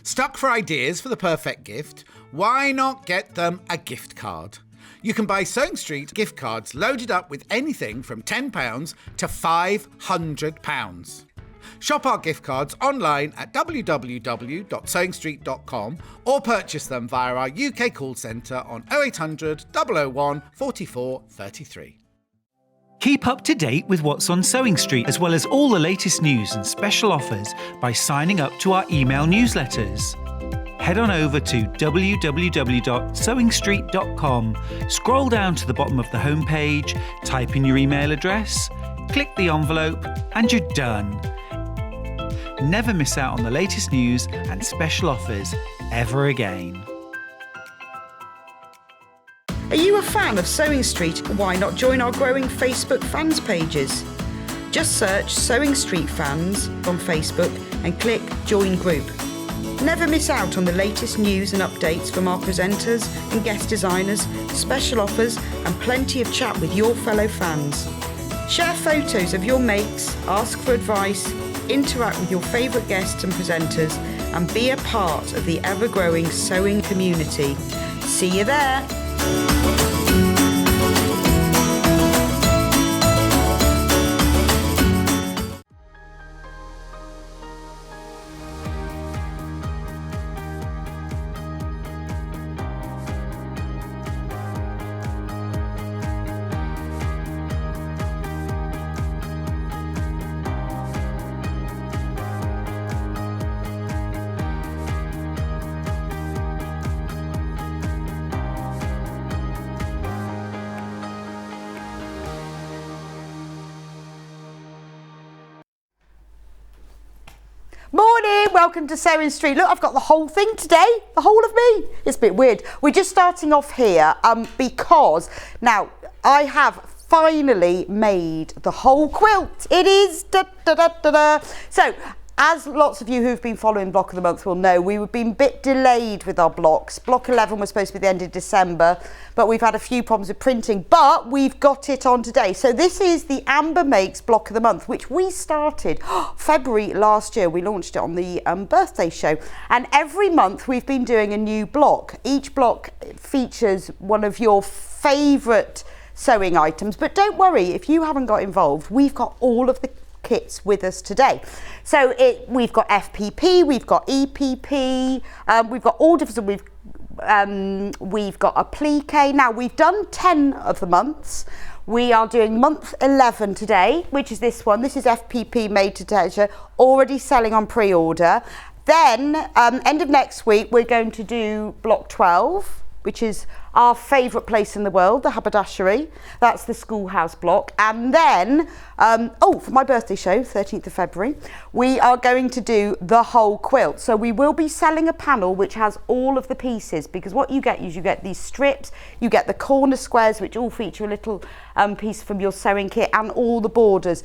Stuck for ideas for the perfect gift? Why not get them a gift card? You can buy Sewing Street gift cards loaded up with anything from £10 to £500. Shop our gift cards online at www.sewingstreet.com or purchase them via our UK call centre on 0800 001 44 33. Keep up to date with what's on Sewing Street, as well as all the latest news and special offers by signing up to our email newsletters. Head on over to www.sewingstreet.com, scroll down to the bottom of the homepage, type in your email address, click the envelope, and you're done. Never miss out on the latest news and special offers ever again. Are you a fan of Sewing Street? Why not join our growing Facebook fans pages? Just search Sewing Street Fans on Facebook and click Join Group. Never miss out on the latest news and updates from our presenters and guest designers, special offers and plenty of chat with your fellow fans. Share photos of your makes, ask for advice, interact with your favourite guests and presenters and be a part of the ever-growing sewing community. See you there! Morning, welcome to Sewing Street. Look, I've got the whole thing today, the whole of me. It's a bit weird. We're just starting off here because now I have finally made the whole quilt. It is So, as lots of you who've been following Block of the Month will know, we've been a bit delayed with our blocks. Block 11 was supposed to be the end of December, but we've had a few problems with printing, but we've got it on today. So this is the Amber Makes Block of the Month, which we started February last year. We launched it on the birthday show. And every month we've been doing a new block. Each block features one of your favourite sewing items, but don't worry, if you haven't got involved, we've got all of the kits with us today. So we've got FPP, we've got EPP, we've got all different, we've got applique. Now we've done 10 of the months. We are doing month 11 today, which is this one. This is FPP made to measure, already selling on pre-order. Then end of next week we're going to do block 12, which is our favourite place in the world, the haberdashery. That's the schoolhouse block. And then, for my birthday show, 13th of February, we are going to do the whole quilt. So we will be selling a panel which has all of the pieces, because what you get is you get these strips, you get the corner squares, which all feature a little piece from your sewing kit, and all the borders.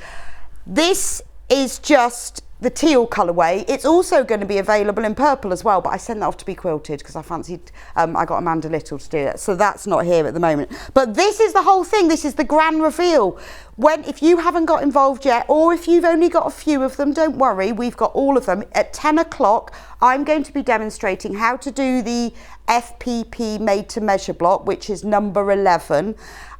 This is just the teal colourway. It's also going to be available in purple as well, but I sent that off to be quilted because I fancied, I got Amanda Little to do it, so that's not here at the moment. But this is the whole thing. This is the grand reveal. If you haven't got involved yet, or if you've only got a few of them, don't worry, we've got all of them. At 10 o'clock, I'm going to be demonstrating how to do the FPP made to measure block, which is number 11.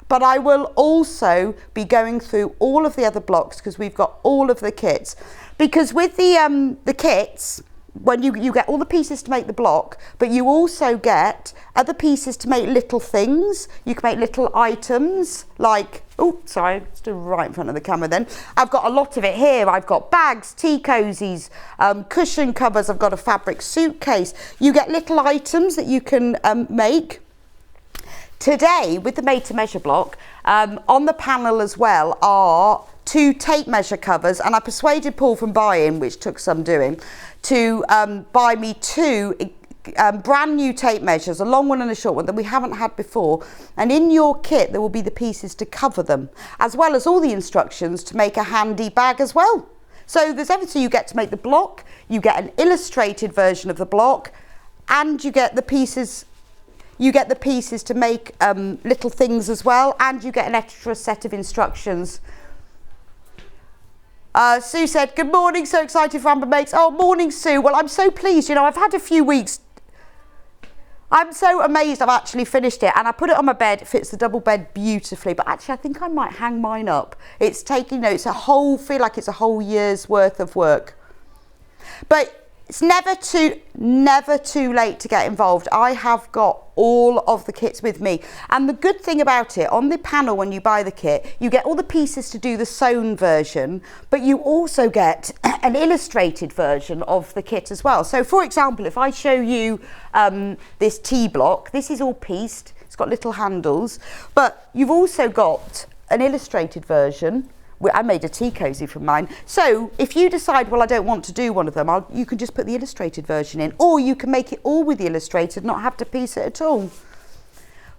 But I will also be going through all of the other blocks because we've got all of the kits. Because with the kits, when you get all the pieces to make the block, but you also get other pieces to make little things. You can make little items like, stood right in front of the camera then. I've got a lot of it here. I've got bags, tea cozies, cushion covers. I've got a fabric suitcase. You get little items that you can make. Today, with the made to measure block, on the panel as well are 2 tape measure covers, and I persuaded Paul from Bryant, which took some doing, to buy me 2 brand new tape measures, a long one and a short one that we haven't had before. And in your kit, there will be the pieces to cover them, as well as all the instructions to make a handy bag as well. So there's everything. You get to make the block, you get an illustrated version of the block, and you get the pieces. You get the pieces to make little things as well, and you get an extra set of instructions. Sue said, good morning, so excited for Amber Makes. Oh, morning, Sue. Well, I'm so pleased. You know, I've had a few weeks. I'm so amazed I've actually finished it, and I put it on my bed. It fits the double bed beautifully, but actually I think I might hang mine up. It's taking, feel like it's a whole year's worth of work. But it's never too late to get involved. I have got all of the kits with me. And the good thing about it, on the panel when you buy the kit, you get all the pieces to do the sewn version, but you also get an illustrated version of the kit as well. So for example, if I show you this T block, this is all pieced, it's got little handles, but you've also got an illustrated version. I made a tea cosy from mine. So if you decide, well, I don't want to do one of them, you can just put the illustrated version in, or you can make it all with the illustrated, not have to piece it at all.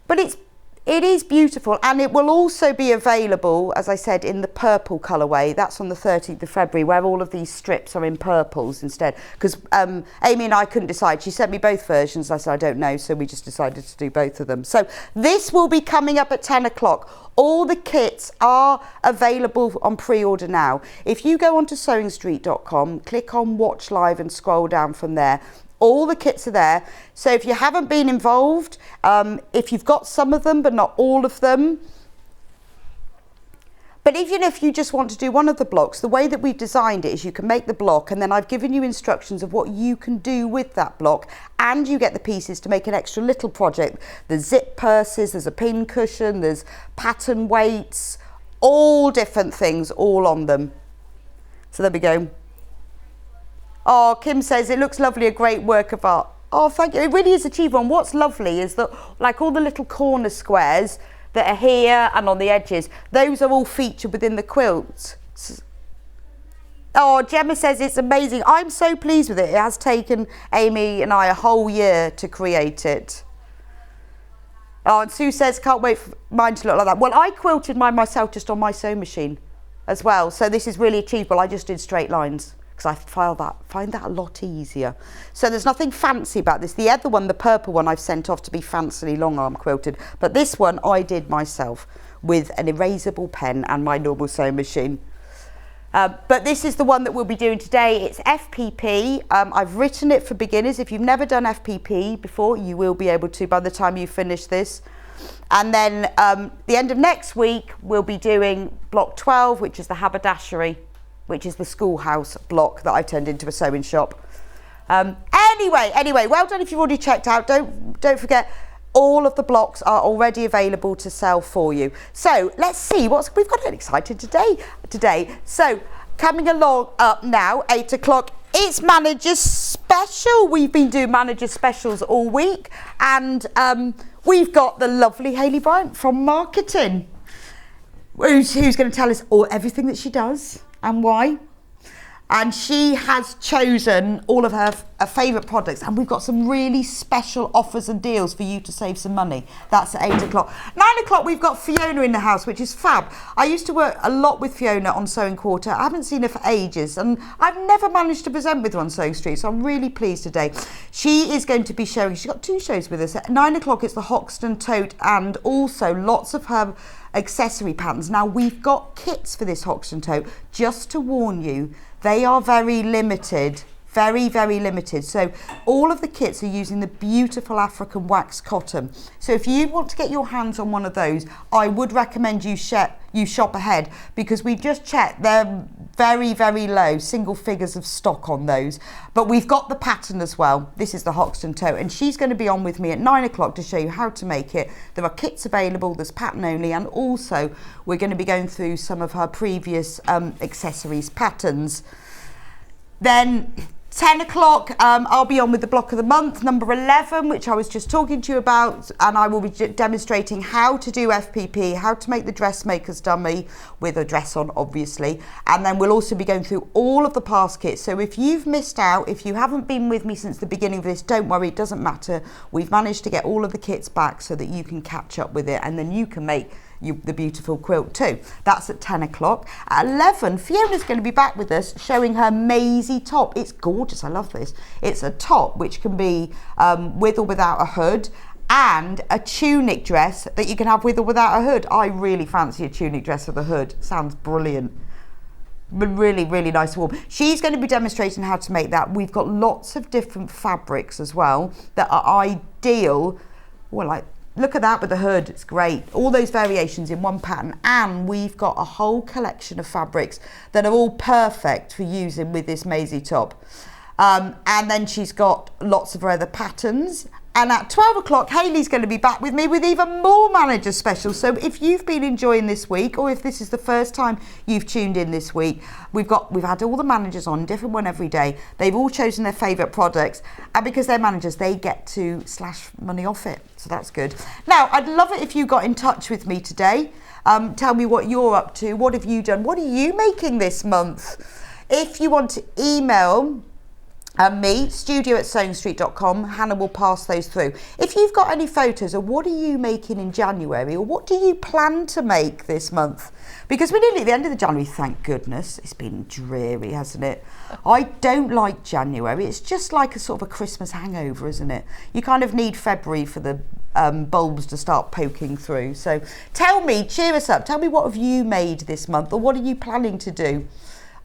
But it is beautiful, and it will also be available, as I said, in the purple colourway. That's on the 13th of February, where all of these strips are in purples instead. Because Amy and I couldn't decide. She sent me both versions. I said, I don't know, so we just decided to do both of them. So this will be coming up at 10 o'clock. All the kits are available on pre-order now. If you go onto sewingstreet.com, click on Watch Live and scroll down from there, all the kits are there. So if you haven't been involved, if you've got some of them but not all of them, but even if you just want to do one of the blocks, the way that we've designed it is you can make the block, and then I've given you instructions of what you can do with that block, and you get the pieces to make an extra little project. There's zip purses, there's a pin cushion, there's pattern weights, all different things all on them. So there we go. Oh, Kim says, it looks lovely, a great work of art. Oh, thank you. It really is achievable. And what's lovely is that, like, all the little corner squares that are here and on the edges, those are all featured within the quilt. Oh, Gemma says it's amazing. I'm so pleased with it. It has taken Amy and I a whole year to create it. Oh, and Sue says, can't wait for mine to look like that. Well, I quilted mine myself just on my sewing machine as well. So this is really achievable. I just did straight lines, because I find that a lot easier. So there's nothing fancy about this. The other one, the purple one, I've sent off to be fancily long arm quilted, but this one I did myself with an erasable pen and my normal sewing machine. But this is the one that we'll be doing today. It's FPP. I've written it for beginners. If you've never done FPP before, you will be able to by the time you finish this. And then the end of next week, we'll be doing block 12, which is the haberdashery, which is the schoolhouse block that I've turned into a sewing shop. Anyway, well done if you've already checked out. Don't forget, all of the blocks are already available to sell for you. So let's see we've got an exciting today. So coming along up now, 8 o'clock, it's Manager's Special. We've been doing Manager Specials all week, and we've got the lovely Hayley Bryant from marketing, who's going to tell us everything that she does and why. And she has chosen all of her favourite products, and we've got some really special offers and deals for you to save some money. That's at 8 o'clock. 9 o'clock, we've got Fiona in the house, which is fab. I used to work a lot with Fiona on Sewing Quarter. I haven't seen her for ages, and I've never managed to present with her on Sewing Street, so I'm really pleased today. She is going to be showing, she's got 2 shows with us. At 9 o'clock, it's the Hoxton Tote, and also lots of her accessory patterns. Now, we've got kits for this Hoxton Tote, just to warn you. They are very limited, very, very limited. So all of the kits are using the beautiful African wax cotton. So if you want to get your hands on one of those, I would recommend you shop ahead, because we've just checked, they're very, very low, single figures of stock on those. But we've got the pattern as well. This is the Hoxton Tote, and she's going to be on with me at 9 o'clock to show you how to make it. There are kits available, there's pattern only, and also we're going to be going through some of her previous accessories patterns. Then 10 o'clock, I'll be on with the block of the month, number 11, which I was just talking to you about, and I will be demonstrating how to do FPP, how to make the dressmaker's dummy with a dress on, obviously. And then we'll also be going through all of the past kits. So if you've missed out, if you haven't been with me since the beginning of this, don't worry, it doesn't matter. We've managed to get all of the kits back so that you can catch up with it, and then you can make the beautiful quilt too. That's at 10 o'clock. At 11, Fiona's going to be back with us showing her Maise top. It's gorgeous, I love this. It's a top which can be with or without a hood, and a tunic dress that you can have with or without a hood. I really fancy a tunic dress with a hood. Sounds brilliant. Really, really nice warm. She's going to be demonstrating how to make that. We've got lots of different fabrics as well that are ideal. Well, like, look at that with the hood, it's great. All those variations in one pattern, and we've got a whole collection of fabrics that are all perfect for using with this Maise top. And then she's got lots of her other patterns. And at 12 o'clock, Hayley's going to be back with me with even more manager specials. So if you've been enjoying this week, or if this is the first time you've tuned in this week, we've had all the managers on, different one every day. They've all chosen their favourite products, and because they're managers, they get to slash money off it. So that's good. Now, I'd love it if you got in touch with me today. Tell me what you're up to. What have you done? What are you making this month? If you want to email me, studio@sewingstreet.com. Hannah will pass those through. If you've got any photos of what are you making in January, or what do you plan to make this month? Because we're nearly at the end of the January, thank goodness. It's been dreary, hasn't it? I don't like January. It's just like a sort of a Christmas hangover, isn't it? You kind of need February for the bulbs to start poking through. So tell me, cheer us up. Tell me, what have you made this month, or what are you planning to do?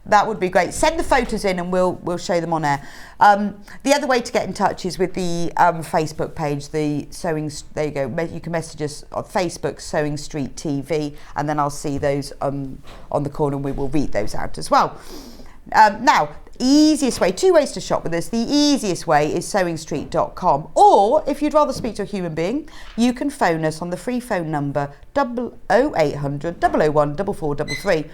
That would be great. Send the photos in and we'll show them on air. The other way to get in touch is with the Facebook page, the Sewing. There you go. You can message us on Facebook, Sewing Street TV, and then I'll see those on the corner, and we will read those out as well. Now, easiest way, 2 ways to shop with us. The easiest way is sewingstreet.com, or if you'd rather speak to a human being, you can phone us on the free phone number 0800 001 4433.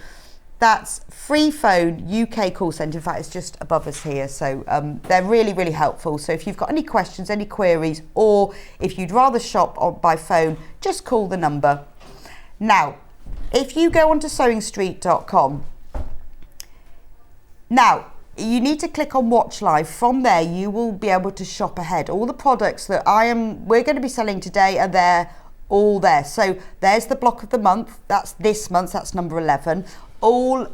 That's free phone UK call centre. In fact, it's just above us here. So they're really, really helpful. So if you've got any questions, any queries, or if you'd rather shop by phone, just call the number. Now, if you go onto sewingstreet.com, now you need to click on Watch Live. From there, you will be able to shop ahead. All the products that we're going to be selling today are there, all there. So there's the block of the month. That's this month. That's number 11. All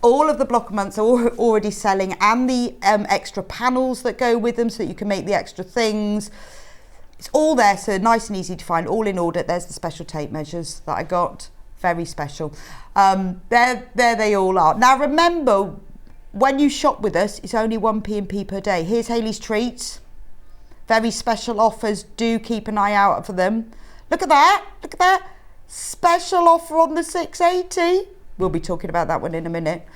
of the block months are already selling, and the extra panels that go with them so that you can make the extra things. It's all there, so nice and easy to find, all in order. There's the special tape measures that I got, very special. There they all are. Now remember, when you shop with us, it's only 1 P&P per day. Here's Hayley's treats, very special offers. Do keep an eye out for them. Look at that, special offer on the 680. We'll be talking about that one in a minute.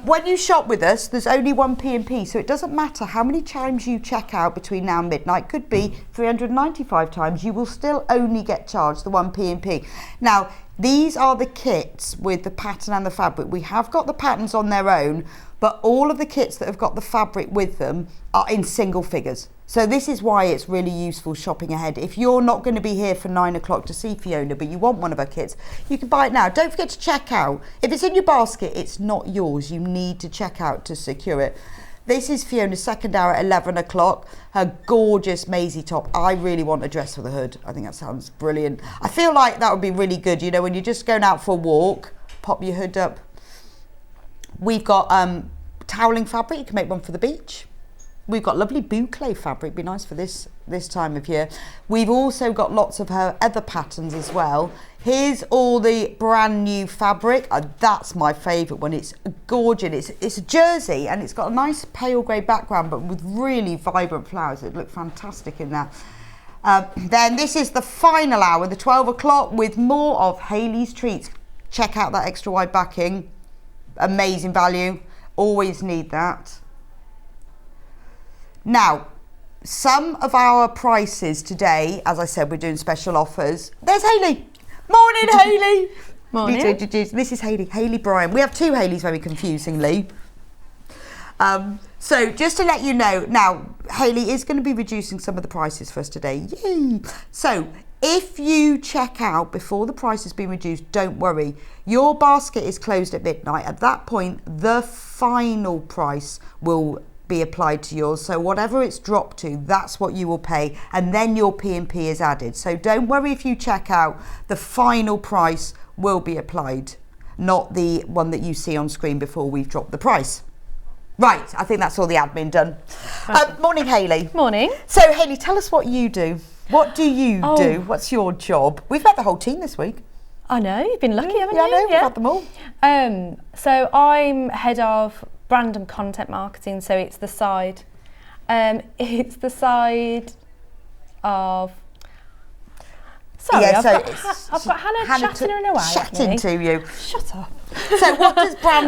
When you shop with us, there's only 1 P&P, so it doesn't matter how many times you check out between now and midnight. Could be 395 times. You will still only get charged the 1 P&P. Now, these are the kits with the pattern and the fabric. We have got the patterns on their own, but all of the kits that have got the fabric with them are in single figures. So this is why it's really useful shopping ahead. If you're not going to be here for 9 o'clock to see Fiona, but you want one of her kits, you can buy it now. Don't forget to check out. If it's in your basket, it's not yours. You need to check out to secure it. This is Fiona's second hour at 11 o'clock. Her gorgeous Maise top. I really want a dress with a hood. I think that sounds brilliant. I feel like that would be really good, you know, when you're just going out for a walk, pop your hood up. We've got toweling fabric. You can make one for the beach. We've got lovely boucle fabric, be nice for this time of year. We've also got lots of her other patterns as well. Here's all the brand new fabric. That's my favourite one. It's gorgeous. It's a jersey, and it's got a nice pale grey background, but with really vibrant flowers. It looked fantastic in that. Then this is the final hour, the 12 o'clock, with more of Hayley's treats. Check out that extra wide backing. Amazing value. Always need that. Now, some of our prices today, as I said, we're doing special offers. There's Hayley. Morning, Hayley. Morning. Need to introduce. This is Hayley Bryant. We have two Hayleys, very confusingly. So just to let you know, now Hayley is going to be reducing some of the prices for us today. Yay! So if you check out before the price has been reduced, don't worry. Your basket is closed at midnight. At that point, the final price will be applied to yours. So whatever it's dropped to, that's what you will pay, and then your P&P is added. So don't worry if you check out, the final price will be applied, not the one that you see on screen before we've dropped the price. Right, I think that's all the admin done. Morning, Hayley. Morning. So Hayley, tell us what you do. What do you do? What's your job? We've met the whole team this week. I know, you've been lucky, haven't Yeah, you? I know, we've had them all. So I'm head of brand and content marketing, so it's the side of... Sorry, Yeah, so I've got Hannah chatting her away at chatting me. to you. Shut up. So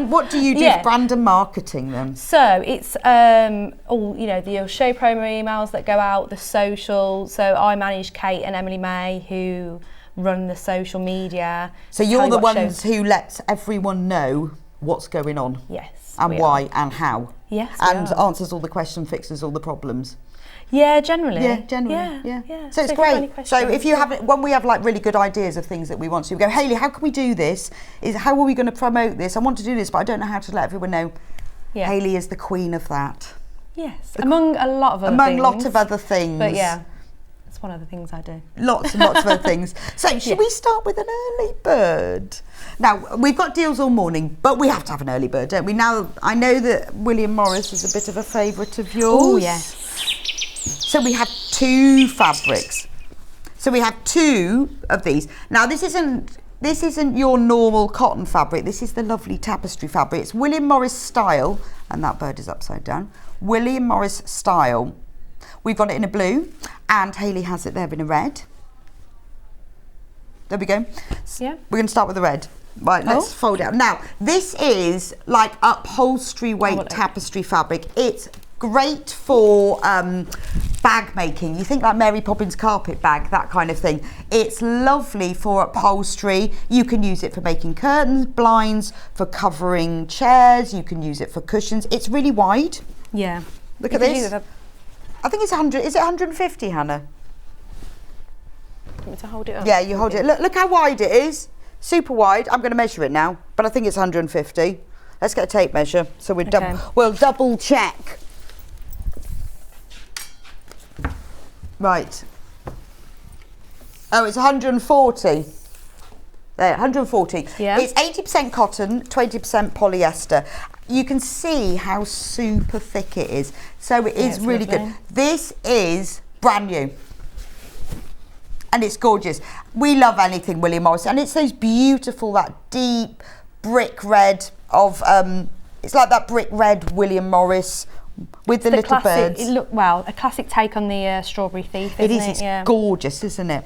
what do you do Yeah. for brand and marketing then? So it's all, the show promo emails that go out, the social. So I manage Kate and Emily May, who run the social media. So you're the ones who lets everyone know what's going on. Yes. And why and how. Yes. And answers all the questions, fixes all the problems. Yeah, generally. Yeah. So it's if you've got any great. So if you have, when we have like really good ideas of things that we want to, we go, Hayley, how can we do this? How are we going to promote this? I want to do this, but I don't know how to let everyone know. Yeah. Hayley is the queen of that. Yes. Among a lot of other things. Among lots of other things. But yeah, it's one of the things I do. Lots and lots of other things. So should we start with an early bird? Now, we've got deals all morning, but we have to have an early bird, don't we? Now, I know that William Morris is a bit of a favourite of yours. Oh, yes. So we have 2 fabrics. So we have 2 of these. Now, this isn't your normal cotton fabric. This is the lovely tapestry fabric. It's William Morris style, and that bird is upside down. William Morris style. We've got it in a blue, and Hayley has it there in a red. There we go. Yeah. We're going to start with the red. Right, let's fold it out. Now, this is like upholstery weight tapestry fabric. It's great for bag making. You think like Mary Poppins carpet bag, that kind of thing. It's lovely for upholstery. You can use it for making curtains, blinds, for covering chairs. You can use it for cushions. It's really wide. Yeah. Look at this. I think it's 100. Is it 150, Hannah? Want me to hold it up? Yeah, you hold it. Look how wide it is. Super wide. I'm going to measure it now, but I think it's 150. Let's get a tape measure so we'll double check. Right. Oh, it's 140. There, 140. Yeah. It's 80% cotton, 20% polyester. You can see how super thick it is. So it is really good. This is brand new. And it's gorgeous. We love anything William Morris. And it's those beautiful, that deep brick red of, it's like that brick red William Morris with the little classic, birds. A classic take on the Strawberry Thief, It isn't is, it? it's gorgeous, isn't it?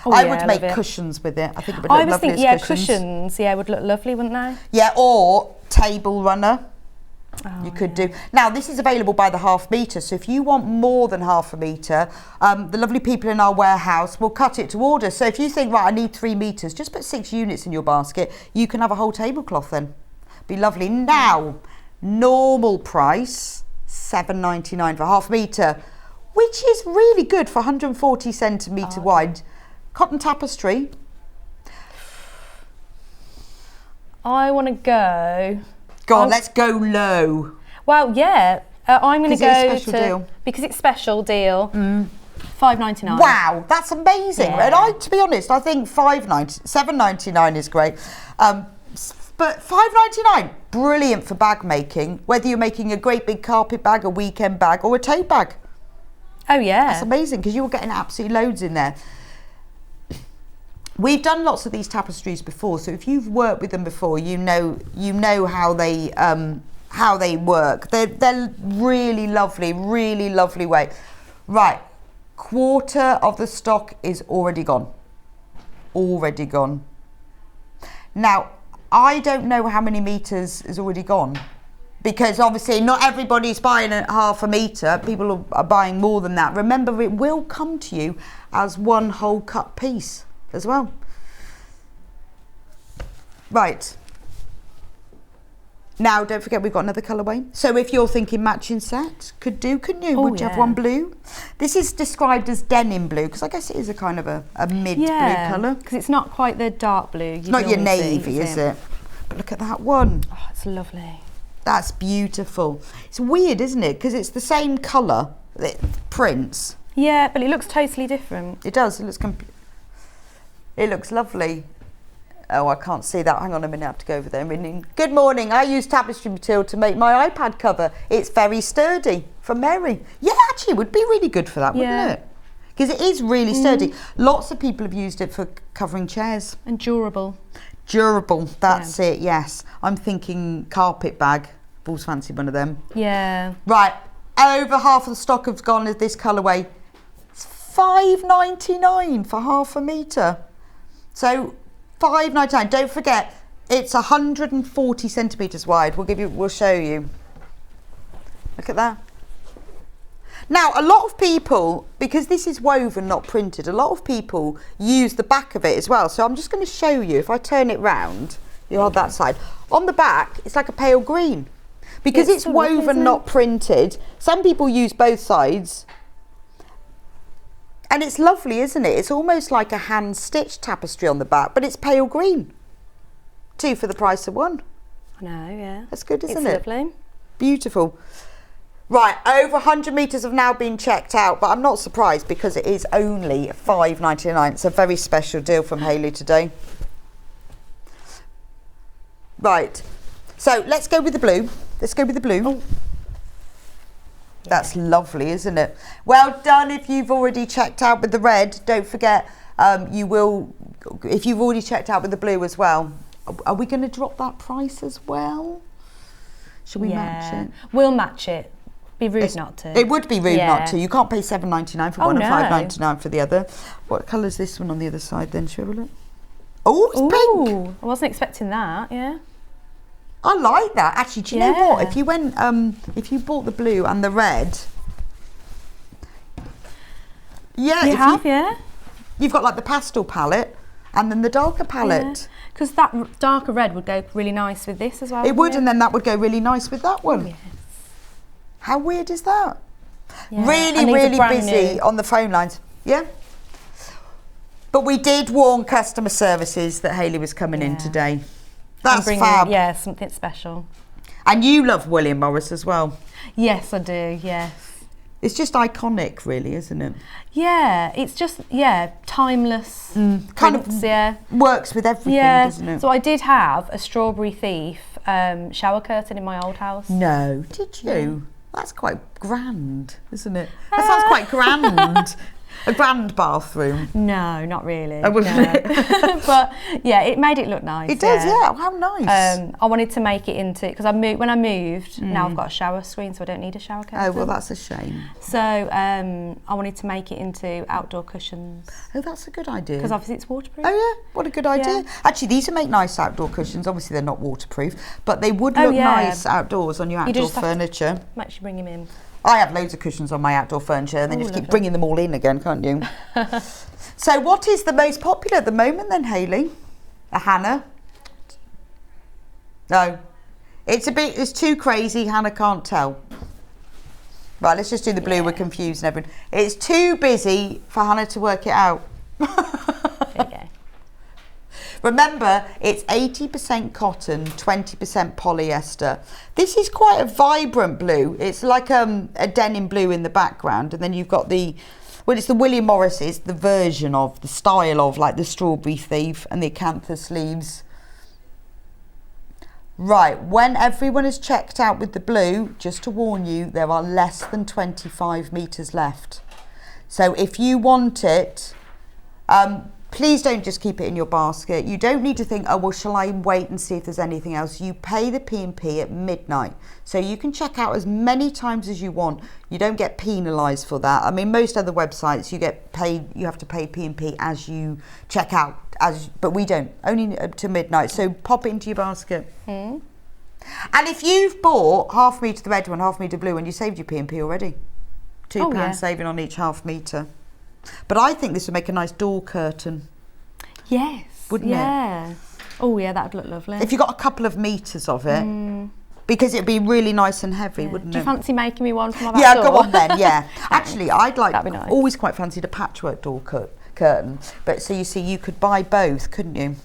Oh, I yeah, would I make love it. cushions with it. I think it would look lovely as cushions. Cushions, would look lovely, wouldn't they? Yeah, or table runner. You could do. Now, this is available by the half metre, so if you want more than half a metre, the lovely people in our warehouse will cut it to order. So if you think, right, I need 3 metres, just put 6 units in your basket. You can have a whole tablecloth then. Be lovely. Now, normal price, $7.99 for half metre, which is really good for 140 centimetre wide. Cotton tapestry. I want to go... Go on, let's go low. Well, yeah, I'm going to go deal. Because it's special deal. $5.99. Wow, that's amazing. Yeah. And to be honest, I think $7.99 is great. But $5.99, brilliant for bag making. Whether you're making a great big carpet bag, a weekend bag, or a tote bag. Oh yeah, That's amazing because you're getting absolutely loads in there. We've done lots of these tapestries before, so if you've worked with them before, you know how they work. They're really lovely way. Right, quarter of the stock is already gone. Now, I don't know how many meters is already gone, because obviously not everybody's buying a half a metre. People are buying more than that. Remember, it will come to you as one whole cut piece as well. Right. Now, don't forget we've got another colourway. So if you're thinking matching set, couldn't you? Would you have one blue? This is described as denim blue, because I guess it is a kind of a mid-blue colour. Because it's not quite the dark blue. It's not your navy, is it? But look at that one. Oh, it's lovely. That's beautiful. It's weird, isn't it? Because it's the same colour, prints. Yeah, but it looks totally different. It does. It looks lovely. Oh, I can't see that. Hang on a minute. I have to go over there. Good morning. I use tapestry material to make my iPad cover. It's very sturdy. From Mary. Yeah, actually, it would be really good for that, wouldn't it? because it is really sturdy. Lots of people have used it for covering chairs. And durable. Durable, that's it, yes. I'm thinking carpet bag. I've always fancied one of them. Yeah. Right, over half of the stock has gone as this colourway. It's $5.99 for half a metre. So $5.99. Don't forget, it's 140 centimetres wide. We'll show you. Look at that. Now, a lot of people, because this is woven, not printed, a lot of people use the back of it as well. So I'm just going to show you. If I turn it round, you hold that side. On the back, it's like a pale green. Because it's woven, not printed, some people use both sides. And it's lovely, isn't it? It's almost like a hand-stitched tapestry on the back, but it's pale green. 2 for the price of 1. I know, yeah. That's good, isn't it? It's lovely. Beautiful. Right, over 100 metres have now been checked out, but I'm not surprised because it is only $5.99. It's a very special deal from Hayley today. Right, so let's go with the blue. Let's go with the blue. Oh. That's lovely, isn't it? Well done if you've already checked out with the red. Don't forget, you will, if you've already checked out with the blue as well. Are we going to drop that price as well? Should we match it? We'll match it. Be rude not to. It would be rude not to. You can't pay $7.99 for one and $5.99 for the other. What colour is this one on the other side then? Shall we have a look? Oh, it's pink. I wasn't expecting that, yeah. I like that. Actually, do you know what? If you went, if you bought the blue and the red, you've got like the pastel palette and then the darker palette. Because that darker red would go really nice with this as well. It would, and then that would go really nice with that one. Yes. How weird is that? Yeah. Really, really busy on the phone lines. Yeah. But we did warn customer services that Hayley was coming in today. That's fab. Yeah, something special. And you love William Morris as well. Yes, I do, yes. It's just iconic, really, isn't it? Yeah, it's just, timeless. Kind of works with everything, doesn't it? So I did have a Strawberry Thief shower curtain in my old house. No, did you? Yeah. That's quite grand, isn't it? That sounds quite grand. A grand bathroom. No, not really. Oh, no. But yeah, it made it look nice. It does, yeah. How nice. I wanted to make it into, because when I moved, now I've got a shower screen, so I don't need a shower curtain. Oh, well, that's a shame. So I wanted to make it into outdoor cushions. Oh, that's a good idea. Because obviously it's waterproof. Oh yeah, what a good idea. Yeah. Actually, these would make nice outdoor cushions. Obviously, they're not waterproof, but they would look nice outdoors on your outdoor furniture. Actually bring them in. I have loads of cushions on my outdoor furniture, and then you just keep bringing them all in again, can't you? So what is the most popular at the moment then, Hayley? A Hannah? No. It's too crazy, Hannah can't tell. Right, let's just do the blue, we're confused and everything. It's too busy for Hannah to work it out. Okay. Remember, it's 80% cotton, 20% polyester. This is quite a vibrant blue. It's like a denim blue in the background, and then you've got it's the William Morris, it's the version of, the style of, like the Strawberry Thief and the Acantha sleeves. Right, when everyone is checked out with the blue, just to warn you, there are less than 25 metres left. So if you want it, please don't just keep it in your basket. You don't need to think, oh, well, shall I wait and see if there's anything else? You pay the P&P at midnight. So you can check out as many times as you want. You don't get penalised for that. I mean, most other websites, you have to pay P&P as you check out, but we don't, only to midnight. So pop it into your basket. And if you've bought half metre the red one, half metre blue one, you saved your P&P already. £2 saving on each half metre. But I think this would make a nice door curtain. Yes. Wouldn't it? Oh yeah, that would look lovely. If you got a couple of metres of it, because it'd be really nice and heavy, wouldn't it? Do you fancy making me one for my back door? door? Go on then, yeah. Actually, I'd That'd be nice. always quite fancied a patchwork door curtain. But so you see, you could buy both, couldn't you?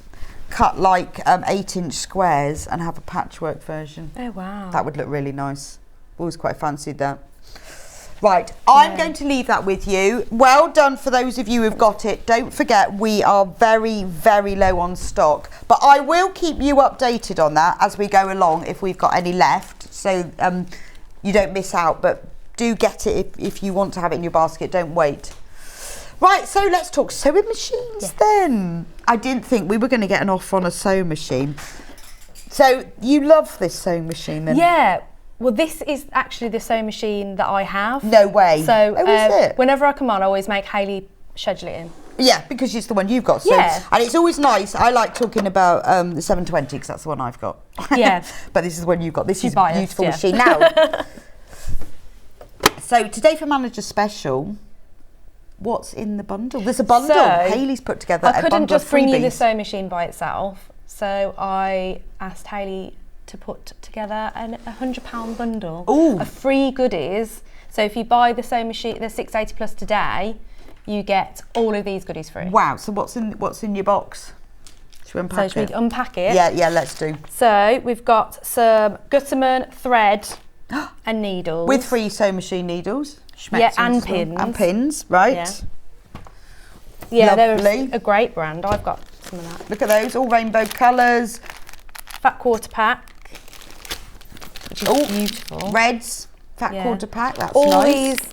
Cut like 8-inch squares and have a patchwork version. Oh wow. That would look really nice. Always quite fancied that. Right, I'm going to leave that with you. Well done for those of you who've got it. Don't forget, we are very, very low on stock. But I will keep you updated on that as we go along if we've got any left. So you don't miss out. But do get it if you want to have it in your basket. Don't wait. Right, so let's talk sewing machines then. I didn't think we were going to get an offer on a sewing machine. So you love this sewing machine then? Yeah. Well, this is actually the sewing machine that I have. No way. So is it? whenever I come on, I always make Hayley schedule it in. Yeah, because it's the one you've got. So, Yeah. And it's always nice. I like talking about the 720 because that's the one I've got. Yeah. But this is the one you've got. This She's is a biased, beautiful yeah. machine. Now, so today for Manager Special, what's in the bundle? There's a bundle. So, Hayley's put together I a couldn't bundle just of bring you the freebies. sewing machine by itself. So I asked Hayley to put together a £100 bundle Ooh. of free goodies. So if you buy the sewing machine, the 680 Plus today, you get all of these goodies free. Wow. So what's in your box? Should we unpack So should we unpack it? Yeah, let's do. So we've got some Gutterman thread and needles. With free sewing machine needles. Yeah, Schmetzels and as well. pins. And pins, right. Yeah. Yeah, they're Lovely. a great brand. I've got some of that. Look at those, all rainbow colours. Fat quarter pack, which is beautiful. Reds, fat Yeah. quarter pack, that's all nice. these.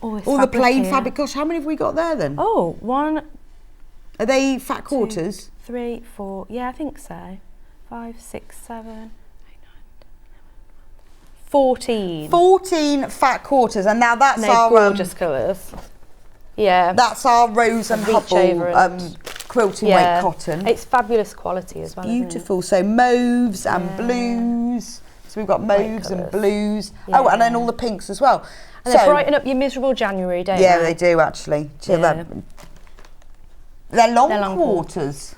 All All the fabric plain here. fabric. Gosh, how many have we got there then? Oh, 1, Are they fat quarters? 3, 4. Yeah, I think so. 5, 6, 7, 8, 9, 10, 14. 14 fat quarters, and now that's And they're our gorgeous colours. Yeah. that's our Rose and Reach Hubble over and- quilting yeah. weight cotton. It's fabulous quality as well. isn't it? Beautiful. So mauves and blues. So we've got mauves and colours. blues. Oh, and then Yeah. all the pinks as well. And they brighten up your miserable January, don't Yeah, they? they do actually. Chill Yeah. up. They're long They're long quarters.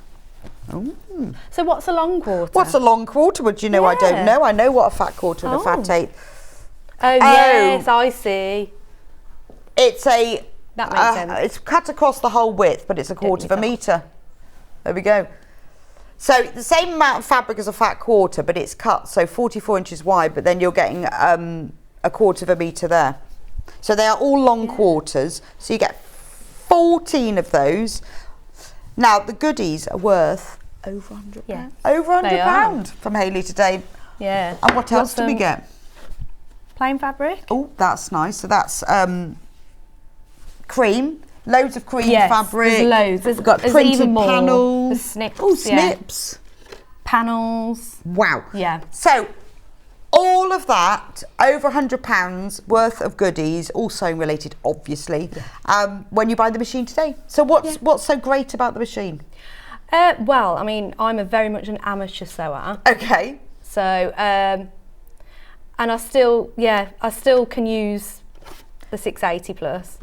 So what's a long quarter? What's a long quarter? Would you know? I don't Yeah. know. I know what a fat quarter and a fat Oh. 8. Oh, yes, I see. It's a. That makes sense. It's cut across the whole width, but it's a quarter of a metre. There we go. So the same amount of fabric as a fat quarter, but it's cut so 44 inches wide. But then you're getting a quarter of a metre there. So they are all long quarters. So you get 14 of those. Now the goodies are worth over £100. Yeah. Over They £100 from Hayley today. Yeah. And what else do we some get? Plain fabric. Oh, that's nice. So that's cream, loads of cream Yes, fabric. there's loads. There's- We've got there's printed even more. panels. There's snips, Oh, yeah. snips. Panels. Wow. Yeah. So all of that, over £100 worth of goodies, all sewing related, obviously, when you buy the machine today. So what's so great about the machine? Well, I mean, I'm very much an amateur sewer. Okay. So, and I still can use the 680 Plus.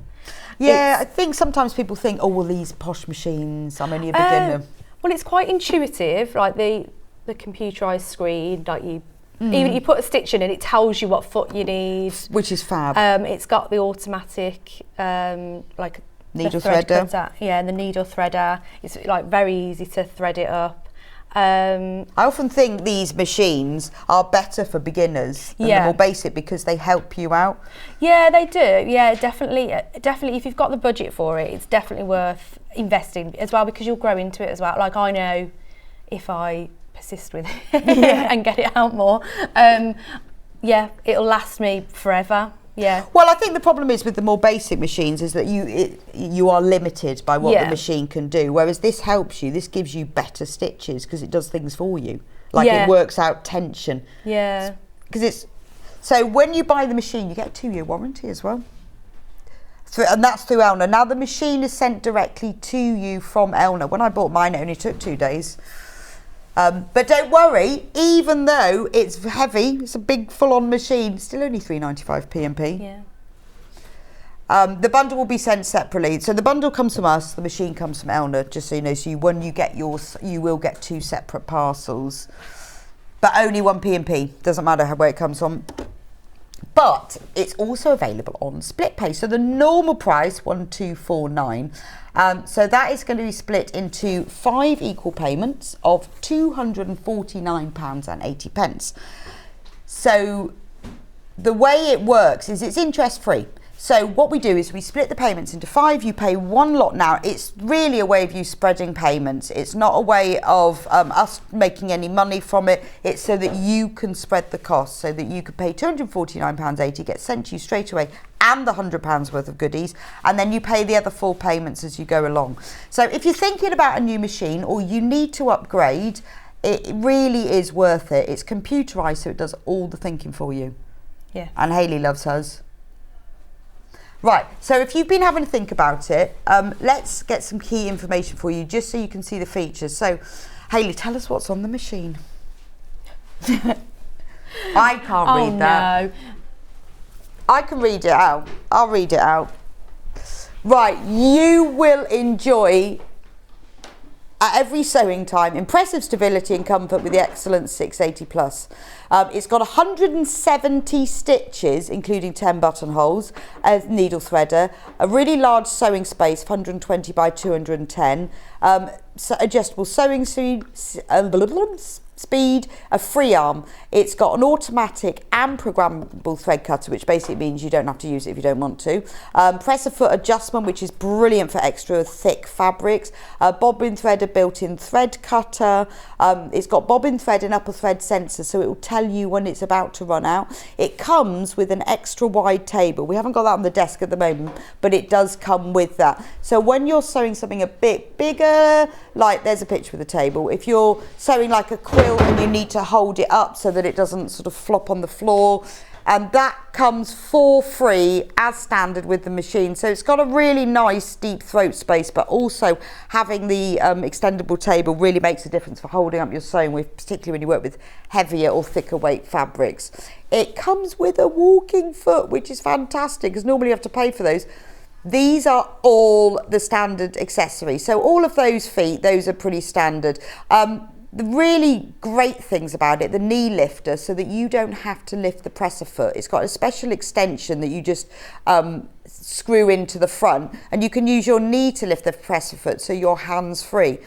Yeah, I think sometimes people think, oh, well, these posh machines, I'm only a beginner. Well, it's quite intuitive, like the computerized screen, like even you put a stitch in and it tells you what foot you need. Which is fab. It's got the automatic like Needle the thread threader. cutter. Yeah, and the needle threader. It's like very easy to thread it up. I often think these machines are better for beginners than the Yeah. more basic because they help you out. Yeah, they do. Yeah, definitely. If you've got the budget for it, it's definitely worth investing as well because you'll grow into it as well. Like I know if I persist with it and get it out more, it'll last me forever. Yeah. Well, I think the problem is with the more basic machines is that you are limited by what the machine can do, whereas this helps you. This gives you better stitches because it does things for you. Like it works out tension. Yeah. Because so when you buy the machine, you get a 2-year warranty as well. And that's through Elna. Now the machine is sent directly to you from Elna. When I bought mine, it only took 2 days. But don't worry, even though it's heavy, it's a big full-on machine, still only £3.95 P&P. Yeah. The bundle will be sent separately. So the bundle comes from us, the machine comes from Elna, just so you know. So when you get yours, you will get 2 separate parcels. But only one P&P, doesn't matter where it comes from. But it's also available on split pay. So the normal price, 1,249. So that is going to be split into 5 equal payments of £249.80. So the way it works is it's interest free. So what we do is we split the payments into 5. You pay one lot now. It's really a way of you spreading payments. It's not a way of us making any money from it. It's so that you can spread the cost, so that you could pay £249.80, get sent to you straight away, and the £100 worth of goodies, and then you pay the other full payments as you go along. So if you're thinking about a new machine or you need to upgrade, it really is worth it. It's computerised, so it does all the thinking for you. Yeah. And Hayley loves hers. Right, so if you've been having to think about it, let's get some key information for you just so you can see the features. So, Hayley, tell us what's on the machine. I can't read that. No. I can read it out. I'll read it out. Right, you will enjoy at every sewing time impressive stability and comfort with the excellent 680 Plus. It's got 170 stitches, including 10 buttonholes, a needle threader, a really large sewing space, 120 by 210, adjustable sewing speed, a free arm. It's got an automatic and programmable thread cutter, which basically means you don't have to use it if you don't want to. Presser foot adjustment, which is brilliant for extra thick fabrics. Bobbin threader, built-in thread cutter. It's got bobbin thread and upper thread sensor, so it will tell you when it's about to run out. It comes with an extra wide table. We haven't got that on the desk at the moment, but it does come with that. So when you're sewing something a bit bigger, like there's a picture of the table, if you're sewing like a quilt and you need to hold it up so that it doesn't sort of flop on the floor, and that comes for free as standard with the machine. So it's got a really nice deep throat space, but also having the extendable table really makes a difference for holding up your sewing, with particularly when you work with heavier or thicker weight fabrics. It comes with a walking foot, which is fantastic because normally you have to pay for those. These are all the standard accessories, so all of those feet, those are pretty standard. The really great things about it, the knee lifter, so that you don't have to lift the presser foot. It's got a special extension that you just screw into the front, and you can use your knee to lift the presser foot so your hands free.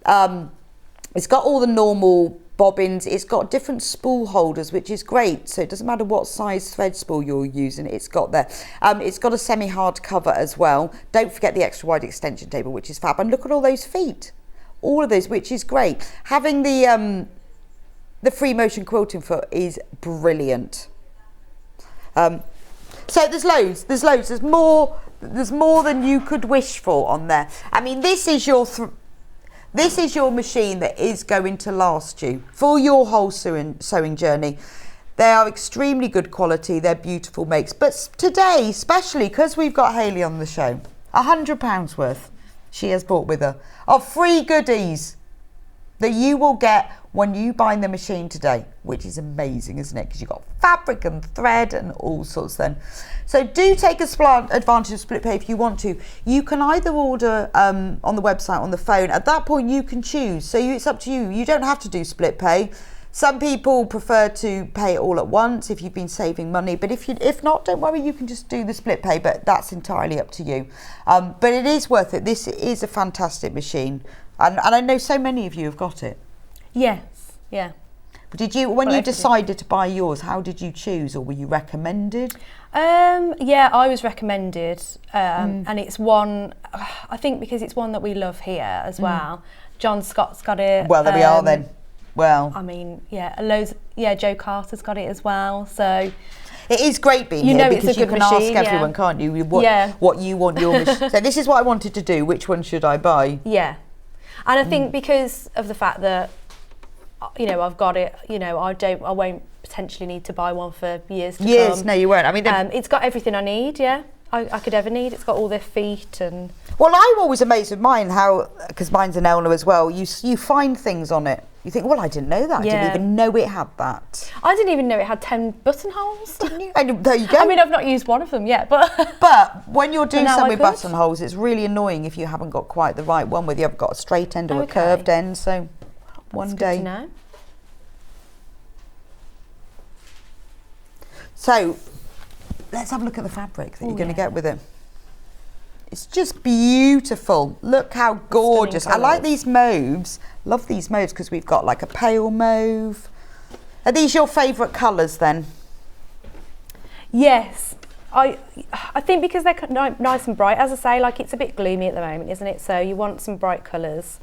It's got all the normal bobbins. It's got different spool holders, which is great, so it doesn't matter what size thread spool you're using, it's got there. It's got a semi-hard cover as well. Don't forget the extra wide extension table, which is fab, and look at all those feet. All of those, which is great. Having the free motion quilting foot is brilliant. So there's loads. There's more than you could wish for on there. I mean, this is your machine that is going to last you for your whole sewing journey. They are extremely good quality. They're beautiful makes. But today, especially because we've got Hayley on the show, £100 worth she has brought with her of free goodies that you will get when you buy the machine today, which is amazing, isn't it? Because you've got fabric and thread and all sorts then. So do take advantage of split pay if you want to. You can either order on the website, on the phone. At that point you can choose, so it's up to you. You don't have to do split pay. Some people prefer to pay it all at once if you've been saving money, but if not, don't worry, you can just do the split pay, but that's entirely up to you. But it is worth it. This is a fantastic machine, and I know so many of you have got it. Yes, yeah. Did you, when you decided to buy yours, how did you choose, or were you recommended? Yeah, I was recommended, and it's one, I think because it's one that we love here as well. John Scott's got it. Well, there we are then. Well, I mean, yeah, Joe Carter's got it as well. So it is great being here because you can ask everyone, can't you? What you want your machine. So this is what I wanted to do. Which one should I buy? Yeah, and I think because of the fact that I've got it, I won't potentially need to buy one for years to come. No, you won't. I mean, it's got everything I need. Yeah, I could ever need. It's got all the feet and. Well, I'm always amazed with mine because mine's an Elna as well. You find things on it. You think, well, I didn't know that. Yeah. I didn't even know it had that. I didn't even know it had 10 buttonholes. Didn't you? And there you go. I mean, I've not used one of them yet, but... But when you're doing some with could. buttonholes, it's really annoying if you haven't got quite the right one, whether you haven't got a straight end or a curved end. So one day. Good to know. So let's have a look at the fabric that you're going to get with it. It's just beautiful. Look how gorgeous. I like these mauves. Love these mauves because we've got like a pale mauve. Are these your favourite colours then? Yes. I think because they're nice and bright, as I say, like it's a bit gloomy at the moment, isn't it? So you want some bright colours.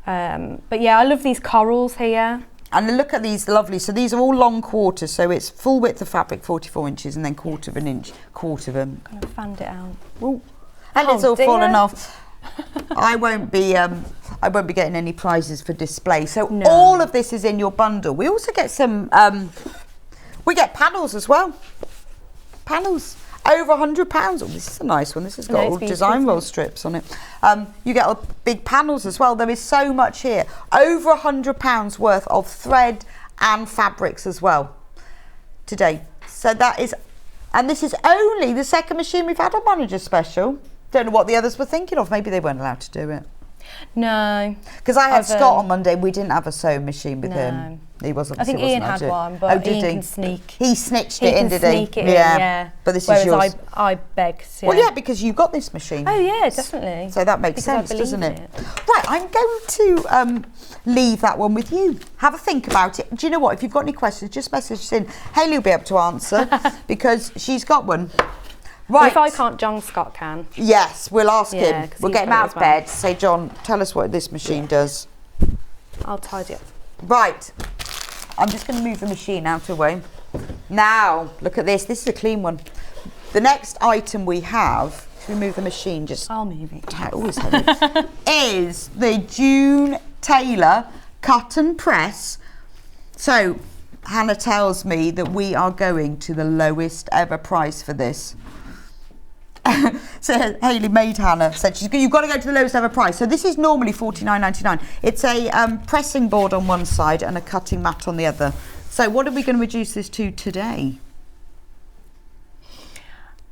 But yeah, I love these corals here. And look at these lovely, so these are all long quarters, so it's full width of fabric, 44 inches, and then quarter of them. Kind of fanned it out. Ooh. And it's all fallen off. I won't be getting any prizes for display. So all of this is in your bundle. We also get some, we get panels as well. Panels. Over £100. Oh, this is a nice one. This has got all design roll strips on it. You get big panels as well. There is so much here. Over £100 worth of thread and fabrics as well today. So that is, and this is only the second machine we've had on Manager Special. Don't know what the others were thinking of. Maybe they weren't allowed to do it. No. Because I had Scott on Monday. We didn't have a sewing machine with him. He wasn't. I think Ian had one, but Ian can sneak. He snitched it in, did he? Sneak it in, yeah. But this is yours. I begged. Yeah. Well, yeah, because you've got this machine. Oh yeah, definitely. So that makes sense, doesn't it? Right, I'm going to leave that one with you. Have a think about it. Do you know what? If you've got any questions, just message us in. Hayley will be able to answer because she's got one. Right. If I can't, John Scott can. Yes, we'll ask him. We'll get him out of bed. Well. Say, John, tell us what this machine does. I'll tidy it. Right. I'm just going to move the machine out of the way. Now, look at this. This is a clean one. The next item we have, if we move the machine, just... I'll move it. Always heavy. Is the June Taylor cut and press. So, Hannah tells me that we are going to the lowest ever price for this. So Hayley made Hannah said you've got to go to the lowest ever price. So this is normally $49.99. It's a pressing board on one side and a cutting mat on the other. So what are we going to reduce this to today?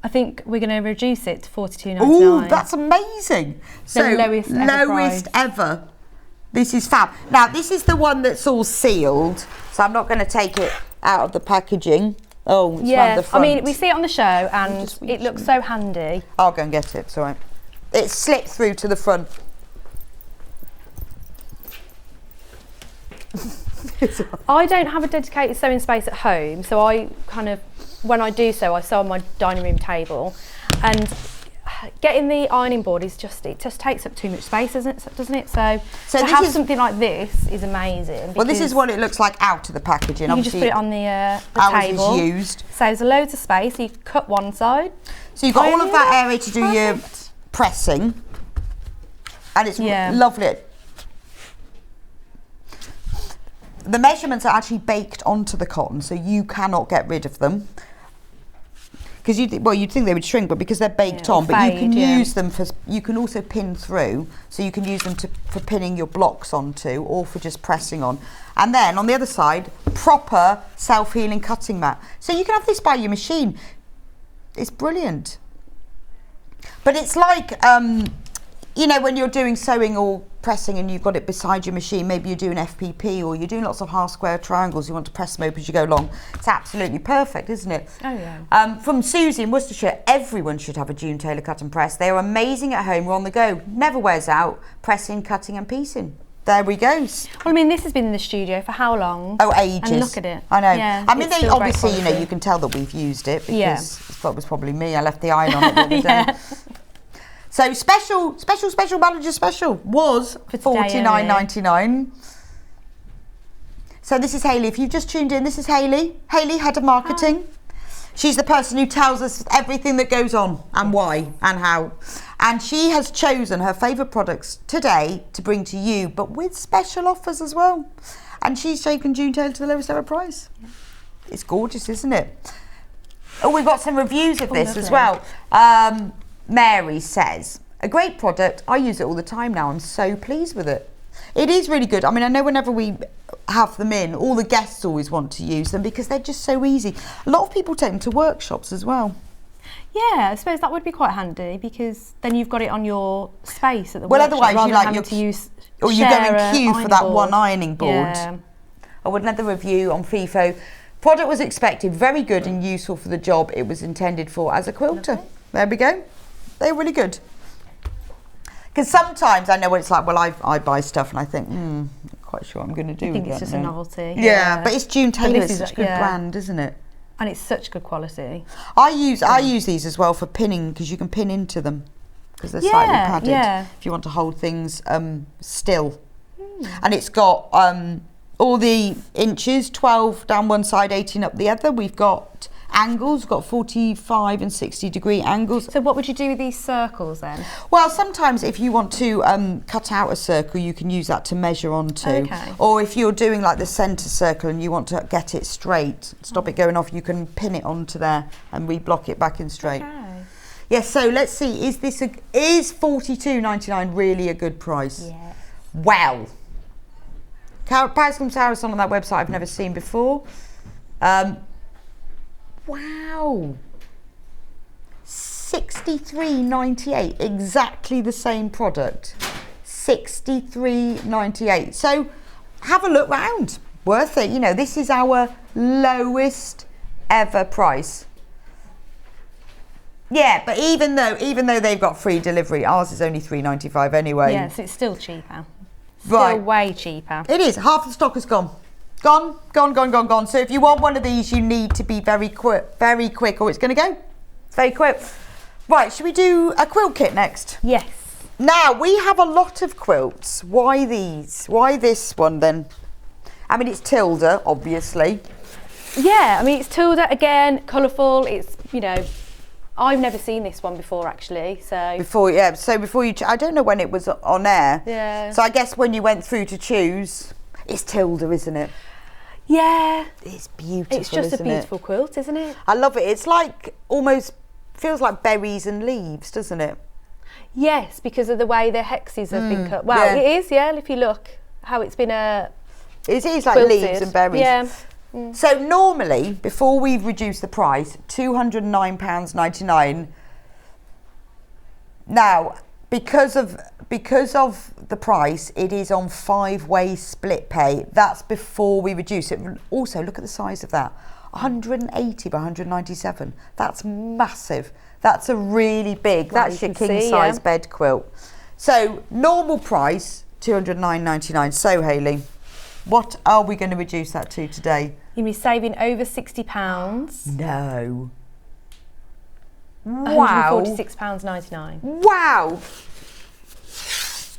I think we're going to reduce it to $42.99. Ooh, that's amazing. So lowest ever. This is fab. Now this is the one that's all sealed. So I'm not going to take it out of the packaging. Oh, it's round the front. I mean, we see it on the show and it looks so handy. I'll go and get it, it's all right. It slipped through to the front. I don't have a dedicated sewing space at home, so I kind of, when I do sew, I sew on my dining room table. And getting the ironing board is it just takes up too much space, doesn't it? So to have something like this is amazing. Well, this is what it looks like out of the packaging. You can just put it on the table. Ours is used. Saves loads of space. You cut one side. So you've got all of that area to do your pressing, and it's lovely. The measurements are actually baked onto the cotton, so you cannot get rid of them. Because you'd think they would shrink, but because they're baked on, but you can use them for. You can also pin through, so you can use them for pinning your blocks onto, or for just pressing on. And then on the other side, proper self-healing cutting mat. So you can have this by your machine. It's brilliant. But it's like, you know, when you're doing sewing or pressing and you've got it beside your machine, maybe you're doing FPP or you're doing lots of half square triangles, you want to press them open as you go along. It's absolutely perfect, isn't it? Oh yeah. From Susie in Worcestershire, everyone should have a June Taylor cut and press. They are amazing at home, we're on the go, never wears out, pressing, cutting and piecing. There we go. Well, I mean, this has been in the studio for how long? Oh, ages. And look at it. I know. Yeah, I mean, they obviously, you know, you can tell that we've used it because it was probably me. I left the iron on it the other day. So special manager special was $49.99. So this is Hayley. If you've just tuned in, this is Hayley. Hayley, head of marketing. She's the person who tells us everything that goes on and why and how. And she has chosen her favourite products today to bring to you, but with special offers as well. And she's taken June Taylor to the lowest ever price. It's gorgeous, isn't it? Oh, we've got some reviews of this as well. Mary says, a great product. I use it all the time now. I'm so pleased with it. It is really good. I mean, I know whenever we have them in, all the guests always want to use them because they're just so easy. A lot of people take them to workshops as well. Yeah, I suppose that would be quite handy because then you've got it on your space at the workshop. Well, otherwise you like your to use or you go in queue for that one ironing board. Yeah. I would another review on FIFO. Product was expected, very good and useful for the job it was intended for as a quilter. Lovely. There we go. They're really good. Because sometimes I know what it's like. Well, I buy stuff and I think, not quite sure I'm going to do it. I think it's just a novelty. Yeah, but it's June Taylor. It's such a good brand, isn't it? And it's such good quality. I use these as well for pinning, because you can pin into them because they're slightly padded if you want to hold things still. And it's got all the inches, 12 down one side, 18 up the other. We've got angles, got 45 and 60 degree angles. So what would you do with these circles then? Well, sometimes if you want to cut out a circle, you can use that to measure onto. Okay. Or if you're doing like the centre circle and you want to get it straight, stop it going off, you can pin it onto there and reblock it back in straight. Okay. Yes, so let's see, is $42.99 really a good price? Yeah. Wow. Price comparison on that website I've never seen before. Wow. $63.98, exactly the same product. $63.98. So have a look round. Worth it. You know, this is our lowest ever price. Yeah, but even though they've got free delivery, ours is only $3.95 anyway. Yeah, so it's still cheaper. Still Right. way cheaper. It is. Half the stock is gone. Gone. So if you want one of these, you need to be very quick, or it's going to go. Very quick. Right, should we do a quilt kit next? Yes. Now, we have a lot of quilts. Why these? Why this one then? I mean, it's Tilda, obviously. Yeah, I mean, it's Tilda again, colourful. It's, you know, I've never seen this one before actually, so. Before you, I don't know when it was on air. Yeah. So I guess when you went through to choose, it's Tilda, isn't it? Yeah. It's beautiful, It's just a isn't beautiful quilt, isn't it? I love it. It's like almost feels like berries and leaves, doesn't it? Yes, because of the way the hexes have been cut. Well, yeah. it is, yeah, if you look how it's been It is like quilted. leaves and berries. Yeah. So normally, before we've reduced the price, £209.99. Now, because of the price, it is on 5-way split pay. That's before we reduce it. Also, look at the size of that. 180 by 197. That's massive. That's a really big, Well, that's you your can king see, size yeah. bed quilt. So normal price, £209.99. So Hayley, what are we going to reduce that to today? You'll be saving over £60. No. Wow. £146.99. Wow.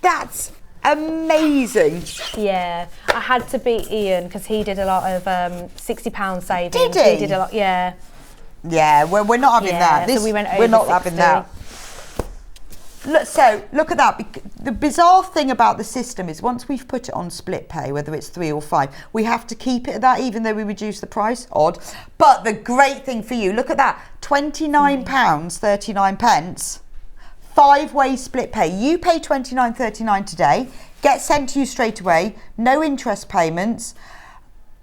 That's amazing. Yeah, I had to beat Ian because he did a lot of £60 savings. Did he? He did a lot, yeah. Yeah, we're not having that. So we went over we're not 60. having that. Look at that. The bizarre thing about the system is once we've put it on split pay, whether it's 3 or 5, we have to keep it at that even though we reduce the price. Odd. But the great thing for you, look at that, £29.39, 5-way split pay. You pay £29.39 today, get sent to you straight away, no interest payments.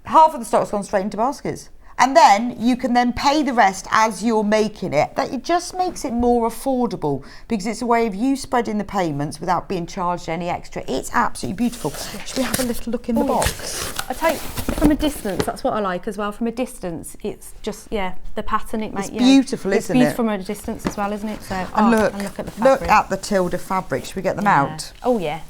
Half of the stock's gone straight into baskets. And then you can then pay the rest as you're making it. That it just makes it more affordable because it's a way of you spreading the payments without being charged any extra. It's absolutely beautiful. Should we have a little look in the box? I tell you, from a distance, that's what I like as well. From a distance, it's just, yeah, the pattern it makes. It's beautiful, it's isn't it? beautiful from a distance as well, isn't it? So, And look at the fabric. look at the Tilda fabric. Should we get them out? Oh, yeah.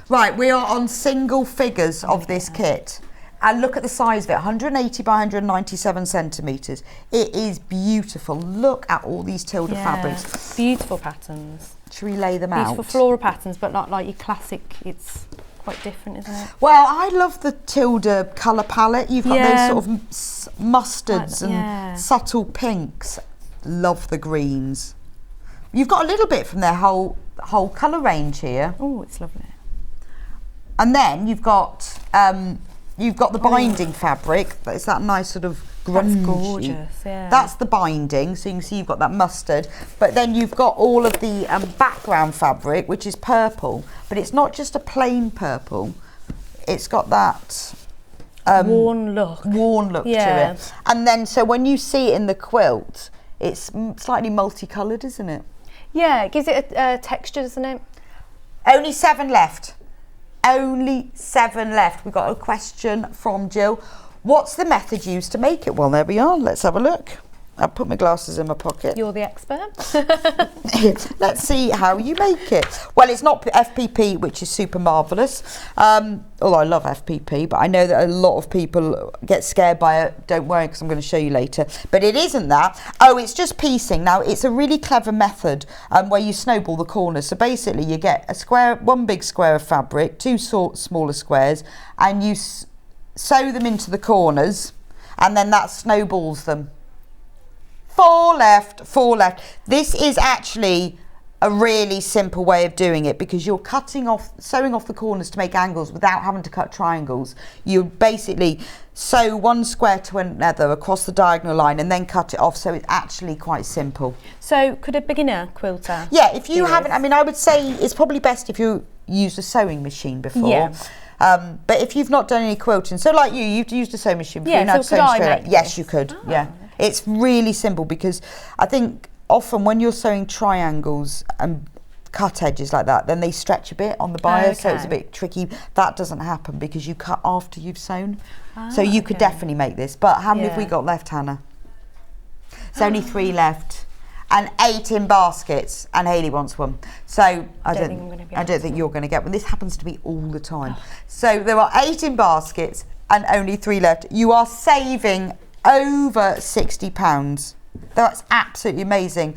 Right, we are on single figures of this kit. And look at the size of it, 180 by 197 centimetres. It is beautiful. Look at all these Tilda fabrics. Beautiful patterns. Should we lay them Beautiful out? floral patterns, but not like your classic. It's quite different, isn't it? Well, I love the Tilda colour palette. You've got those sort of mustards and subtle pinks. Love the greens. You've got a little bit from their whole colour range here. Oh, it's lovely. And then you've got the binding fabric. It's that nice sort of grungy. That's gorgeous, yeah. That's the binding, so you can see you've got that mustard. But then you've got all of the background fabric, which is purple. But it's not just a plain purple. It's got that worn look to it. And then, so when you see it in the quilt, it's slightly multicoloured, isn't it? Yeah, it gives it a texture, doesn't it? Only 7 left. Only 7 left. We've got a question from Jill. What's the method used to make it? Well, there we are. Let's have a look. I'll put my glasses in my pocket. You're the expert. Let's see how you make it. Well, it's not FPP, which is super marvellous. Although I love FPP, but I know that a lot of people get scared by it. Don't worry, because I'm going to show you later. But it isn't that. Oh, it's just piecing. Now, it's a really clever method where you snowball the corners. So basically, you get a square, one big square of fabric, two smaller squares, and you sew them into the corners, and then that snowballs them. 4 left, 4 left. This is actually a really simple way of doing it because you're sewing off the corners to make angles without having to cut triangles. You basically sew one square to another across the diagonal line and then cut it off, so it's actually quite simple. So could a beginner quilter? Yeah, if you haven't, I mean, I would say it's probably best if you used a sewing machine before. Yeah. But if you've not done any quilting, so like you've used a sewing machine before. Yeah, so could I make this? Yes, you could. Yeah. It's really simple because I think often when you're sewing triangles and cut edges like that, then they stretch a bit on the bias, so it's a bit tricky. That doesn't happen because you cut after you've sewn. So you could definitely make this. But how many have we got left, Hannah? It's only 3 left. And 8 in baskets, and Hayley wants one. So I don't think you're going to get one. This happens to me all the time. So there are 8 in baskets and only 3 left. You are saving over £60. That's absolutely amazing.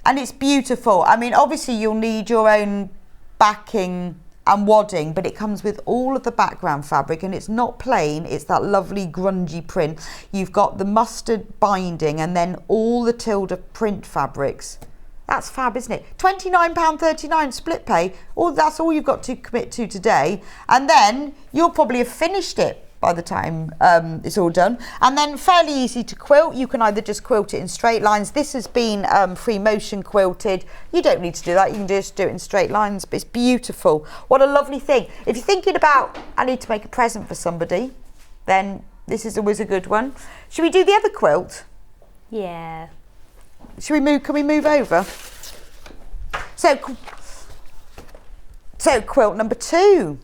And it's beautiful. I mean, obviously you'll need your own backing and wadding, but it comes with all of the background fabric, and it's not plain, it's that lovely grungy print. You've got the mustard binding and then all the Tilda print fabrics. That's fab, isn't it? £29.39 split pay. That's all you've got to commit to today, and then you'll probably have finished it by the time it's all done. And then fairly easy to quilt. You can either just quilt it in straight lines. This has been free motion quilted. You don't need to do that. You can just do it in straight lines, but it's beautiful. What a lovely thing. If you're thinking about, I need to make a present for somebody, then this is always a good one. Should we do the other quilt? Yeah. Should we move? Can we move over? So quilt number 2.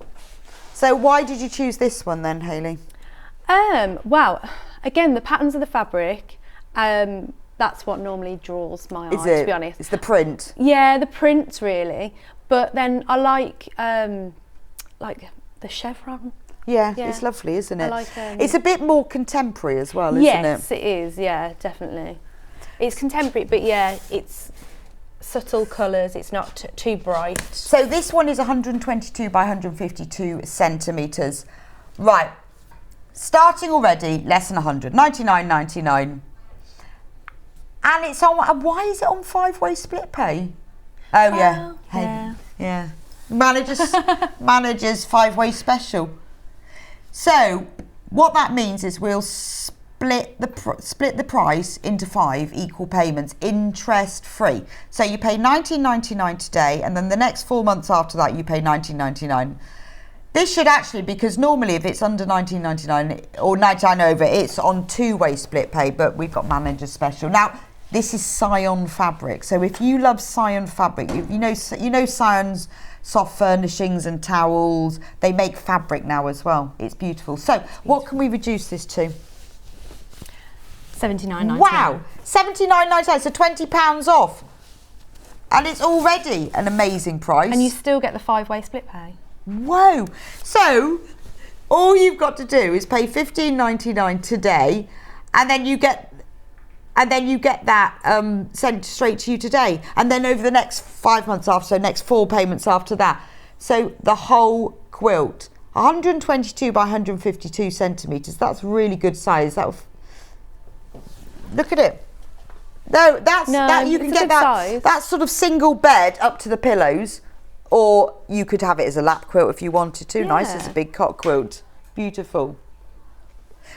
So why did you choose this one then, Hayley? Well, again, the patterns of the fabric, that's what normally draws my eye, to be honest. It's the print? Yeah, the print really. But then I like the chevron. Yeah, it's lovely, isn't it? I like, it's a bit more contemporary as well, isn't it? Yes, it is, yeah, definitely. It's contemporary, but yeah, it's subtle colours, it's not too bright. So this one is 122 by 152 centimetres. Right, starting already, less than 100, 99.99. And it's on, why is it on 5-way split pay? Oh yeah. Yeah. Managers 5-way special. So what that means is we'll split the price into 5 equal payments, interest free. So you pay £19.99 today, and then the next 4 months after that you pay £19.99. This should actually, because normally if it's under £19.99 or £99 over, it's on 2-way split pay, but we've got manager special. Now this is Scion fabric, so if you love Scion fabric, you know Scion's soft furnishings and towels, they make fabric now as well. It's beautiful. So what can we reduce this to? £79.99. Wow, £79.99, so £20 off. And it's already an amazing price. And you still get the 5-way split pay. Whoa. So all you've got to do is pay £15.99 today, and then you get that sent straight to you today. And then over the next 5 months after, so next 4 payments after that. So the whole quilt, 122 by 152 centimetres. That's really good size. Look at it. No, you can get that sort of single bed up to the pillows, or you could have it as a lap quilt if you wanted to. Yeah. Nice as a big cot quilt. Beautiful.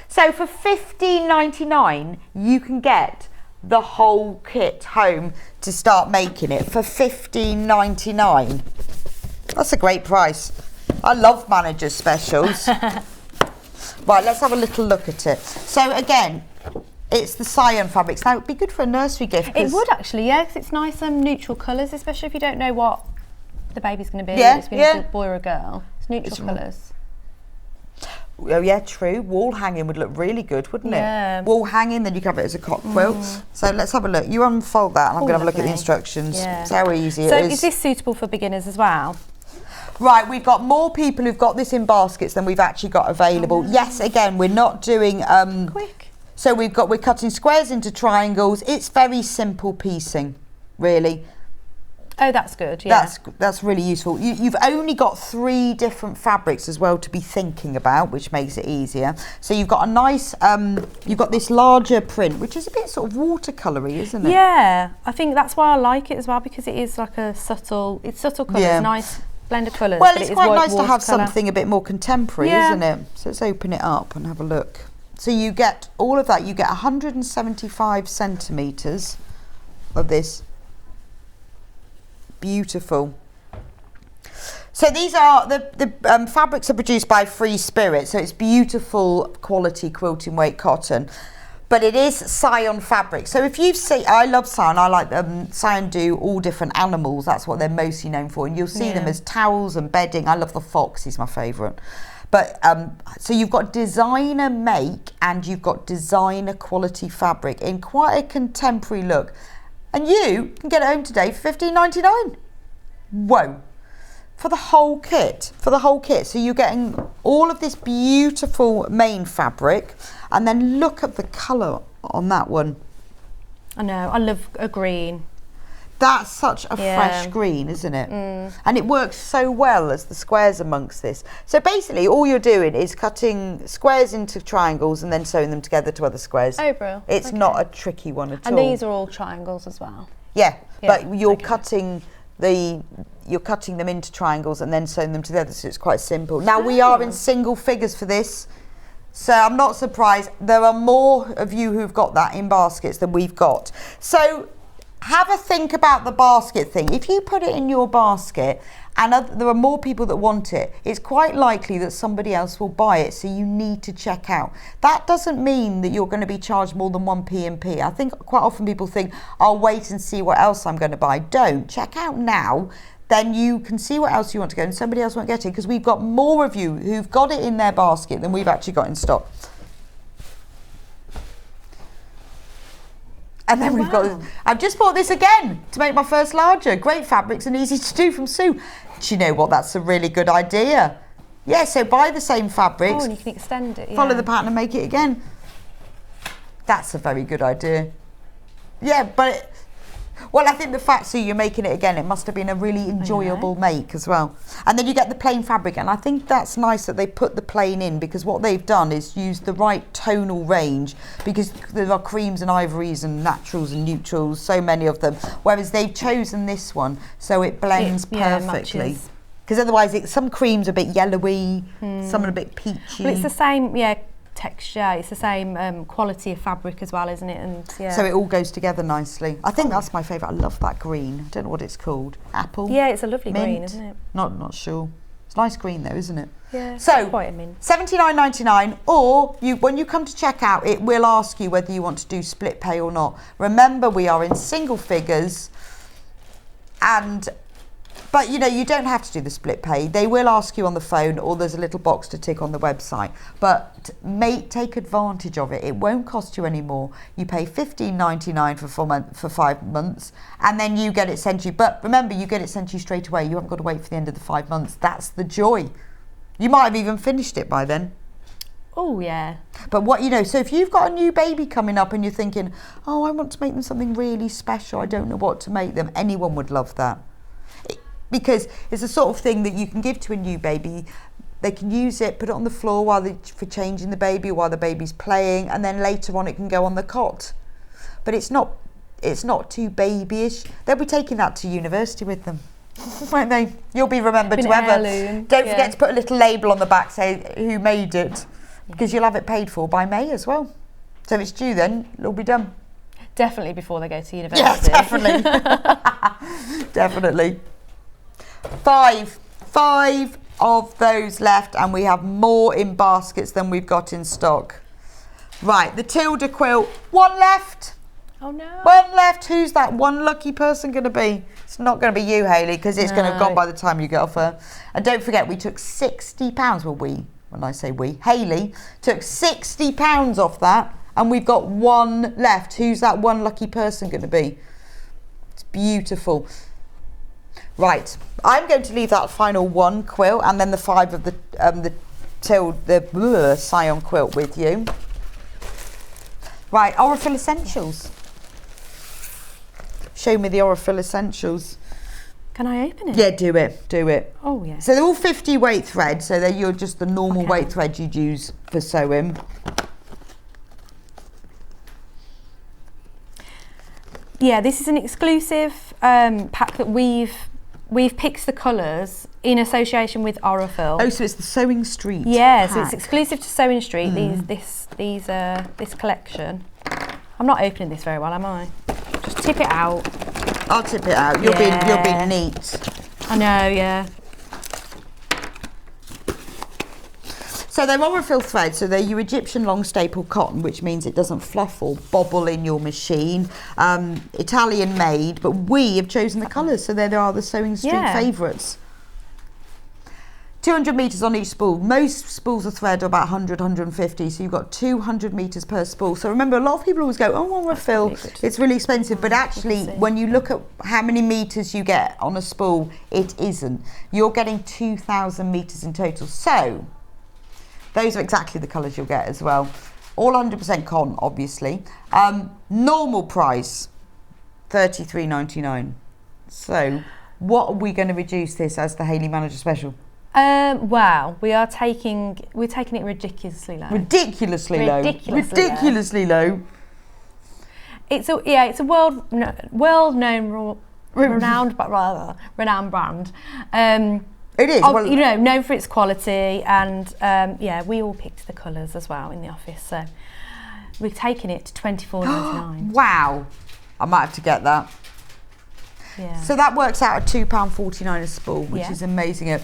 So for £15.99, you can get the whole kit home to start making it for £15.99. That's a great price. I love manager specials. Right, let's have a little look at it. So again, it's the Scion fabrics. Now, it'd be good for a nursery gift. It would actually, yeah, because it's nice neutral colours, especially if you don't know what the baby's going to be. Yeah, it's going to be a boy or a girl. It's neutral colours. Oh yeah, true. Wall hanging would look really good, wouldn't Yeah. it? Wall hanging, then you cover it as a cot quilt. So let's have a look. You unfold that and I'm going to have a look at the lovely. instructions. Yeah. It's how easy So it is. is this suitable for beginners as well? Right, we've got more people who've got this in baskets than we've actually got available. Yes, again, we're not doing... Quick. So we're cutting squares into triangles. It's very simple piecing, really. Oh, that's good, yeah. That's really useful. You've only got 3 different fabrics as well to be thinking about, which makes it easier. So you've got a nice, you've got this larger print, which is a bit sort of watercolory, isn't it? Yeah, I think that's why I like it as well, because it is like a subtle colours, Yeah. nice blend of colours. Well, but it's it is quite nice to have watercolour. something a bit more contemporary, Yeah. isn't it? So let's open it up and have a look. So you get all of that. You get 175 centimetres of this. Beautiful. So these are the fabrics are produced by Free Spirit, so it's beautiful quality quilting weight cotton, but it is Scion fabric. So if you've seen, I love Scion. I like Scion do all different animals. That's what they're mostly known for, and you'll see them as towels and bedding. I love the fox; he's my favourite. But so you've got designer make and you've got designer quality fabric in quite a contemporary look. And you can get it home today for $15.99. Whoa. For the whole kit. So you're getting all of this beautiful main fabric, and then look at the colour on that one. I know, I love a green. That's such a fresh green, isn't it? And it works so well as the squares amongst this. So basically all you're doing is cutting squares into triangles and then sewing them together to other squares. Oh, bro. It's not a tricky one at all. And these are all triangles as well. Yeah, Yeah, but you're okay. cutting them into triangles and then sewing them together, so it's quite simple. Now we are in single figures for this, so I'm not surprised. There are more of you who've got that in baskets than we've got. So have a think about the basket thing. If you put it in your basket and there are more people that want it, it's quite likely that somebody else will buy it, so you need to check out. That doesn't mean that you're going to be charged more than 1 P&P. I think quite often people think, I'll wait and see what else I'm going to buy. Don't. Check out now, then you can see what else you want to go and somebody else won't get it, because we've got more of you who've got it in their basket than we've actually got in stock. And then we've got, I've just bought this again to make my first larger. Great fabrics and easy to do from Sue. Do you know what? That's a really good idea. Yeah, so buy the same fabrics. Oh, and you can extend it, Follow the pattern and make it again. That's a very good idea. Yeah, but well, I think the fact, Sue, you're making it again, it must have been a really enjoyable make as well. And then you get the plain fabric, and I think that's nice that they put the plain in, because what they've done is use the right tonal range, because there are creams and ivories and naturals and neutrals, so many of them, whereas they've chosen this one so it blends perfectly. Because otherwise some creams are a bit yellowy, some are a bit peachy. But it's the same, texture, it's the same quality of fabric as well, isn't it? And so it all goes together nicely. I think that's my favourite. I love that green. I don't know what it's called. Apple? Yeah, it's a lovely mint? green, isn't it? Not sure. It's a nice green though, isn't it? Yeah, so quite a mint. $79.99, or when you come to check out, it will ask you whether you want to do split pay or not. Remember, we are in single figures, but you don't have to do the split pay. They will ask you on the phone, or there's a little box to tick on the website. But take advantage of it. It won't cost you any more. You pay $15.99 for 5 months, and then you get it sent to you. But remember, you get it sent to you straight away. You haven't got to wait for the end of the 5 months. That's the joy. You might have even finished it by then. Oh, yeah. But so if you've got a new baby coming up and you're thinking, oh, I want to make them something really special, I don't know what to make them, anyone would love that. Because it's the sort of thing that you can give to a new baby. They can use it, put it on the floor for changing the baby, while the baby's playing, and then later on it can go on the cot. But it's not too babyish. They'll be taking that to university with them, won't they? You'll be remembered forever. Don't forget to put a little label on the back, say who made it, because you'll have it paid for by May as well. So if it's due then, it'll be done. Definitely before they go to university. Yeah, definitely. Definitely. Five of those left, and we have more in baskets than we've got in stock. Right, the Tilda quilt, 1 left. Oh no. 1 left. Who's that one lucky person going to be? It's not going to be you, Hayley, because it's going to have gone by the time you get off her. And don't forget, we took £60, will we? when I say we, Hayley, took £60 off that, and we've got one left. Who's that one lucky person going to be? It's beautiful. Right, I'm going to leave that final one quilt and then the 5 of the Scion quilt with you. Right, Aurifil Essentials. Show me the Aurifil Essentials. Can I open it? Yeah, do it. Oh, yeah. So they're all 50 weight thread, so they're just the normal weight thread you'd use for sewing. Yeah, this is an exclusive pack that we've picked the colours in association with Aurifil. Oh, so it's the Sewing Street Yeah, pack. so it's exclusive to Sewing Street, this collection. I'm not opening this very well, am I? Just tip it out. I'll tip it out. You'll be neat. I know, yeah. So they're Aurifil thread, so they're your Egyptian long staple cotton, which means it doesn't fluff or bobble in your machine. Italian made, but we have chosen the colours, so they are the Sewing Street favourites. 200 metres on each spool. Most spools of thread are about 100, 150, so you've got 200 metres per spool. So remember, a lot of people always go, oh, Aurifil, it's really expensive, but actually, when you look at how many metres you get on a spool, it isn't. You're getting 2,000 metres in total. So those are exactly the colours you'll get as well. All 100% cotton, obviously. Normal price, $33.99. So what are we going to reduce this as the Hayley Manager Special? Wow, we're taking it ridiculously low. Ridiculously low. It's a world-known, renowned brand. It is. Known for its quality, and we all picked the colours as well in the office. So we've taken it to $24.99. Wow, I might have to get that. Yeah. So that works out at £2.49 a spool, which is amazing.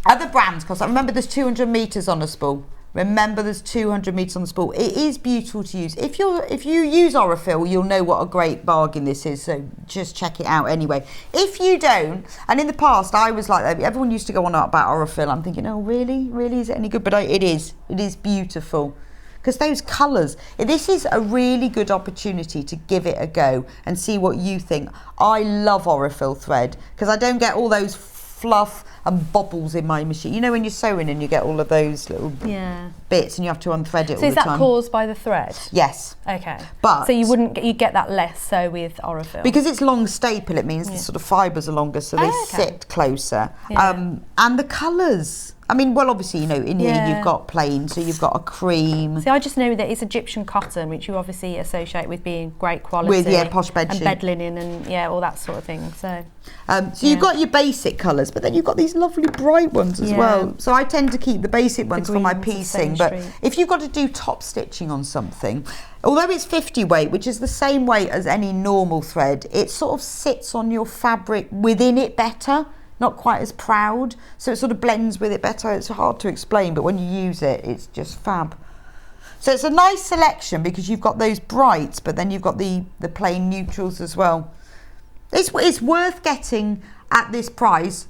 Other brands cost. Remember, there's 200 metres on a spool. Remember, there's 200 metres on the spool. It is beautiful to use. If you use Aurifil, you'll know what a great bargain this is. So just check it out anyway. If you don't, and in the past I was like that. Everyone used to go on about Aurifil. I'm thinking, oh really, is it any good? But it is beautiful. Because those colours, this is a really good opportunity to give it a go and see what you think. I love Aurifil thread because I don't get all those fluff and bobbles in my machine. You know when you're sewing and you get all of those little bits and you have to unthread it all the time. So is that caused by the thread? Yes. Okay. But so you get that less so with Aurifil? Because it's long staple, it means the sort of fibres are longer, so they sit closer. Yeah. And the colours. I mean, well, obviously, in here you've got plain, so you've got a cream. See, I just know that it's Egyptian cotton, which you obviously associate with being great quality. With, posh bedsheet. And bed linen and, all that sort of thing. So you've got your basic colours, but then you've got these lovely bright ones as well. So I tend to keep the basic ones for my piecing. But if you've got to do top stitching on something, although it's 50 weight, which is the same weight as any normal thread, it sort of sits on your fabric within it better. Not quite as proud, so it sort of blends with it better. It's hard to explain, but when you use it, it's just fab. So it's a nice selection because you've got those brights, but then you've got the plain neutrals as well. It's worth getting at this price,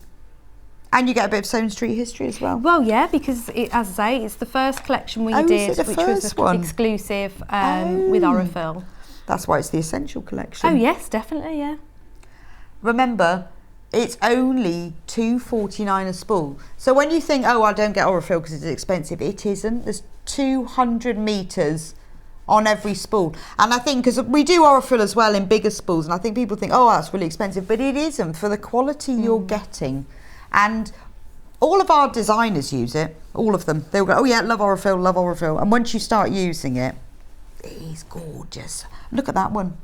and you get a bit of Sewing Street history as well. Well, yeah, because as I say, it's the first collection we did, which was exclusive with Aurifil. That's why it's the Essential Collection. Oh yes, definitely, yeah. Remember, it's only $2.49 a spool. So when you think, oh, I don't get Aurifil because it's expensive, it isn't. There's 200 metres on every spool. And I think, because we do Aurifil as well in bigger spools, and I think people think, oh, that's really expensive, but it isn't for the quality you're getting. And all of our designers use it, all of them. They'll go, oh yeah, love Aurifil. And once you start using it, it is gorgeous. Look at that one.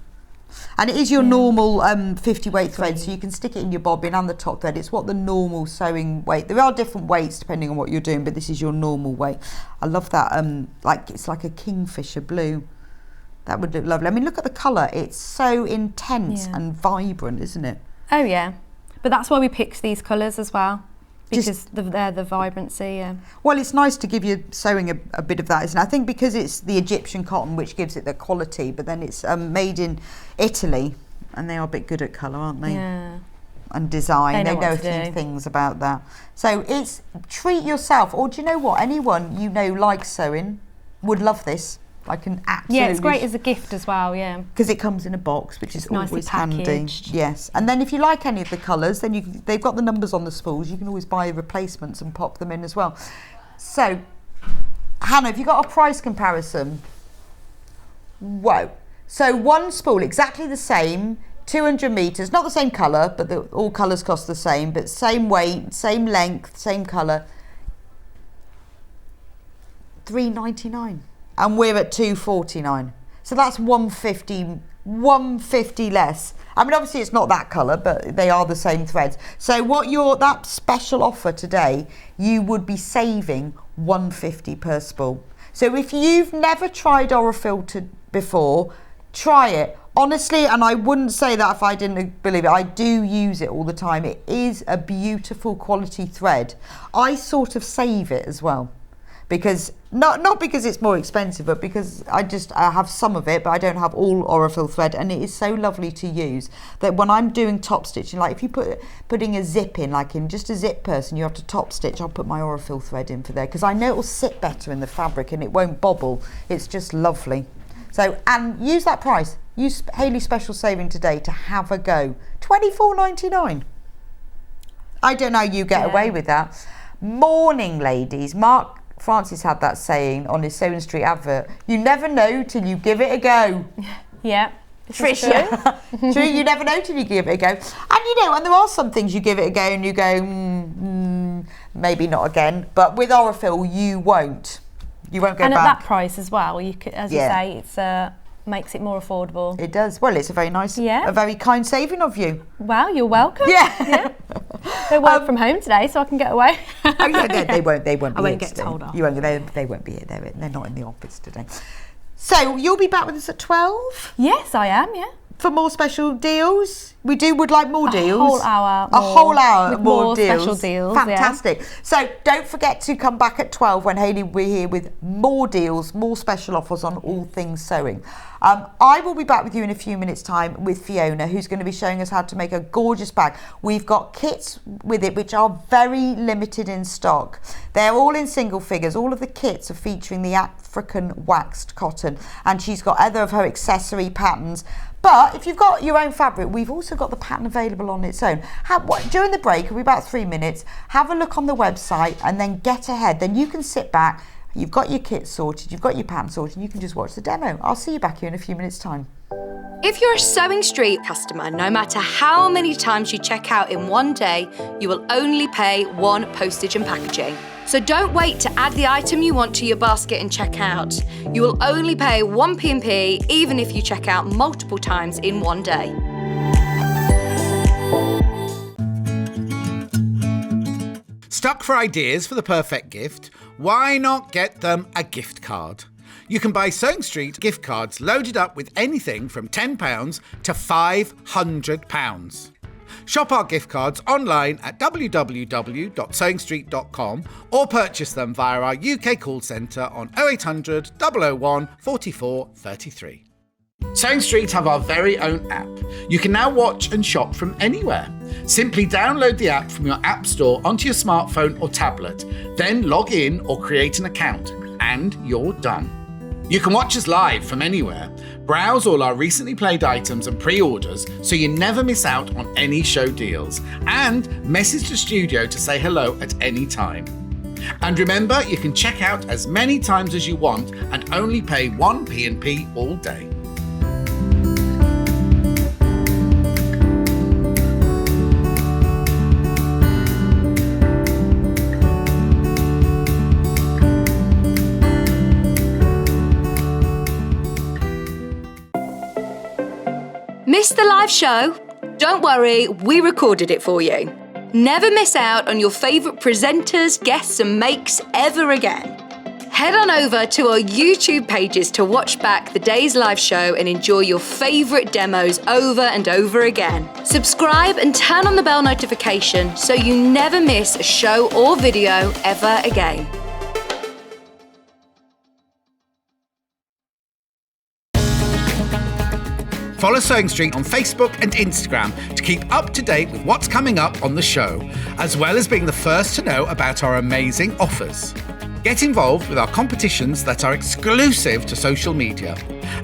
And it is your normal 50 weight thread, so you can stick it in your bobbin and the top thread. It's what the normal sewing weight. There are different weights depending on what you're doing, but this is your normal weight. I love that. It's like a kingfisher blue. That would look lovely. I mean, look at the colour. It's so intense and vibrant, isn't it? Oh yeah, but that's why we picked these colours as well. Because they're the vibrancy. Well, it's nice to give you sewing a bit of that, isn't it? I think because it's the Egyptian cotton which gives it the quality, but then it's made in Italy, and they are a bit good at colour, aren't they? Yeah. and design. They know a what to few do. things about that. So it's treat yourself. Or do you know what? Anyone you know likes sewing would love this. I can absolutely... Yeah, it's great as a gift as well, yeah. Because it comes in a box, which is nicely always handy. packaged. Yes. And then if you like any of the colours, then they've got the numbers on the spools. You can always buy replacements and pop them in as well. So, Hannah, have you got a price comparison? Whoa. So one spool, exactly the same, 200 metres, not the same colour, but all colours cost the same, but same weight, same length, same colour. $3.99. And we're at $2.49. So that's $1.50 less. I mean, obviously it's not that colour, but they are the same threads. So that special offer today, you would be saving $1.50 per spool. So if you've never tried Orifilter before, try it. Honestly, and I wouldn't say that if I didn't believe it, I do use it all the time. It is a beautiful quality thread. I sort of save it as well. Because not because it's more expensive, but because I have some of it, but I don't have all Orifil thread, and it is so lovely to use that when I'm doing top stitching, like if you putting a zip in, like in just a zip person, you have to top stitch. I'll put my Orifil thread in for there because I know it will sit better in the fabric and it won't bobble. It's just lovely. So, and use that price. Use Hayley special saving today to have a go. $24.99. I don't know how you get away with that. Morning, ladies. Mark Francis had that saying on his Sewing Street advert, you never know till you give it a go. Yeah. Tricia. True, you never know till you give it a go. And and there are some things you give it a go and you go, maybe not again. But with Orifil, you won't. You won't go back. And back. at that price as well, you could, as you say, it's makes it more affordable. It does. Well, it's a very nice, a very kind saving of you. Well, you're welcome. Yeah. They work from home today, so I can get away. They won't be. I won't get told off. You won't. They won't be here. They're not in the office today. So you'll be back with us at 12? Yes, I am. Yeah. For more special deals. We would like more deals. A whole hour. A whole hour with more deals. Special deals. Fantastic. Yeah. So don't forget to come back at 12 when Hayley will be here with more deals, more special offers on all things sewing. I will be back with you in a few minutes' time with Fiona, who's going to be showing us how to make a gorgeous bag. We've got kits with it which are very limited in stock. They're all in single figures. All of the kits are featuring the African waxed cotton, and she's got other of her accessory patterns. But if you've got your own fabric, we've also got the pattern available on its own. During the break, it'll be about 3 minutes, have a look on the website and then get ahead. Then you can sit back, you've got your kit sorted, you've got your pattern sorted, and you can just watch the demo. I'll see you back here in a few minutes' time. If you're a Sewing Street customer, no matter how many times you check out in one day, you will only pay one postage and packaging. So don't wait to add the item you want to your basket and check out. You will only pay one P&P even if you check out multiple times in one day. Stuck for ideas for the perfect gift? Why not get them a gift card? You can buy Sewing Street gift cards loaded up with anything from £10 to £500. Shop our gift cards online at www.sewingstreet.com or purchase them via our UK call centre on 0800 001 44 33. Sewing Street have our very own app. You can now watch and shop from anywhere. Simply download the app from your app store onto your smartphone or tablet, then log in or create an account, and you're done. You can watch us live from anywhere, browse all our recently played items and pre-orders so you never miss out on any show deals, and message the studio to say hello at any time. And remember, you can check out as many times as you want and only pay one P&P all day. Missed the live show? Don't worry, we recorded it for you. Never miss out on your favourite presenters, guests and makes ever again. Head on over to our YouTube pages to watch back the day's live show and enjoy your favourite demos over and over again. Subscribe and turn on the bell notification so you never miss a show or video ever again. Follow Sewing Street on Facebook and Instagram to keep up to date with what's coming up on the show, as well as being the first to know about our amazing offers. Get involved with our competitions that are exclusive to social media.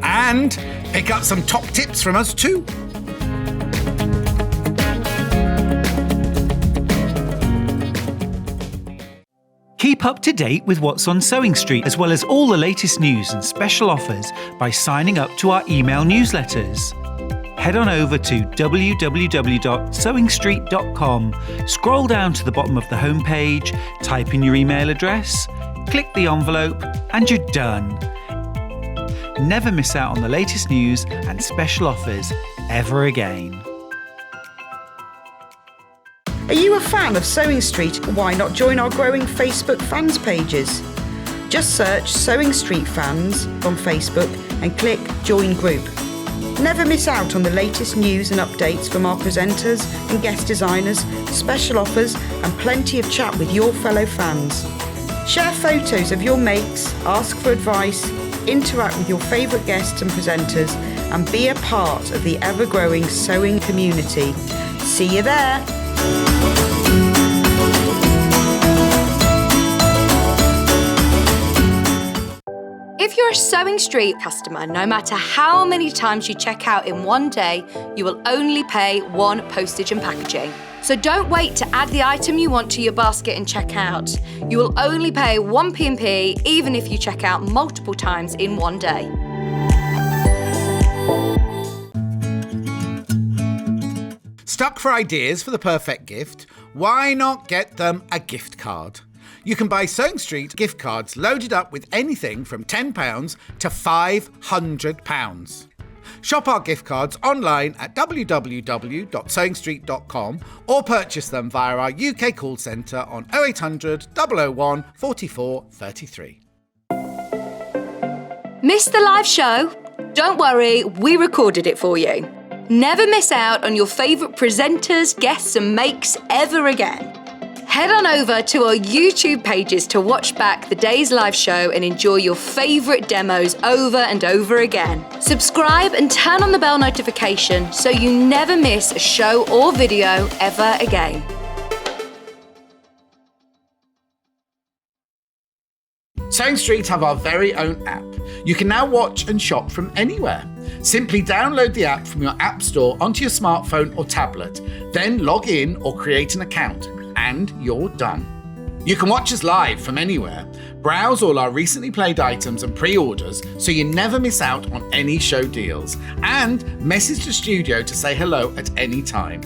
And pick up some top tips from us too. Keep up to date with what's on Sewing Street, as well as all the latest news and special offers by signing up to our email newsletters. Head on over to www.sewingstreet.com, scroll down to the bottom of the homepage, type in your email address, click the envelope, and you're done. Never miss out on the latest news and special offers ever again. Are you a fan of Sewing Street? Why not join our growing Facebook fans pages? Just search Sewing Street Fans on Facebook and click Join Group. Never miss out on the latest news and updates from our presenters and guest designers, special offers and plenty of chat with your fellow fans. Share photos of your makes, ask for advice, interact with your favourite guests and presenters and be a part of the ever-growing sewing community. See you there! If you're a Sewing Street customer, no matter how many times you check out in one day, you will only pay one postage and packaging. So don't wait to add the item you want to your basket and check out. You will only pay one P&P even if you check out multiple times in one day. Stuck for ideas for the perfect gift? Why not get them a gift card? You can buy Sewing Street gift cards loaded up with anything from £10 to £500. Shop our gift cards online at www.sewingstreet.com or purchase them via our UK call centre on 0800 001 44 33. Missed the live show? Don't worry, we recorded it for you. Never miss out on your favourite presenters, guests and makes ever again. Head on over to our YouTube pages to watch back the day's live show and enjoy your favourite demos over and over again. Subscribe and turn on the bell notification so you never miss a show or video ever again. Sewing Street have our very own app. You can now watch and shop from anywhere. Simply download the app from your app store onto your smartphone or tablet, then log in or create an account, and you're done. You can watch us live from anywhere, browse all our recently played items and pre-orders so you never miss out on any show deals, and message the studio to say hello at any time.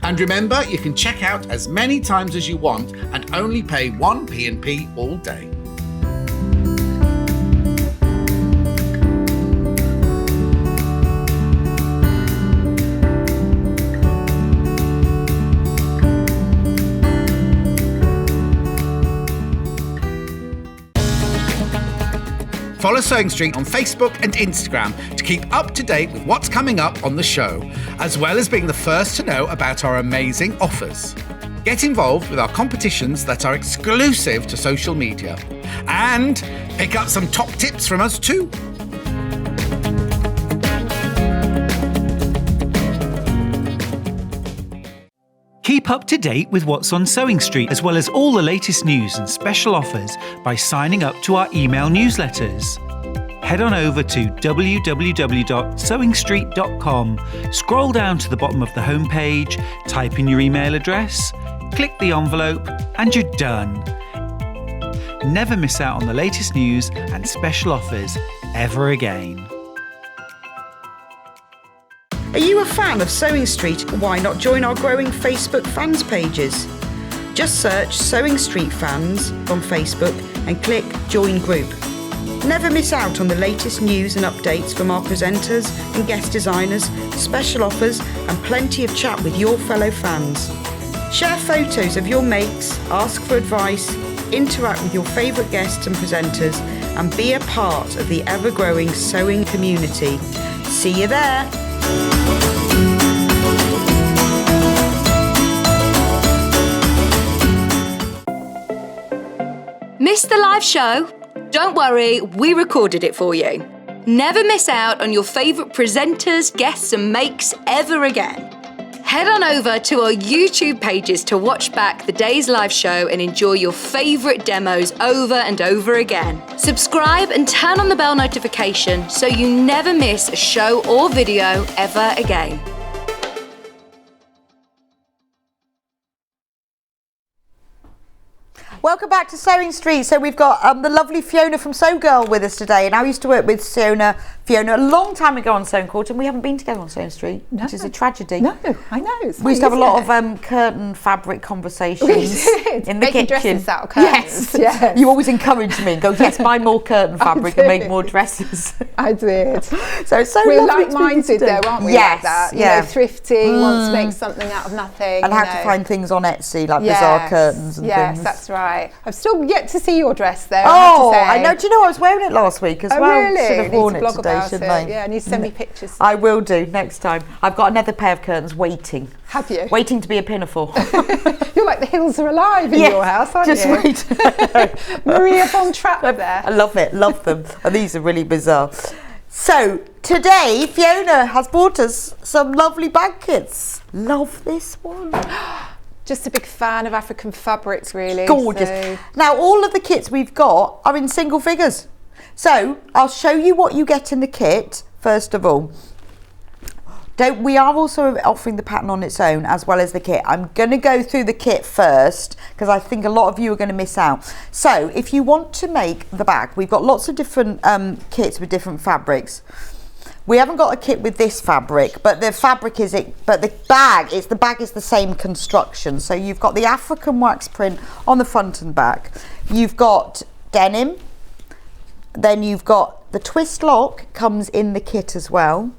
And remember, you can check out as many times as you want and only pay one P&P all day. Follow Sewing Street on Facebook and Instagram to keep up to date with what's coming up on the show, as well as being the first to know about our amazing offers. Get involved with our competitions that are exclusive to social media. And pick up some top tips from us too. Keep up to date with what's on Sewing Street, as well as all the latest news and special offers by signing up to our email newsletters. Head on over to www.sewingstreet.com, scroll down to the bottom of the homepage, type in your email address, click the envelope, and you're done. Never miss out on the latest news and special offers ever again. Are you a fan of Sewing Street? Why not join our growing Facebook fans pages? Just search Sewing Street Fans on Facebook and click Join Group. Never miss out on the latest news and updates from our presenters and guest designers, special offers and plenty of chat with your fellow fans. Share photos of your makes, ask for advice, interact with your favourite guests and presenters and be a part of the ever-growing sewing community. See you there! Missed the live show? Don't worry, we recorded it for you. Never miss out on your favourite presenters, guests and makes ever again. Head on over to our YouTube pages to watch back the day's live show and enjoy your favourite demos over and over again. Subscribe and turn on the bell notification so you never miss a show or video ever again. Welcome back to Sewing Street. So we've got the lovely Fiona from Sew Girl with us today, and I used to work with Fiona a long time ago on Sewing Court, and we haven't been together on Sewing Street, which is a tragedy. No, I know. We used to have a lot of curtain fabric conversations in the Making kitchen. dresses out of curtains. Yes. You always encourage me and go, yes, buy more curtain fabric and make more dresses. I did. So it's so We're lovely like-minded though, aren't we? Yes, like that? yeah. You know, thrifty, wants to make something out of nothing. And how to find things on Etsy, like bizarre curtains and things. Yes, that's right. I've still yet to see your dress though. Oh, I know. Do you know I was wearing it last week as well? Really? Should have worn it blog today, about shouldn't it. I? Yeah, need to send me pictures. I will do next time. I've got another pair of curtains waiting. Have you? Waiting to be a pinafore. You're like the hills are alive in your house, aren't just you? Wait. Maria von Trapp there. I love it, love them. And these are really bizarre. So today Fiona has bought us some lovely bag kits. Love this one. Just a big fan of African fabrics, really. Gorgeous. So. Now all of the kits we've got are in single figures. So I'll show you what you get in the kit first of all. We are also offering the pattern on its own as well as the kit. I'm going to go through the kit first because I think a lot of you are going to miss out. So if you want to make the bag, we've got lots of different kits with different fabrics. We haven't got a kit with this fabric, but the fabric is it. But the bag is the same construction. So you've got the African wax print on the front and back. You've got denim. Then you've got the twist lock comes in the kit as well.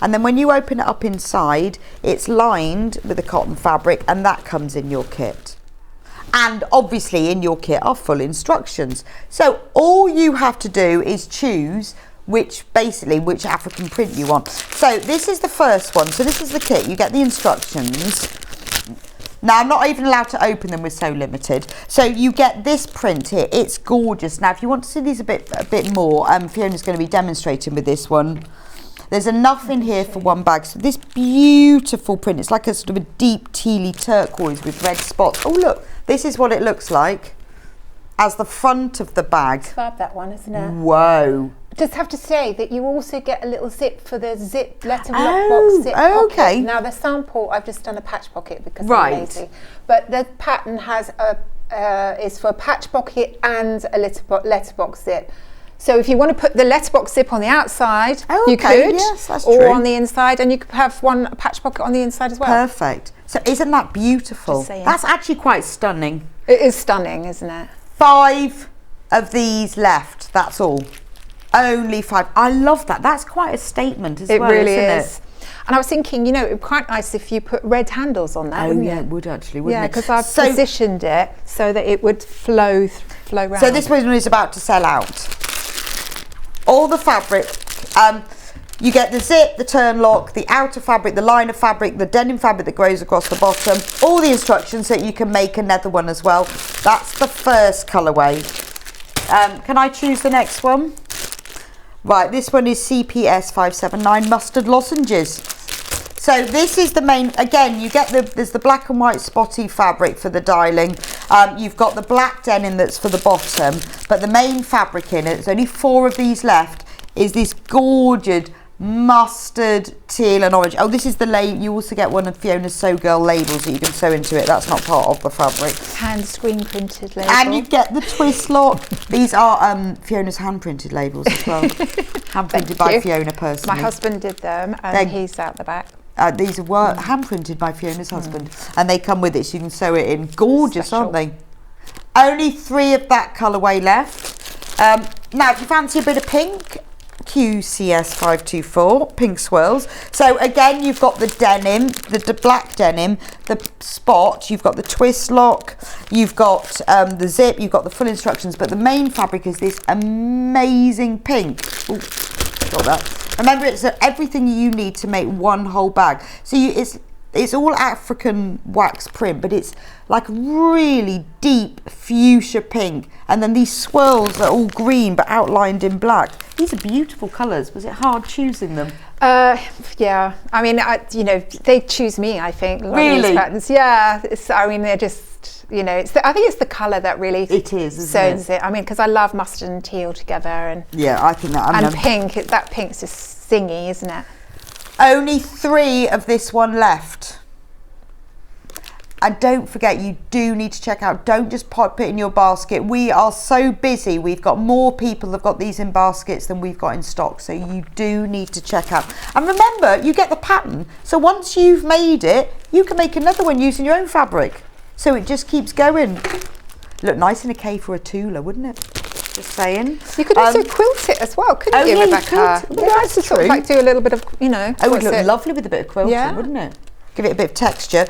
And then when you open it up inside, it's lined with a cotton fabric and that comes in your kit. And obviously in your kit are full instructions. So all you have to do is choose which African print you want. So this is the first one. So this is the kit. You get the instructions. Now I'm not even allowed to open them, we're so limited. So you get this print here. It's gorgeous. Now if you want to see these a bit more, Fiona's going to be demonstrating with this one. There's enough in here for one bag. So this beautiful print, it's like a sort of a deep tealy turquoise with red spots. Oh look, this is what it looks like as the front of the bag. It's fab, that one, isn't it? Whoa. Just have to say that you also get a little zip for the zip letter box zip pocket. Okay. Now the sample, I've just done a patch pocket because right. I'm lazy. But the pattern has is for a patch pocket and a letterbox zip. So if you want to put the letterbox zip on the outside, you could, yes, that's or true. on the inside, and you could have one patch pocket on the inside as well. Perfect. So isn't that beautiful? Just saying. That's actually quite stunning. It is stunning, isn't it? 5 of these left, that's all. Only 5. I love that. That's quite a statement as well, really isn't is. it? And I was thinking, it would be quite nice if you put red handles on that. Oh yeah, it would actually, wouldn't it? Yeah, because I've positioned it so that it would flow round. So this one is about to sell out. All the fabric, you get the zip, the turn lock, the outer fabric, the liner fabric, the denim fabric that goes across the bottom, all the instructions so you can make another one as well. That's the first colourway. Can I choose the next one? Right, this one is CPS 579 mustard lozenges. So this is the main, again, you get there's the black and white spotty fabric for the dialing. You've got the black denim that's for the bottom, but the main fabric in it, there's only 4 of these left, is this gorgeous mustard, teal and orange. Oh, this is the label. You also get one of Fiona's Sew Girl labels that you can sew into it. That's not part of the fabric. Hand screen printed label. And you get the twist lock. These are Fiona's hand printed labels as well. Hand printed by Fiona personally. My husband did them and he's out the back. These were hand printed by Fiona's husband and they come with it so you can sew it in. Gorgeous, special. aren't they? Only 3 of that colourway left. Now if you fancy a bit of pink, QCS 524 pink swirls. So again, you've got the denim, the black denim, the spot, you've got the twist lock, you've got the zip, you've got the full instructions, but the main fabric is this amazing pink. Ooh, got that. Remember, it's everything you need to make one whole bag. So it's it's all African wax print, but it's like really deep fuchsia pink, and then these swirls are all green but outlined in black. These are beautiful colours. Was it hard choosing them? Yeah, I mean, they choose me, I think. Really? These patterns. Yeah, they're just, I think it's the colour that really sews it. I mean, because I love mustard and teal together, and yeah, I think that. And pink, that pink's just singy, isn't it? Only 3 of this one left. And don't forget, you do need to check out. Don't just put it in your basket. We are so busy. We've got more people that have got these in baskets than we've got in stock. So you do need to check out. And remember, you get the pattern. So once you've made it, you can make another one using your own fabric. So it just keeps going. Look nice in a K for a Tula, wouldn't it? Just saying. You could also quilt it as well, couldn't you, Rebecca? It'd be nice to sort of like do a little bit of, Oh, it would look lovely with a bit of quilting, wouldn't it? Give it a bit of texture.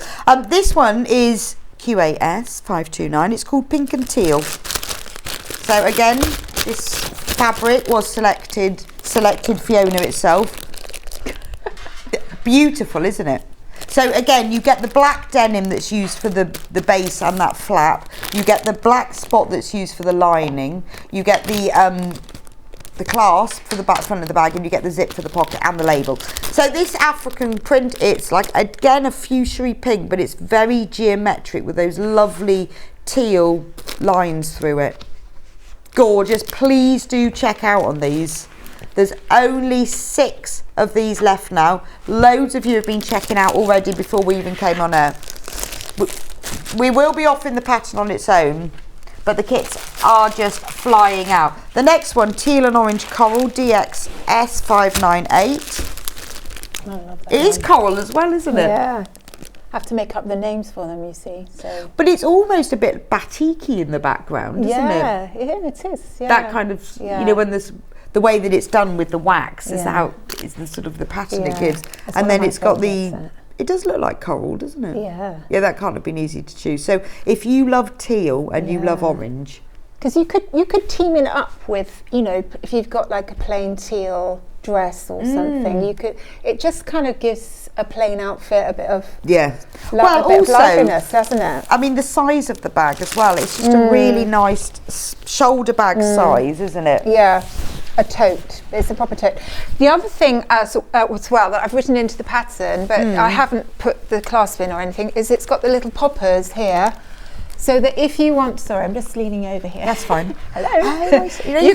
This one is QAS 529. It's called Pink and Teal. So again, this fabric was selected Fiona itself. Beautiful, isn't it? So again, you get the black denim that's used for the base and that flap. You get the black spot that's used for the lining. You get the clasp for the front of the bag, and you get the zip for the pocket and the label. So this African print, it's like, again, a fuchsia pink, but it's very geometric with those lovely teal lines through it. Gorgeous. Please do check out on these. There's only 6 of these left now. Loads of you have been checking out already before we even came on air. We will be offering the pattern on its own, but the kits are just flying out. The next one, Teal and Orange Coral, DX S598. I love that. It is coral as well, isn't it? Yeah. Have to make up the names for them, you see. So. But it's almost a bit batik-y in the background, isn't it? Yeah, it is. Yeah. That kind of, when there's the way that it's done with the wax is the sort of the pattern it gives. That's and then it's got favourites, it does look like coral, doesn't it? Yeah. Yeah, that can't have been easy to choose. So if you love teal and you love orange, because you could team it up with, if you've got like a plain teal dress or something, it just kind of gives a plain outfit a bit of a bit of liveliness, doesn't it? I mean, the size of the bag as well, it's just a really nice shoulder bag size, isn't it? Yeah. A tote. It's a proper tote. The other thing as well that I've written into the pattern, but I haven't put the clasp in or anything, is it's got the little poppers here, so that if you want, sorry, I'm just leaning over here. That's fine. Hello. You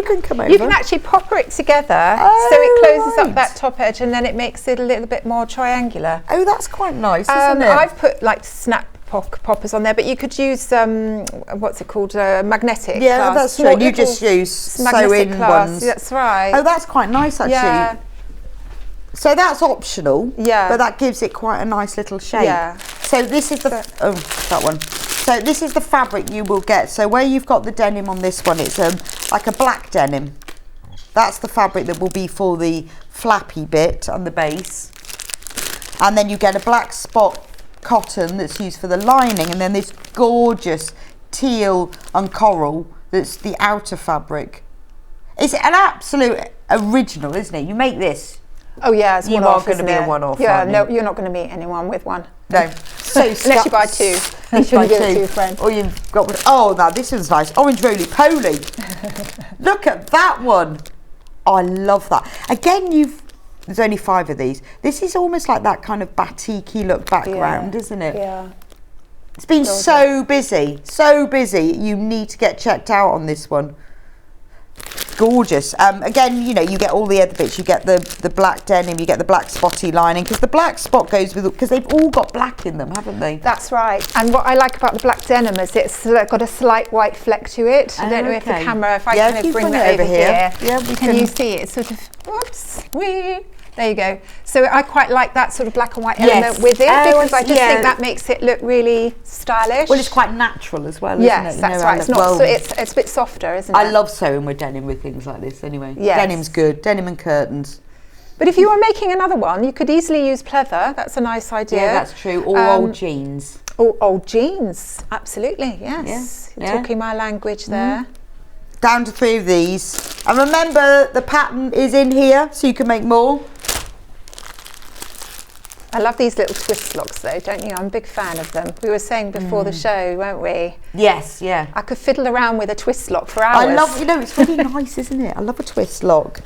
can come over. You can actually popper it together, so it closes up that top edge, and then it makes it a little bit more triangular. Oh, that's quite nice, isn't it? I've put like snap poppers on there, but you could use what's it called, magnetic. Yeah, that's true. You just use sew-in ones. That's right. Oh, that's quite nice actually. Yeah. So that's optional. Yeah. But that gives it quite a nice little shape. Yeah. So this is that one. So this is the fabric you will get. So where you've got the denim on this one, it's like a black denim. That's the fabric that will be for the flappy bit on the base. And then you get a black spot cotton that's used for the lining, and then this gorgeous teal and coral that's the outer fabric. It's an absolute original, isn't it? You make this. Oh yeah, it's you are going to be a one-off. Yeah, no, you're not going to meet anyone with one. No. So unless you buy 2. You should give it to your friend. Or you've got one. Oh, now this one's nice. Orange roly-poly. Look at that one. I love that. Again, there's only 5 of these. This is almost like that kind of batik-y look background, isn't it? Yeah. It's been so busy. You need to get checked out on this one. Gorgeous. Again, you get all the other bits. You get the black denim, you get the black spotty lining, because the black spot goes with, because they've all got black in them, haven't they? That's right. And what I like about the black denim is it's got a slight white fleck to it. I don't know if the camera, if I kind of bring that over here. Yeah, can you see it? It's sort of, there you go. So I quite like that sort of black and white element with it, because I just think that makes it look really stylish. Well, it's quite natural as well, isn't it? Yes, that's right. It's not. So it's a bit softer, isn't it? I love sewing with denim with things like this. Anyway, denim's good. Denim and curtains. But if you were making another one, you could easily use pleather. That's a nice idea. Yeah, that's true. Or old jeans. Or old jeans. Absolutely. Yes. You're talking my language there. Down to 3 of these. And remember, the pattern is in here, so you can make more. I love these little twist locks though, don't you? I'm a big fan of them. We were saying before the show, weren't we? Yes, yeah. I could fiddle around with a twist lock for hours. I love, it's really nice, isn't it? I love a twist lock.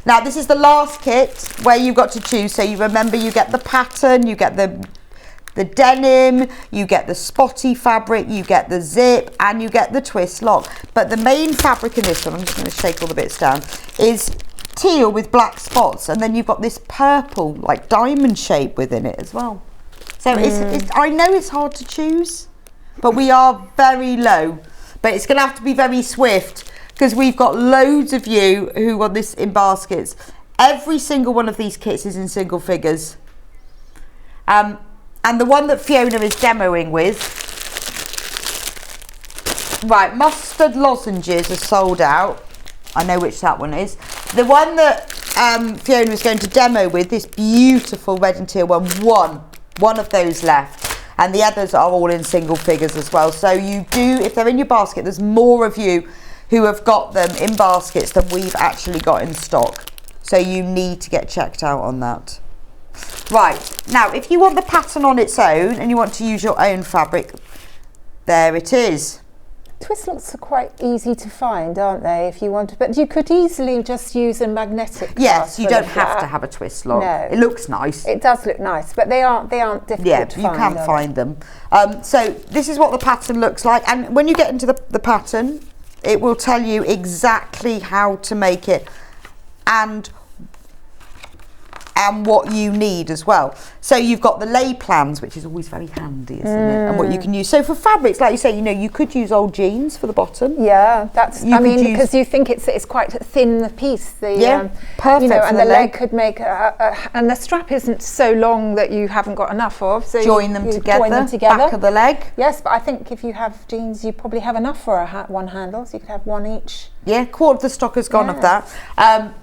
Now, this is the last kit where you've got to choose. So you remember, you get the pattern, you get the denim, you get the spotty fabric, you get the zip, and you get the twist lock. But the main fabric in this one, I'm just going to shake all the bits down, is teal with black spots, and then you've got this purple like diamond shape within it as well. So it's I know it's hard to choose, but we are very low, but it's going to have to be very swift because we've got loads of you who want this in baskets. Every single one of these kits is in single figures, and the one that Fiona is demoing with, right, mustard lozenges are sold out. I know which that one is. The one that Fiona was going to demo with, this beautiful red and teal one of those left, and the others are all in single figures as well. So you do, if they're in your basket, there's more of you who have got them in baskets than we've actually got in stock. So you need to get checked out on that. Right, now if you want the pattern on its own and you want to use your own fabric, there it is. Twist locks are quite easy to find, aren't they, if you want to, but you could easily just use a magnetic Yes, you don't of have that. to have a twist lock. No. It looks nice. It does look nice, but they aren't difficult Yeah, to you find. can find them. So this is what the pattern looks like, and when you get into the pattern, it will tell you exactly how to make it and what you need as well. So you've got the lay plans, which is always very handy, isn't it? And what you can use. So for fabrics, like you say, you could use old jeans for the bottom. Yeah, that's. You I mean, could because you think it's quite a thin piece. Yeah, perfect and for the the leg leg. could make, and the strap isn't so long that you haven't got enough of. So Join them together. Join them together. Back of the leg. Yes, but I think if you have jeans, you probably have enough for one handle, so you could have one each. Yeah, quarter of the stock has gone of that.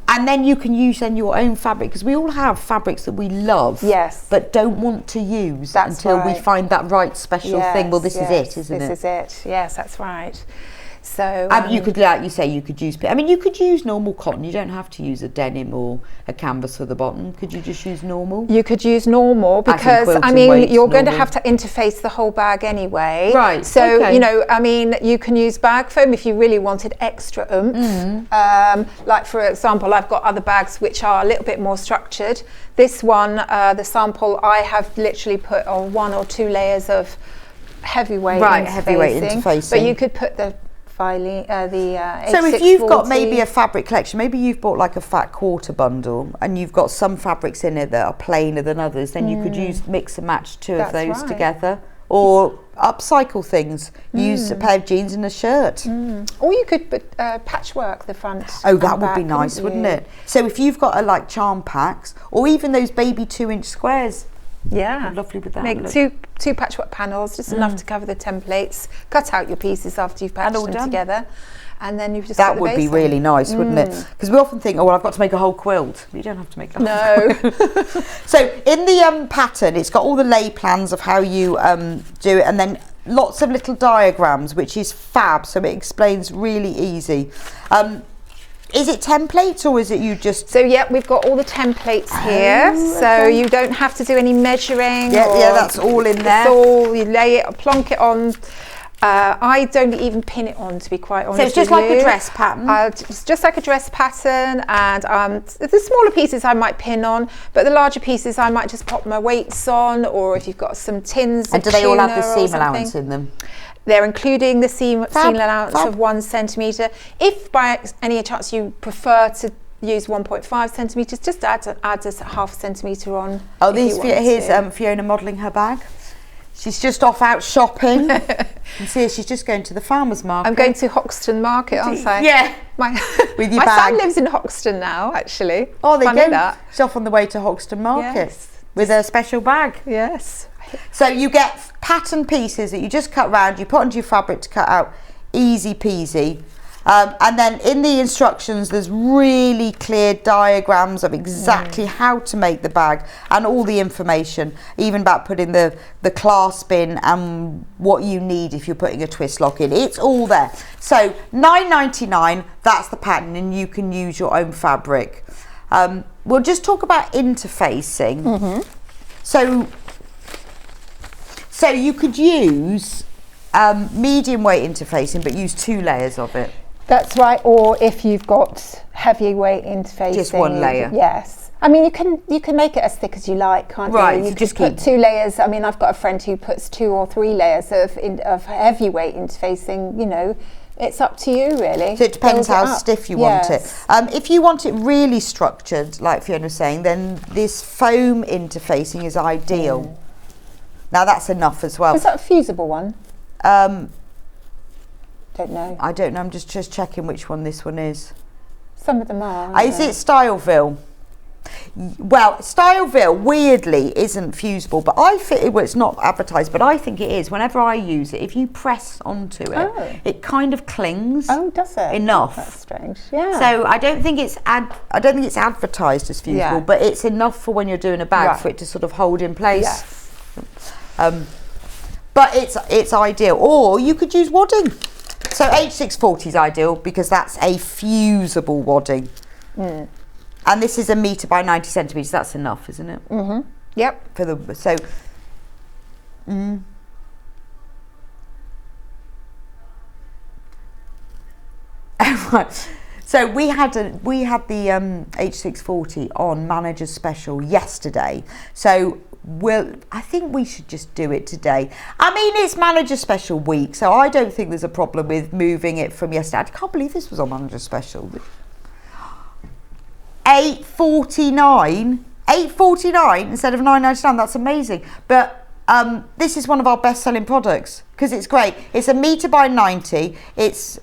And then you can use your own fabric, because we all have fabrics that we love, Yes. but don't want to use That's until we right. find that right special thing. Well, this is it, isn't it? This is it. Yes, that's right. So You could, like you say, you could use. I mean, you could use normal cotton. You don't have to use a denim or a canvas for the bottom. Could you just use normal? You could use normal, As in because I quilting mean weights, you're going to normal. have to interface the whole bag anyway. Right, So okay. I mean you can use bag foam if you really wanted extra oomph. Like for example, I've got other bags which are a little bit more structured. This one, the sample, I have literally put on 1 or 2 layers of heavyweight interfacing. But you could put the filing, So if you've got maybe a fabric collection, maybe you've bought like a fat quarter bundle, and you've got some fabrics in it that are plainer than others, then you could mix and match two of That's those right. together, or upcycle things. Use a pair of jeans and a shirt. Or you could patchwork the front. Oh, that and would be back, nice, couldn't wouldn't you? it? So if you've got like charm packs, or even those baby 2-inch squares, Yeah, lovely with that. Make look. two patchwork panels, just enough to cover the templates. Cut out your pieces after you've patched all them done. together, and then you've just got That the would be base really on. nice, wouldn't it? Because we often think, oh, well, I've got to make a whole quilt. You don't have to make that. No, So in the pattern, it's got all the lay plans of how you do it, and then lots of little diagrams, which is fab. So it explains really easy. Is it templates, or is it you just? so yeah, we've got all the templates here, so okay. you don't have to do any measuring. Yeah, or that's all in there. It's all, you lay it, plonk it on. I don't even pin it on, to be quite honest. So it's just with like you. a dress pattern. It's just like a dress pattern, and the smaller pieces I might pin on, but the larger pieces I might just pop my weights on, or if you've got some tins. And do of they all have the tuna or seam something. allowance in them? They're including the seam allowance fab. of 1 centimetre. If by any chance you prefer to use 1.5 centimetres, just add a ½ centimetre on. Oh, here's Fiona modelling her bag. She's just off out shopping. And see, she's just going to the farmer's market. I'm going to Hoxton Market, aren't I? Yeah. With your my bag. son lives in Hoxton now, actually. Oh, they Funny go. that. She's off on the way to Hoxton Market Yes. with a special bag. Yes. So you get pattern pieces that you just cut round, you put onto your fabric to cut out, easy peasy. And then in the instructions, there's really clear diagrams of exactly how to make the bag, and all the information, even about putting the clasp in and what you need if you're putting a twist lock in. It's all there. So £9.99, that's the pattern, and you can use your own fabric. We'll just talk about interfacing. So you could use medium weight interfacing, but use 2 layers of it. That's right. Or if you've got heavyweight interfacing, just 1 layer. Yes. I mean, you can make it as thick as you like, can't you? Right. You just put 2 layers. I mean, I've got a friend who puts 2 or 3 layers of heavyweight interfacing. You know, it's up to you really. So it depends how stiff you want it. If you want it really structured, like Fiona was saying, then this foam interfacing is ideal. Now that's enough as well. Is that a fusible one? Don't know. I don't know. I'm just checking which one this one is. Some of them are. Is it Styleville? Well, Styleville weirdly isn't fusible, but well, it's not advertised, but I think it is. Whenever I use it, if you press onto it, it kind of clings. Oh, does it? Enough. That's strange. Yeah. So I don't think it's advertised as fusible, but it's enough for when you're doing a bag for it to sort of hold in place. Yes. But it's ideal. Or you could use wadding. So H640 is ideal because that's a fusible wadding. And this is 1 metre by 90 centimetres. That's enough, isn't it? Yep. For the So we had the H640 on Manager's Special yesterday. So I think we should just do it today. I mean, it's Manager's Special week, so I don't think there's a problem with moving it from yesterday. I can't believe this was on Manager's Special. $8.49 instead of $9.99. That's amazing. But this is one of our best-selling products because it's great. It's 1 metre by 90. It's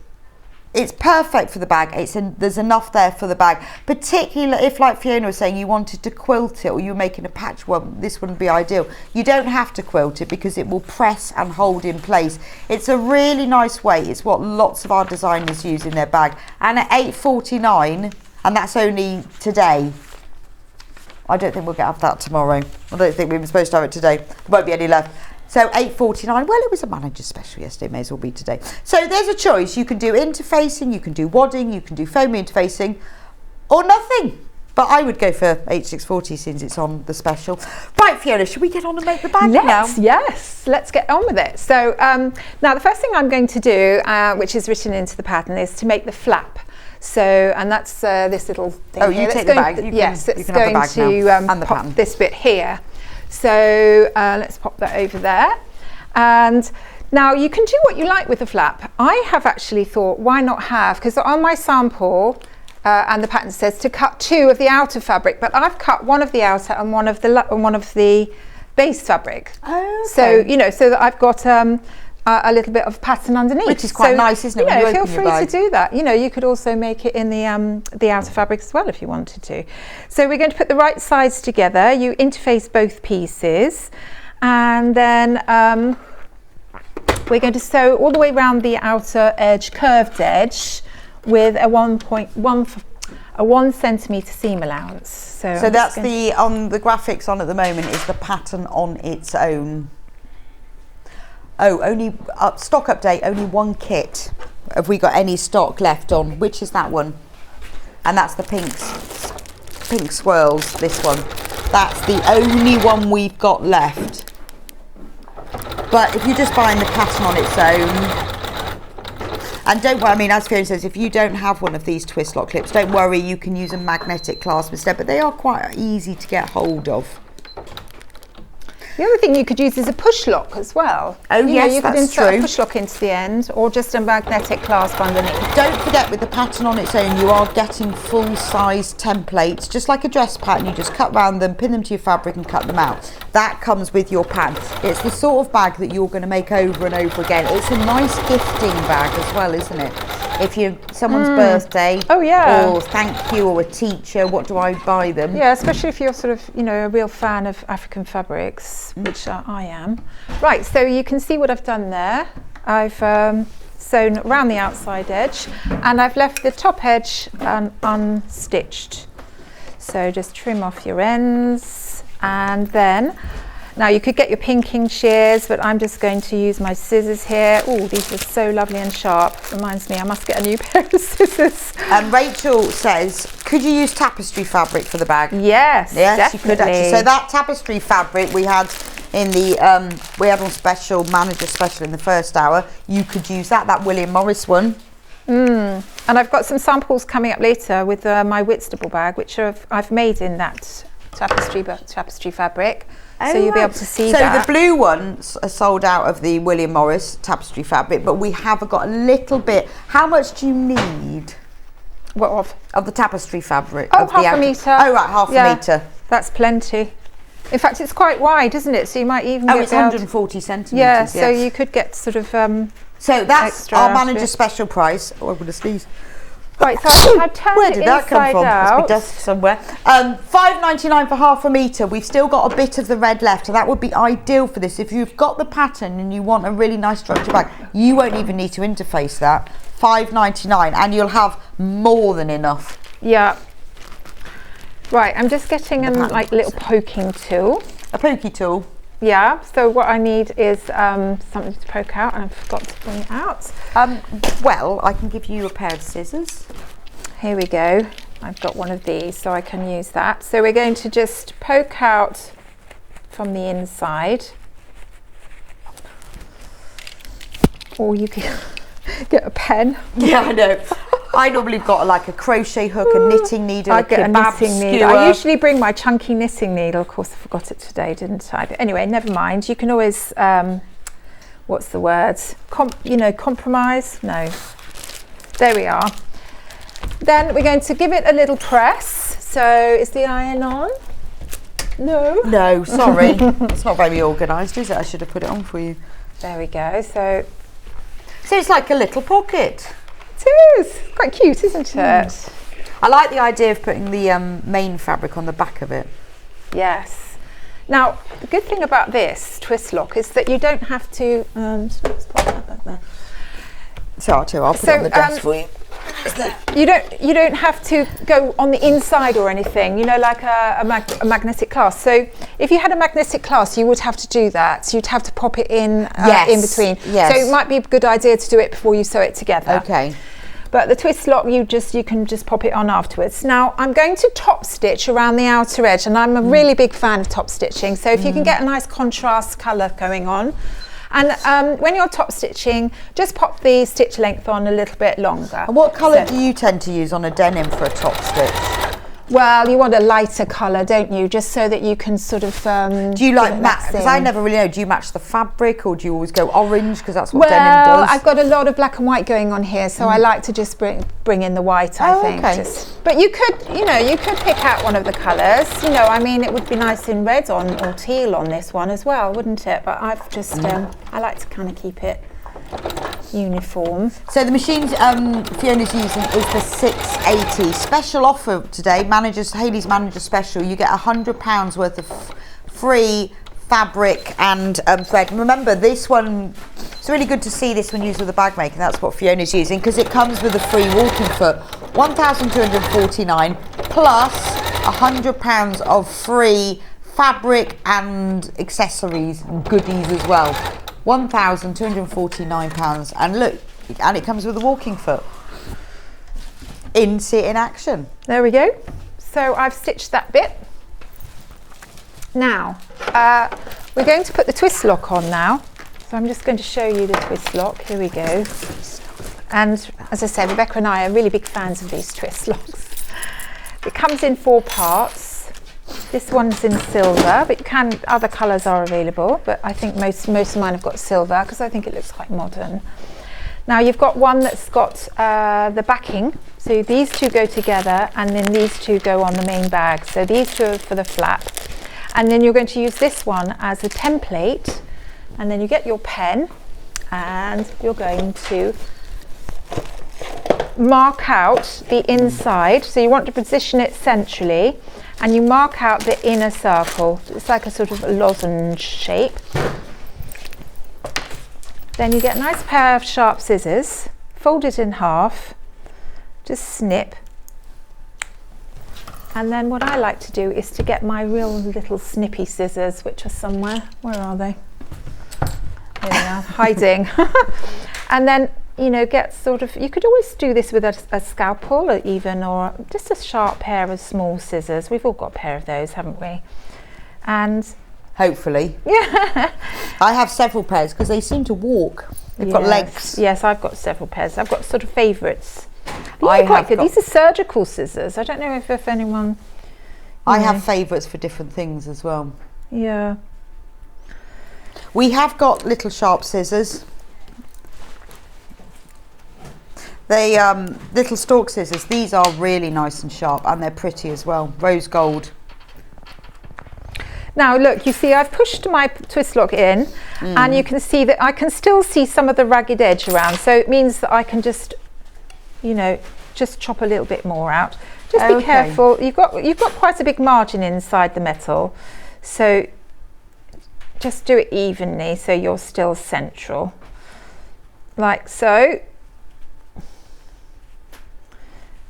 perfect for the bag. There's enough there for the bag, particularly if, like Fiona was saying, you wanted to quilt it or you were making a patch one. This wouldn't be ideal. You don't have to quilt it because it will press and hold in place. It's a really nice weight. It's what lots of our designers use in their bag. And at $8.49, and that's only today. I don't think we'll have that tomorrow. I don't think we were supposed to have it today. There won't be any left. So $8.49, well, it was a Manager's Special yesterday, may as well be today. So there's a choice. You can do interfacing, you can do wadding, you can do foam interfacing, or nothing. But I would go for H640 since it's on the special. Right, Fiona, should we get on and make the bag now? Yes, let's get on with it. So now the first thing I'm going to do, which is written into the pattern, is to make the flap. So, and that's this little thing. Oh, you take the bag. Yes, it's going to pop this bit here. So let's pop that over there. And now you can do what you like with the flap. I have actually thought, why not have, because on my sample and the pattern says to cut 2 of the outer fabric, but I've cut 1 of the outer and one of the base fabric. Oh, okay. So, you know, so that I've got a little bit of pattern underneath, which is quite nice, isn't it? You know, feel free to do that. You know, you could also make it in the outer fabric as well if you wanted to. So we're going to put the right sides together. You interface both pieces, and then we're going to sew all the way around the outer edge, curved edge, with a 1 centimetre seam allowance. So that's on the graphics on at the moment is the pattern on its own. Oh, only stock update, only 1 kit. Have we got any stock left on? Which is that one? And that's the pink swirls, this one. That's the only one we've got left. But if you're just buying the pattern on its own, and don't worry, I mean, as Fiona says, if you don't have one of these twist lock clips, don't worry, you can use a magnetic clasp instead, but they are quite easy to get hold of. The other thing you could use is a push lock as well. Oh, yes, you could that's insert true. a push lock into the end, or just a magnetic clasp underneath. Don't forget, with the pattern on its own, you are getting full-size templates, just like a dress pattern. You just cut round them, pin them to your fabric, and cut them out. That comes with your pants. It's the sort of bag that you're going to make over and over again. It's a nice gifting bag as well, isn't it? If you're someone's birthday, or thank you, or a teacher, what do I buy them? Yeah, especially if you're sort of, you know, a real fan of African fabrics, which I am. Right, so you can see what I've done there. I've sewn around the outside edge, and I've left the top edge unstitched. So just trim off your ends, and then Now you could get your pinking shears, but I'm just going to use my scissors here. Oh, these are so lovely and sharp. Reminds me, I must get a new pair of scissors. Rachel says, could you use tapestry fabric for the bag? Yes, Yes, you could definitely. actually. So that tapestry fabric we had in the we had on special, manager special in the first hour. You could use that William Morris one. And I've got some samples coming up later with my Whitstable bag, which I've made in that tapestry fabric. So you'll be able to see that. So the blue ones are sold out of the William Morris tapestry fabric, but we have got a little bit. How much do you need? What of the tapestry fabric? Oh, of half a metre. Oh, right, half a metre. That's plenty. In fact, it's quite wide, isn't it? So you might even it's 140 centimetres. Yeah, so you could get sort of so that's extra our manager's special price. Oh, I'm going to sneeze. Right, so I've turned Where it did that come inside from? out. Must be dust somewhere. $5.99 for half a metre. We've still got a bit of the red left, so that would be ideal for this. If you've got the pattern and you want a really nice structure bag, you won't even need to interface that. $5.99, and you'll have more than enough. Yeah. Right, I'm just getting a little poking tool. A pokey tool. Yeah, so what I need is something to poke out, and I forgot to bring it out. Well, I can give you a pair of scissors. Here we go. I've got one of these, so I can use that. So we're going to just poke out from the inside. Or you can get a pen. Yeah, I know. I normally got like a crochet hook, a knitting needle, I get a kebab knitting needle. skewer. I usually bring my chunky knitting needle. Of course, I forgot it today, didn't I? But anyway, never mind. You can always, what's the word? Compromise? No. There we are. Then we're going to give it a little press. So is the iron on? No. No, sorry. It's not very organised, is it? I should have put it on for you. There we go. So it's like a little pocket. it is. Quite cute, isn't it? I like the idea of putting the main fabric on the back of it. Yes. Now, the good thing about this twist lock is that you don't have to. Let's put that back there. So I'll put it on the desk for you. You don't have to go on the inside or anything, like a magnetic clasp. So if you had a magnetic clasp, you would have to do that. So you'd have to pop it in in between. Yes. So it might be a good idea to do it before you sew it together. Okay. But the twist lock, you can just pop it on afterwards. Now I'm going to top stitch around the outer edge, and I'm a really big fan of top stitching. So if you can get a nice contrast colour going on. And when you're top stitching, just pop the stitch length on a little bit longer. And what colour do you tend to use on a denim for a top stitch? Well, you want a lighter colour, don't you? Just so that you can sort of... do you like match? Because I never really know. Do you match the fabric, or do you always go orange? Because that's what denim does. Well, I've got a lot of black and white going on here, so I like to just bring in the white, I think. Okay. But you could pick out one of the colours. I mean, it would be nice in red or teal on this one as well, wouldn't it? But I've just... I like to kind of keep it uniform. So the machines Fiona's using is the 680 special offer today. Hayley's manager special. You get £100 worth of free fabric and thread. And remember, this one, it's really good to see this one used with a bag maker. That's what Fiona's using, because it comes with a free walking foot. £1,249 plus £100 of free fabric and accessories and goodies as well. £1,249, and look, and it comes with a walking foot. See it in action. There we go. So I've stitched that bit. Now we're going to put the twist lock on now. So I'm just going to show you the twist lock. Here we go. And as I said, Rebecca and I are really big fans of these twist locks. It comes in 4 parts. This one's in silver, but other colours are available, but I think most of mine have got silver because I think it looks quite modern. Now you've got one that's got the backing, so these two go together, and then these two go on the main bag. So these two are for the flap, and then you're going to use this one as a template, and then you get your pen and you're going to mark out the inside. So you want to position it centrally, and you mark out the inner circle. It's like a sort of lozenge shape. Then you get a nice pair of sharp scissors, fold it in half, just snip, And then what I like to do is to get my real little snippy scissors, which are somewhere. Where are they? Here they are, hiding. And then, you know, get sort of, you could always do this with a scalpel or even, or just a sharp pair of small scissors. We've all got a pair of those, haven't we? And hopefully. yeah. I have several pairs because they seem to walk. They've got legs. Yes, I've got several pairs. I've got sort of favourites. These are quite good. These are surgical scissors. I don't know if anyone... I have favourites for different things as well. Yeah. We have got little sharp scissors. They little stalk scissors. These are really nice and sharp, and they're pretty as well. Rose gold. Now look, you see I've pushed my twist lock in, and you can see that I can still see some of the ragged edge around, so it means that I can just, you know, just chop a little bit more out. Just be careful. You've got quite a big margin inside the metal, so just do it evenly so you're still central, like so.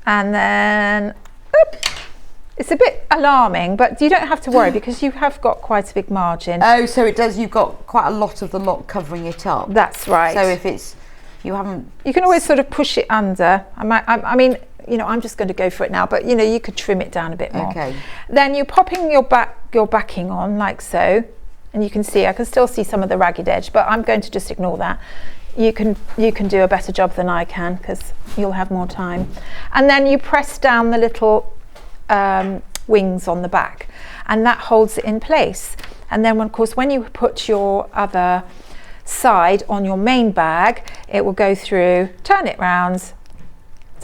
And then, oop. It's a bit alarming, but you don't have to worry because you have got quite a big margin. Oh, so it does, you've got quite a lot of the lock covering it up. That's right. So if it's, you can always sort of push it under. I mean, you know, I'm just going to go for it now, but you know, you could trim it down a bit more. Okay. Then you're popping your backing on like so, and you can see, I can still see some of the ragged edge, but I'm going to just ignore that. You can do a better job than I can because you'll have more time. And then you press down the little wings on the back, and that holds it in place. And then, of course, when you put your other side on your main bag, it will go through, turn it round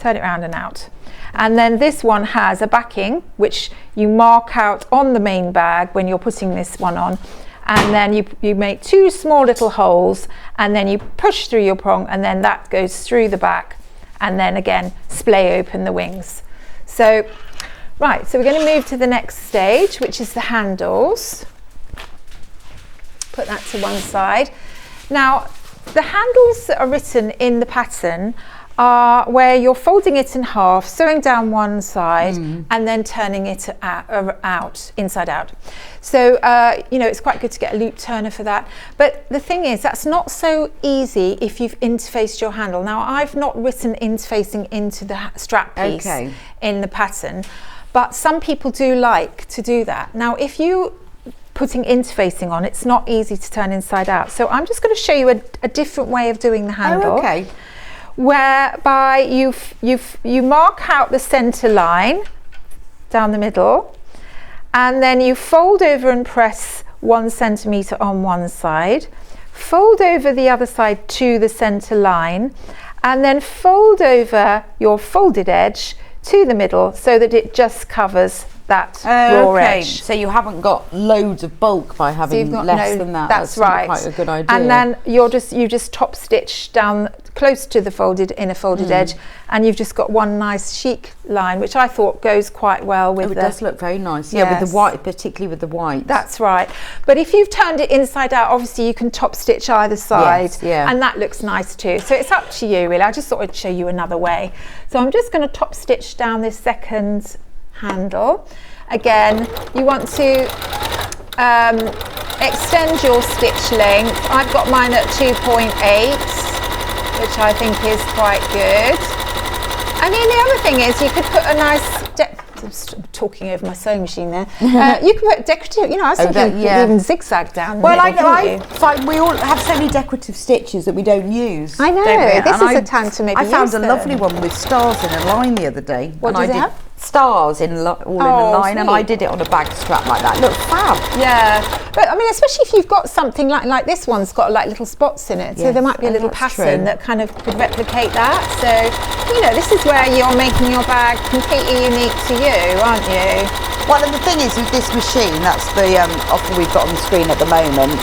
and out. And then this one has a backing which you mark out on the main bag when you're putting this one on, and then you make two small little holes, and then you push through your prong, and then that goes through the back, and then again splay open the wings. So right, so we're going to move to the next stage, which is the handles. Put that to one side. Now, the handles that are written in the pattern are where you're folding it in half, sewing down one side, and then turning it out, inside out. So, you know, it's quite good to get a loop turner for that. But the thing is, that's not so easy if you've interfaced your handle. Now, I've not written interfacing into the strap piece in the pattern, but some people do like to do that. Now, if you putting interfacing on, it's not easy to turn inside out. So I'm just going to show you a different way of doing the handle. Whereby you mark out the center line down the middle, and then you fold over and press 1 centimeter on one side, fold over the other side to the center line, and then fold over your folded edge to the middle so that it just covers that raw edge. So you haven't got loads of bulk by having less than that. That's right. Quite a good idea. And then you just top stitch down close to the inner folded edge, and you've just got one nice chic line, which I thought goes quite well with it does look very nice. Yes. Yeah, with the white, particularly with the white. That's right. But if you've turned it inside out, obviously you can top stitch either side, and that looks nice too. So it's up to you really. I just thought I'd show you another way. So I'm just going to top stitch down this second handle. Again, you want to extend your stitch length. I've got mine at 2.8, which I think is quite good. I mean, the other thing is you could put a nice, I'm talking over my sewing machine there. You can put decorative, you know, I was thinking even zigzag down. Well, I know, I find we all have so many decorative stitches that we don't use. I know, this is a time to maybe I found use a lovely one with stars in a line the other day. What does it have? Stars all in a line, and I did it on a bag strap like that. Look fab. Yeah, but I mean, especially if you've got something like this one's got like little spots in it, so there might be a little pattern that kind of could replicate that. So, you know, this is where you're making your bag completely unique to you, aren't you? Well, and the thing is with this machine, that's the offer we've got on the screen at the moment.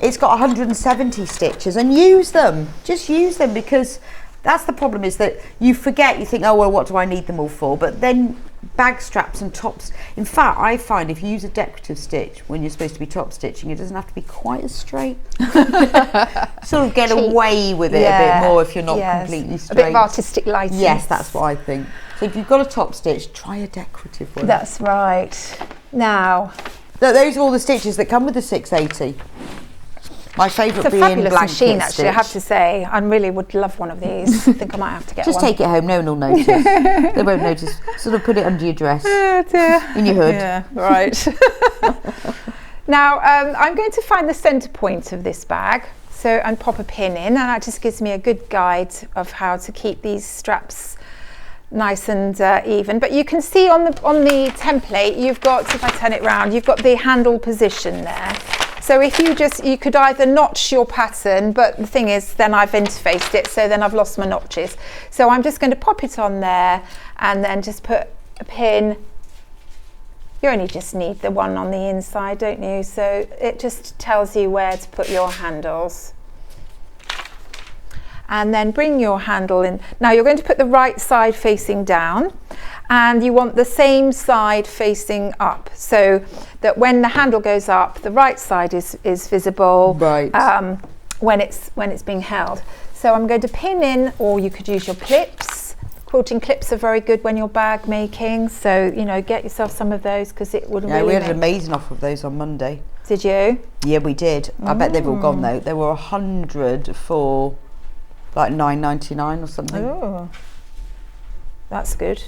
It's got 170 stitches, and use them. Just use them, because that's the problem, is that you forget, you think, oh, well, what do I need them all for? But then bag straps and tops, in fact, I find if you use a decorative stitch when you're supposed to be top stitching, it doesn't have to be quite as straight. Sort of get away with it a bit more if you're not completely straight. A bit of artistic license. Yes, that's what I think. So if you've got a top stitch, try a decorative one. That's right. Now, those are all the stitches that come with the 680. My favourite being blanket fabulous machine, actually, I have stitch. to say. I really would love one of these. I think I might have to get Just one. take it home, no one will notice. They won't notice. Sort of put it under your dress, Oh dear. in your hood. Yeah, right. Now, I'm going to find the centre point of this bag, and pop a pin in, and that just gives me a good guide of how to keep these straps nice and even. But you can see on the template, you've got, if I turn it round, you've got the handle position there. So if you could either notch your pattern, but the thing is, then I've interfaced it, so then I've lost my notches. So I'm just going to pop it on there and then just put a pin. You only just need the one on the inside, don't you? So it just tells you where to put your handles. And then bring your handle in. Now you're going to put the right side facing down, and you want the same side facing up, so that when the handle goes up, the right side is visible. Right. When it's being held. So I'm going to pin in, or you could use your clips. Quilting clips are very good when you're bag making, so get yourself some of those, because it would really. We had an amazing offer of those on Monday. Did you? Yeah, we did. I bet they've all gone though. There were 100 for like $9.99 or something. Oh, that's good.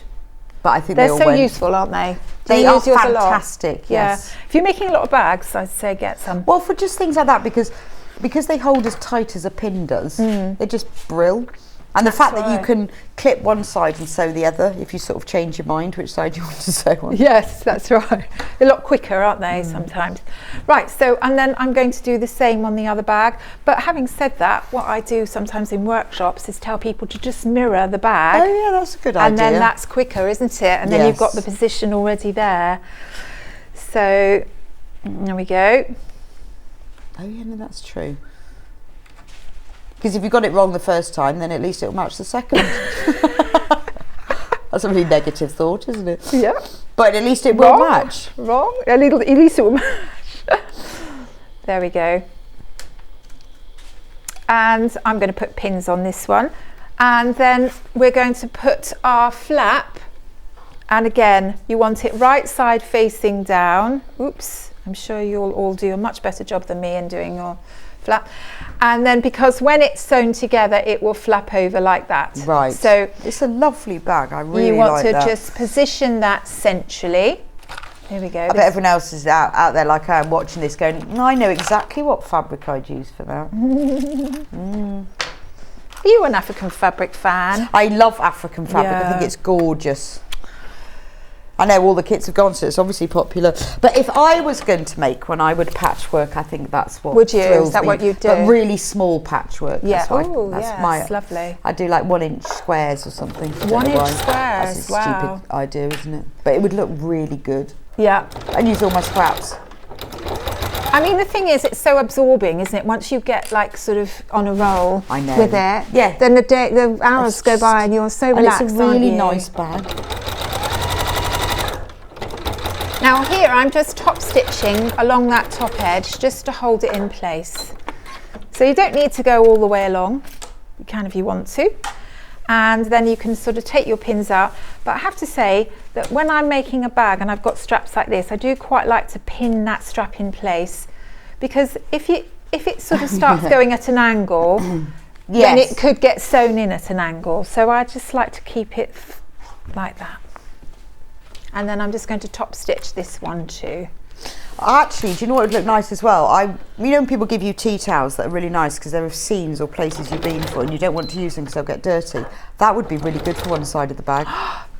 But I think They're they all so went. useful, aren't they? Do They you are use yours a lot? fantastic. Yes. Yeah. If you're making a lot of bags, I'd say get some. Well, for just things like that, because they hold as tight as a pin does, they're just brill. And the fact that you right. can clip one side and sew the other if you sort of change your mind which side you want to sew on. Yes, that's right. A lot quicker, aren't they, sometimes? Right, and then I'm going to do the same on the other bag. But having said that, what I do sometimes in workshops is tell people to just mirror the bag. Oh yeah, that's a good idea. And then that's quicker, isn't it? And then you've got the position already there. So, there we go. Oh yeah, no, that's true. Because if you got it wrong the first time, then at least it'll match the second. That's a really negative thought, isn't it? Yeah. But at least it will match. Wrong. At least it will match. There we go. And I'm going to put pins on this one. And then we're going to put our flap. And again, you want it right side facing down. Oops. I'm sure you'll all do a much better job than me in doing your flap. And then because when it's sewn together, it will flap over like that. Right. So it's a lovely bag. I really you want like to that. just position that centrally. Here we go. I bet everyone else is out there like I am watching this going, I know exactly what fabric I'd use for that. Are you an African fabric fan? I love African fabric. I think Yeah. it's gorgeous. I know all the kits have gone, so it's obviously popular. But if I was going to make one, I would patchwork. I think that's what Would you? thrills Is that me. what you'd do? But really small patchwork. Yeah. Oh, That's lovely. I do like 1 inch squares or something. I don't 1 know inch why. squares, That's a wow. stupid idea, isn't it? But it would look really good. Yeah. I'd use all my scraps. I mean, the thing is, it's so absorbing, isn't it? Once you get like sort of on a roll I know. with it, Yeah. then the hours It's go by just- and you're so And relaxed. it's a really aren't you? nice bag. Now here I'm just top stitching along that top edge just to hold it in place. So you don't need to go all the way along. You can if you want to. And then you can sort of take your pins out. But I have to say that when I'm making a bag and I've got straps like this, I do quite like to pin that strap in place, because if it sort of starts going at an angle, then it could get sewn in at an angle. So I just like to keep it like that. And then I'm just going to top stitch this one too. Actually, do you know what would look nice as well? You know when people give you tea towels that are really nice because there are scenes or places you've been for and you don't want to use them because they'll get dirty. That would be really good for one side of the bag.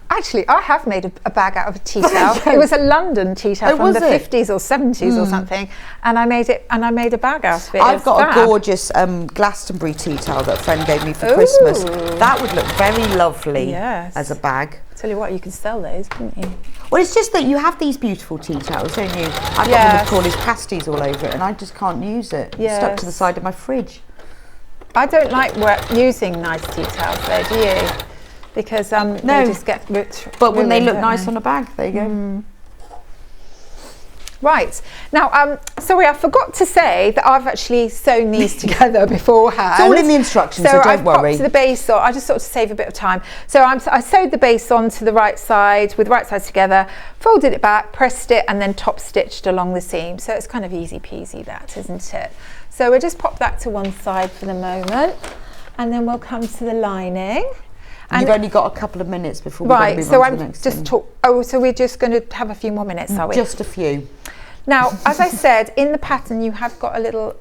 Actually, I have made a bag out of a tea towel. It was a London tea towel from the 50s or 70s or something, and I made a bag out of it. I've got a gorgeous Glastonbury tea towel that a friend gave me for Christmas. That would look very lovely as a bag. Tell you what, you can sell those, couldn't you? Well, it's just that you have these beautiful tea towels, don't you? I've got one with Cornish pasties all over it, and I just can't use it. It's stuck to the side of my fridge. I don't like using nice tea towels, though, do you? Because they just get ripped. But when they look nice on a bag, there you go. Right. Now, sorry, I forgot to say that I've actually sewn these together beforehand. It's all in the instructions, so don't I've worry. popped the base on. I just sort of save a bit of time. So I sewed the base onto the right side with the right sides together, folded it back, pressed it, and then top stitched along the seam. So it's kind of easy peasy, that, isn't it? So we'll just pop that to one side for the moment, and then we'll come to the lining. And you've only got a couple of minutes before we're going to move on to the next thing. So we're just going to have a few more minutes, are we? Just a few. Now, as I said, in the pattern you have got a little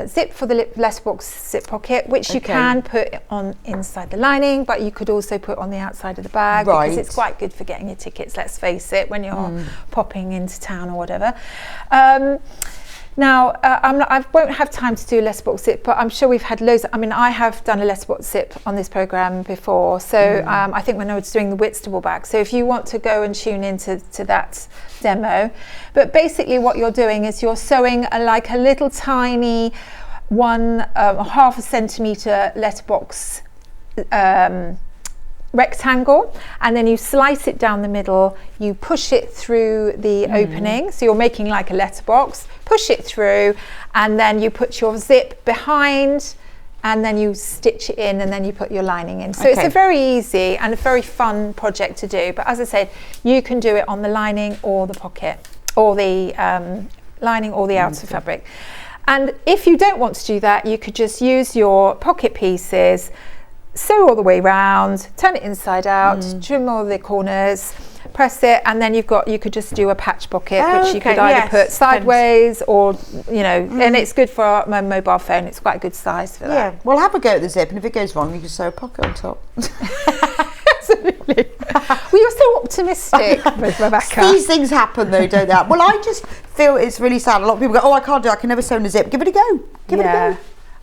zip for the letterbox zip pocket, which you can put on inside the lining, but you could also put on the outside of the bag, because it's quite good for getting your tickets, let's face it, when you're popping into town or whatever. Now, I won't have time to do a letterbox zip, but I'm sure we've had loads. I have done a letterbox zip on this programme before, so I think when I was doing the Whitstable bag. So if you want to go and tune into that demo. But basically what you're doing is you're sewing like a little tiny 1.5 centimetre letterbox rectangle, and then you slice it down the middle, you push it through the opening, so you're making like a letterbox, push it through, and then you put your zip behind, and then you stitch it in, and then you put your lining in. So it's a very easy and a very fun project to do, but as I said, you can do it on the lining or the pocket, or the lining or the outer fabric. And if you don't want to do that, you could just use your pocket pieces, sew all the way round, turn it inside out, trim all the corners, press it, and then you could just do a patch pocket, which you could either put sideways or, and it's good for my mobile phone. It's quite a good size for that. Yeah, well, have a go at the zip, and if it goes wrong, you can sew a pocket on top. Absolutely. Well, you're so optimistic, Rebecca. These things happen though, don't they? Well, I just feel it's really sad. A lot of people go, oh, I can't do it, I can never sew in a zip. Give it a go. Give it a go.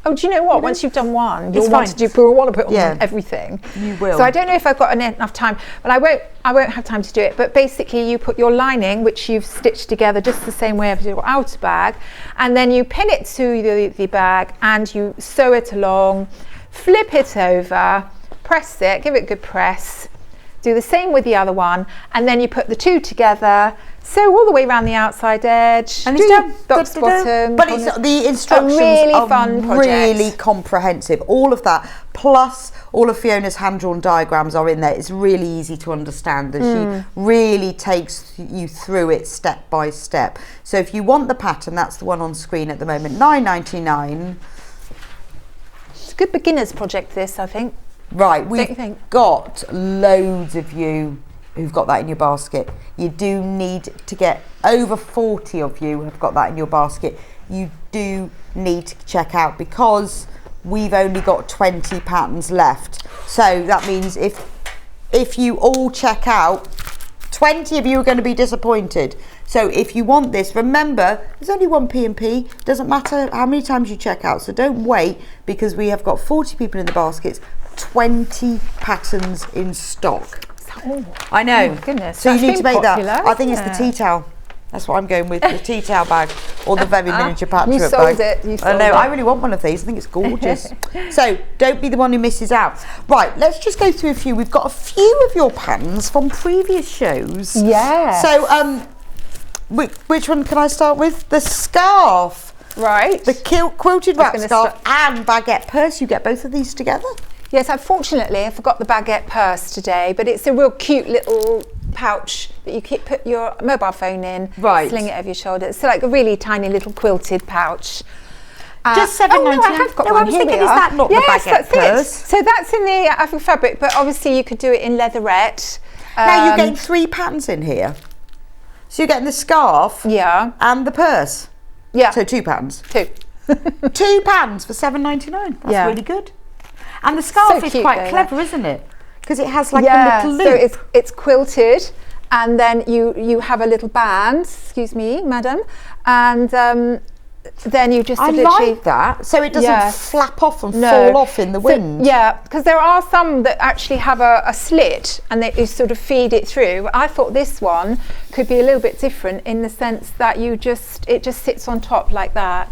Oh, do you know what? Once you've done one, you'll want to put on everything. You will. So I don't know if I've got enough time, but I won't have time to do it. But basically, you put your lining, which you've stitched together just the same way as your outer bag, and then you pin it to the bag, and you sew it along, flip it over, press it, give it a good press. Do the same with the other one, and then you put the two together. Sew all the way around the outside edge, and do box bottom. But it's the instructions really fun project. Really comprehensive. All of that, plus all of Fiona's hand-drawn diagrams are in there. It's really easy to understand, and she really takes you through it step by step. So if you want the pattern, that's the one on screen at the moment, $9.99. It's a good beginner's project, this, I think. Right, we've got loads of you who've got that in your basket. You do need to get over 40 of you have got that in your basket. You do need to check out, because we've only got 20 patterns left. So that means if you all check out, 20 of you are going to be disappointed. So if you want this, remember, there's only one P&P. Doesn't matter how many times you check out. So don't wait, because we have got 40 people in the baskets, 20 patterns in stock. I know. Oh my goodness. So you need to make popular, that. I think it's the tea towel. That's what I'm going with, the tea towel bag, or the very miniature patchwork you sold bag. You sold I know. it. I really want one of these. I think it's gorgeous. So don't be the one who misses out. Right. Let's just go through a few. We've got a few of your patterns from previous shows. Yeah. So which one can I start with? The scarf. Right. The quilted wrap scarf and baguette purse. You get both of these together. Yes, unfortunately, I forgot the baguette purse today, but it's a real cute little pouch that you put your mobile phone in, sling it over your shoulder. It's like a really tiny little quilted pouch. Just $7.99. Oh, no, I have got one. I was thinking, is that not the baguette purse? So that's in the African fabric, but obviously you could do it in leatherette. Now you're getting 3 patterns in here. So you're getting the scarf and the purse. Yeah. So 2 patterns. 2. 2 patterns for $7.99. That's really good. And the scarf is quite clever, isn't it? Because it has like a little loop. So it's quilted, and then you have a little band, excuse me, madam, and then you just like that. So it doesn't flap off and fall off in the wind. Yeah, because there are some that actually have a slit, and you sort of feed it through. I thought this one could be a little bit different in the sense that it just sits on top like that.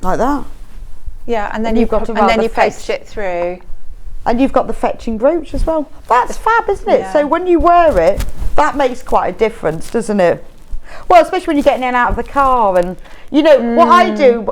Like that? Yeah, and then you post it through. And you've got the fetching brooch as well. That's fab, isn't it? Yeah. So when you wear it, that makes quite a difference, doesn't it? Well, especially when you're getting in and out of the car, and you know what I do.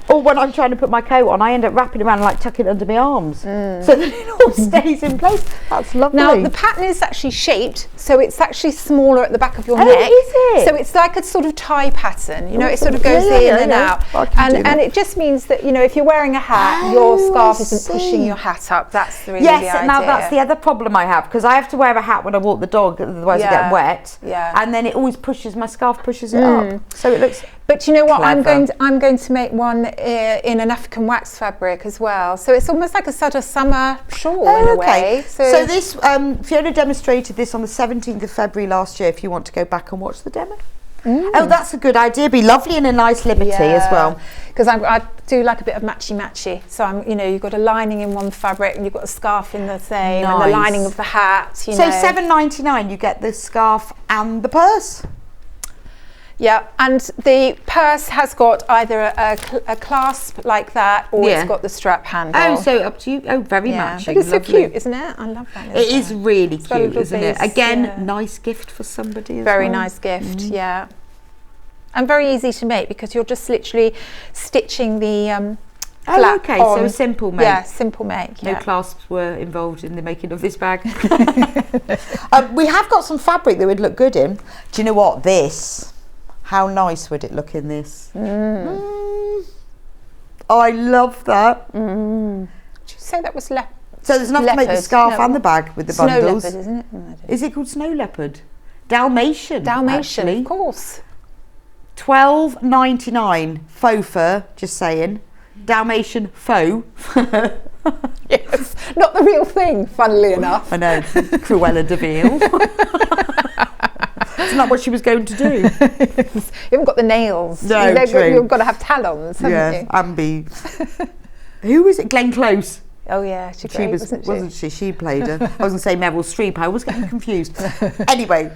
Or when I'm trying to put my coat on, I end up wrapping it around and like tucking it under my arms, so that it all stays in place. That's lovely. Now the pattern is actually shaped, so it's actually smaller at the back of your neck. Is it? So it's like a sort of tie pattern. You know, it sort of goes in and out, and it just means that, you know, if you're wearing a hat, your scarf isn't pushing your hat up. That's really the idea. Now that's the other problem I have, because I have to wear a hat when I walk the dog, otherwise I get wet. Yeah. And then it always pushes my scarf pushes it up, so it looks. But you know what? Clever. I'm going to make one in an African wax fabric as well. So it's almost like a sort of summer shawl in a way. So this Fiona demonstrated this on the 17th of February last year. If you want to go back and watch the demo. Oh, that's a good idea. Be lovely and a nice liberty as well. Because I do like a bit of matchy. So you know, you've got a lining in one fabric and you've got a scarf in the same, and the lining of the hat. You know. So $7.99 you get the scarf and the purse. Yeah, and the purse has got either a clasp like that, or it's got the strap handle. Oh, so up to you. Oh, very matching. But it's so cute, isn't it? I love that. It is really cute, isn't it? piece, Again, nice gift for somebody as Very well. nice gift, yeah. And very easy to make, because you're just literally stitching the flap on. So a simple make. Yeah, simple make. No clasps were involved in the making of this bag. We have got some fabric that would look good in. Do you know what? This. How nice would it look in this? I love that. Did you say that was leopard? So there's enough to make the scarf and the bag with the bundles. Snow leopard, isn't it? Is it called snow leopard? Dalmatian. Dalmatian, actually. of course. $12.99 faux fur. Just saying. Dalmatian faux. Yes, not the real thing, funnily enough. I know. Cruella de Vil. Isn't that what she was going to do? You haven't got the nails. No, You've got to have talons, haven't you? Ambi. Who was it? Glenn Close. Oh yeah, she wasn't she? She played her. I was going to say Meryl Streep. I was getting confused. Anyway,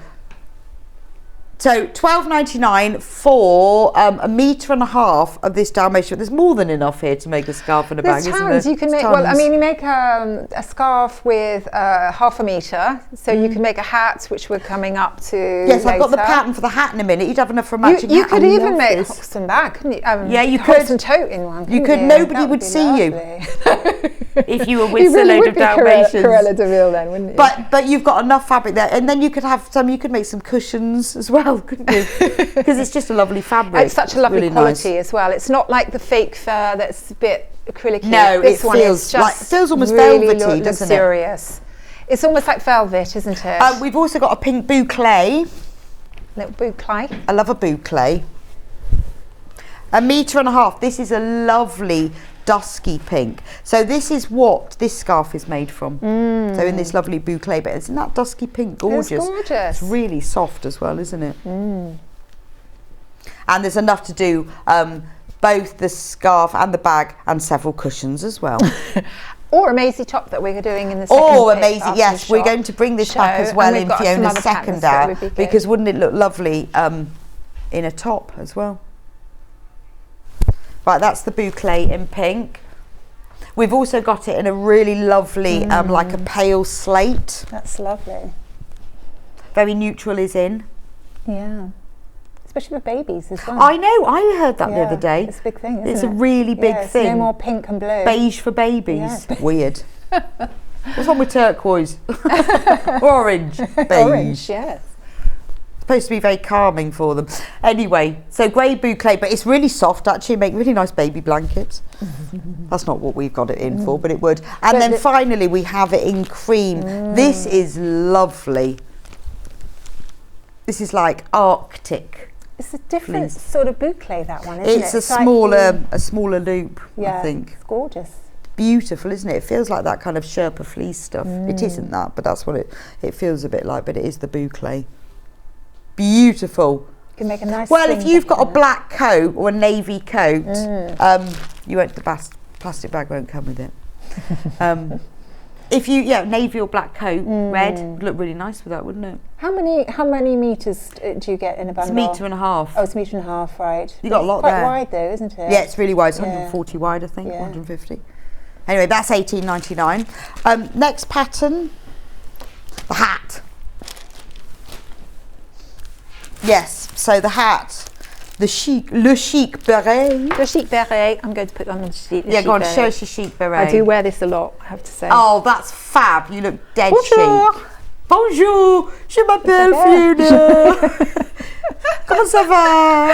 so $12.99 for 1.5 meters of this Dalmatian. There's more than enough here to make a scarf and a bag, There's isn't tons. there? You can make. Well, I mean, you make a scarf with 0.5 meter, so you can make a hat, which we're coming up to. Yes, later. I've got the pattern for the hat in a minute. You'd have enough for a matching You hat. could I even love make this. Hoxton bag, couldn't you? Yeah, you could. Hoxton Tote in one. You could. You? Nobody That would be see you if you were with you a really load would of be Dalmatians. Cruella de Vil then, wouldn't you? But you've got enough fabric there, and then you could have some. You could make some cushions as well, couldn't you? Because it's just a lovely fabric. It's such a lovely really quality nice. as well. It's not like the fake fur that's a bit acrylic. No, this it one feels is just feels almost really velvety, doesn't it? luxurious. It's almost like velvet, isn't it? We've also got a pink boucle. Little boucle. I love a boucle. 1.5 meters. This is a lovely dusky pink. So this is what this scarf is made from. So in this lovely boucle, but isn't that dusky pink gorgeous? It's gorgeous. It's really soft as well, isn't it? And there's enough to do both the scarf and the bag and several cushions as well. Or a Maise top that we're doing in the second. Oh, amazing! Yes, we're going to bring this back as well in Fiona's second hour, because wouldn't it look lovely in a top as well? Right, that's the boucle in pink. We've also got it in a really lovely, like a pale slate. That's lovely. Very neutral is in. Yeah. Especially for babies as well. I know, I heard that the other day. It's a big thing, isn't it? It's a really big thing. No more pink and blue. Beige for babies. Yeah. Weird. What's wrong with turquoise? Orange. Beige. Orange, yes. Supposed to be very calming for them. Anyway, so grey boucle, but it's really soft actually, make really nice baby blankets. That's not what we've got it in for, but it would. And then finally we have it in cream. This is lovely. This is like Arctic. It's a different sort of boucle, that one, isn't it? It's a smaller loop, yeah, I think. It's gorgeous. Beautiful, isn't it? It feels like that kind of Sherpa fleece stuff. It isn't that, but that's what it feels a bit like, but it is the boucle. Beautiful. You can make a nice. Well, if you've got a black coat or a navy coat, you won't. The plastic bag won't come with it. If you navy or black coat, red would look really nice with that, wouldn't it? How many meters do you get in a bundle? It's 1.5 meters. Oh, it's 1.5 meters, right? You got a lot quite there. Quite wide though, isn't it? Yeah, it's really wide. It's 140 wide, I think. 150. Anyway, that's $18.99. Next pattern, the hat. Yes, so the hat, le chic beret. The chic beret. I'm going to put on the chic. Yeah, go on, beret. show us your chic beret. I do wear this a lot, I have to say. Oh, that's fab. You look dead Bonjour. chic. Bonjour, je m'appelle Fiona. Comment ça va?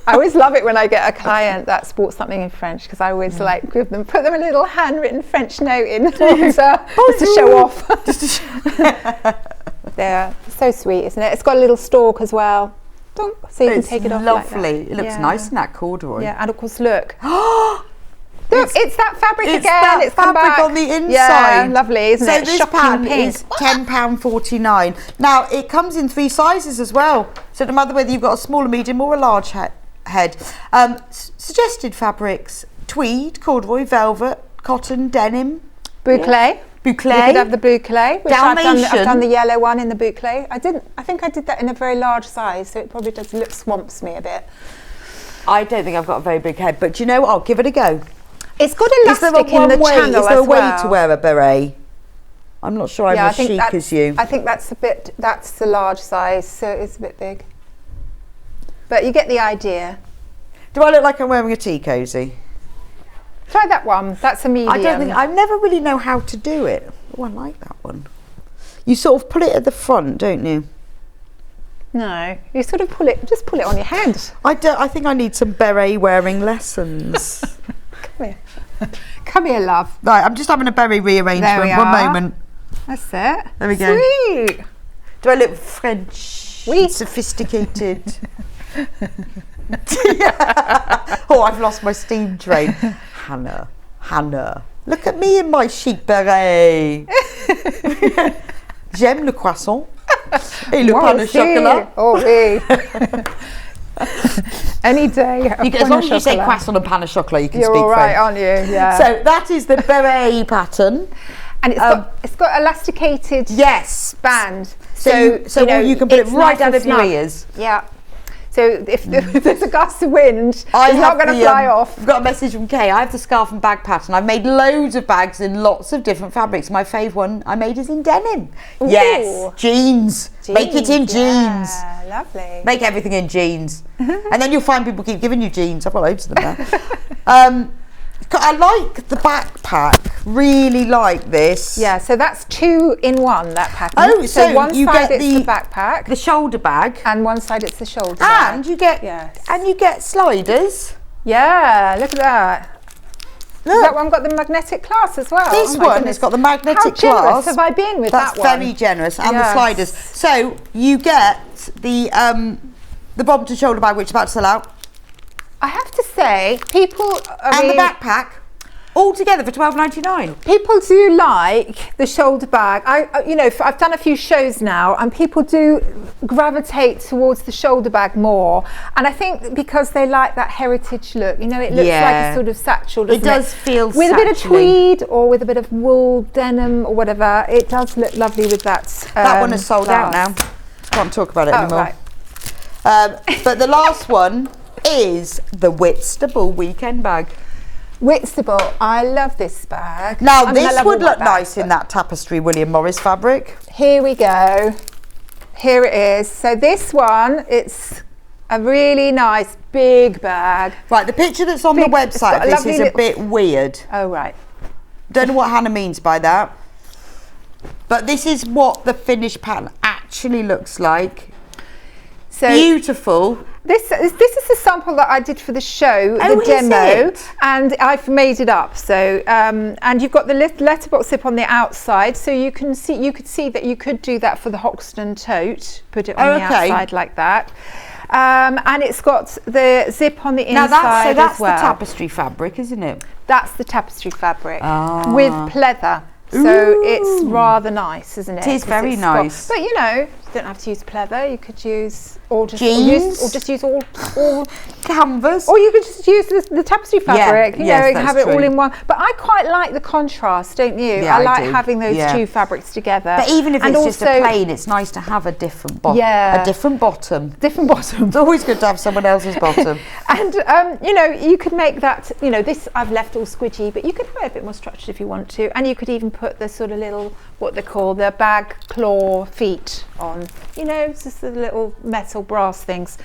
I always love it when I get a client that sports something in French, because I always like put them a little handwritten French note in just to show off. They're so sweet, isn't it? It's got a little stalk as well, so you can take it off. Lovely. Like that. It looks nice in that corduroy. Yeah, and of course, look. Look, it's that fabric It's again. that It's come fabric back. on the inside. Yeah, lovely, isn't it? So this Shocking pattern pink. is £10.49. Now it comes in 3 sizes as well. So no matter whether you've got a small, medium, or a large head. Suggested fabrics: tweed, corduroy, velvet, cotton, denim, Boucle. boucle. You could have the boucle, which I've Dalmatian. done the yellow one in the boucle. I think I did that in a very large size, so it probably does look swamps me a bit. I don't think I've got a very big head, but you know what? I'll give it a go. It's got Is there elastic in the channel Is there a as way well. to wear a beret? I'm not sure I'm as chic as you. I think that's the large size, so it's a bit big. But you get the idea. Do I look like I'm wearing a tea cosy? Try that one. That's a medium. I never really know how to do it. Oh, I like that one. You sort of pull it at the front, don't you? No, you sort of pull it on your head. I think I need some beret wearing lessons. Come here, love. Right, I'm just having a beret rearrangement. There we One are. moment. That's it. There we go. Sweet. Do I look French? Oui. Sophisticated. Oh, I've lost my steam train. Hannah, look at me in my chic beret. J'aime le croissant et le pain au chocolat. Oh, oui. Any day. As long as you say croissant and pain au chocolat, you can You're speak all right, French. aren't you? Yeah. So that is the beret pattern. And it's got elasticated Yes. band. So you can put it it's right nice out and of your snug. ears. Yeah. So if there's a gust of wind, it's I not going to fly off. I've got a message from Kay. I have the scarf and bag pattern. I've made loads of bags in lots of different fabrics. My fave one I made is in denim. Ooh. Yes, jeans. Make it in jeans. Yeah, lovely. Make everything in jeans. And then you'll find people keep giving you jeans. I've got loads of them there. I like the backpack. Really like this. Yeah, so that's 2 in 1, that pattern. Oh, so one you side get it's the backpack, the shoulder bag, and one side it's the shoulder bag. and you get Yes. sliders. Yeah, look at that. Look. That one got the magnetic clasp as well. This Oh my one goodness. has got the magnetic How generous clasp. have I been with That's that one? very generous, and the Yes. sliders. So you get the bottom to shoulder bag, which is about to sell out, I have to say, people and the backpack, all together for £12.99. People do like the shoulder bag. I've done a few shows now, and people do gravitate towards the shoulder bag more. And I think because they like that heritage look. It looks like a sort of satchel. Doesn't It does feel with a bit of satchel-y. tweed or with a bit of wool denim or whatever. It does look lovely with that. That one is sold out now. blouse. Can't talk about it Oh, anymore. right. But the last one is the Whitstable weekend bag. Whitstable, I love this bag. Now I this love would all my look nice bags, in but- that tapestry William Morris fabric. Here we go. Here it is. So this one, it's a really nice big bag. Right, the picture that's on Big- the it's got website a of this lovely is a little- bit weird. Oh, right. Don't know what Hannah means by that. But this is what the finished pattern actually looks like. So Beautiful. this is a sample that I did for the show, Oh, the is demo, it? and I've made it up. So and you've got the letterbox zip on the outside, so you could see that you could do that for the Hoxton Tote. Put it on Oh, the okay. outside like that. And it's got the zip on the Now inside that's as well. the tapestry fabric, isn't it? That's the tapestry fabric Ah. with pleather. So it's rather nice, isn't it? It is 'Cause very it's got- nice. but you don't have to use pleather. You could use Jeans? or just use all Canvas. or you could just use the tapestry fabric. yes, You know, that's have it all true. in one. But I quite like the contrast, don't you? Yeah, I I like do. having those Yeah. two fabrics together. But even if And it's just a also plain, it's nice to have a different bottom. Yeah. A different bottom. different bottoms. It's always good to have someone else's bottom. And you could make that. This I've left all squidgy, but you could have it a bit more structured if you want to. And you could even put the sort of little what they call the bag claw feet on. on. You know, it's just the little metal brass things.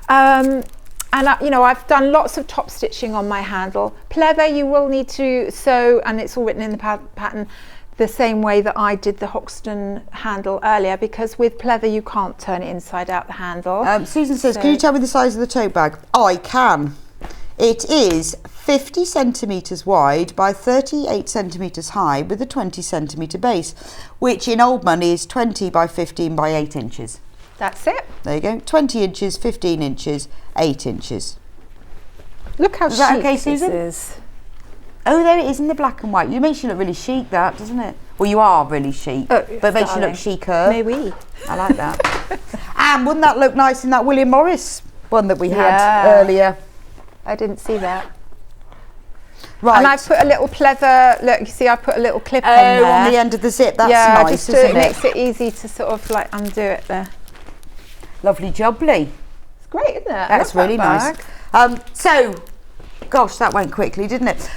And I've done lots of top stitching on my handle. Pleather, you will need to sew, and it's all written in the pattern, the same way that I did the Hoxton handle earlier, because with pleather you can't turn it inside out the handle. Susan says, can you tell me the size of the tote bag? I can. It is 50 centimetres wide by 38 centimetres high with a 20 centimetre base, which in old money is 20 by 15 by 8 inches. That's it. There you go. 20 inches, 15 inches, 8 inches. Look how Is that chic okay, this Susan? is. Oh, there it is in the black and white. You makes you look really chic, that, doesn't it? Well, you are really chic, but it makes you look chicer. Mais oui. I like that. And wouldn't that look nice in that William Morris one that we had earlier? I didn't see that. Right. And I put a little pleather, look, you see I put a little clip on there. On the end of the zip, that's nice, isn't it? It makes it easy to sort of like undo it there. Lovely jubbly. It's great, isn't it? That's really nice. So, gosh, that went quickly, didn't it?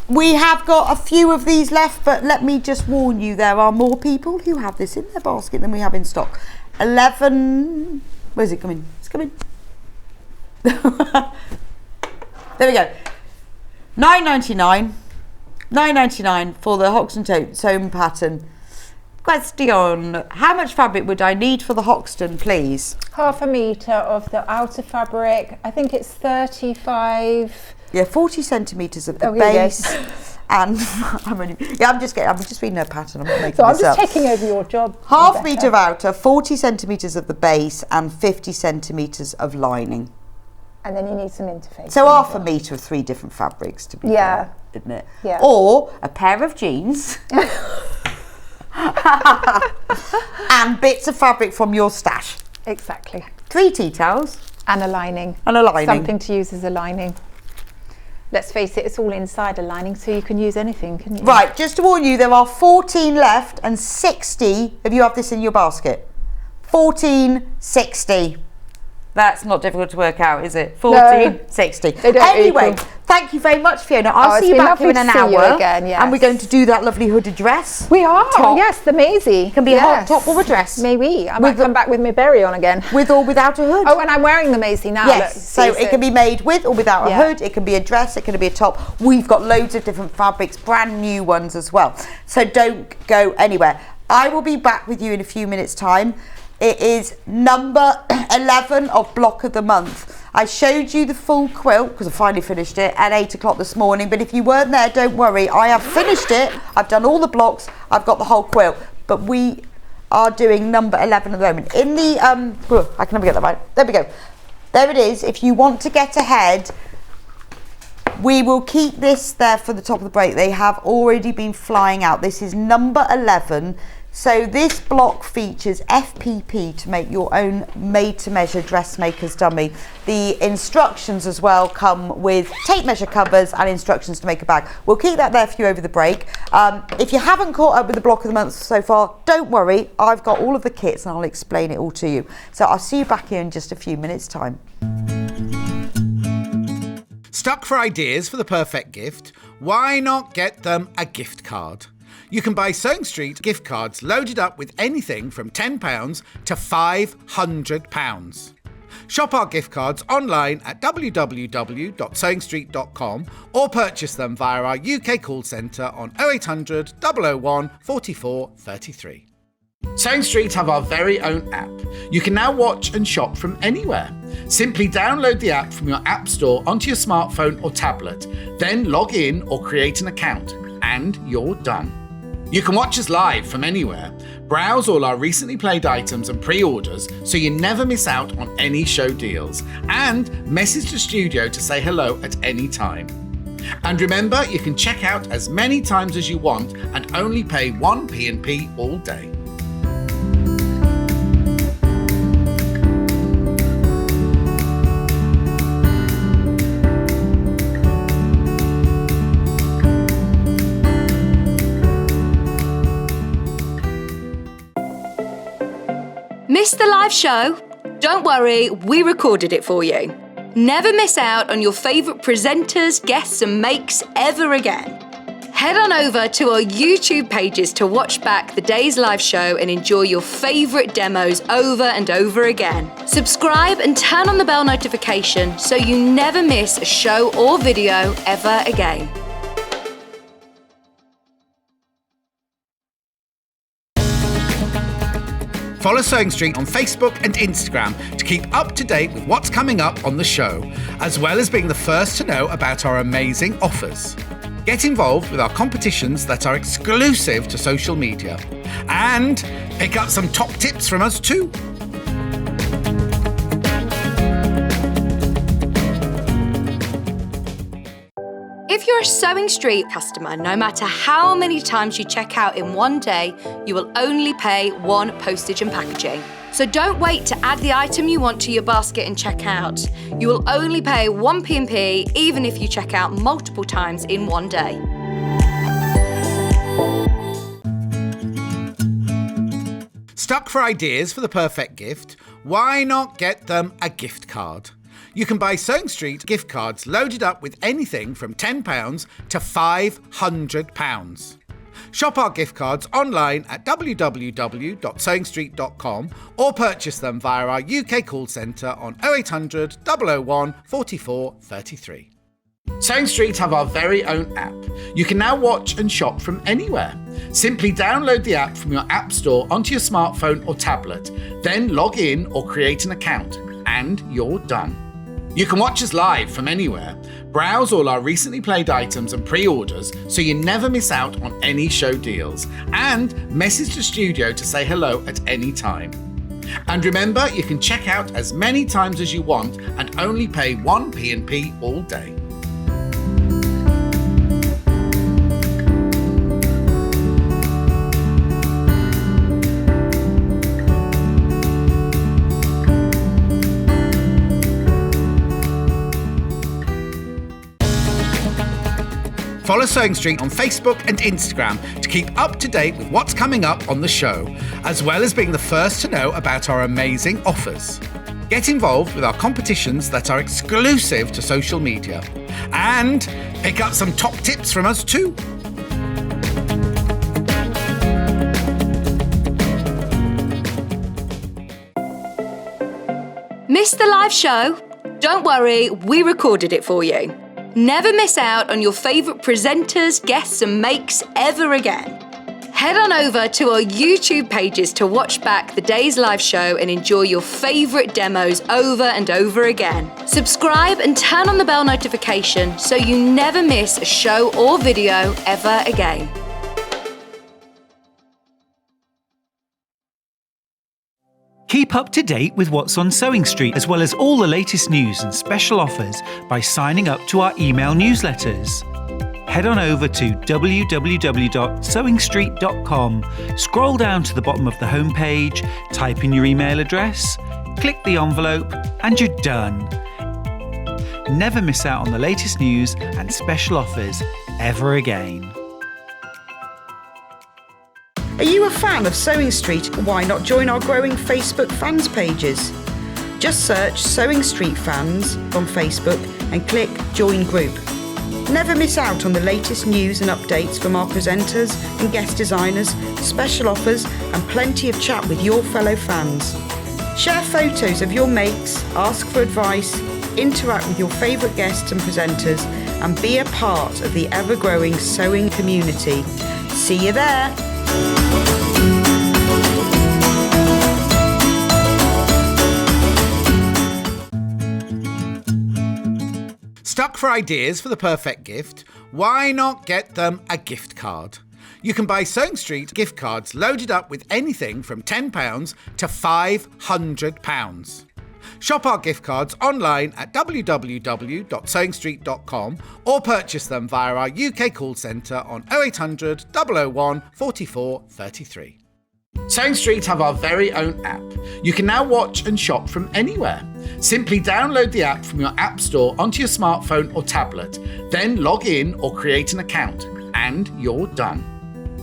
We have got a few of these left, but let me just warn you, there are more people who have this in their basket than we have in stock. 11, where's it coming? It's coming. There we go. $9.99 for the Hoxton Tote sewn pattern. Question, how much fabric would I need for the Hoxton, please? 1/2 metre of the outer fabric. I think it's 35. Yeah, 40 centimetres of the base. And I'm just reading her pattern. I'm not making So I'm this just up. taking over your job. 1/2 metre of outer, 40 centimetres of the base, and 50 centimetres of lining. And then you need some interface. So 1/2 metre of 3 different fabrics, to be fair, isn't it? Yeah. Or a pair of jeans and bits of fabric from your stash. Exactly. 3 tea towels. And a lining. And a lining. Something to use as a lining. Let's face it, it's all inside a lining, so you can use anything, can you? Right, just to warn you, there are 14 left and 60 if you have this in your basket. 14, 60. That's not difficult to work out, is it? 14, 60. They don't Anyway, equal. thank you very much, Fiona. I'll it's see you been back here in lovely an to see you hour. again, yes. And we're going to do that lovely hooded dress. We are, Top. yes, the Maise. It can be a hot top or a dress. Maybe. I might come back with my berry on again. With or without a hood. Oh, and I'm wearing the Maise now. Yes, Look, so it can be made with or without a Yeah. hood. It can be a dress, it can be a top. We've got loads of different fabrics, brand new ones as well. So don't go anywhere. I will be back with you in a few minutes' time. It is number 11 of Block of the Month. I showed you the full quilt, because I finally finished it, at 8 o'clock this morning. But if you weren't there, don't worry. I have finished it. I've done all the blocks. I've got the whole quilt. But we are doing number 11 at the moment. In the, I can never get that right. There we go. There it is. If you want to get ahead, we will keep this there for the top of the break. They have already been flying out. This is number 11. So this block features FPP to make your own made-to-measure dressmaker's dummy. The instructions as well come with tape measure covers and instructions to make a bag. We'll keep that there for you over the break. If you haven't caught up with the Block of the Month so far, don't worry. I've got all of the kits and I'll explain it all to you. So I'll see you back here in just a few minutes' time. Stuck for ideas for the perfect gift? Why not get them a gift card? You can buy Sewing Street gift cards loaded up with anything from £10 to £500. Shop our gift cards online at www.sewingstreet.com or purchase them via our UK call centre on 0800 001 44 33. Sewing Street have our very own app. You can now watch and shop from anywhere. Simply download the app from your app store onto your smartphone or tablet, then log in or create an account, and you're done. You can watch us live from anywhere, browse all our recently played items and pre-orders so you never miss out on any show deals, and message the studio to say hello at any time. And remember, you can check out as many times as you want and only pay 1 P&P all day. Missed the live show? Don't worry, we recorded it for you. Never miss out on your favourite presenters, guests and makes ever again. Head on over to our YouTube pages to watch back the day's live show and enjoy your favourite demos over and over again. Subscribe and turn on the bell notification so you never miss a show or video ever again. Follow Sewing Street on Facebook and Instagram to keep up to date with what's coming up on the show, as well as being the first to know about our amazing offers. Get involved with our competitions that are exclusive to social media. And pick up some top tips from us too. If you're a Sewing Street customer, no matter how many times you check out in one day, you will only pay one postage and packaging. So don't wait to add the item you want to your basket and check out. You will only pay one P&P even if you check out multiple times in one day. Stuck for ideas for the perfect gift? Why not get them a gift card? You can buy Sewing Street gift cards loaded up with anything from £10 to £500. Shop our gift cards online at www.sewingstreet.com or purchase them via our UK call centre on 0800 001 44 33. Sewing Street have our very own app. You can now watch and shop from anywhere. Simply download the app from your app store onto your smartphone or tablet, then log in or create an account, and you're done. You can watch us live from anywhere, browse all our recently played items and pre-orders so you never miss out on any show deals, and message the studio to say hello at any time. And remember, you can check out as many times as you want and only pay one P&P all day. Follow Sewing Street on Facebook and Instagram to keep up to date with what's coming up on the show, as well as being the first to know about our amazing offers. Get involved with our competitions that are exclusive to social media. And pick up some top tips from us too. Missed the live show? Don't worry, we recorded it for you. Never miss out on your favourite presenters, guests and makes ever again. Head on over to our YouTube pages to watch back the day's live show and enjoy your favourite demos over and over again. Subscribe and turn on the bell notification so you never miss a show or video ever again. Keep up to date with what's on Sewing Street, as well as all the latest news and special offers by signing up to our email newsletters. Head on over to www.sewingstreet.com, scroll down to the bottom of the homepage, type in your email address, click the envelope, and you're done. Never miss out on the latest news and special offers ever again. Are you a fan of Sewing Street? Why not join our growing Facebook fans pages? Just search Sewing Street Fans on Facebook and click Join Group. Never miss out on the latest news and updates from our presenters and guest designers, special offers and plenty of chat with your fellow fans. Share photos of your makes, ask for advice, interact with your favourite guests and presenters and be a part of the ever-growing sewing community. See you there! Stuck for ideas for the perfect gift? Why not get them a gift card? You can buy Sewing Street gift cards loaded up with anything from £10 to £500. Shop our gift cards online at www.sewingstreet.com or purchase them via our UK call centre on 0800 001 44 33. Sewing Street have our very own app. You can now watch and shop from anywhere. Simply download the app from your app store onto your smartphone or tablet, then log in or create an account, and you're done.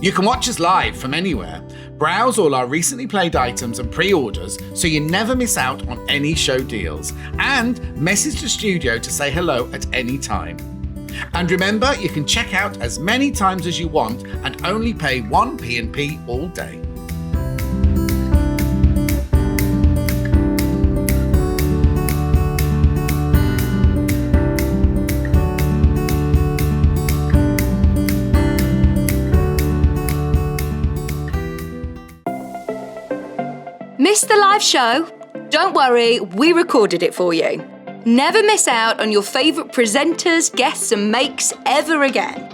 You can watch us live from anywhere, browse all our recently played items and pre-orders so you never miss out on any show deals, and message the studio to say hello at any time. And remember, you can check out as many times as you want and only pay 1 P&P all day. Missed the live show? Don't worry, we recorded it for you. Never miss out on your favourite presenters, guests and makes ever again.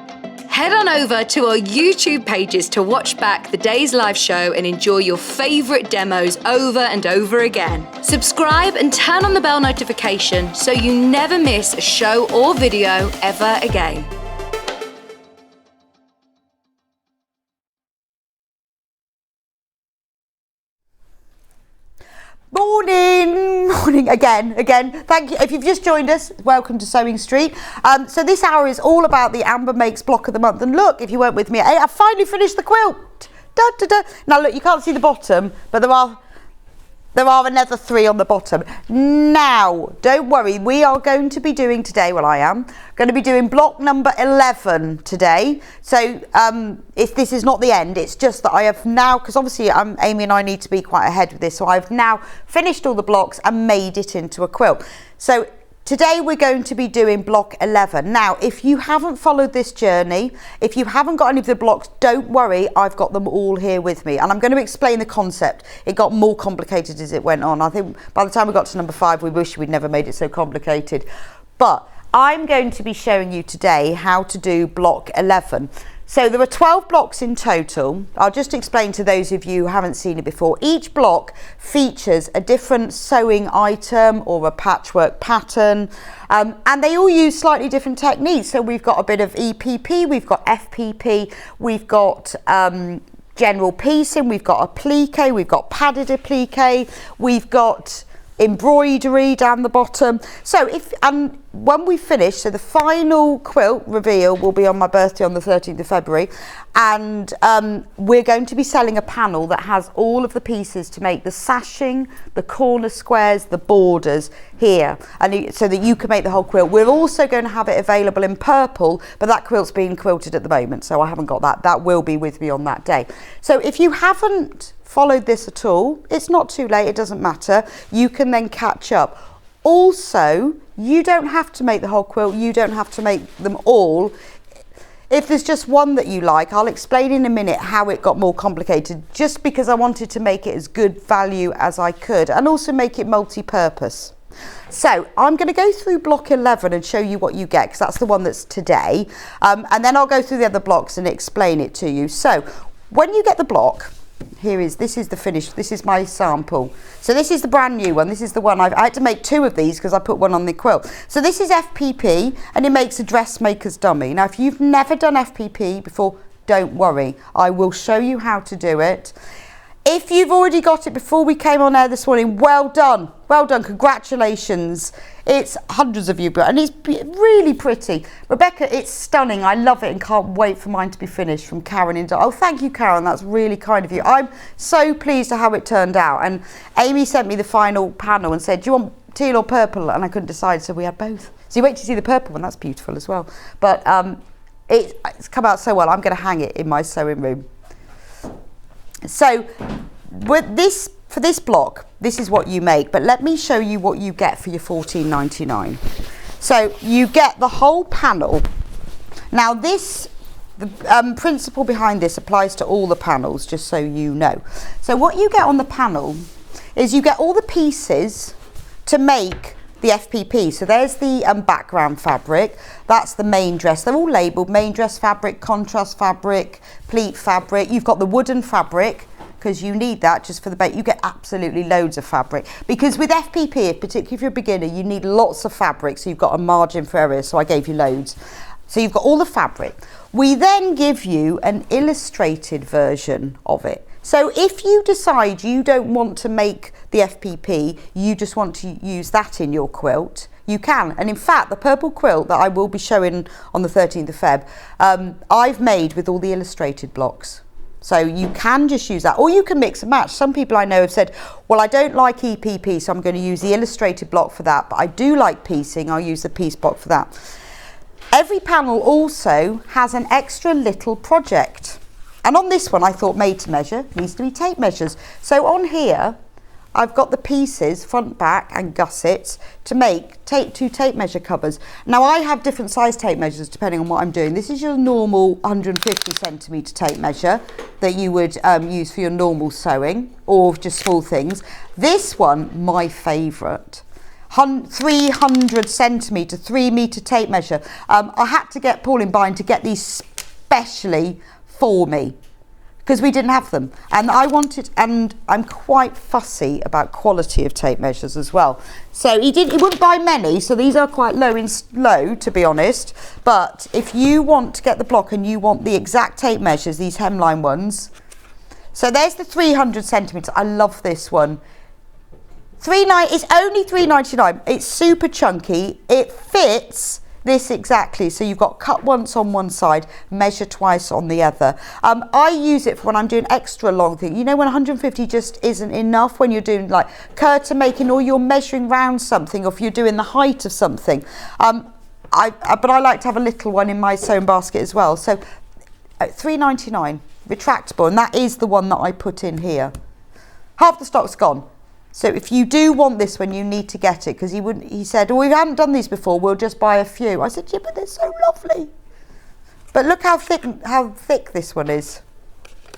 Head on over to our YouTube pages to watch back the day's live show and enjoy your favourite demos over and over again. Subscribe and turn on the bell notification so you never miss a show or video ever again. Morning again. Thank you. If you've just joined us, welcome to Sewing Street. So this hour is all about the Amber Makes block of the month. And look, if you weren't with me, I finally finished the quilt. Da, da, da. Now look, you can't see the bottom, but there are another 3 on the bottom. Now, don't worry, we are going to be doing today, well I am, going to be doing block number 11 today. So if this is not the end, it's just that I have now, because obviously Amy and I need to be quite ahead with this, so I've now finished all the blocks and made it into a quilt. So today we're going to be doing block 11. Now, if you haven't followed this journey, if you haven't got any of the blocks, don't worry, I've got them all here with me. And I'm going to explain the concept. It got more complicated as it went on. I think by the time we got to number 5, we wish we'd never made it so complicated. But I'm going to be showing you today how to do block 11. So there are 12 blocks in total. I'll just explain to those of you who haven't seen it before. Each block features a different sewing item or a patchwork pattern, and they all use slightly different techniques. So we've got a bit of EPP, we've got FPP, we've got general piecing, we've got applique, we've got padded applique, we've got embroidery down the bottom. So when we finish, so the final quilt reveal will be on my birthday on the 13th of February, and we're going to be selling a panel that has all of the pieces to make the sashing, the corner squares, the borders here, and so that you can make the whole quilt. We're also going to have it available in purple, but that quilt's being quilted at the moment, so I haven't got that. That will be with me on that day. So if you haven't followed this at all, it's not too late, it doesn't matter. You can then catch up. Also, you don't have to make the whole quilt, you don't have to make them all. If there's just one that you like, I'll explain in a minute how it got more complicated, just because I wanted to make it as good value as I could and also make it multi-purpose. So I'm going to go through block 11 and show you what you get, because that's the one that's today, and then I'll go through the other blocks and explain it to you. So when you get the block, this is the finished, this is my sample. So this is the brand new one, this is the one I had to make 2 of these because I put one on the quilt. So this is FPP and it makes a dressmaker's dummy. Now if you've never done FPP before, don't worry, I will show you how to do it. If you've already got it before we came on air this morning, well done, congratulations. It's hundreds of you, and it's really pretty. Rebecca, it's stunning, I love it and can't wait for mine to be finished, from Karen. Oh, thank you, Karen, that's really kind of you. I'm so pleased at how it turned out. And Amy sent me the final panel and said, do you want teal or purple? And I couldn't decide, so we had both. So you wait to see the purple one, that's beautiful as well. But it's come out so well, I'm going to hang it in my sewing room. So for this block, this is what you make, but let me show you what you get for your $14.99. So you get the whole panel. Now the principle behind this applies to all the panels, just so you know. So what you get on the panel is you get all the pieces to make the FPP. So there's the background fabric, that's the main dress. They're all labelled main dress fabric, contrast fabric, pleat fabric. You've got the wooden fabric, because you need that just for the bait. You get absolutely loads of fabric, because with FPP, particularly if you're a beginner, you need lots of fabric, so you've got a margin for error, so I gave you loads. So you've got all the fabric. We then give you an illustrated version of it. So if you decide you don't want to make the FPP, you just want to use that in your quilt, you can. And in fact, the purple quilt that I will be showing on the 13th of Feb, I've made with all the illustrated blocks. So you can just use that, or you can mix and match. Some people I know have said, well, I don't like EPP, so I'm going to use the illustrated block for that, but I do like piecing, I'll use the piece block for that. Every panel also has an extra little project. And on this one, I thought made to measure needs to be tape measures. So on here, I've got the pieces, front, back and gussets to make two tape measure covers. Now I have different size tape measures depending on what I'm doing. This is your normal 150 centimetre tape measure that you would use for your normal sewing or just small things. This one, my favourite. 300 centimetre, 3 metre tape measure. I had to get Paul in Bryant to get these specially for me because we didn't have them, and I wanted, and I'm quite fussy about quality of tape measures as well. So he wouldn't buy many, so these are quite low to be honest. But if you want to get the block and you want the exact tape measures, these hemline ones. So there's the 300 centimetres. I love this one. It's only £3.99. It's super chunky. It fits this exactly. So you've got cut once on one side, measure twice on the other. I use it for when I'm doing extra long things. You know, when 150 just isn't enough, when you're doing like curtain making or you're measuring round something, or if you're doing the height of something. But I like to have a little one in my sewing basket as well. So £3.99, retractable, and that is the one that I put in here. Half the stock's gone. So if you do want this one, you need to get it, because he said, we haven't done these before, we'll just buy a few. I said, yeah, but they're so lovely. But look how thick this one is.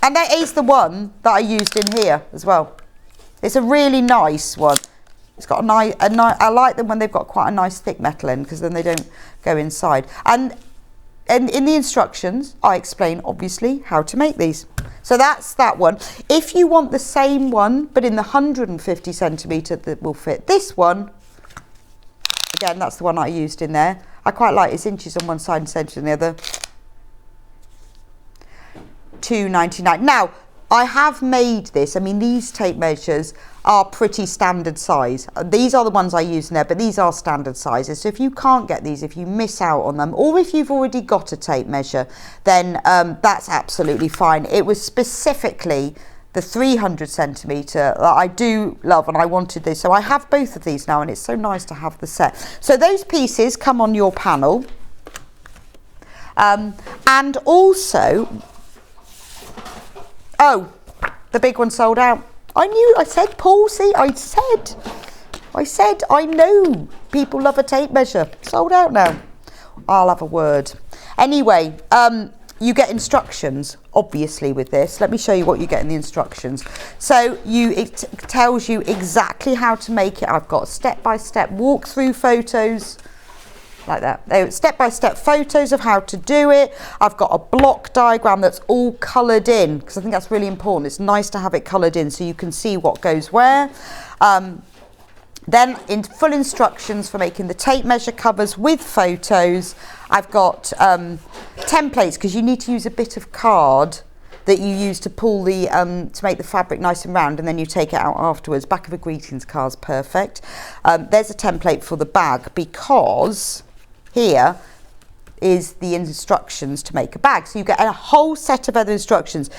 And that is the one that I used in here as well. It's a really nice one. It's got I like them when they've got quite a nice thick metal in, because then they don't go inside. And in the instructions, I explain obviously how to make these. So that's that one. If you want the same one, but in the 150 centimetre that will fit this one, again, that's the one I used in there. I quite like it's inches on one side and centre on the other. £2.99. Now, I have made this. I mean, these tape measures are pretty standard size. These are the ones I use in there, but these are standard sizes. So if you can't get these, if you miss out on them, or if you've already got a tape measure, then that's absolutely fine. It was specifically the 300 centimetre that I do love, and I wanted this. So I have both of these now, and it's so nice to have the set. So those pieces come on your panel. And also, oh, the big one sold out. I said, Paul, see, I said, I know people love a tape measure. Sold out now. I'll have a word. Anyway, you get instructions, obviously, with this. Let me show you what you get in the instructions. So it tells you exactly how to make it. I've got step-by-step walkthrough photos, like that. Step-by-step photos of how to do it. I've got a block diagram that's all coloured in, because I think that's really important. It's nice to have it coloured in so you can see what goes where. Then in full instructions for making the tape measure covers with photos. I've got templates, because you need to use a bit of card that you use to pull the to make the fabric nice and round, and then you take it out afterwards. Back of a greetings card's perfect. There's a template for the bag, because here is the instructions to make a bag. So you get a whole set of other instructions.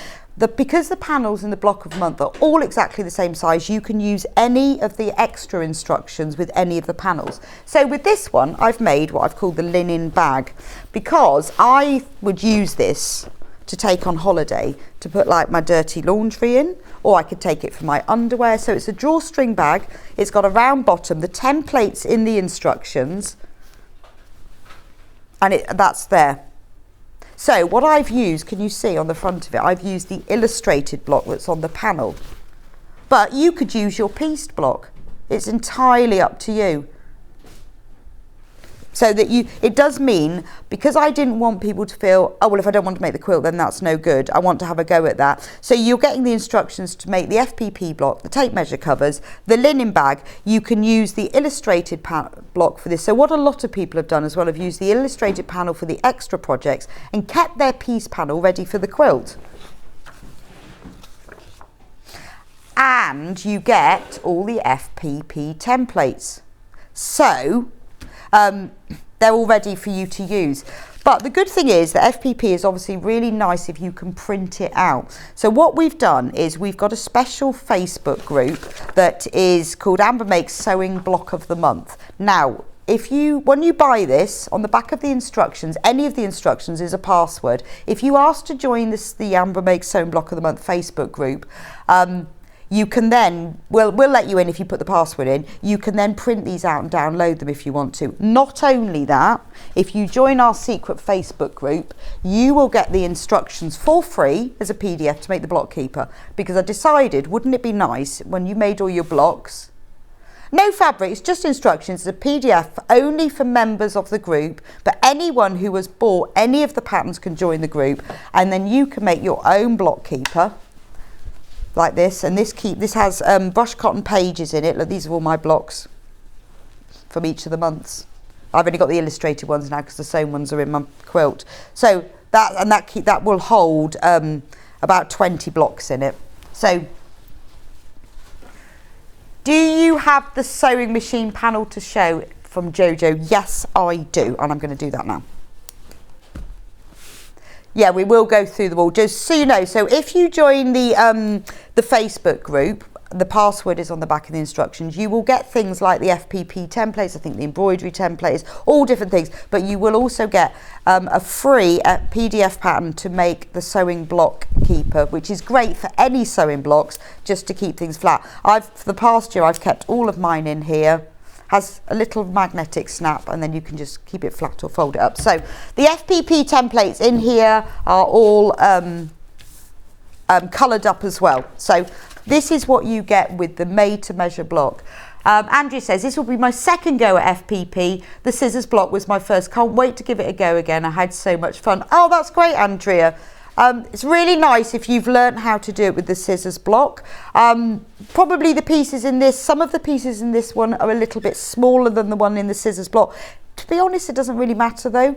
Because the panels in the block of a month are all exactly the same size, you can use any of the extra instructions with any of the panels. So with this one, I've made what I've called the linen bag, because I would use this to take on holiday to put like my dirty laundry in, or I could take it for my underwear. So it's a drawstring bag. It's got a round bottom, the templates in the instructions, and that's there. So what I've used, can you see on the front of it, I've used the illustrated block that's on the panel. But you could use your pieced block. It's entirely up to you. So that it does mean, because I didn't want people to feel, oh, well, if I don't want to make the quilt, then that's no good. I want to have a go at that. So you're getting the instructions to make the FPP block, the tape measure covers, the linen bag. You can use the illustrated block for this. So what a lot of people have done as well, have used the illustrated panel for the extra projects and kept their piece panel ready for the quilt. And you get all the FPP templates. So they're all ready for you to use. But the good thing is that FPP is obviously really nice if you can print it out. So what we've done is we've got a special Facebook group that is called Amber Makes Sewing Block of the Month. Now, when you buy this, on the back of the instructions, any of the instructions is a password. If you ask to join the Amber Makes Sewing Block of the Month Facebook group, you can then, we'll let you in if you put the password in, you can then print these out and download them if you want to. Not only that, if you join our secret Facebook group, you will get the instructions for free as a PDF to make the block keeper, because I decided, wouldn't it be nice when you made all your blocks, no fabric, it's just instructions, it's a PDF only for members of the group, but anyone who has bought any of the patterns can join the group, and then you can make your own block keeper like this. And this has brushed cotton pages in it. Look, these are all my blocks from each of the months. I've only got the illustrated ones now because the sewn ones are in my quilt. So that will hold about 20 blocks in it. So, do you have the sewing machine panel to show from Jojo? Yes, I do, and I'm going to do that now. Yeah, we will go through them all, just so you know. So if you join the Facebook group, the password is on the back of the instructions. You will get things like the FPP templates, I think the embroidery templates, all different things. But you will also get a free PDF pattern to make the sewing block keeper, which is great for any sewing blocks, just to keep things flat. For the past year, I've kept all of mine in here. Has a little magnetic snap, and then you can just keep it flat or fold it up. So the FPP templates in here are all coloured up as well. So this is what you get with the made to measure block. Andrew says, this will be my second go at FPP. The scissors block was my first. Can't wait to give it a go again. I had so much fun. Oh, that's great, Andrea. It's really nice if you've learned how to do it with the scissors block. Probably the pieces in this, some of the pieces in this one are a little bit smaller than the one in the scissors block. To be honest, it doesn't really matter though.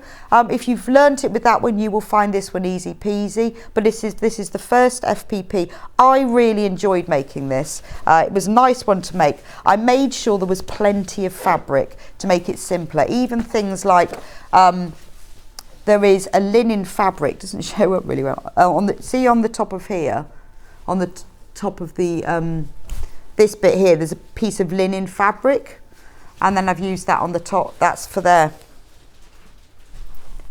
If you've learnt it with that one, you will find this one easy peasy. But this is the first FPP. I really enjoyed making this. It was a nice one to make. I made sure there was plenty of fabric to make it simpler. Even things like there is a linen fabric, doesn't show up really well. On the top of here, on the top of the this bit here, there's a piece of linen fabric, and then I've used that on the top. That's for their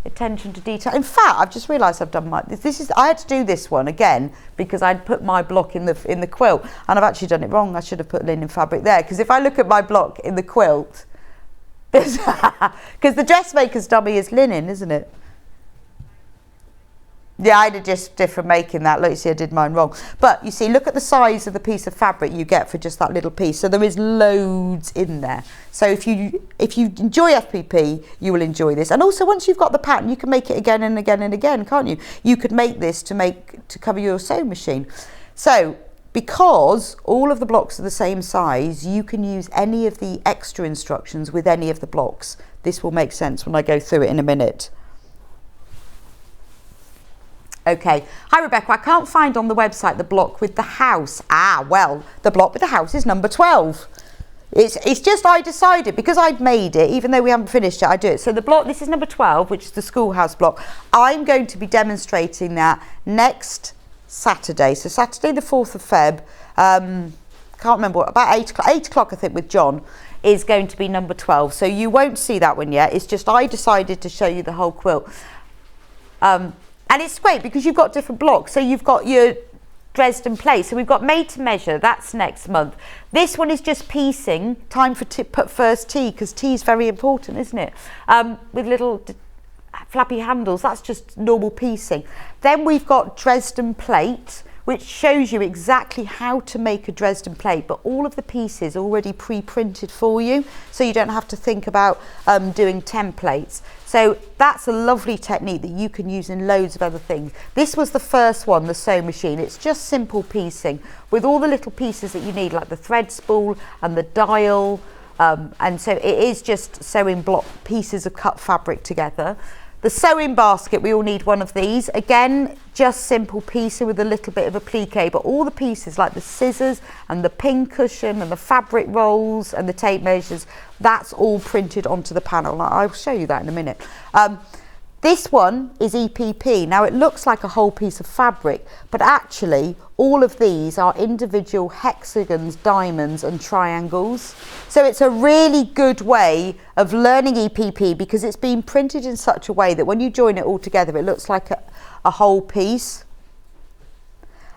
attention to detail. In fact, I've just realised I've done I had to do this one again because I'd put my block in the quilt, and I've actually done it wrong. I should have put linen fabric there, because if I look at my block in the quilt, because the dressmaker's dummy is linen, isn't it? Yeah, I did just different making that. Look, you see, I did mine wrong. But you see, look at the size of the piece of fabric you get for just that little piece. So there is loads in there. So if you enjoy FPP, you will enjoy this. And also, once you've got the pattern, you can make it again and again and again, can't you? You could make this to cover your sewing machine. So because all of the blocks are the same size, you can use any of the extra instructions with any of the blocks. This will make sense when I go through it in a minute. Okay, hi Rebecca, I can't find on the website the block with the house. Well, the block with the house is number 12. It's just I decided, because I'd made it, even though we haven't finished it, I do it. So the block, this is number 12, which is the schoolhouse block. I'm going to be demonstrating that next Saturday. So Saturday the 4th of Feb, can't remember, about 8 o'clock I think with John, is going to be number 12. So you won't see that one yet. It's just I decided to show you the whole quilt. And it's great because you've got different blocks. So you've got your Dresden plate. So we've got made to measure. That's next month. This one is just piecing. Time for put first tea, because tea is very important, isn't it? With little flappy handles. That's just normal piecing. Then we've got Dresden plate, which shows you exactly how to make a Dresden plate, but all of the pieces already pre-printed for you, so you don't have to think about doing templates. So that's a lovely technique that you can use in loads of other things. This was the first one, the sewing machine. It's just simple piecing with all the little pieces that you need, like the thread spool and the dial, and so it is just sewing block pieces of cut fabric together. The sewing basket, we all need one of these. Again, just simple piecing with a little bit of applique, but all the pieces like the scissors and the pin cushion and the fabric rolls and the tape measures, that's all printed onto the panel. I'll show you that in a minute. This one is EPP. Now it looks like a whole piece of fabric, but actually all of these are individual hexagons, diamonds and triangles. So it's a really good way of learning EPP because it's been printed in such a way that when you join it all together, it looks like a whole piece.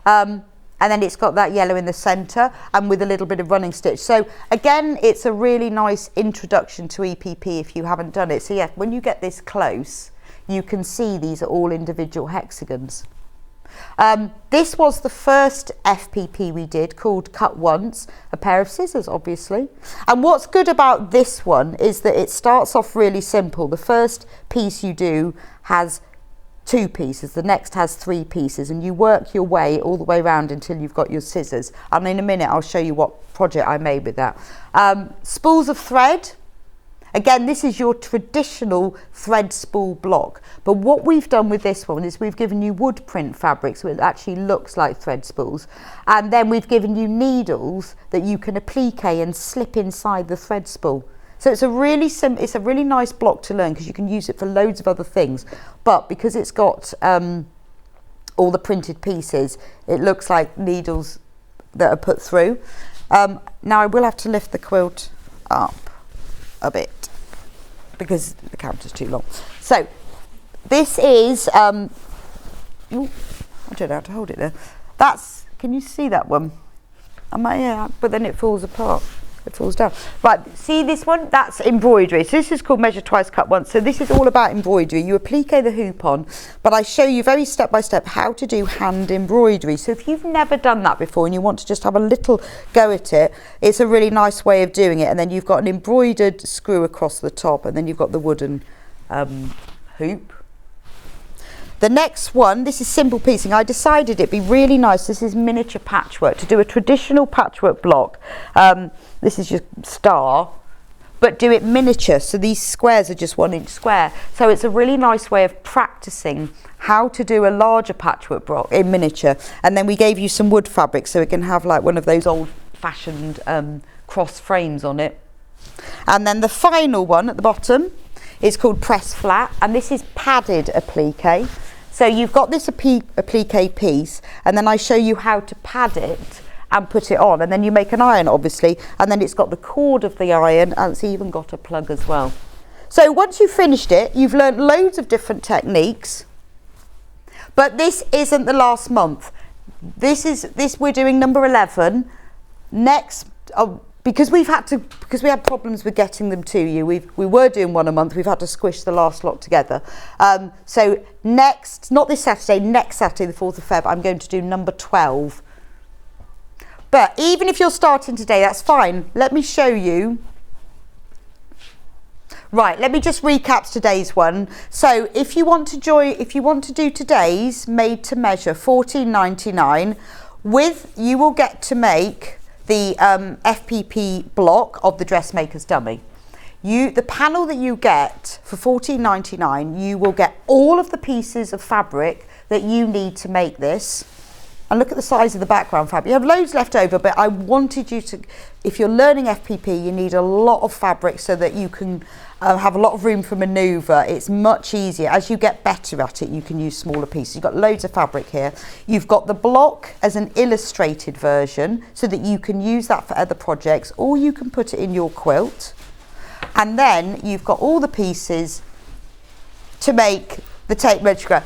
And then it's got that yellow in the centre and with a little bit of running stitch. So again, it's a really nice introduction to EPP if you haven't done it. So yeah, when you get this close, you can see these are all individual hexagons. This was the first FPP we did, called Cut Once, a pair of scissors obviously. And what's good about this one is that it starts off really simple. The first piece you do has 2 pieces, the next has 3 pieces, and you work your way all the way around until you've got your scissors. And in a minute I'll show you what project I made with that. Spools of thread. Again, this is your traditional thread spool block, but what we've done with this one is we've given you wood print fabric so it actually looks like thread spools, and then we've given you needles that you can applique and slip inside the thread spool. So it's a really nice block to learn because you can use it for loads of other things, but because it's got all the printed pieces, it looks like needles that are put through. Now I will have to lift the quilt up a bit because the counter's too long. So this is I don't know how to hold it there. Can you see that one? Yeah, but then it falls apart. It falls down. Right, see this one? That's embroidery. So this is called Measure Twice, Cut Once. So this is all about embroidery. You applique the hoop on, but I show you very step by step how to do hand embroidery. So if you've never done that before and you want to just have a little go at it, it's a really nice way of doing it. And then you've got an embroidered screw across the top, and then you've got the wooden hoop. The next one, this is simple piecing. I decided it'd be really nice, this is miniature patchwork, to do a traditional patchwork block. This is your star, but do it miniature. So these squares are just 1 inch square. So it's a really nice way of practicing how to do a larger patchwork block in miniature. And then we gave you some wood fabric so it can have like one of those old fashioned cross frames on it. And then the final one at the bottom is called Press Flat, and this is padded applique. So you've got this applique piece, and then I show you how to pad it and put it on, and then you make an iron obviously, and then it's got the cord of the iron, and it's even got a plug as well. So once you've finished it, you've learnt loads of different techniques, but this isn't the last month. We're doing number 11 next. Because we had problems with getting them to you. We were doing one a month. We've had to squish the last lot together. So next, not this Saturday, next Saturday, the 4th of Feb, I'm going to do number 12. But even if you're starting today, that's fine. Let me show you. Right, let me just recap today's one. So if you want to do today's made to measure, $14.99, you will get to make the FPP block of the dressmaker's dummy. The panel that you get for $14.99, you will get all of the pieces of fabric that you need to make this. And look at the size of the background fabric. You have loads left over, but I wanted you to, if you're learning FPP, you need a lot of fabric so that you can have a lot of room for manoeuvre. It's much easier. As you get better at it, you can use smaller pieces. You've got loads of fabric here. You've got the block as an illustrated version so that you can use that for other projects, or you can put it in your quilt. And then you've got all the pieces to make the tape register.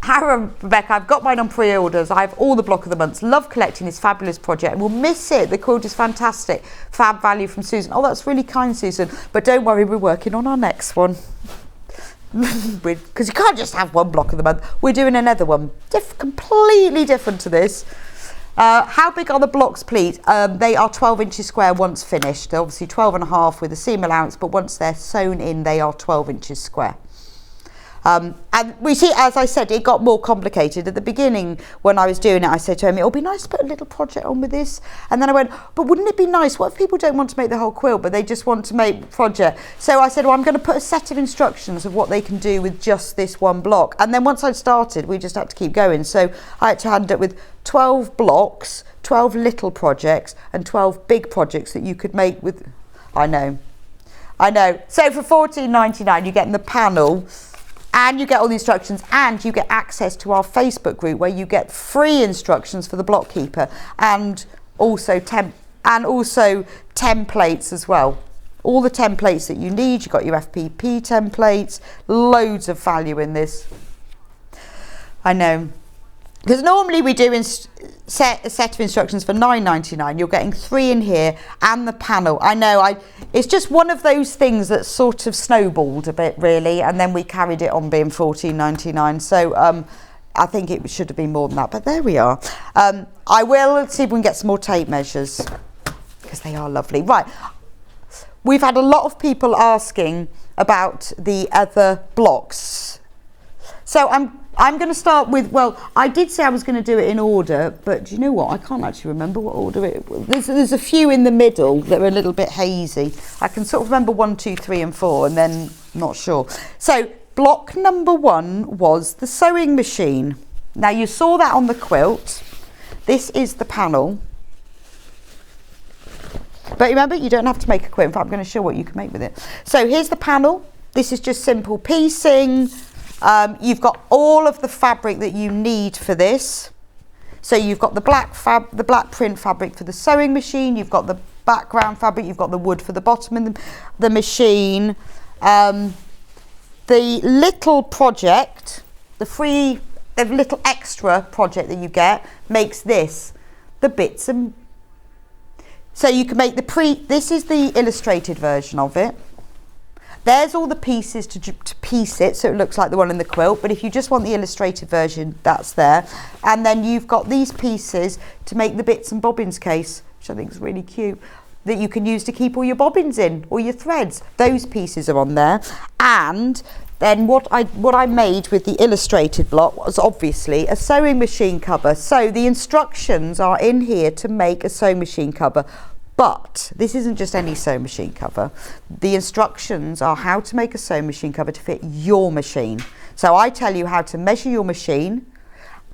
Rebecca, I've got mine on pre-orders. I have all the block of the months. Love collecting this fabulous project. We'll miss it. The quilt is fantastic. Fab value from Susan. Oh, that's really kind, Susan. But don't worry, we're working on our next one. Because you can't just have one block of the month. We're doing another one. Completely different to this. How big are the blocks, please? They are 12 inches square once finished. They're obviously 12.5 with a seam allowance, but once they're sewn in, they are 12 inches square. And we see, as I said, it got more complicated. At the beginning, when I was doing it, I said to him, it'll be nice to put a little project on with this. And then I went, but wouldn't it be nice? What if people don't want to make the whole quilt, but they just want to make a project? So I said, well, I'm going to put a set of instructions of what they can do with just this one block. And then once I'd started, we just had to keep going. So I had to end up with 12 blocks, 12 little projects, and 12 big projects that you could make with. I know. So for $14.99, you're getting the panel And you get all the instructions, and you get access to our Facebook group where you get free instructions for the block keeper, and also templates as well. All the templates that you need. You've got your FPP templates, loads of value in this. I know. Because normally we do a set of instructions for £9.99. You're getting 3 in here and the panel. I know, it's just one of those things that sort of snowballed a bit, really, and then we carried it on being £14.99. So I think it should have been more than that, but there we are. I will see if we can get some more tape measures, because they are lovely. Right, we've had a lot of people asking about the other blocks. So I'm going to start with, well, I did say I was going to do it in order, but do you know what? I can't actually remember what order it was. There's a few in the middle that are a little bit hazy. I can sort of remember 1, 2, 3 and 4, and then not sure. So block number 1 was the sewing machine. Now you saw that on the quilt. This is the panel. But remember, you don't have to make a quilt. In fact, I'm going to show what you can make with it. So here's the panel. This is just simple piecing. You've got all of the fabric that you need for this. So you've got the black print fabric for the sewing machine. You've got the background fabric. You've got the wood for the bottom of the machine. The little project, the little extra project that you get makes this the bits and. So you can make this is the illustrated version of it. There's all the pieces to piece it, so it looks like the one in the quilt, but if you just want the illustrated version, that's there. And then you've got these pieces to make the bits and bobbins case, which I think is really cute, that you can use to keep all your bobbins in, or your threads. Those pieces are on there. And then what I made with the illustrated block was obviously a sewing machine cover. So the instructions are in here to make a sewing machine cover. But this isn't just any sewing machine cover. The instructions are how to make a sewing machine cover to fit your machine. So I tell you how to measure your machine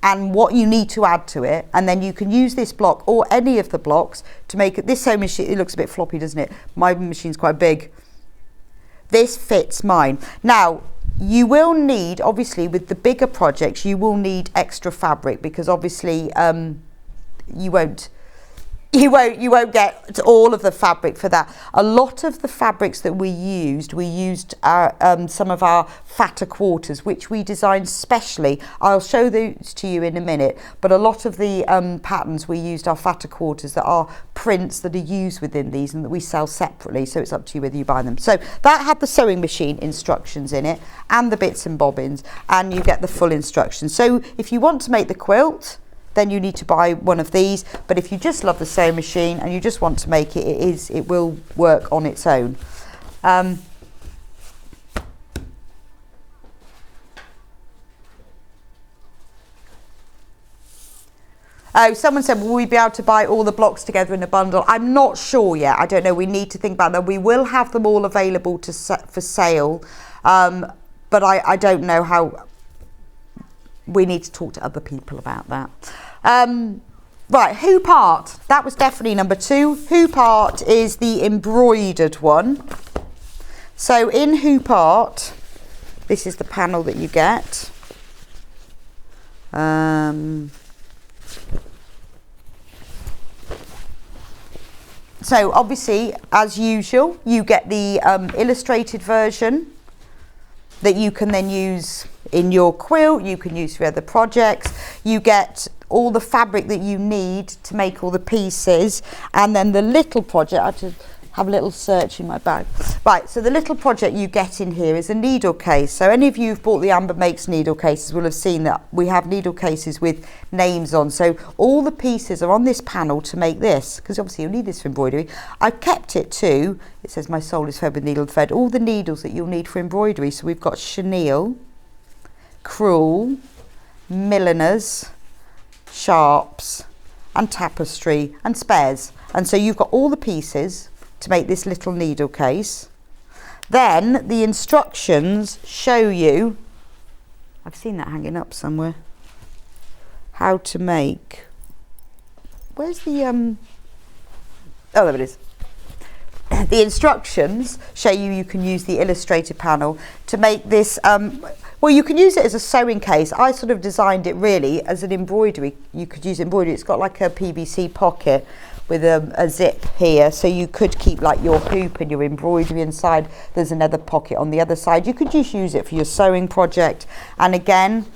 and what you need to add to it, and then you can use this block or any of the blocks to make it. This sewing machine, it looks a bit floppy, doesn't it? My machine's quite big. This fits mine. Now, you will need, obviously, with the bigger projects, you will need extra fabric, because obviously you won't get all of the fabric for that. A lot of the fabrics that we used some of our fatter quarters, which we designed specially. I'll show those to you in a minute, but a lot of the patterns we used are fatter quarters that are prints that are used within these and that we sell separately, so it's up to you whether you buy them. So that had the sewing machine instructions in it and the bits and bobbins, and you get the full instructions. So if you want to make the quilt, then you need to buy one of these. But if you just love the sewing machine and you just want to make it, it will work on its own. Oh, someone said, will we be able to buy all the blocks together in a bundle? I'm not sure yet. I don't know. We need to think about that. We will have them all available for sale, but I don't know how. We need to talk to other people about that. Right, hoop art. That was definitely number 2. Hoop art is the embroidered one. So in hoop art, this is the panel that you get. So obviously, as usual, you get the illustrated version that you can then use in your quilt, you can use for other projects. You get all the fabric that you need to make all the pieces, and then the little project, I have to have a little search in my bag. Right, so the little project you get in here is a needle case. So any of you who've bought the Amber Makes needle cases will have seen that we have needle cases with names on. So all the pieces are on this panel to make this, because obviously you'll need this for embroidery. I've kept it too, it says my soul is fed with needle thread, all the needles that you'll need for embroidery. So we've got chenille, crewel, milliners, sharps, and tapestry, and spares. And so you've got all the pieces to make this little needle case. Then the instructions show you, I've seen that hanging up somewhere, how to make, where's the, oh, there it is. The instructions show you can use the illustrated panel to make this, Well, you can use it as a sewing case. I sort of designed it really as an embroidery. You could use embroidery. It's got like a PVC pocket with a zip here, so you could keep like your hoop and your embroidery inside. There's another pocket on the other side. You could just use it for your sewing project. And again,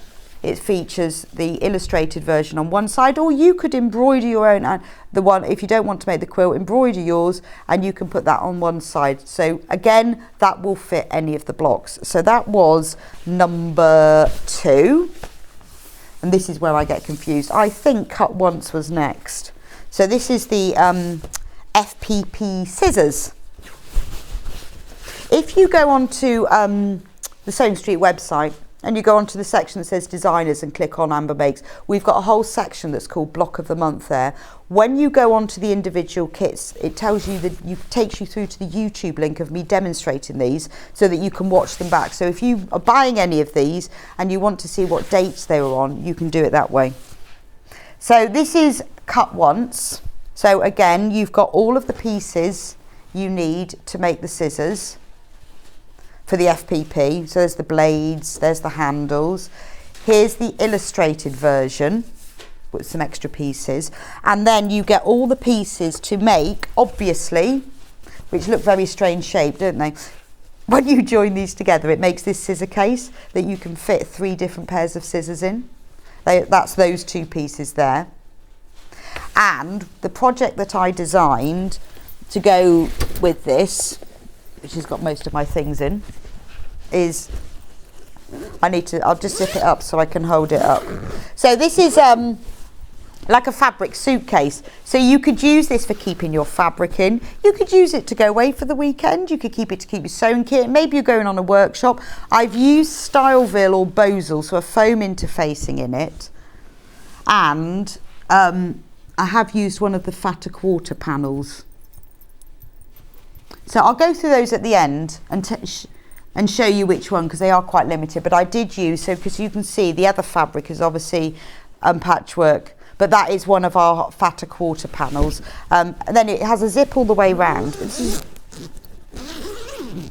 it features the illustrated version on one side, or you could embroider your own, and the one, if you don't want to make the quilt, embroider yours and you can put that on one side. So again, that will fit any of the blocks. So that was number 2, and this is where I get confused. I think cut once was next. So this is the FPP scissors. If you go onto the Sewing Street website and you go onto the section that says designers and click on Amber Makes, we've got a whole section that's called Block of the Month there. When you go onto the individual kits, it tells you that takes you through to the YouTube link of me demonstrating these so that you can watch them back. So if you are buying any of these and you want to see what dates they were on, you can do it that way. So this is cut once. So again, you've got all of the pieces you need to make the scissors for the FPP. So there's the blades, there's the handles. Here's the illustrated version with some extra pieces. And then you get all the pieces to make, obviously, which look very strange shaped, don't they? When you join these together, it makes this scissor case that you can fit 3 different pairs of scissors in. That's those 2 pieces there. And the project that I designed to go with this, which has got most of my things in, is I'll just zip it up so I can hold it up. So this is like a fabric suitcase. So you could use this for keeping your fabric in. You could use it to go away for the weekend. You could keep it to keep your sewing kit. Maybe you're going on a workshop. I've used Styleville or Bosal, so a foam interfacing in it. And I have used one of the fatter quarter panels. So I'll go through those at the end and show you which one, because they are quite limited. But I did use, so because you can see the other fabric is obviously patchwork, but that is one of our fatter quarter panels. And then it has a zip all the way round.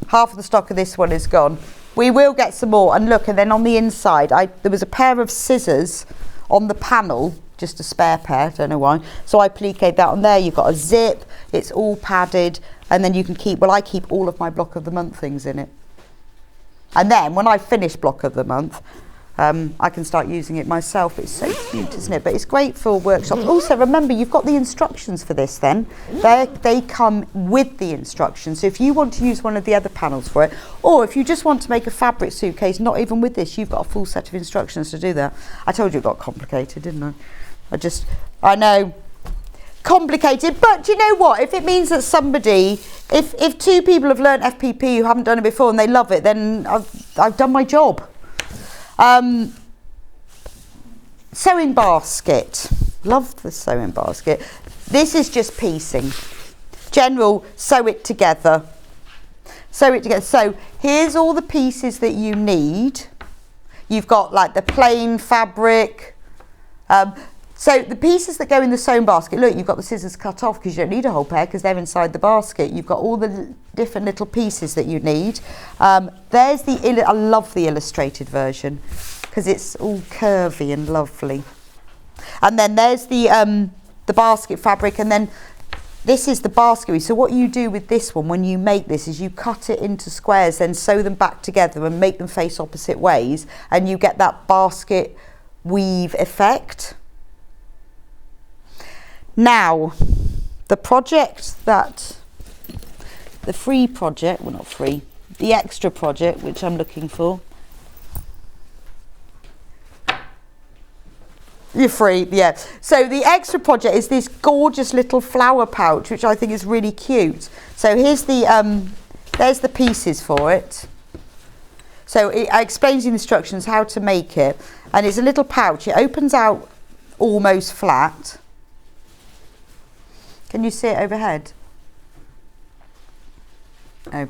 Half of the stock of this one is gone. We will get some more. And look, and then on the inside, there was a pair of scissors on the panel, just a spare pair, don't know why. So I pliqued that on there. You've got a zip, it's all padded, and then you can keep, well, I keep all of my block of the month things in it. And then when I finish block of the month, I can start using it myself. It's so cute, isn't it? But it's great for workshops. Also, remember, you've got the instructions for this then. They come with the instructions. So if you want to use one of the other panels for it, or if you just want to make a fabric suitcase, not even with this, you've got a full set of instructions to do that. I told you it got complicated, didn't I? I know, complicated, but do you know what? If it means that somebody, if 2 people have learnt FPP who haven't done it before and they love it, then I've done my job. Sewing basket. Love the sewing basket. This is just piecing. General, sew it together. Sew it together. So here's all the pieces that you need. You've got like the plain fabric. So the pieces that go in the sewn basket, look, you've got the scissors cut off because you don't need a whole pair because they're inside the basket. You've got all the different little pieces that you need. There's I love the illustrated version because it's all curvy and lovely. And then there's the basket fabric, and then this is the basket. So what you do with this one when you make this is you cut it into squares, then sew them back together and make them face opposite ways, and you get that basket weave effect. Now, the project the free project, well not free, the extra project, which I'm looking for. You're free, yeah. So the extra project is this gorgeous little flower pouch, which I think is really cute. So here's there's the pieces for it. So it explains the instructions how to make it, and it's a little pouch. It opens out almost flat. Can you see it overhead? Oh,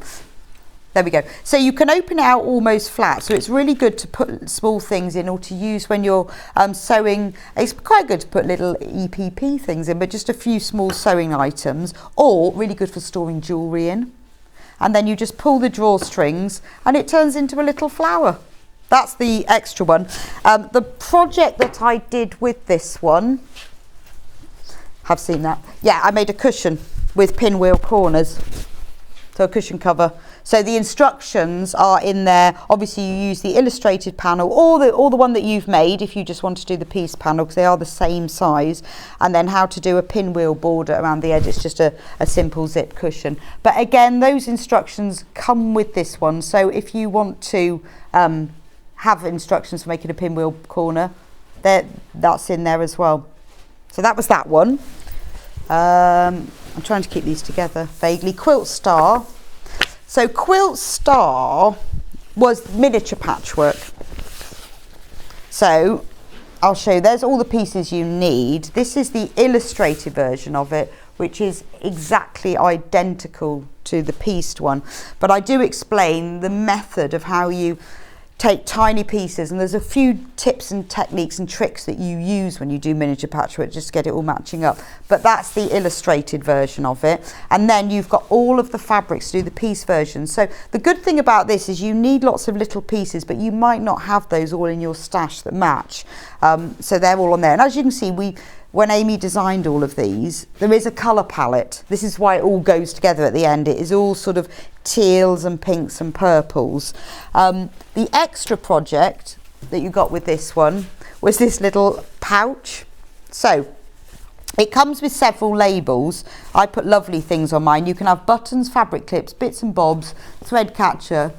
there we go. So you can open it out almost flat. So it's really good to put small things in or to use when you're sewing. It's quite good to put little EPP things in, but just a few small sewing items, or really good for storing jewellery in. And then you just pull the drawstrings and it turns into a little flower. That's the extra one. The project that I did with this one, have seen that? Yeah, I made a cushion with pinwheel corners. So a cushion cover. So the instructions are in there. Obviously you use the illustrated panel or the one that you've made if you just want to do the piece panel, because they are the same size, and then how to do a pinwheel border around the edge. It's just a simple zip cushion. But again, those instructions come with this one. So if you want to have instructions for making a pinwheel corner, that's in there as well. So that was that one. I'm trying to keep these together vaguely. Quilt Star. So Quilt Star was miniature patchwork. So I'll show you, there's all the pieces you need. This is the illustrated version of it, which is exactly identical to the pieced one. But I do explain the method of how you take tiny pieces, and there's a few tips and techniques and tricks that you use when you do miniature patchwork just to get it all matching up. But that's the illustrated version of it, and then you've got all of the fabrics to do the piece version. So the good thing about this is you need lots of little pieces, but you might not have those all in your stash that match. So they're all on there, and as you can see, when Amy designed all of these, there is a colour palette. This is why it all goes together at the end. It is all sort of teals and pinks and purples. The extra project that you got with this one was this little pouch. So it comes with several labels. I put lovely things on mine. You can have buttons, fabric clips, bits and bobs, thread catcher,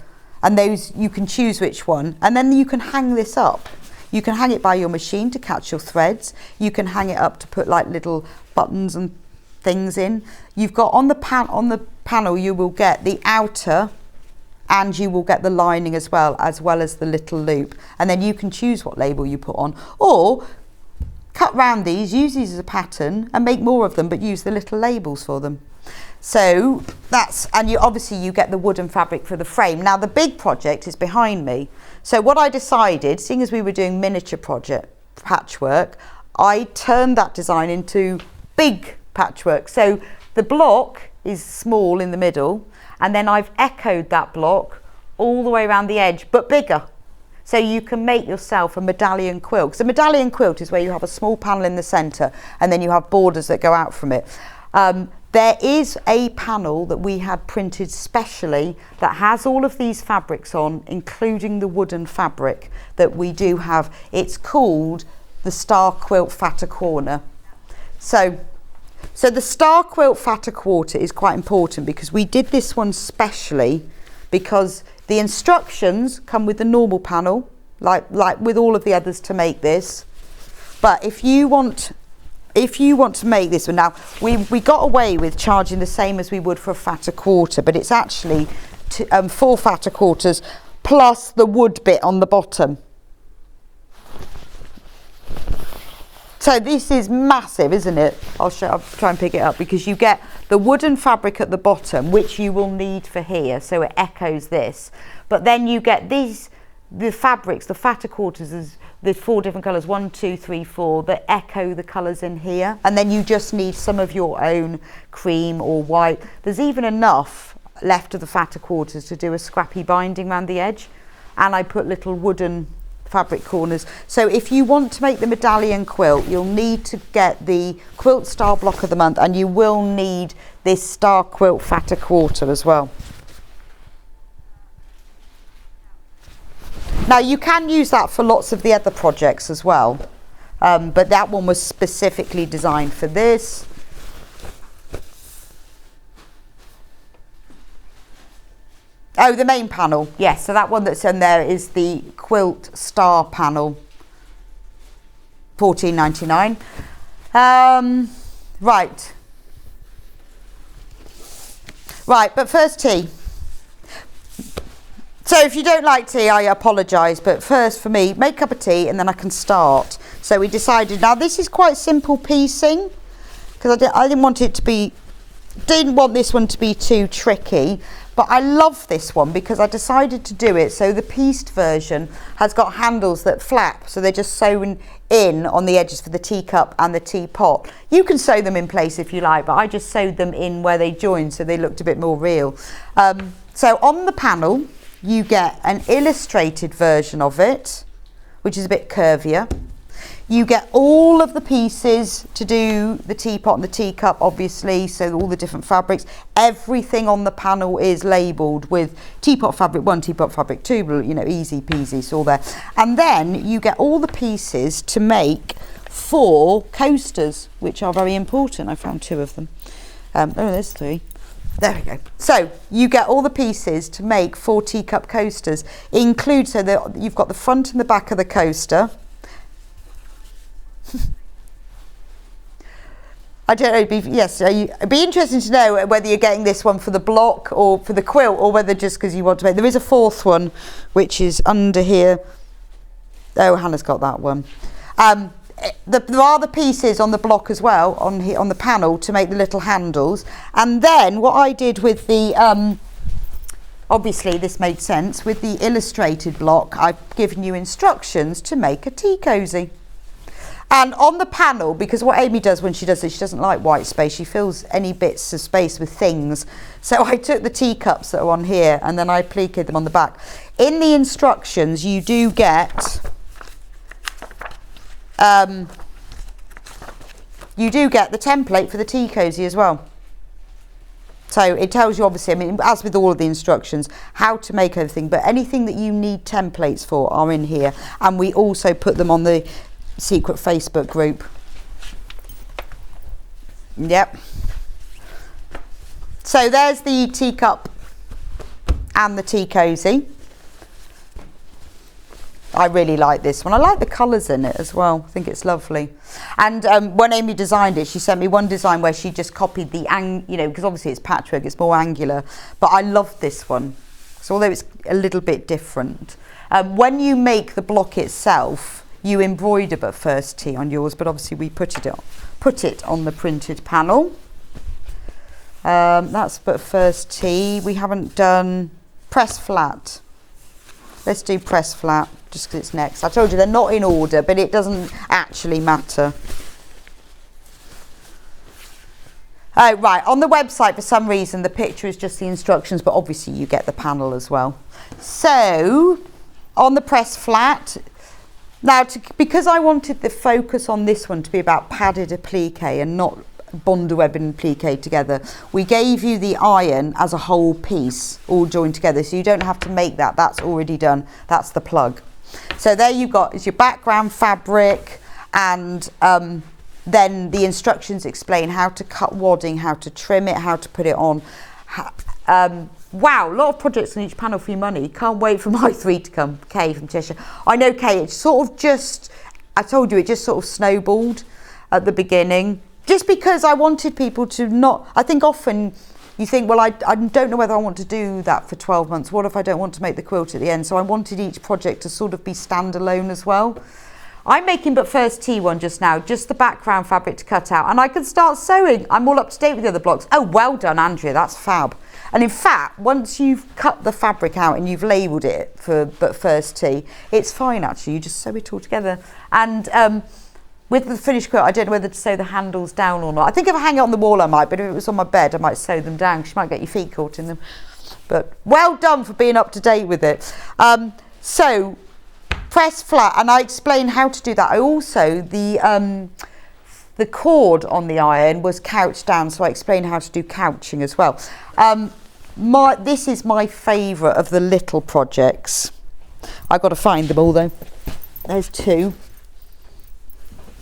and those you can choose which one. And then you can hang this up. You can hang it by your machine to catch your threads. You can hang it up to put like little buttons and things in. You've got on the panel you will get the outer, and you will get the lining as well as the little loop. And then you can choose what label you put on, or cut round these, use these as a pattern and make more of them, but use the little labels for them. So and you get the wooden fabric for the frame. Now the big project is behind me. So what I decided, seeing as we were doing miniature patchwork, I turned that design into big patchwork. So the block is small in the middle, and then I've echoed that block all the way around the edge, but bigger. So you can make yourself a medallion quilt. So a medallion quilt is where you have a small panel in the centre, and then you have borders that go out from it. There is a panel that we had printed specially that has all of these fabrics on, including the wooden fabric that we do have. It's called the Star Quilt Fatter Corner. So the Star Quilt Fatter Quarter is quite important because we did this one specially because the instructions come with the normal panel, like with all of the others to make this. But if you want to make this one, now we got away with charging the same as we would for a fatter quarter, but it's actually 4 fatter quarters plus the wood bit on the bottom. So this is massive, isn't it? I'll try and pick it up, because you get the wooden fabric at the bottom, which you will need for here, so it echoes this. But then you get the fabrics, the fatter quarters, there's 4 different colours, 1, 2, 3, 4, that echo the colours in here. And then you just need some of your own cream or white. There's even enough left of the fatter quarters to do a scrappy binding around the edge. And I put little wooden fabric corners. So if you want to make the medallion quilt, you'll need to get the Quilt Star Block of the Month, and you will need this Star Quilt Fatter Quarter as well. Now you can use that for lots of the other projects as well, but that one was specifically designed for this. Oh, the main panel, yes. So that one that's in there is the Quilt Star panel, $14.99. Right, but first tea. So if you don't like tea, I apologise, but first for me, make a cup of tea and then I can start. So we decided, now this is quite simple piecing, because I didn't want this one to be too tricky, but I love this one because I decided to do it so the pieced version has got handles that flap, so they're just sewn in on the edges for the teacup and the teapot. You can sew them in place if you like, but I just sewed them in where they join so they looked a bit more real. So on the panel, you get an illustrated version of it, which is a bit curvier. You get all of the pieces to do the teapot and the teacup, obviously, so all the different fabrics. Everything on the panel is labelled with teapot fabric 1, teapot fabric 2, you know, easy peasy, it's all there. And then you get all the pieces to make 4 coasters, which are very important. I found 2 of them. Oh, there's 3. There we go. So you get all the pieces to make 4 teacup coasters. Include, so that you've got the front and the back of the coaster. I don't know, it'd be interesting to know whether you're getting this one for the block or for the quilt, or whether just because you want to make. There is a 4th one which is under here. Oh, Hannah's got that one. There are the pieces on the block as well, on here on the panel, to make the little handles. And then what I did with the obviously this made sense with the illustrated block, I've given you instructions to make a tea cosy. And on the panel, because what Amy does when she does this, she doesn't like white space, she fills any bits of space with things. So I took the teacups that are on here and then I appliqued them on the back. In the instructions you do get the template for the tea cosy as well. So it tells you, obviously, I mean, as with all of the instructions, how to make everything, but anything that you need templates for are in here. And we also put them on the secret Facebook group. Yep. So there's the teacup and the tea cosy. I really like this one. I like the colours in it as well. I think it's lovely. And when Amy designed it, she sent me one design where she just copied the, because obviously it's patchwork, it's more angular. But I love this one. So although it's a little bit different. When you make the block itself, you embroider but first tea on yours, but obviously we put it on the printed panel. That's but first tea. We haven't done press flat. Let's do press flat just because it's next. I told you they're not in order, but it doesn't actually matter. Oh, right, on the website for some reason the picture is just the instructions, but obviously you get the panel as well. So on the press flat, now, because I wanted the focus on this one to be about padded applique and not bondeweb and applique together, we gave you the iron as a whole piece, all joined together, so you don't have to make that. That's already done. That's the plug. So there you've got is your background fabric, and then the instructions explain how to cut wadding, how to trim it, how to put it on. Wow, a lot of projects on each panel for your money. Can't wait for my 3 to come. Kay from Cheshire. I know, Kay, it's sort of just, I told you, it just sort of snowballed at the beginning. Just because I wanted people to not, I think often you think, well, I don't know whether I want to do that for 12 months. What if I don't want to make the quilt at the end? So I wanted each project to sort of be standalone as well. I'm making but first tea one just now, just the background fabric to cut out. And I can start sewing. I'm all up to date with the other blocks. Oh, well done, Andrea, that's fab. And in fact, once you've cut the fabric out and you've labelled it for but first tea, it's fine actually, you just sew it all together. And with the finished quilt, I don't know whether to sew the handles down or not. I think if I hang it on the wall I might, but if it was on my bed I might sew them down because you might get your feet caught in them. But well done for being up to date with it. So press flat, and I explain how to do that. I also, the cord on the iron was couched down, so I explain how to do couching as well. This is my favourite of the little projects. I've got to find them all though. There's 2.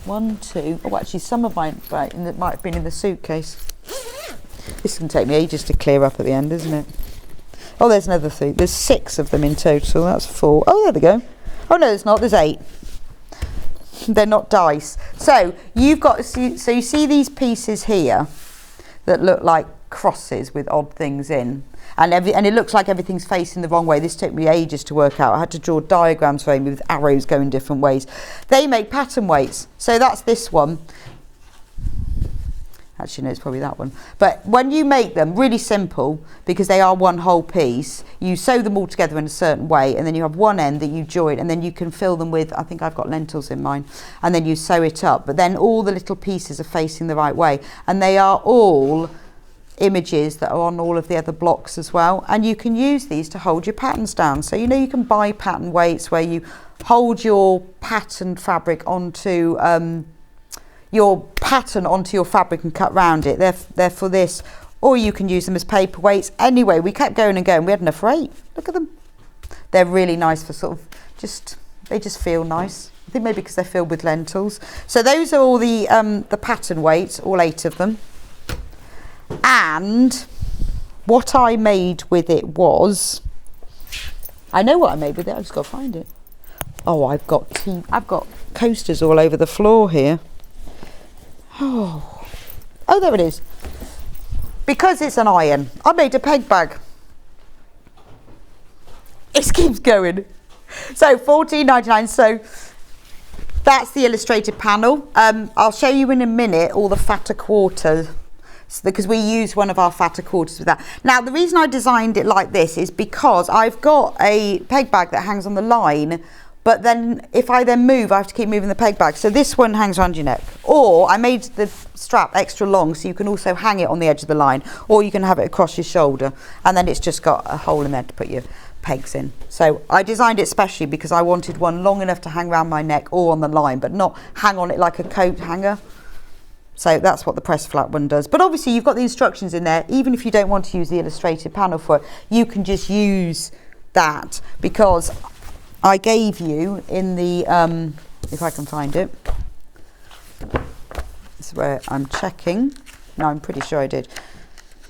1, 2. Oh, actually, some of mine might have been in the suitcase. This can take me ages to clear up at the end, isn't it? Oh, there's another 3. There's 6 of them in total. That's 4. Oh, there they go. Oh no, there's not. There's 8. They're not dice. So you've got, so you see these pieces here that look like crosses with odd things in, and it looks like everything's facing the wrong way. This took me ages to work out. I had to draw diagrams for Amy with arrows going different ways. They make pattern weights. So that's this one. Actually, no, it's probably that one. But when you make them, really simple, because they are one whole piece, you sew them all together in a certain way, and then you have one end that you join, and then you can fill them with, I think I've got lentils in mine, and then you sew it up. But then all the little pieces are facing the right way, and they are all images that are on all of the other blocks as well, and you can use these to hold your patterns down. So you know, you can buy pattern weights where you hold your patterned fabric onto your pattern onto your fabric and cut round it. They're for this, or you can use them as paperweights. Anyway, we kept going and going. We had enough for 8. Look at them. They're really nice for sort of they just feel nice. I think maybe because they're filled with lentils. So those are all the pattern weights, all 8 of them. And what I made with it was, I know what I made with it. I've just got to find it. Oh, I've got coasters all over the floor here. Oh, there it is. Because it's an iron, I made a peg bag. It keeps going. So $14.99. So that's the illustrated panel. I'll show you in a minute all the fatter quarters, because we use one of our fatter quarters with that. Now, the reason I designed it like this is because I've got a peg bag that hangs on the line, but then if I then move, I have to keep moving the peg bag. So this one hangs around your neck. Or I made the strap extra long so you can also hang it on the edge of the line, or you can have it across your shoulder, and then it's just got a hole in there to put your pegs in. So I designed it specially because I wanted one long enough to hang around my neck or on the line, but not hang on it like a coat hanger. So that's what the press flat one does. But obviously you've got the instructions in there. Even if you don't want to use the illustrated panel for it, you can just use that, because I gave you in the, if I can find it, this is where I'm checking. No, I'm pretty sure I did.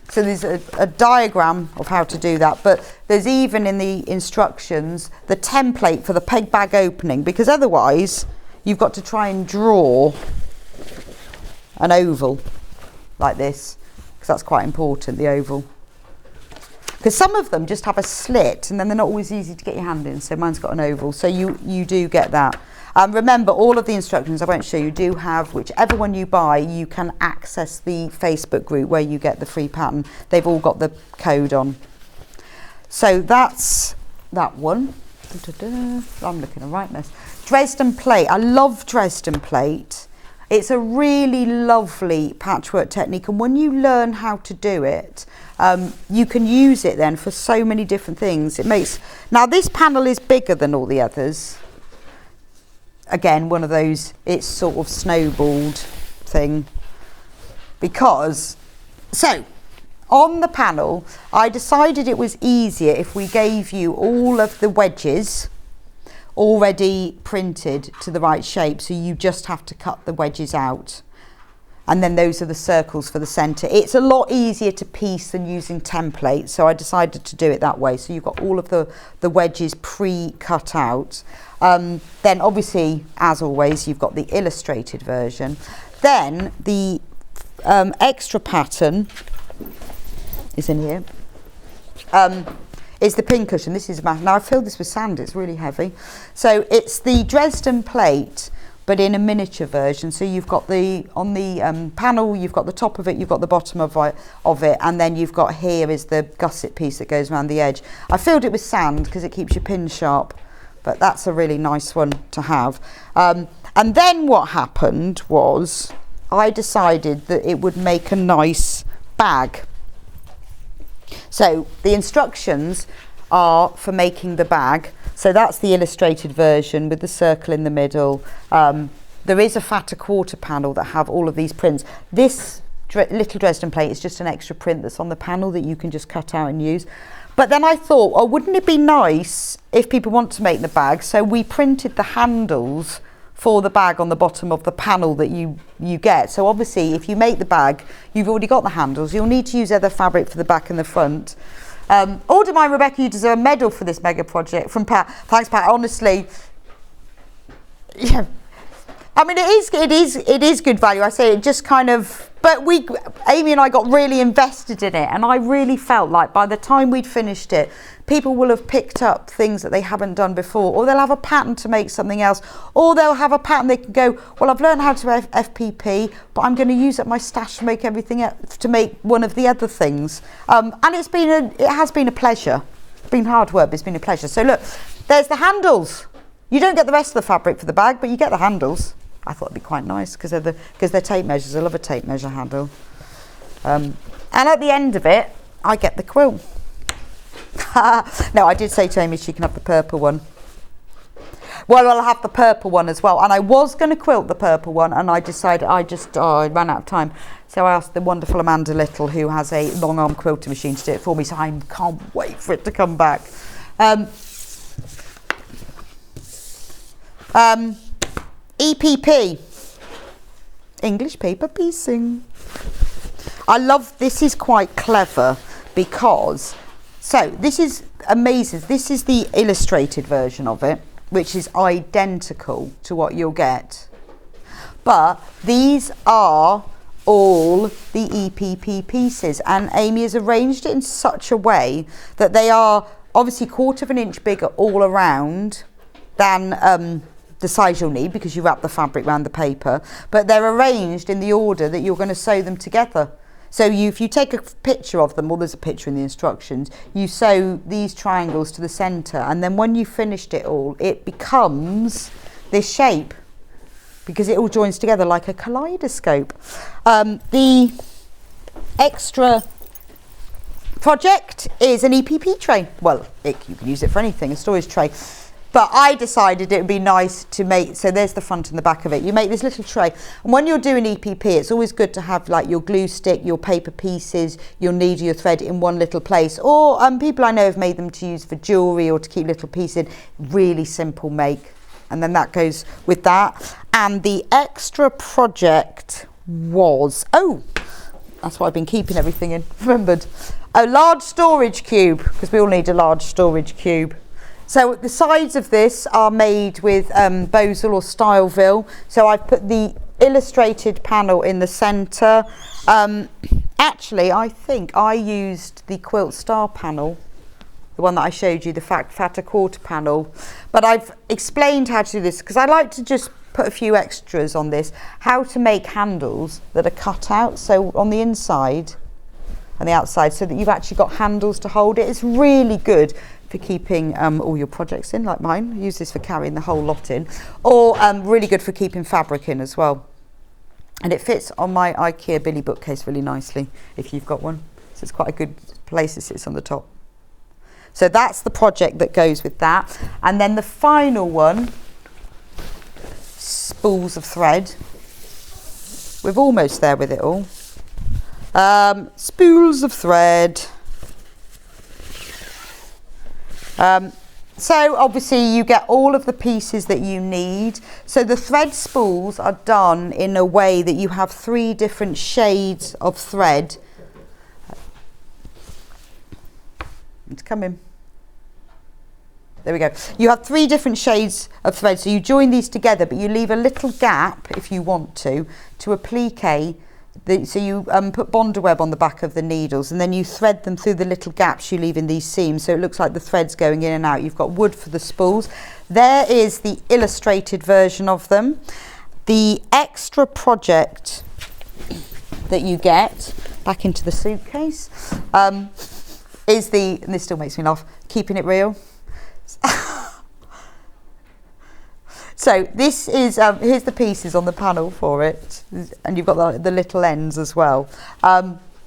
So there's a diagram of how to do that, but there's even in the instructions the template for the peg bag opening, because otherwise you've got to try and draw an oval like this, because that's quite important, the oval. Because some of them just have a slit and then they're not always easy to get your hand in, so mine's got an oval, so you do get that. Remember, all of the instructions I won't show you do have, whichever one you buy, you can access the Facebook group where you get the free pattern. They've all got the code on. So that's that one. I'm looking a right mess. Dresden plate. I love Dresden plate. It's a really lovely patchwork technique, and when you learn how to do it, you can use it then for so many different things. It makes, now this panel is bigger than all the others. Again, one of those, it's sort of snowballed thing, because, so on the panel, I decided it was easier if we gave you all of the wedges already printed to the right shape, so you just have to cut the wedges out, and then those are the circles for the center. It's a lot easier to piece than using templates, so I decided to do it that way. So you've got all of the wedges pre-cut out. Then obviously, as always, you've got the illustrated version. Then the extra pattern is in here. Is the pin cushion. This is now I filled this with sand, it's really heavy. So it's the Dresden plate, but in a miniature version. So you've got on the panel, you've got the top of it, you've got the bottom of it, and then you've got here is the gusset piece that goes around the edge. I filled it with sand because it keeps your pin sharp, but that's a really nice one to have. And then what happened was I decided that it would make a nice bag. So the instructions are for making the bag. So that's the illustrated version with the circle in the middle. There is a fatter quarter panel that have all of these prints. This little Dresden plate is just an extra print that's on the panel that you can just cut out and use. But then I thought, oh, wouldn't it be nice if people want to make the bag? So we printed the handles for the bag on the bottom of the panel that you get. So obviously if you make the bag, you've already got the handles. You'll need to use other fabric for the back and the front. Order mine, Rebecca, you deserve a medal for this mega project from Pat. Thanks, Pat. Honestly, yeah. I mean, it is good value. I say it just kind of, but Amy and I got really invested in it, and I really felt like by the time we'd finished it, people will have picked up things that they haven't done before, or they'll have a pattern to make something else, or they'll have a pattern they can go, well, I've learned how to FPP, but I'm going to use up my stash to make everything to make one of the other things. And it has been a pleasure. It's been hard work, but it's been a pleasure. So look, there's the handles. You don't get the rest of the fabric for the bag, but you get the handles. I thought it'd be quite nice because they're tape measures. I love a tape measure handle. And And at the end of it, I get the quilt. No, I did say to Amy she can have the purple one. Well, I'll have the purple one as well. And I was going to quilt the purple one, and I decided I ran out of time. So I asked the wonderful Amanda Little, who has a long arm quilting machine, to do it for me. So I can't wait for it to come back. EPP, English paper piecing. I love, this is quite clever because, so this is amazing. This is the illustrated version of it, which is identical to what you'll get. But these are all the EPP pieces, and Amy has arranged it in such a way that they are obviously 1/4 of an inch bigger all around than the size you'll need, because you wrap the fabric around the paper, but they're arranged in the order that you're going to sew them together. So if you take a picture of them, well, there's a picture in the instructions, you sew these triangles to the centre, and then when you've finished it all, it becomes this shape, because it all joins together like a kaleidoscope. The extra project is an EPP tray. Well, you can use it for anything, a storage tray. But I decided it would be nice to make, so there's the front and the back of it. You make this little tray, and when you're doing EPP, it's always good to have like your glue stick, your paper pieces, your needle, your thread in one little place. Or people I know have made them to use for jewellery or to keep little pieces in. Really simple make. And then that goes with that. And the extra project was, that's why I've been keeping everything in, remembered. A large storage cube, because we all need a large storage cube. So the sides of this are made with Bosal or Styleville. So I've put the illustrated panel in the centre. Actually, I think I used the Quilt Star panel, the one that I showed you, the fatter quarter panel. But I've explained how to do this, because I like to just put a few extras on this, how to make handles that are cut out. So on the inside and the outside, so that you've actually got handles to hold it. It's really good for keeping all your projects in, like mine. I use this for carrying the whole lot in, or really good for keeping fabric in as well. And it fits on my IKEA Billy bookcase really nicely, if you've got one. So it's quite a good place, it sits on the top. So that's the project that goes with that. And then the final one, spools of thread. We're almost there with it all. Spools of thread. So obviously you get all of the pieces that you need. So the thread spools are done in a way that you have 3 different shades of thread. It's coming. There we go. You have 3 different shades of thread. So you join these together, but you leave a little gap, if you want to applique. So you put Bonder web on the back of the needles, and then you thread them through the little gaps you leave in these seams, so it looks like the thread's going in and out. You've got wood for the spools. There is the illustrated version of them. The extra project that you get back into the suitcase is the, and this still makes me laugh, keeping it real. So this is, here's the pieces on the panel for it, and you've got the little ends as well.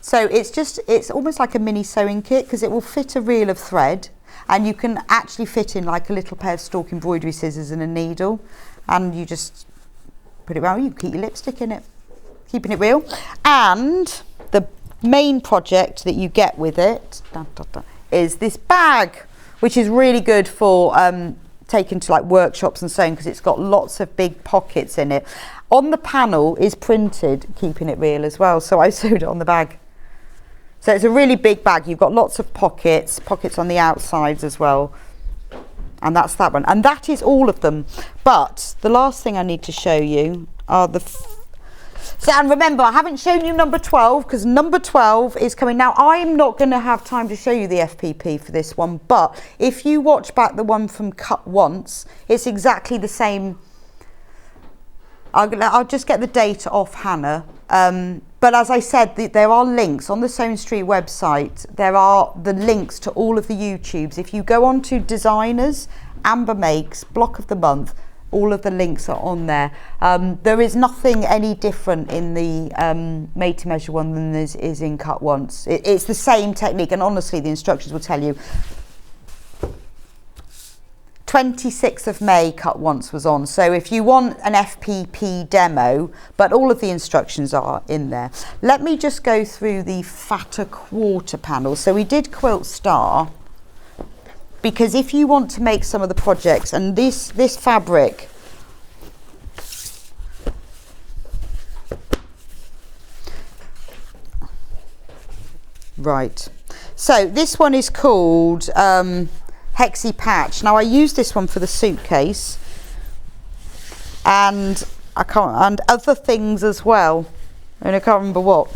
So it's almost like a mini sewing kit, because it will fit a reel of thread, and you can actually fit in like a little pair of stalk embroidery scissors and a needle, and you just put it around. You can keep your lipstick in it, keeping it real. And the main project that you get with it is this bag, which is really good for taken to like workshops and sewing, because it's got lots of big pockets in it. On the panel is printed keeping it real as well, so I sewed it on the bag. So it's a really big bag. You've got lots of pockets on the outsides as well, and that's that one, and that is all of them. But the last thing I need to show you are the so, and remember, I haven't shown you number 12, because number 12 is coming. Now, I'm not going to have time to show you the FPP for this one, but if you watch back the one from Cut Once, it's exactly the same. I'll just get the date off Hannah. But as I said, there are links on the Sewing Street website. There are the links to all of the YouTubes. If you go on to Designers, Amber Makes, Block of the Month, All of the links are on there. There is nothing any different in the made to measure one than there is in cut once. It's the same technique, and honestly the instructions will tell you 26th of May cut once was on. So if you want an FPP demo, but all of the instructions are in there. Let me just go through the fatter quarter panel. So we did Quilt Star, because if you want to make some of the projects, and this fabric, right, so this one is called Hexi Patch. Now I use this one for the suitcase, and and other things as well, and I can't remember what.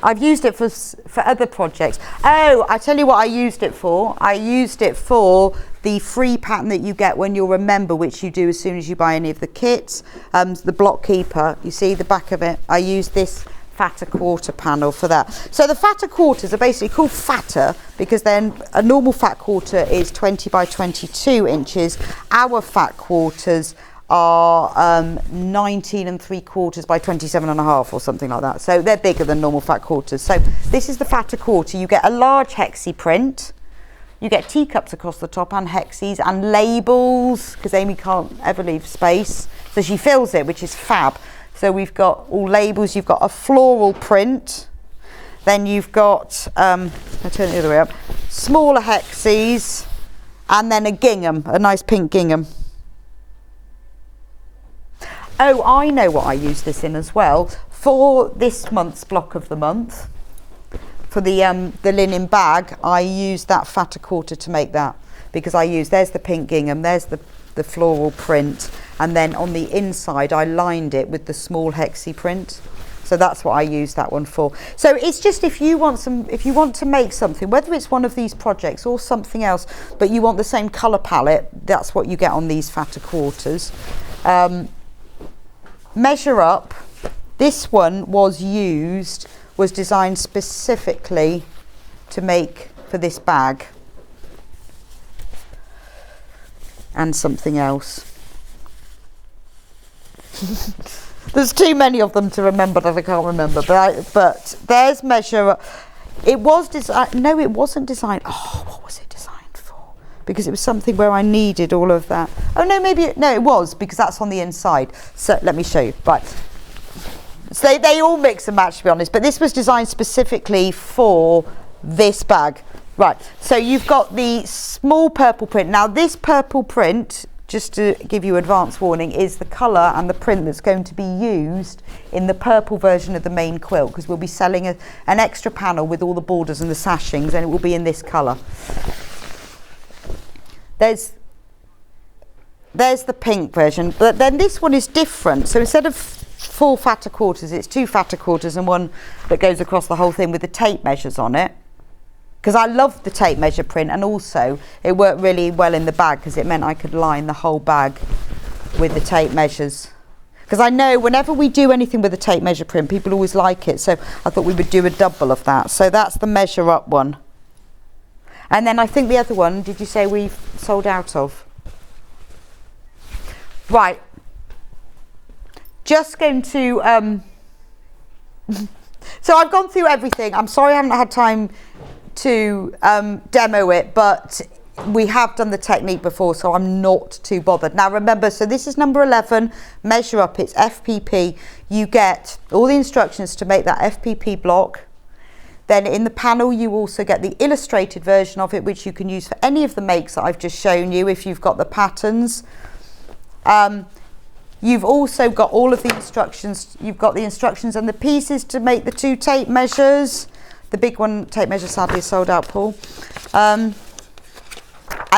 I've used it for other projects. Oh, I tell you what I used it for. I used it for the free pattern that you get when you're a member, which you do as soon as you buy any of the kits. The block keeper, you see the back of it. I used this fatter quarter panel for that. So the fatter quarters are basically called fatter because then a normal fat quarter is 20 by 22 inches. Our fat quarters are 19 3/4 by 27.5 or something like that. So they're bigger than normal fat quarters. So this is the fatter quarter. You get a large hexi print. You get teacups across the top and hexis and labels, because Amy can't ever leave space. So she fills it, which is fab. So we've got all labels. You've got a floral print. Then you've got, I'll turn it the other way up, smaller hexis, and then a gingham, a nice pink gingham. Oh, I know what I use this in as well. For this month's block of the month, for the linen bag, I use that fatter quarter to make that, because there's the pink gingham, there's the floral print, and then on the inside I lined it with the small hexi print. So that's what I use that one for. So it's just if you want to make something, whether it's one of these projects or something else, but you want the same colour palette, that's what you get on these fatter quarters. Measure up. This one was designed specifically to make for this bag and something else. There's too many of them to remember that I can't remember, but there's measure up. It was designed, no it wasn't designed, oh what was it designed for? Because it was something where I needed all of that. Oh no, no it was, because that's on the inside. So let me show you. Right. So they all mix and match, to be honest, but this was designed specifically for this bag. Right, so you've got the small purple print. Now this purple print, just to give you advance warning, is the colour and the print that's going to be used in the purple version of the main quilt, because we'll be selling an extra panel with all the borders and the sashings, and it will be in this colour. There's the pink version, but then this one is different. So instead of 4 fatter quarters, it's 2 fatter quarters and one that goes across the whole thing with the tape measures on it. Because I loved the tape measure print, and also it worked really well in the bag because it meant I could line the whole bag with the tape measures. Because I know whenever we do anything with a tape measure print, people always like it, so I thought we would do a double of that. So that's the measure up one. And then I think the other one, did you say we've sold out of? Right. Just going to, so I've gone through everything. I'm sorry I haven't had time to demo it, but we have done the technique before, so I'm not too bothered. Now remember, so this is number 11, measure up, it's FPP. You get all the instructions to make that FPP block. Then in the panel you also get the illustrated version of it, which you can use for any of the makes that I've just shown you if you've got the patterns. You've also got all of the instructions. You've got the instructions and the pieces to make the 2 tape measures. The big one tape measure sadly is sold out, Paul. And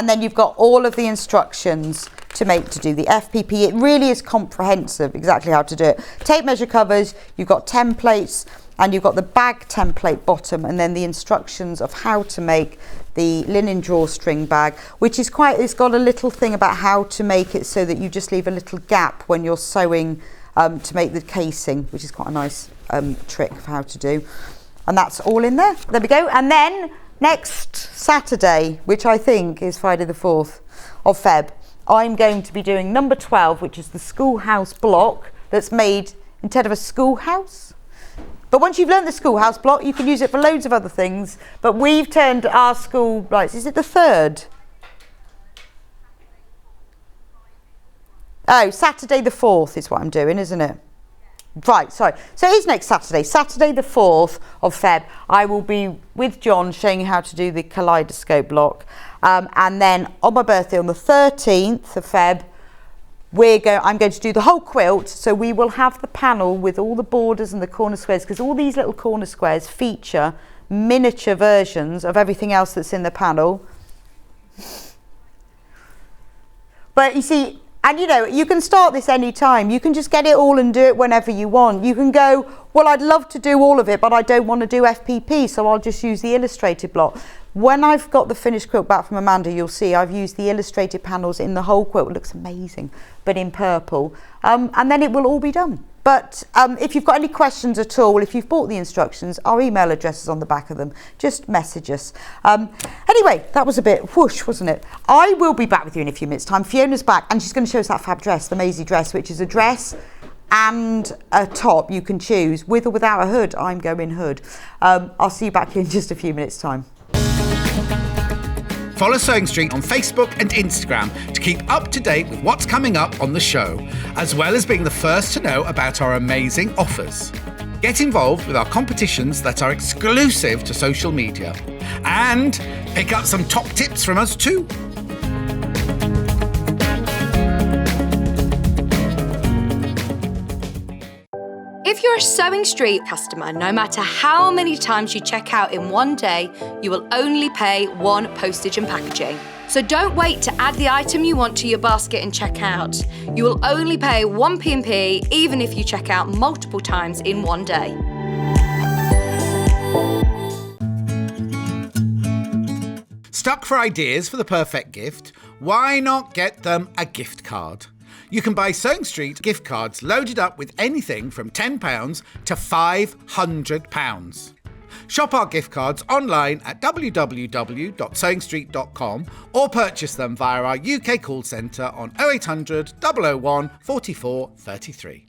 then you've got all of the instructions to do the FPP. It really is comprehensive, exactly how to do it. Tape measure covers, you've got templates, and you've got the bag template bottom, and then the instructions of how to make the linen drawstring bag, which is it's got a little thing about how to make it so that you just leave a little gap when you're sewing to make the casing, which is quite a nice trick of how to do. And that's all in there. There we go. And then next Saturday, which I think is Friday the 4th of Feb, I'm going to be doing number 12, which is the schoolhouse block that's made instead of a schoolhouse. But once you've learned the schoolhouse block, you can use it for loads of other things. But we've turned our school, right, is it the 3rd? Oh, Saturday the 4th is what I'm doing, isn't it? Right, sorry. So it is next Saturday, Saturday the 4th of Feb. I will be with John showing you how to do the kaleidoscope block. And then on my birthday on the 13th of Feb, I'm going to do the whole quilt. So we will have the panel with all the borders and the corner squares, because all these little corner squares feature miniature versions of everything else that's in the panel. But you see, and you know, you can start this any time. You can just get it all and do it whenever you want. You can go, well, I'd love to do all of it, but I don't want to do FPP, so I'll just use the illustrated block. When I've got the finished quilt back from Amanda, you'll see I've used the illustrated panels in the whole quilt. It looks amazing, but in purple. And then it will all be done. But if you've got any questions at all, if you've bought the instructions, our email address is on the back of them. Just message us. Anyway, that was a bit whoosh, wasn't it? I will be back with you in a few minutes' time. Fiona's back, and she's going to show us that fab dress, the Maise dress, which is a dress and a top you can choose, with or without a hood. I'm going hood. I'll see you back here in just a few minutes' time. Follow Sewing Street on Facebook and Instagram to keep up to date with what's coming up on the show, as well as being the first to know about our amazing offers. Get involved with our competitions that are exclusive to social media, and pick up some top tips from us too. If you're a Sewing Street customer, no matter how many times you check out in one day, you will only pay one postage and packaging. So don't wait to add the item you want to your basket and check out. You will only pay one P&P even if you check out multiple times in one day. Stuck for ideas for the perfect gift? Why not get them a gift card? You can buy Sewing Street gift cards loaded up with anything from £10 to £500. Shop our gift cards online at www.sewingstreet.com or purchase them via our UK call centre on 0800 001 44 33.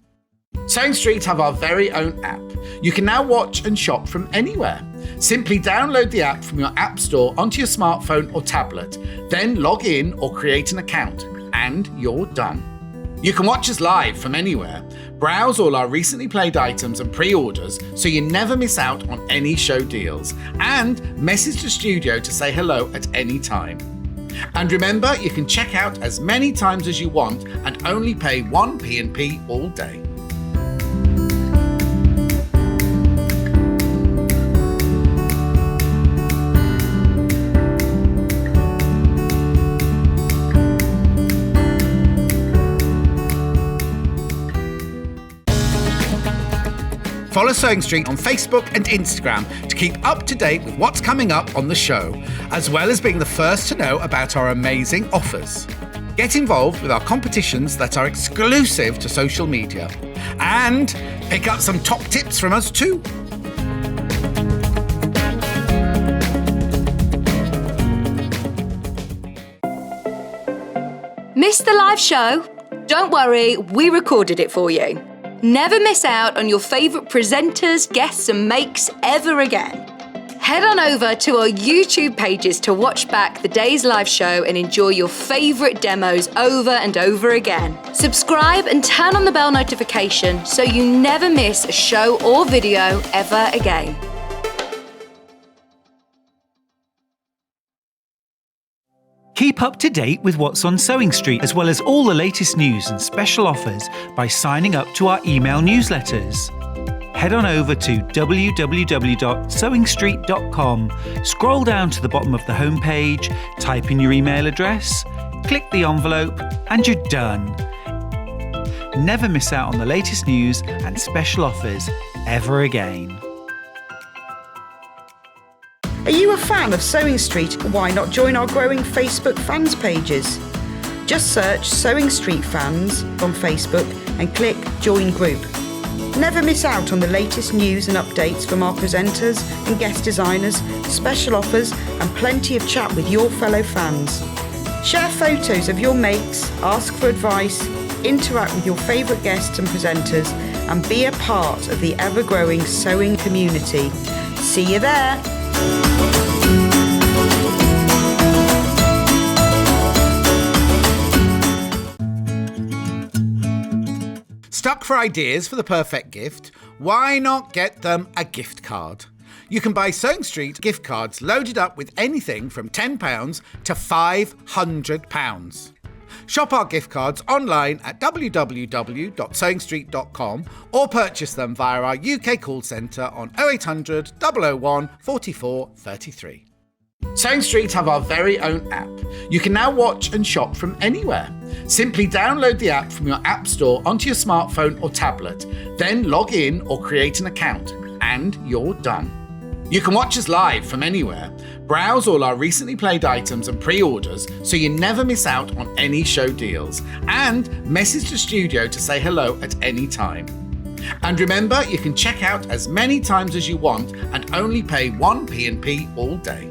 Sewing Street have our very own app. You can now watch and shop from anywhere. Simply download the app from your app store onto your smartphone or tablet, then log in or create an account, and you're done. You can watch us live from anywhere, browse all our recently played items and pre-orders so you never miss out on any show deals, and message the studio to say hello at any time. And remember, you can check out as many times as you want and only pay one P&P all day. Follow Sewing Street on Facebook and Instagram to keep up to date with what's coming up on the show, as well as being the first to know about our amazing offers. Get involved with our competitions that are exclusive to social media, and pick up some top tips from us too. Missed the live show? Don't worry, we recorded it for you. Never miss out on your favourite presenters, guests and makes ever again. Head on over to our YouTube pages to watch back the day's live show and enjoy your favourite demos over and over again. Subscribe and turn on the bell notification so you never miss a show or video ever again. Keep up to date with what's on Sewing Street, as well as all the latest news and special offers by signing up to our email newsletters. Head on over to www.sewingstreet.com, scroll down to the bottom of the homepage, type in your email address, click the envelope, and you're done. Never miss out on the latest news and special offers ever again. Are you a fan of Sewing Street? Why not join our growing Facebook fans pages? Just search Sewing Street Fans on Facebook and click Join Group. Never miss out on the latest news and updates from our presenters and guest designers, special offers and plenty of chat with your fellow fans. Share photos of your makes, ask for advice, interact with your favourite guests and presenters, and be a part of the ever-growing sewing community. See you there! Stuck for ideas for the perfect gift? Why not get them a gift card? You can buy Sewing Street gift cards loaded up with anything from £10 to £500. Shop our gift cards online at www.sewingstreet.com or purchase them via our UK call centre on 0800 001 44 33. Sewing Street have our very own app. You can now watch and shop from anywhere. Simply download the app from your app store onto your smartphone or tablet, then log in or create an account, and you're done. You can watch us live from anywhere, browse all our recently played items and pre-orders so you never miss out on any show deals, and message the studio to say hello at any time. And remember, you can check out as many times as you want and only pay one P&P all day.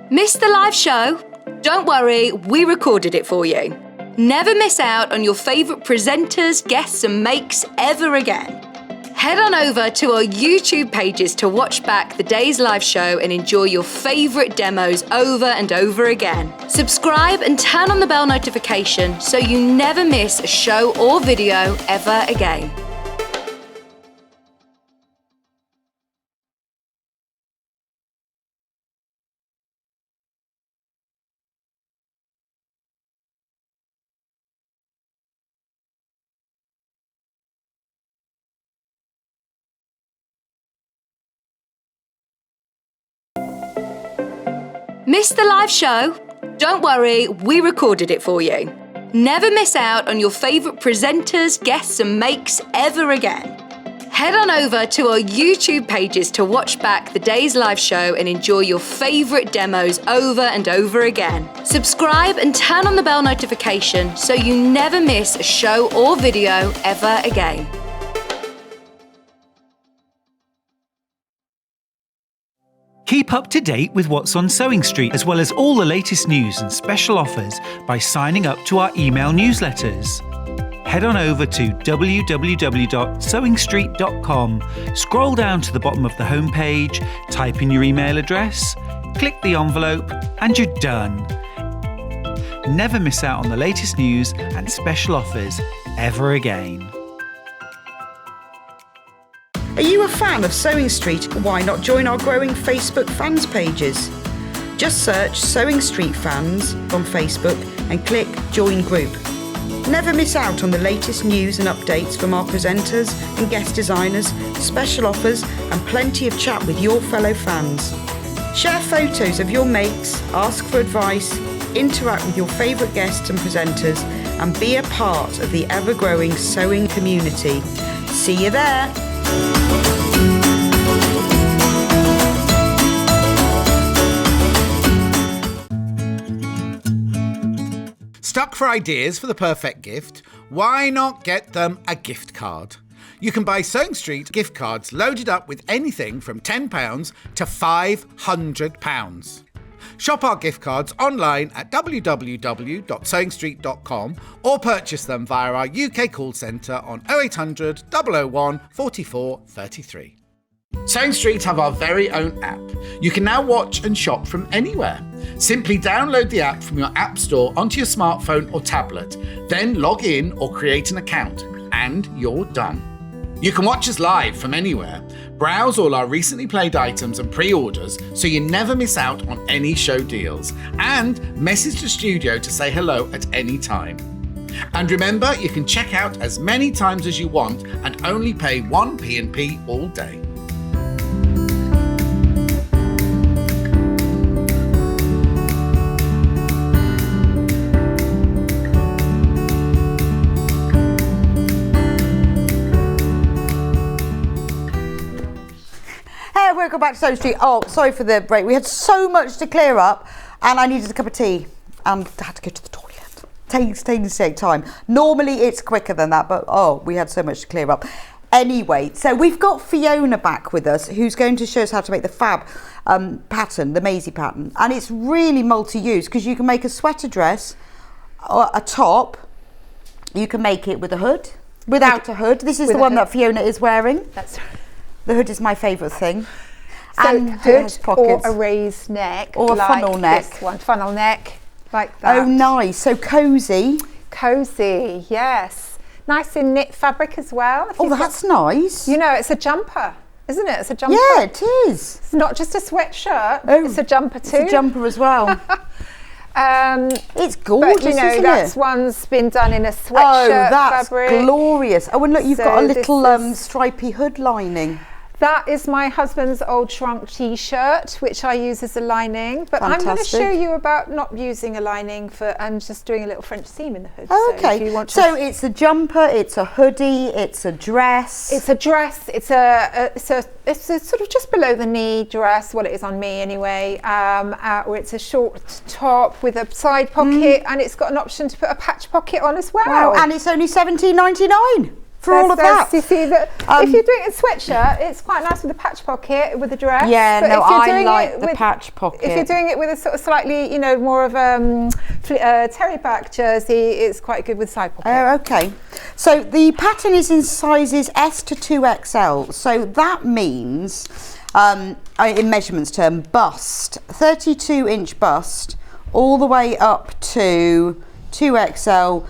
Missed the live show? Don't worry, we recorded it for you. Never miss out on your favourite presenters, guests and makes ever again. Head on over to our YouTube pages to watch back the day's live show and enjoy your favourite demos over and over again. Subscribe and turn on the bell notification so you never miss a show or video ever again. Missed the live show? Don't worry, we recorded it for you. Never miss out on your favourite presenters, guests and makes ever again. Head on over to our YouTube pages to watch back the day's live show and enjoy your favourite demos over and over again. Subscribe and turn on the bell notification so you never miss a show or video ever again. Keep up to date with what's on Sewing Street, as well as all the latest news and special offers by signing up to our email newsletters. Head on over to www.sewingstreet.com, scroll down to the bottom of the homepage, type in your email address, click the envelope, and you're done. Never miss out on the latest news and special offers ever again. Are you a fan of Sewing Street? Why not join our growing Facebook fans pages? Just search Sewing Street Fans on Facebook and click Join Group. Never miss out on the latest news and updates from our presenters and guest designers, special offers and plenty of chat with your fellow fans. Share photos of your makes, ask for advice, interact with your favourite guests and presenters and be a part of the ever-growing sewing community. See you there! Stuck for ideas for the perfect gift? Why not get them a gift card? You can buy Sewing Street gift cards loaded up with anything from £10 to £500. Shop our gift cards online at www.sewingstreet.com or purchase them via our UK call centre on 0800 001 44 33. Sewing Street have our very own app. You can now watch and shop from anywhere. Simply download the app from your app store onto your smartphone or tablet, then log in or create an account, and you're done. You can watch us live from anywhere, browse all our recently played items and pre-orders so you never miss out on any show deals, and message the studio to say hello at any time. And remember, you can check out as many times as you want and only pay one P&P all day. Welcome back to Sewing Street. Oh, sorry for the break. We had so much to clear up. and I needed a cup of tea and I had to go to the toilet. Take time. Normally it's quicker than that, but we had so much to clear up. Anyway, so we've got Fiona back with us, who's going to show us how to make the fab pattern, the Maise pattern. And it's really multi-use because you can make a sweater dress or a top. You can make it with a hood, without a hood. This is the one that Fiona is wearing. That's right. The hood is my favourite thing. So and hood or a raised neck. Or a funnel neck. This one, funnel neck, like that. Oh, nice. So cosy. Cosy, yes. Nice in knit fabric as well. Oh, that's nice. You know, it's a jumper, isn't it? It's a jumper. Yeah, it is. It's not just a sweatshirt. It's a jumper too. It's a jumper as well. It's gorgeous, but, you know, isn't that's it? one's been done in a sweatshirt that's fabric. Glorious. Oh, and look, you've got a So little stripy hood lining. That is my husband's old shrunk t-shirt, which I use as a lining. But I'm going to show you about not using a lining and just doing a little French seam in the hood. Oh, so okay. if you want So it's a jumper, it's a hoodie, it's a dress. It's a dress. It's a sort of just below the knee dress. Well, it is on me anyway. Or it's a short top with a side pocket, and it's got an option to put a patch pocket on as well. Wow, and it's only $17.99. For all of that. You see that if you're doing a sweatshirt, it's quite nice with a patch pocket with a dress. Yeah, but no, if you're I doing like it the with, patch pocket. If you're doing it with a sort of slightly, you know, more of terry back jersey, it's quite good with side pocket. Oh, okay. So the pattern is in sizes S to 2XL. So that means, in measurements term, bust, 32-inch bust, all the way up to 2XL,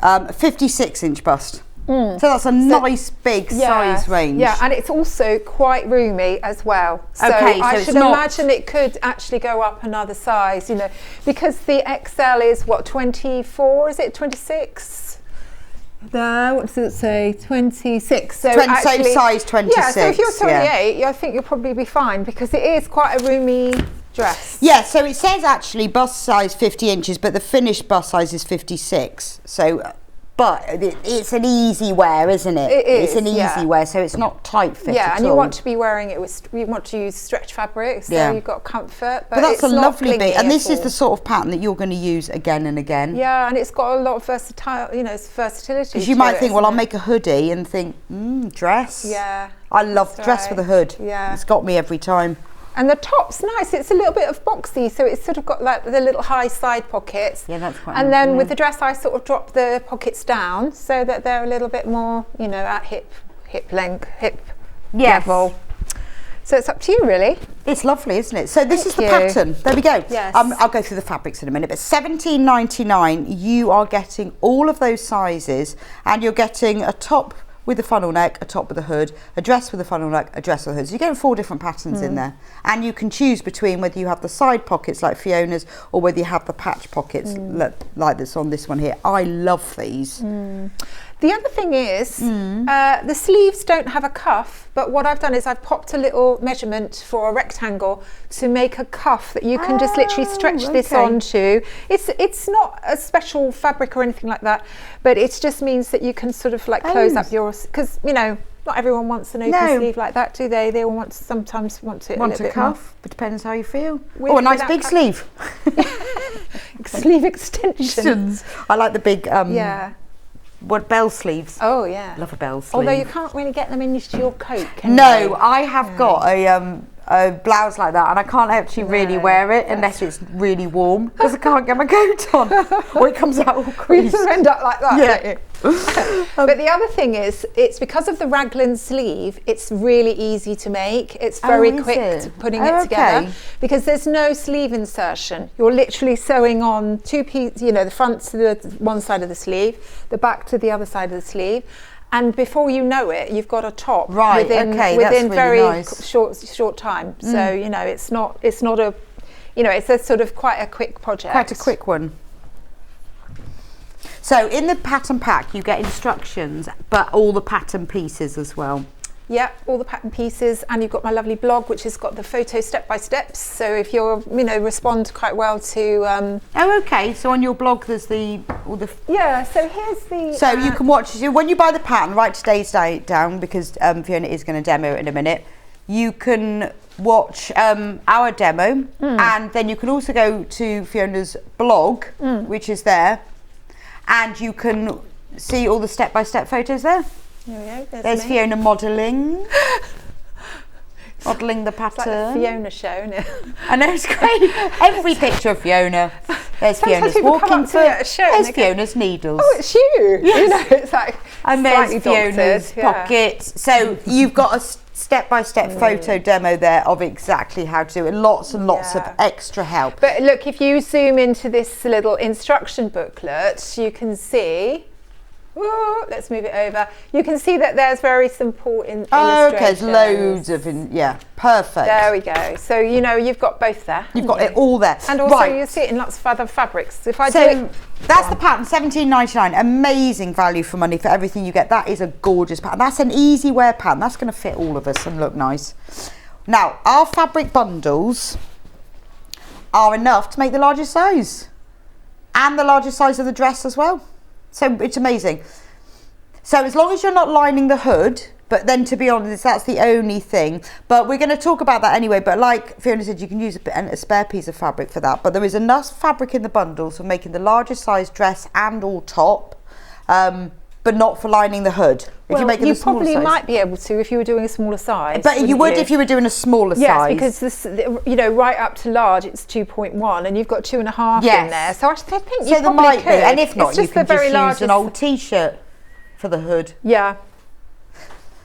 56-inch bust. So that's a nice big size range. Yeah, and it's also quite roomy as well. So okay, so I should imagine it could actually go up another size, you know, because the XL is what, 24, is it 26? There, what does it say? 26. So actually, size 26. Yeah, so if you're 28, I think you'll probably be fine because it is quite a roomy dress. Yeah, so it says actually bust size 50 inches, but the finished bust size is 56. So. But it's an easy wear, isn't it? It is. It's an easy wear, so it's not tight fit. Yeah, at and all. you want to be wearing it with. You want to use stretch fabric, so you've got comfort. But that's it's a not lovely bit, and this is all. the sort of pattern that you're going to use again and again. Yeah, and it's got a lot of versatility. It's versatility. Because you might think, well, I'll make a hoodie, and think, dress. Yeah. I love dress with a hood. Yeah. It's got me every time. And the top's nice. It's a little bit of boxy, so it's sort of got like the little high side pockets. Yeah, that's quite And nice, then with the dress, I sort of drop the pockets down so that they're a little bit more, you know, at hip length, hip level. So it's up to you, really. It's lovely, isn't it? So this is the you. pattern. There we go. Yes. I'll go through the fabrics in a minute, but $17.99, you are getting all of those sizes, and you're getting a top with a funnel neck, a top with a hood, a dress with a funnel neck, a dress with a hood. So you're getting 4 different patterns in there. And you can choose between whether you have the side pockets like Fiona's or whether you have the patch pockets like this on this one here. I love these. The other thing is, the sleeves don't have a cuff, but what I've done is I've popped a little measurement for a rectangle to make a cuff that you can just literally stretch this onto. It's not a special fabric or anything like that, but it just means that you can sort of like close up your, because, you know, not everyone wants an open sleeve like that, do they? They all sometimes want it a little bit cuff, but depends how you feel. With, a nice big sleeve. Sleeve extensions. I like the big What, bell sleeves? Oh yeah, love a bell sleeve. Although you can't really get them into your coat. Can No, you? I have got a blouse like that, and I can't actually really wear it unless it's really warm because I can't get my coat on, or it comes out all We creased. just end up like that. Yeah. But the other thing is, it's because of the raglan sleeve, it's really easy to make. It's very quick to putting it together because there's no sleeve insertion. You're literally sewing on 2 pieces, you know, the front to the one side of the sleeve, the back to the other side of the sleeve. And before you know it, you've got a top within really very nice. short time. So, you know, it's not a, you know, it's a sort of quite a quick project. Quite a quick one. So in the pattern pack, you get instructions, but all the pattern pieces as well. Yeah, all the pattern pieces, and you've got my lovely blog, which has got the photo step-by-steps. So if you're, you know, respond quite well to. So on your blog, there's all the. Yeah. So here's the. So you can watch. So when you buy the pattern, write today's date down because Fiona is going to demo it in a minute. you can watch our demo, and then you can also go to Fiona's blog, which is there, and you can see all the step-by-step photos there. There we go. There's Fiona modelling. Modelling the pattern. It's like the Fiona show, isn't it? I know, it's great. Every picture of Fiona. There's Sometimes Fiona's people come walking up to me at a foot. show and There's they go, Fiona's needles. Oh, it's you. Yes. You know, it's like And slightly there's Fiona's doctored, yeah. pockets. So you've got a step-by-step photo demo there of exactly how to do it. Lots and lots of extra help. But look, if you zoom into this little instruction booklet, you can see. Ooh, let's move it over. You can see that there's very simple illustrations. Okay, there's loads of, perfect. There we go. So, you know, you've got both there. You've got it all there. And also right. you see it in lots of other fabrics. If I do So it, that's the pattern, $17.99. Amazing value for money for everything you get. That is a gorgeous pattern. That's an easy wear pattern. That's going to fit all of us and look nice. Now, our fabric bundles are enough to make the largest size. And the largest size of the dress as well. So it's amazing. So as long as you're not lining the hood, but then to be honest, that's the only thing. But we're going to talk about that anyway. But like Fiona said, you can use a spare piece of fabric for that. But there is enough fabric in the bundles for making the largest size dress and all top, but not for lining the hood. If you're making you the smaller probably size. might be able to if you were doing a smaller size. But you would if you were doing a smaller size. Yes, because this, you know, right up to large, it's 2.1, and you've got 2.5 in there. So I think you there probably might could. be, and if not, it's you just can the very just use largest an old T-shirt for the hood. Yeah,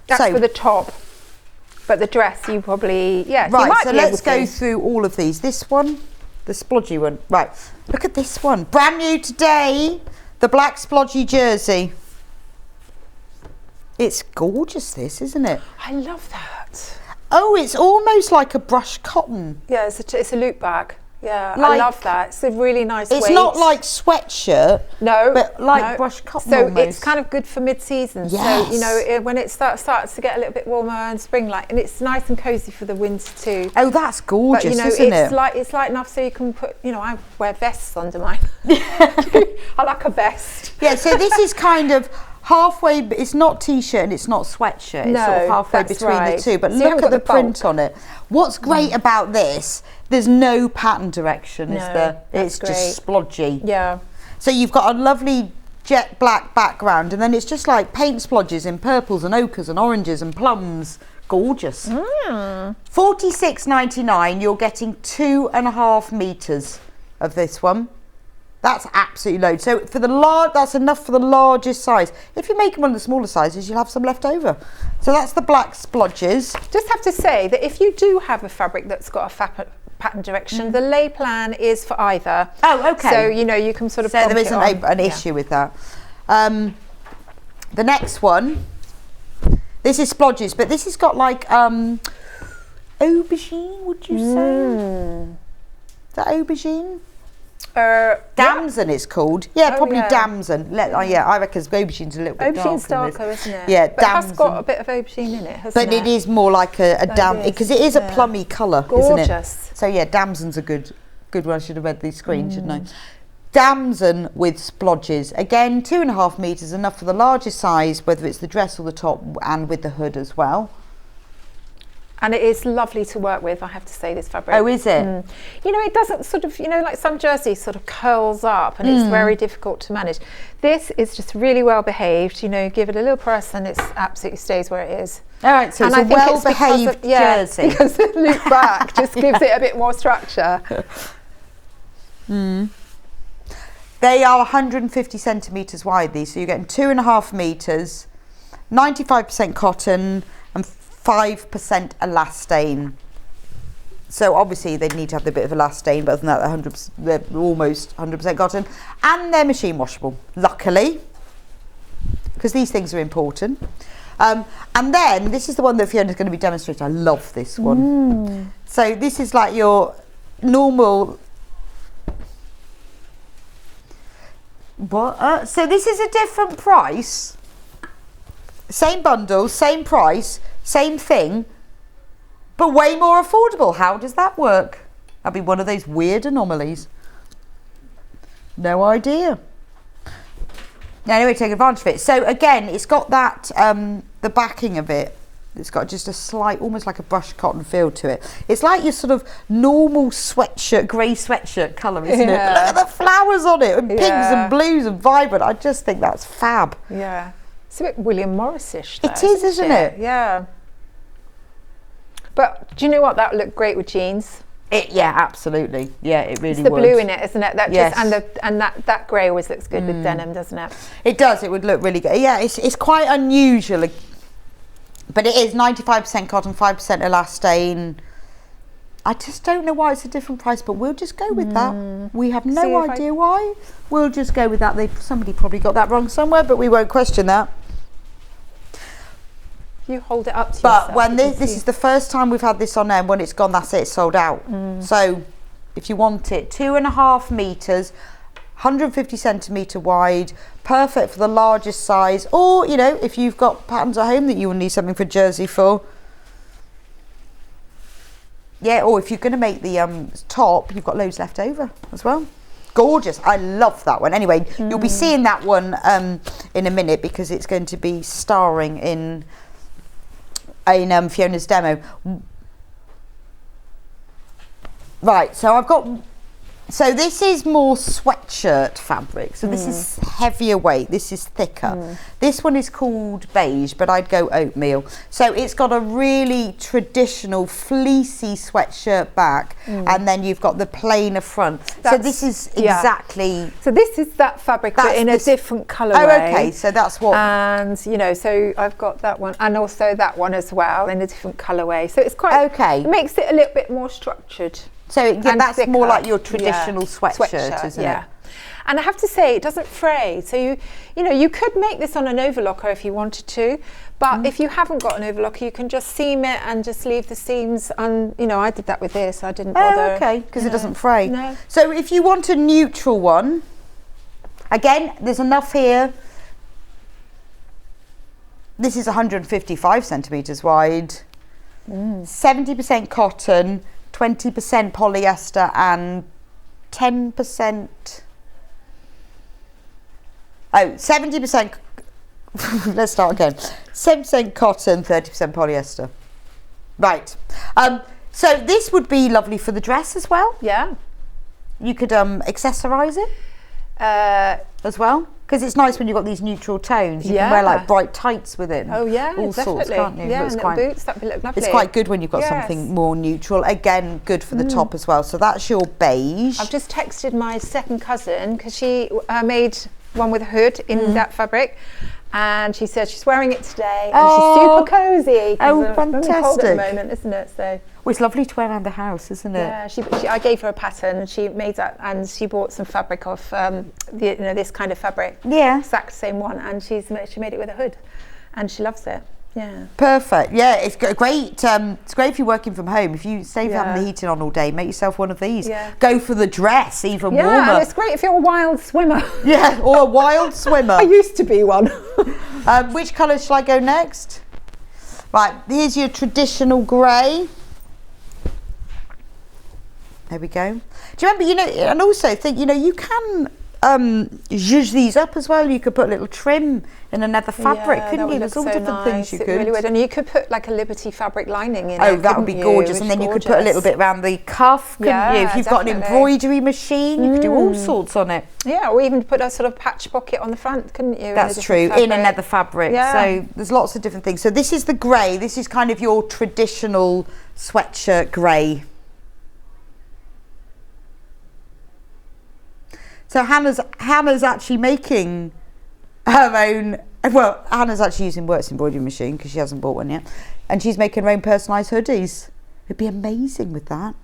that's So- for the top. But the dress, you probably you Right, might so be able let's to. go through all of these. This one, the splodgy one. Right, look at this one. Brand new today, the black splodgy jersey. It's gorgeous, this, isn't it? I love that. Oh, it's almost like a brushed cotton. Yeah, it's a loop bag. Yeah, I Like- love that. It's a really nice It's weight. not like sweatshirt. No, but like no. brushed cotton So almost. it's kind of good for mid-season. Yes. So, you know, when it starts to get a little bit warmer and spring-like, and it's nice and cosy for the winter too. Oh, that's gorgeous, But, you know, isn't it's it? it's light enough so you can put, you know, I wear vests under mine. I like a vest. Yeah, so this is kind of halfway, it's not T-shirt and it's not sweatshirt. It's sort of No, halfway that's between right. the two. But So you look haven't at got the the print bulk. on it. What's great about this, there's no pattern direction, is No, there? that's It's just splodgy. Yeah. So you've got a lovely jet black background and then it's just like paint splodges in purples and ochres and oranges and plums. Gorgeous. $46.99, you're getting 2.5 meters of this one. That's absolutely loads. So for the that's enough for the largest size. If you make them on the smaller sizes, you'll have some left over. So that's the black splodges. Just have to say that if you do have a fabric that's got a pattern direction, the lay plan is for either. Oh, okay. So, you know, you can sort of So there plonk it isn't on. an issue with that. The next one, this is splodges, but this has got like aubergine, would you say? Is that aubergine? Damson it's called. Yeah, Oh, probably yeah. damson. I reckon aubergine's a little bit Aubergine's darker than darker, this. isn't it? Yeah, but it has damson. got a bit of aubergine in it, hasn't But it? it is more like a dam, is, because it is a yeah. plummy colour, isn't it? Gorgeous. So yeah, damson's a good one. I should have read the screen, shouldn't I? Damson with splodges. Again, 2.5 meters, enough for the largest size, whether it's the dress or the top, and with the hood as well. And it is lovely to work with, I have to say, this fabric. Oh, is it? You know, it doesn't sort of, you know, like some jerseys sort of curls up and it's very difficult to manage. This is just really well behaved, you know, give it a little press and it absolutely stays where it is. All right, so And it's I a think it's because well-behaved of- yeah, jersey. because the loop back just gives it a bit more structure. They are 150 centimetres wide, these, so you're getting 2.5 metres, 95% cotton and 5% elastane. So obviously they need to have a bit of elastane, but other than that, they're almost 100% cotton. And they're machine washable, luckily, because these things are important. And then, this is the one that Fiona's going to be demonstrating. I love this one. So this is like your normal... What? So this is a different price. Same bundle, same price, same thing, but way more affordable. How does that work? That'd be one of those weird anomalies. No idea. Anyway, take advantage of it. So again, it's got that, the backing of it It's got just a slight, almost like a brushed cotton feel to it. It's like your sort of normal sweatshirt, grey sweatshirt colour, isn't it? But look at the flowers on it, and pinks and blues and vibrant. I just think that's fab. Yeah. It's a bit William Morris-ish, though, It is, isn't it? Yeah. But do you know what? That would look great with jeans. Yeah, absolutely. Yeah, it really would. It's the blue in it, isn't it? That Yes. and that grey always looks good with denim, doesn't it? It does. It would look really good. Yeah, it's quite unusual, but it is 95% cotton, 5% elastane. I just don't know why it's a different price, but we'll just go with that. We have no idea why. We'll just go with that. Somebody probably got that wrong somewhere, but we won't question that. You hold it up to yourself. But when this is the first time we've had this on there, and when it's gone, that's it, it's sold out. So if you want it, 2.5 meters, 150 centimetre wide, perfect for the largest size, or you know, if you've got patterns at home that you will need something for jersey for. Yeah, or if you're going to make the top, you've got loads left over as well. Gorgeous. I love that one. Anyway, you'll be seeing that one in a minute, because it's going to be starring in Fiona's demo. Right, so this is more sweatshirt fabric. So this is heavier weight, this is thicker. This one is called beige, but I'd go oatmeal. So it's got a really traditional fleecy sweatshirt back, and then you've got the plainer front. So this is exactly... So this is that fabric, but in a different colourway. Oh, okay, so that's what... And, you know, so I've got that one, and also that one as well, in a different colourway. So it's quite... Okay. It makes it a little bit more structured. So that's thicker. more like your traditional sweatshirt, isn't it? And I have to say, it doesn't fray. So you could make this on an overlocker if you wanted to, but if you haven't got an overlocker, you can just seam it and just leave the seams. And I did that with this. I didn't bother. Oh, okay, because it doesn't fray. No. So if you want a neutral one, again, there's enough here. This is 155 centimetres wide, 70% cotton, 20% polyester, and 10%... 70%... Let's start again. 7% cotton, 30% polyester. Right. So this would be lovely for the dress as well. Yeah. You could accessorise it as well. Because it's nice when you've got these neutral tones. You can wear like bright tights with it. Oh yeah, all sorts, can't you? Yeah, and little boots, that would look lovely. It's quite good when you've got something more neutral. Again, good for the top as well. So that's your beige. I've just texted my second cousin, because she made one with a hood in that fabric, and she said she's wearing it today, and she's super cosy. Oh, fantastic! It's really cold at the moment, isn't it? So. Well, it's lovely to wear around the house, isn't it? Yeah, I gave her a pattern, and she made that, and she bought some fabric off this kind of fabric. Yeah. Exact same one, and she made it with a hood, and she loves it. Yeah. Perfect. Yeah, it's great. It's great if you're working from home. If you save having the heating on all day, make yourself one of these. Yeah. Go for the dress, even warmer. Yeah, and it's great if you're a wild swimmer. Yeah, or a wild swimmer. I used to be one. Which colour shall I go next? Right, here's your traditional grey. There we go. Do you remember, and also think, you can zhuzh these up as well. You could put a little trim in another fabric, couldn't you? There's all different things you could. Really would. And you could put like a Liberty fabric lining in it. Oh, that would be gorgeous. And then you could put a little bit around the cuff, couldn't you? If you've got an embroidery machine, you could do all sorts on it. Yeah, or even put a sort of patch pocket on the front, couldn't you? That's true, in another fabric. Yeah. So there's lots of different things. So this is the grey. This is kind of your traditional sweatshirt grey. So Hannah's actually making her own. Well, Hannah's actually using Works embroidery machine because she hasn't bought one yet, and she's making her own personalised hoodies. It'd be amazing with that.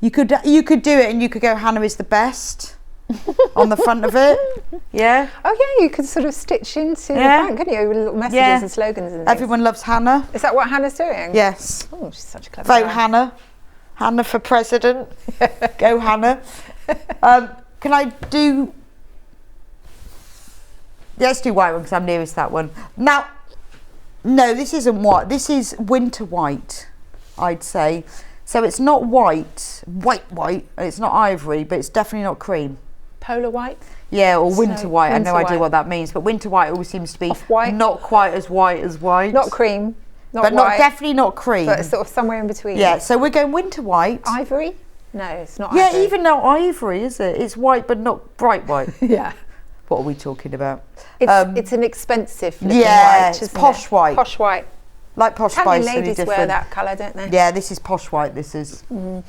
You could do it, and you could go, Hannah is the best on the front of it. Yeah. Oh yeah, you could sort of stitch into the front, couldn't you, with little messages and slogans and things. Everyone loves Hannah. Is that what Hannah's doing? Yes. Oh, she's such a clever Vote girl. Hannah. Hannah for president. Go Hannah. Can I do... Let's do white one because I'm nearest that one. Now, no, this isn't white. This is winter white, I'd say. So it's not white, and it's not ivory, but it's definitely not cream. Polar white? Yeah, or winter white. I have no idea what that means, but winter white always seems to be not quite as white as white. Not cream. but white, definitely not cream. but it's sort of somewhere in between. Yeah, so we're going winter white. Ivory? No, it's not Yeah, ivory. even not ivory, is it? It's white, but not bright white. Yeah. What are we talking about? It's an expensive looking yeah, white, it's posh white. Posh white. Like Posh Italian Spice, really ladies different. wear that colour, don't they? Yeah, this is posh white. This is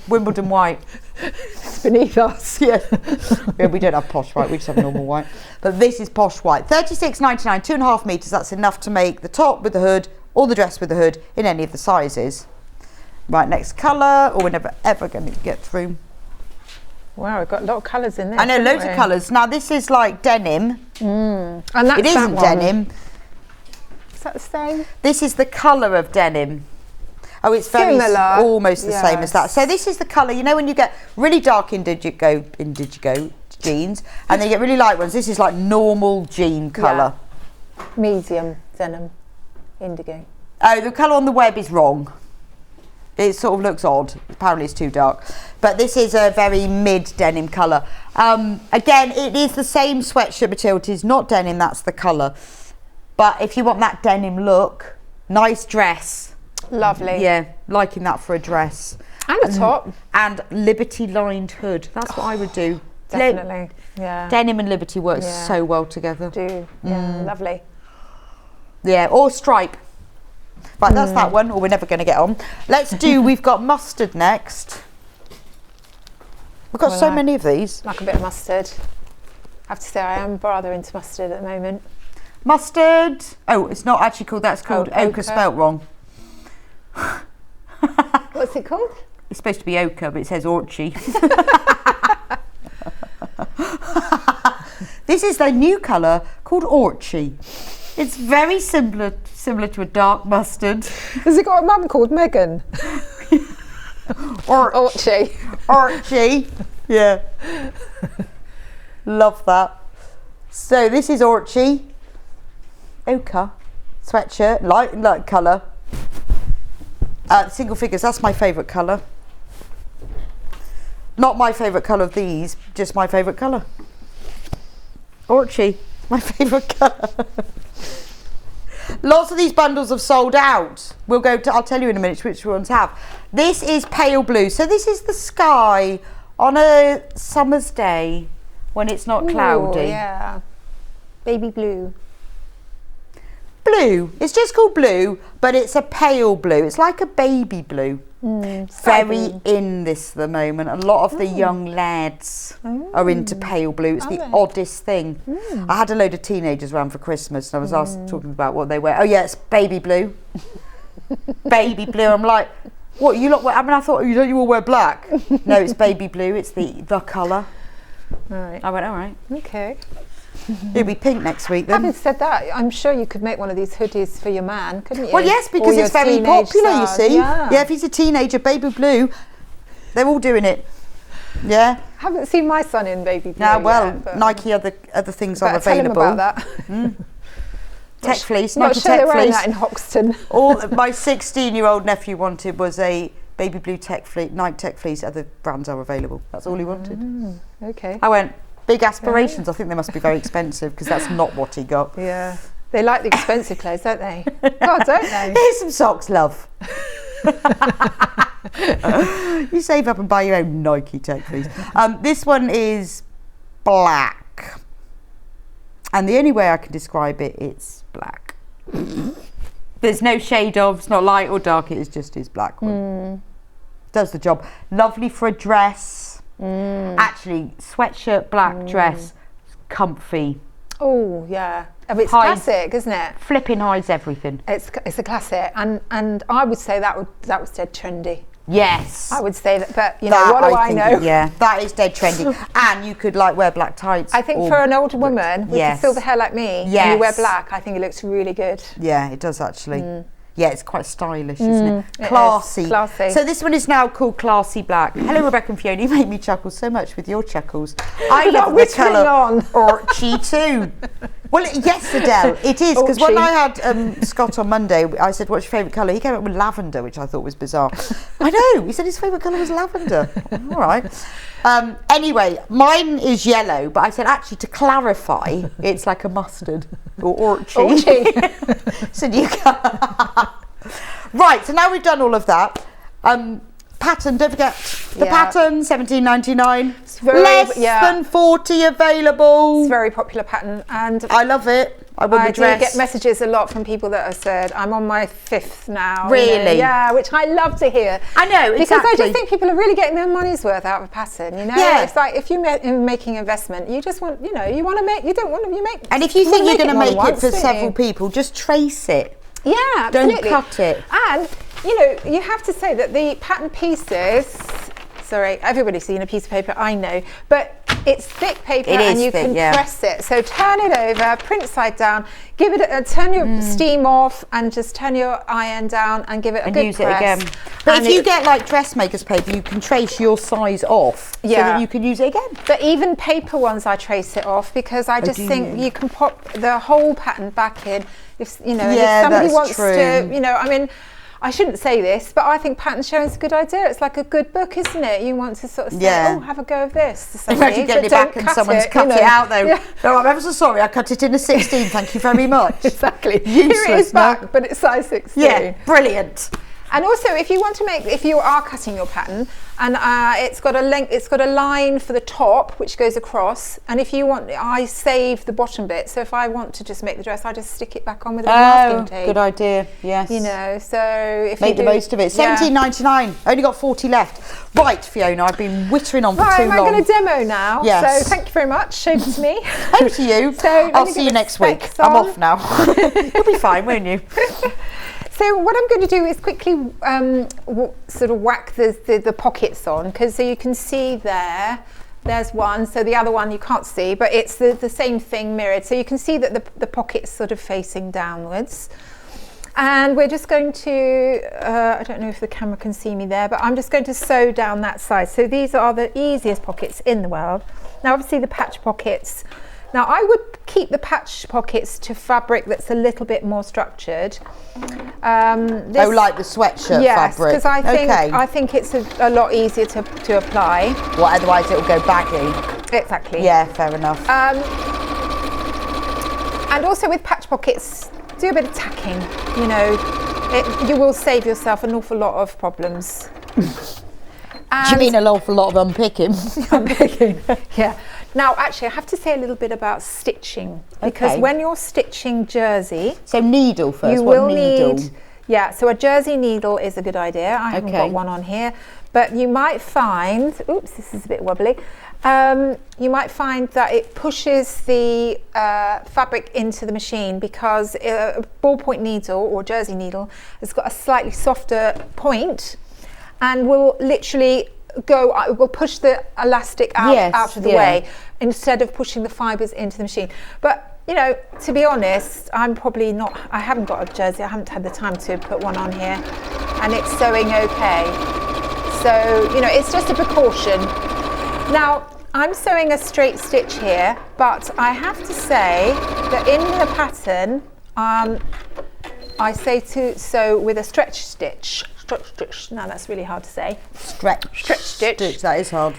Wimbledon white. It's beneath us. Yeah. Yeah, we don't have posh white. We just have normal white. But this is posh white. $36.99, 2.5 meters. That's enough to make the top with the hood or the dress with the hood in any of the sizes. Right, next colour. Or we're never ever going to get through. Wow, we've got a lot of colours in there. I know, loads of colours. Now this is like denim. And that's It isn't denim. Is that the same? This is the colour of denim. Oh, it's very Similar. almost the same as that. Yes. So this is the colour, you know, when you get really dark indigo jeans, and then you get really light ones. This is like normal jean colour. Medium denim, indigo. Oh, the colour on the web is wrong. It sort of looks odd. Apparently it's too dark. But this is a very mid denim colour. Again, it is the same sweatshirt material. It is not denim, that's the colour. But if you want that denim look, nice dress. Lovely. Yeah, liking that for a dress. And a top. And Liberty lined hood. That's what I would do. Definitely. Yeah. Denim and Liberty works Yeah. so well together. Do. Yeah, lovely. Yeah, or stripe. Right, that's that one, or we're never going to get on. Let's do, we've got mustard next. We've got so many of these. Like a bit of mustard. I have to say, I am rather into mustard at the moment. Mustard. Oh, it's not actually called, that's called Oh, ochre, spelt wrong. What's it called? It's supposed to be ochre, but it says orchy. This is their new colour called orchy. It's very similar to a dark mustard. Has it got a mum called Megan? Orchy. Orchy. Yeah. Love that. So this is orchy. Ochre. Sweatshirt. Light colour. Single figures. That's my favourite colour. Not my favourite colour of these. Just my favourite colour. Orchy. My favourite colour. Lots of these bundles have sold out. I'll tell you in a minute which ones have. This is pale blue. So this is the sky on a summer's day when it's not cloudy. Ooh, yeah. Baby blue. Blue. It's just called blue, but it's a pale blue. It's like a baby blue. Very in this at the moment. A lot of the young lads are into pale blue. It's the oddest thing. I had a load of teenagers around for Christmas and I was asked talking about what they wear. Oh yeah, it's baby blue. Baby blue. I'm like, what you lot wear? I mean, I thought you all wear black. No, it's baby blue. It's the colour. All right. I went, all right. Okay. It'll be pink next week then. Having said that, I'm sure you could make one of these hoodies for your man, couldn't you? Well, yes, because Or your it's very teenage popular, you son. see. Yeah. Yeah, if he's a teenager, baby blue, they're all doing it. Yeah. Haven't seen my son in baby blue. Now, well, yet, but Nike other things are better tell him available. about that. Tech fleece, Not Nike sure they're tech wearing fleece. that in Hoxton. All my 16-year-old nephew wanted was a baby blue tech fleece, Nike tech fleece. Other brands are available. That's all he wanted. Okay. I went, big aspirations. I think they must be very expensive because that's not what he got. Yeah. They like the expensive clothes, don't they? God, don't they? Here's some socks, love. You save up and buy your own Nike tech fleece. This one is black. And the only way I can describe it, it's black. There's no shade of, it's not light or dark, it is just his black one. Does the job. Lovely for a dress. Actually, sweatshirt, black dress, comfy. Oh, yeah. I mean, it's Hides- classic, isn't it? Flipping hides everything. It's a classic, and I would say that was dead trendy. Yes. I would say that, but you know, what do I think, know? Yeah, that is dead trendy. And you could like wear black tights. I think or- for an older woman with Yes. silver hair like me, and you wear black, I think it looks really good. Yeah, it does actually. Yeah, it's quite stylish, isn't it? It is. Classy. Classy. So this one is now called Classy Black. Hello, Rebecca and Fiona. You make me chuckle so much with your chuckles. I You're not love the whispering colour on. orchy too. Well, yes, Adele, it is. Because when Orchy. I had Scott on Monday, I said, what's your favourite colour? He came up with lavender, which I thought was bizarre. I know. He said his favourite colour was lavender. All right. Anyway, mine is yellow, but I said, actually, to clarify, it's like a mustard or orchy. Orchy. So you can Right, so now we've done all of that. Pattern, don't forget the pattern, $17.99. Less than 40 available. It's a very popular pattern, and I love it. I would do get messages a lot from people that have said, I'm on my 5th now. Really? Yeah, which I love to hear. I know, exactly. Because I just think people are really getting their money's worth out of a pattern, you know? Yeah. It's like, if you're making investment, you just want, you know, you want to make, you don't want to, you make. And if you think you're going to make it for don't several you? people, just trace it. Yeah, absolutely. Don't cut it. And, you know, you have to say that the pattern pieces, sorry, everybody's seen a piece of paper, I know, but it's thick paper and you can press it. So turn it over, print side down, give it turn your steam off and just turn your iron down and give it a good use press. it again. But if you get like dressmaker's paper, you can trace your size off so that you can use it again. But even paper ones, I trace it off because I just think you can pop the whole pattern back in. If, you know, if somebody wants to, you know, I mean, I shouldn't say this, but I think pattern showing is a good idea. It's like a good book, isn't it? You want to sort of say, oh, have a go of this to somebody. Imagine getting it back and someone's cut it out though. Yeah. No, I'm ever so sorry, I cut it in a 16, thank you very much. Exactly. Useless, here it is back, but it's size 16. Yeah, brilliant. And also, if you want to make, if you are cutting your pattern, and it's got a length, it's got a line for the top which goes across. And if you want, I save the bottom bit. So if I want to just make the dress, I just stick it back on with a masking tape. Good idea. Yes. You know, so if make the most of it. $17.99. Only got 40 left. Right, Fiona, I've been whittering on for too long. I'm going to demo now. Yes. So thank you very much. Over to me. Over to you. So I'll see you next week. I'm off now. You'll be fine, won't you? So what I'm going to do is quickly sort of whack the pockets on, because so you can see there's one, so the other one you can't see, but it's the same thing mirrored. So you can see that the pocket's sort of facing downwards. And we're just going to, I don't know if the camera can see me there, but I'm just going to sew down that side. So these are the easiest pockets in the world. Now obviously the patch pockets, now I would keep the patch pockets to fabric that's a little bit more structured. Like the sweatshirt fabric? Yes, because I think it's a lot easier to apply. Well, otherwise it will go baggy. Exactly. Yeah, fair enough. And also with patch pockets, do a bit of tacking. You know, you will save yourself an awful lot of problems. Do you mean an awful lot of unpicking? Unpicking, yeah. Now, actually, I have to say a little bit about stitching, because when you're stitching jersey, so needle first. You will need, so a jersey needle is a good idea. I haven't got one on here, but you might find, oops, this is a bit wobbly. You might find that it pushes the fabric into the machine, because a ballpoint needle or jersey needle has got a slightly softer point and will literally will push the elastic out of the way instead of pushing the fibres into the machine. But you know, to be honest, I haven't got a jersey, I haven't had the time to put one on here, and it's sewing okay. So, you know, it's just a precaution. Now, I'm sewing a straight stitch here, but I have to say that in the pattern, I say to sew with a stretch stitch. Now that's really hard to say. Stretch stitch. That is hard.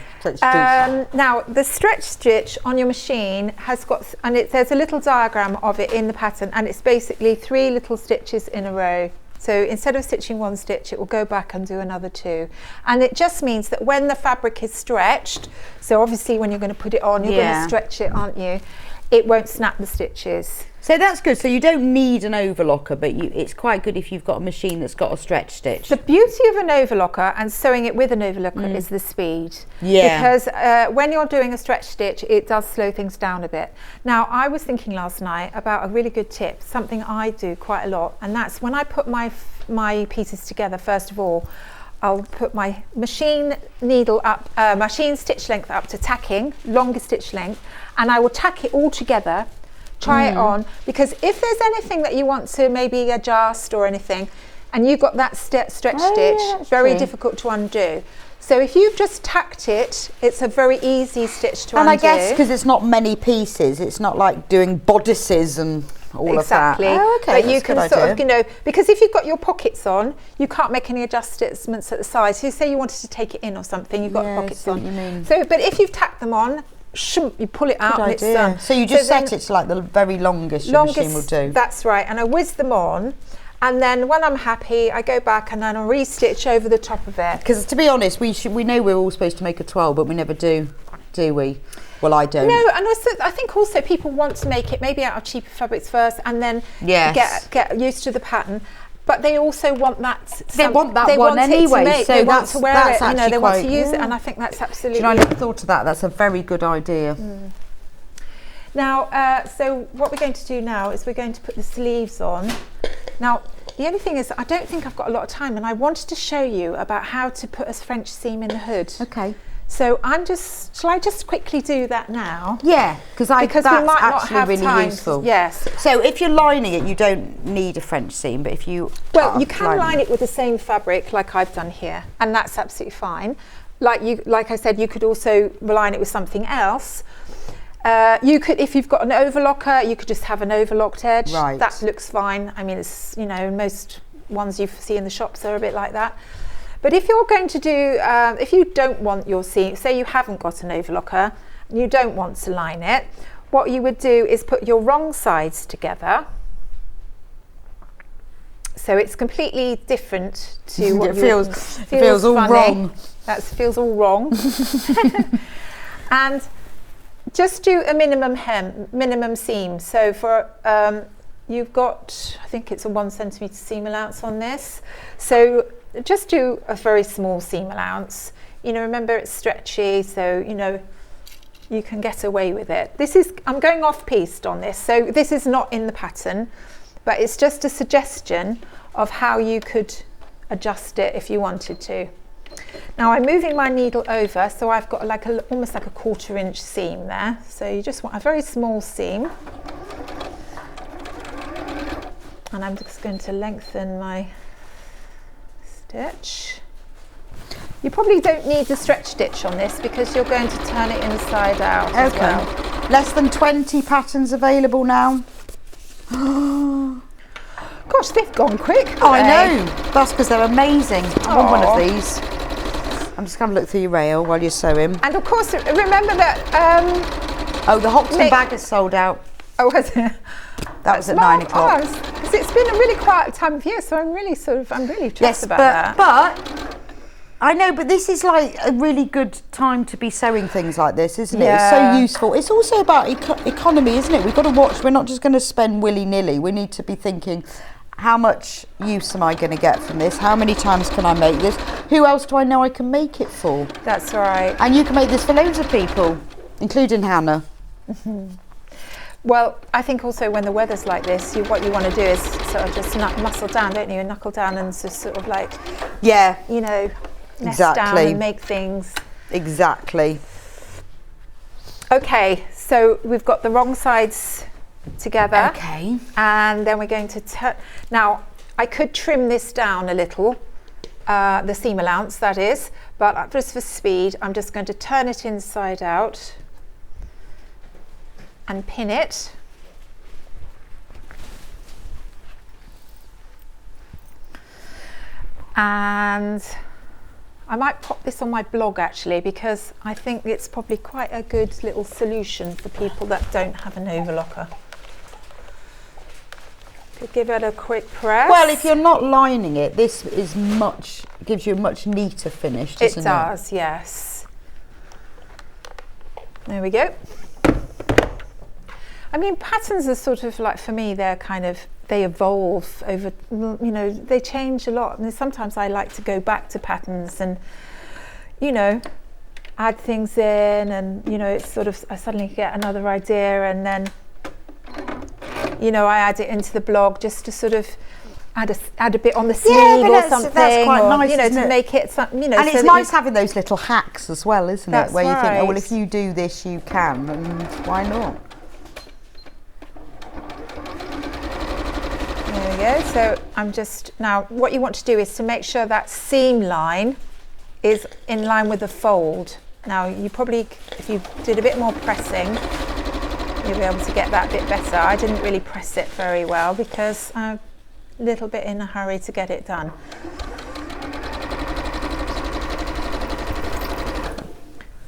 Now the stretch stitch on your machine has got, and there's a little diagram of it in the pattern, and it's basically 3 little stitches in a row. So instead of stitching 1 stitch, it will go back and do another 2. And it just means that when the fabric is stretched, so obviously when you're going to put it on, you're going to stretch it, aren't you? It won't snap the stitches. So that's good. So you don't need an overlocker, but it's quite good if you've got a machine that's got a stretch stitch. The beauty of an overlocker and sewing it with an overlocker is the speed. Yeah. Because when you're doing a stretch stitch, it does slow things down a bit. Now, I was thinking last night about a really good tip, something I do quite a lot, and that's when I put my pieces together, first of all, I'll put my machine needle up, machine stitch length up to tacking, longer stitch length, and I will tack it all together, try it on, because if there's anything that you want to maybe adjust or anything, and you've got that stretch stitch, very difficult to undo. So if you've just tacked it, it's a very easy stitch to undo. And I guess because it's not many pieces, it's not like doing bodices and all of that. Exactly. Oh, okay. But you can sort of, you know, because if you've got your pockets on, you can't make any adjustments at the sides. So say you wanted to take it in or something, you've got pockets on. You mean. So, but if you've tacked them on, you pull it out and it's done. So you just set it to like the very longest your machine will do. That's right. And I whiz them on. And then when I'm happy, I go back and then I'll re-stitch over the top of it. Because to be honest, we know we're all supposed to make a 12, but we never do we? Well, I don't. No, and also I think also people want to make it maybe out of cheaper fabrics first, and then get used to the pattern. But they also want that. They want that one anyway. So they want to wear it. You know, they want to use it, yeah. and I think that's absolutely. I never thought of that. That's a very good idea. Now, so what we're going to do now is we're going to put the sleeves on. Now, the only thing is I don't think I've got a lot of time, and I wanted to show you about how to put a French seam in the hood. Okay. So shall I just quickly do that now? Yeah, because we that's might not actually have really time. useful. Yes. So if you're lining it, you don't need a French seam, but if you you can line it with the same fabric like I've done here, and that's absolutely fine. Like I said, you could also line it with something else. You could, if you've got an overlocker, you could just have an overlocked edge. Right. That looks fine. I mean, it's, you know, most ones you see in the shops are a bit like that. But if you're going to do, if you don't want your seam, say you haven't got an overlocker, and you don't want to line it, what you would do is put your wrong sides together. So it's completely different to what it feels all funny. wrong. That feels all wrong. And just do a minimum seam. So for you've got, I think it's a 1 centimetre seam allowance on this. So just do a very small seam allowance. You know, remember it's stretchy, so you know you can get away with it. I'm going off-piste on this, so this is not in the pattern, but it's just a suggestion of how you could adjust it if you wanted to. Now I'm moving my needle over, so I've got almost like a 1/4 inch seam there. So you just want a very small seam. And I'm just going to lengthen my stitch. You probably don't need the stretch stitch on this because you're going to turn it inside out as well. Less than 20 patterns available now. Gosh, they've gone quick. I know. That's because they're amazing. I want one of these. I'm just going to look through your rail while you're sewing. And of course, remember that... the Hoxton bag is sold out. Oh, was it? That was at 9 o'clock. Because it's been a really quiet time of year, so I'm really chuffed about that. But I know, but this is like a really good time to be sewing things like this, isn't it? It's so useful. It's also about economy, isn't it? We've got to watch. We're not just going to spend willy-nilly. We need to be thinking, how much use am I going to get from this? How many times can I make this? Who else do I know I can make it for? That's right. And you can make this for loads of people, including Hannah. Well, I think also when the weather's like this, what you want to do is sort of just muscle down, don't you? And knuckle down and just sort of like, you know, nest down and make things. Exactly. Okay, so we've got the wrong sides together. Okay. And then we're going to turn. Now, I could trim this down a little, the seam allowance, that is, but just for speed, I'm just going to turn it inside out and pin it. And I might pop this on my blog actually, because I think it's probably quite a good little solution for people that don't have an overlocker. Could give it a quick press. Well, if you're not lining it, this is gives you a much neater finish, doesn't it? It does, yes. There we go. I mean, patterns are sort of like, for me, they evolve over, you know, they change a lot. And sometimes I like to go back to patterns and, you know, add things in, and, you know, it's sort of, I suddenly get another idea, and then, you know, I add it into the blog just to sort of add a bit on the sleeve or something. That's quite nice, you know, to make it, you know. And it's nice having those little hacks as well, isn't it? Where you think, oh, well, if you do this, you can, and why not? There we go. So I'm just, now what you want to do is to make sure that seam line is in line with the fold. Now you probably, if you did a bit more pressing, you'll be able to get that bit better. I didn't really press it very well because I'm a little bit in a hurry to get it done.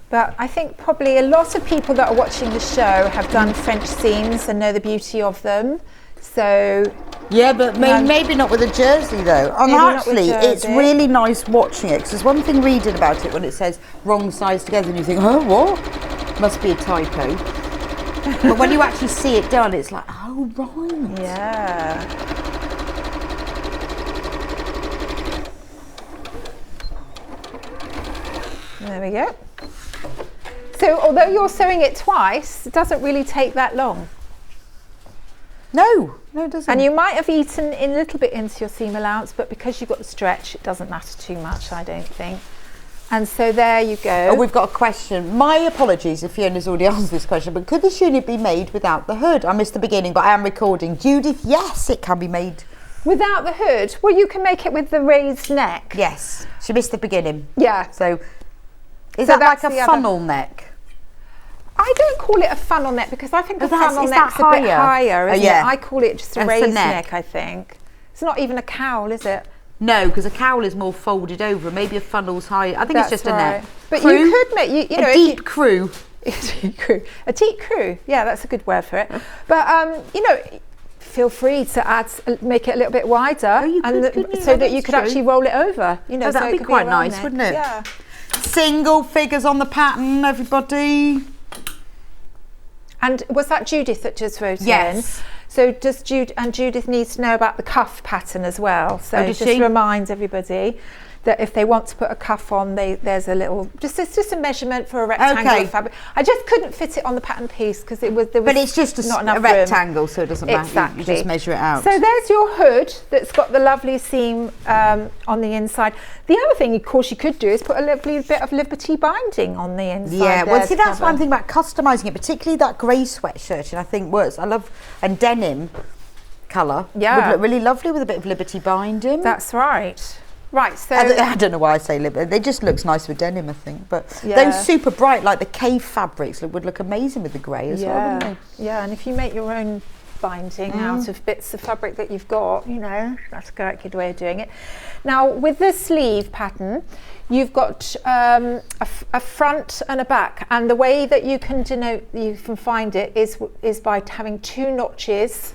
But I think probably a lot of people that are watching the show have done French seams and know the beauty of them. So Yeah, but maybe not with a jersey though. And Maybe not with actually, it's jersey. really nice watching it, because there's one thing reading about it when it says wrong size together and you think, oh, what? Must be a typo. But when you actually see it done, it's like, oh, right. Yeah. There we go. So although you're sewing it twice, it doesn't really take that long. No, it doesn't. And you might have eaten in a little bit into your seam allowance, but because you've got the stretch, it doesn't matter too much, I don't think. And so there you go. Oh, we've got a question. My apologies if Fiona's already answered this question, but could this unit be made without the hood? I missed the beginning, but I am recording. Judith, yes, it can be made. Without the hood? Well, you can make it with the raised neck. Yes, she missed the beginning. Yeah. So, is So that like that's a the funnel neck? I don't call it a funnel neck because I think a funnel is neck's that a bit higher? higher, isn't yeah. it? I call it just a That's a raised neck. neck, I think. It's not even a cowl, is it? No, because a cowl is more folded over. Maybe a funnel's higher. I think That's it's just right. a neck. But Crew? you could make, you know, a if deep you, crew. a teak crew. A teak crew. Yeah, that's a good word for it. But, you know, feel free to add, make it a little bit wider. Oh, you could, couldn't you? So Yeah, that you that's could true. actually roll it over. You know, Oh, so that'd it be could quite a roll nice, neck. wouldn't it? Yeah. Single figures on the pattern, everybody. And was that Judith that just wrote Yes. in? So does Judith needs to know about the cuff pattern as well. So Oh, does just she? remind everybody that if they want to put a cuff on, there's a little, it's just a measurement for a rectangle Okay. of fabric. I just couldn't fit it on the pattern piece because there was But it's just not enough a room. rectangle, so it doesn't matter. Exactly. You just measure it out. So there's your hood that's got the lovely seam on the inside. The other thing, of course, you could do is put a lovely bit of Liberty binding on the inside. yeah, well, there see, to that's cover. one thing about customising it, particularly that grey sweatshirt, and I think works. I love, and denim colour Yeah. would look really lovely with a bit of Liberty binding. That's right. Right, so I don't know why I say Liberty. It just looks nice with denim, I think. But Yeah. those super bright, like the cave fabrics, would look amazing with the grey as well, wouldn't they? Yeah, and if you make your own binding out of bits of fabric that you've got, you know, that's a great good way of doing it. Now, with the sleeve pattern, you've got a front and a back, and the way that you can denote, you can find it is by having two notches.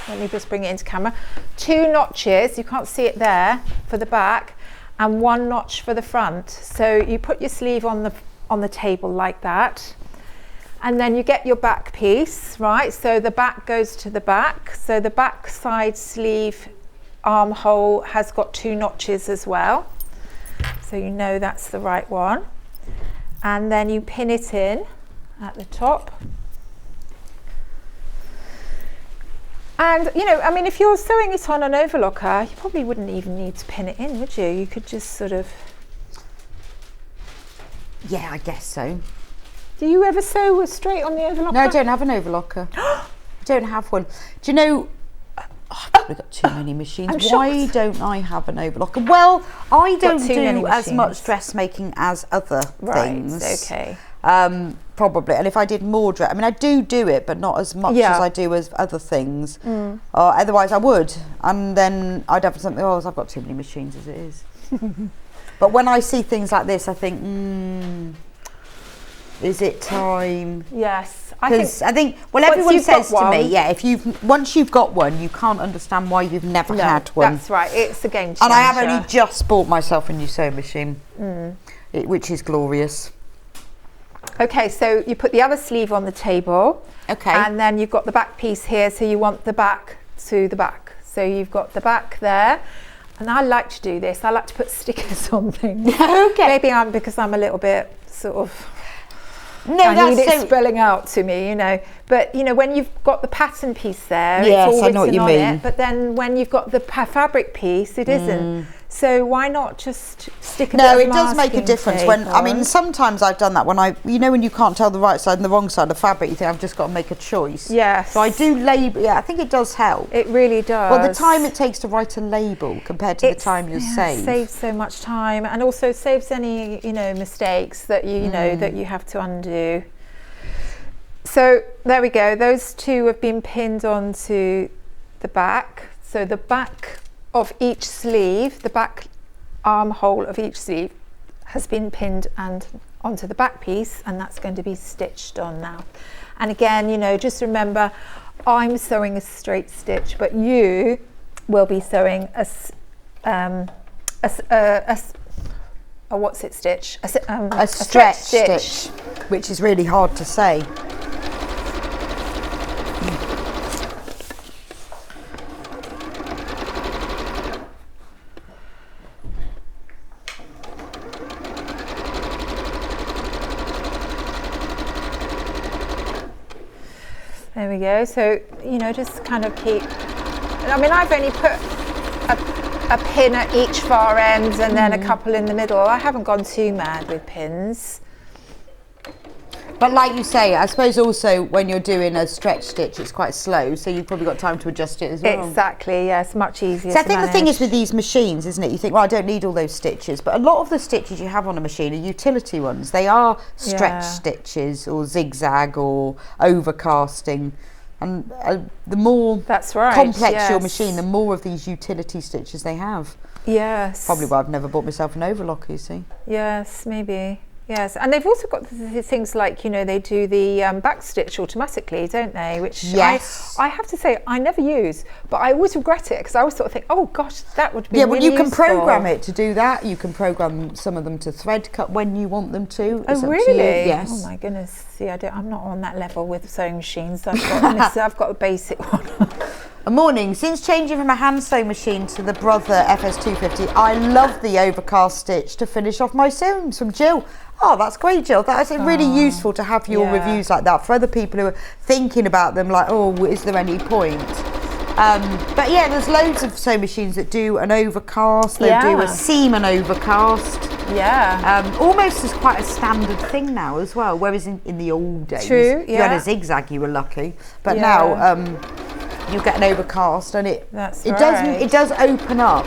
Let me just bring it into camera. Two notches, you can't see it there, for the back, and one notch for the front. So you put your sleeve on the table like that, and then you get your back piece, right? So the back goes to the back. So the back side sleeve armhole has got two notches as well. So you know that's the right one. And then you pin it in at the top. And, you know, I mean, if you're sewing it on an overlocker, you probably wouldn't even need to pin it in, would you? You could just sort of... Yeah, I guess so. Do you ever sew straight on the overlocker? No, I don't have an overlocker. I don't have one. Do you know, I've probably got too many machines. I'm Why shocked. don't I have an overlocker? Well, I don't too many do as much machines. dressmaking as other things. Right, okay. Probably. And if I did more dress, I mean, I do it, but not as much Yeah. as I do as other things. Otherwise, I would. And then I'd have something, I've got too many machines as it is. But when I see things like this, I think, is it time? Yes. Because I think, well, once everyone you've got says to me, one- yeah, once you've got one, you can't understand why you've never No, had one. that's right. It's a game changer. And I have only just bought myself a new sewing machine, which is glorious. Okay, so you put the other sleeve on the table. Okay. And then you've got the back piece here, so you want the back to the back. So you've got the back there. And I like to do this. I like to put stickers on things. Okay. Maybe because I'm a little bit sort of... No, I need that's it spelling out to me, you know. But, you know, when you've got the pattern piece there, Yes, it's all I know what written you on mean. it. But then when you've got the fabric piece, it isn't. So why not just stick a No, bit it of does make a masking difference. tape When I on? mean, sometimes I've done that when when you can't tell the right side and the wrong side of fabric, you think I've just got to make a choice. Yes. So I do label. Yeah, I think it does help. It really does. Well, the time it takes to write a label compared to the time you save. It saves so much time, and also saves any, you know, mistakes that you know that you have to undo. So there we go. Those two have been pinned onto the back. So the back of each sleeve, the back armhole of each sleeve, has been pinned and onto the back piece, and that's going to be stitched on now. And again, you know, just remember, I'm sewing a straight stitch, but you will be sewing a what's it stitch? A stretch stitch, which is really hard to say. There we go. So, you know, just kind of keep, I mean, I've only put a pin at each far end and then a couple in the middle. I haven't gone too mad with pins. But like you say, I suppose also when you're doing a stretch stitch, it's quite slow, so you've probably got time to adjust it as well. Exactly, yes, much easier So I to think the thing manage. is with these machines, isn't it? You think, well, I don't need all those stitches, but a lot of the stitches you have on a machine are utility ones. They are stretch stitches or zigzag or overcasting. And the more complex your machine, the more of these utility stitches they have. Yes. Probably why I've never bought myself an overlocker, you see. Yes, maybe. Yes, and they've also got the things like, you know, they do the back stitch automatically, don't they? Which I have to say I never use, but I always regret it because I always sort of think, oh gosh, that would be really well, you can useful. program it to do that. You can program some of them to thread cut when you want them to. Oh, It's up to really? you. Yes. Oh my goodness. See, I'm not on that level with sewing machines. I've got a basic one. A morning. Since changing from a hand sew machine to the Brother FS250, I love the overcast stitch to finish off my seams. From Jill. Oh, that's great, Jill. That's really useful to have your reviews like that for other people who are thinking about them, like, oh, is there any point? But yeah, there's loads of sewing machines that do an overcast. They do a seam and overcast. Yeah. Almost as quite a standard thing now as well. Whereas in the old days, True, if you had a zigzag, you were lucky. But now you get an overcast, and it does open up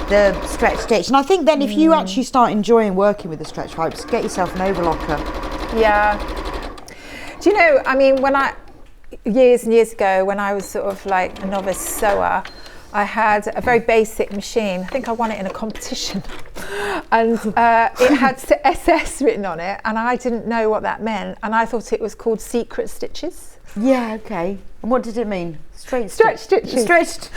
the stretch stitch. And I think then if you actually start enjoying working with the stretch pipes, get yourself an overlocker. Yeah. Do you know, I mean, years and years ago, when I was sort of like a novice sewer, I had a very basic machine. I think I won it in a competition. And it had SS written on it, and I didn't know what that meant. And I thought it was called secret stitches. Yeah, okay. And what did it mean? Stretch stitches. Stretched.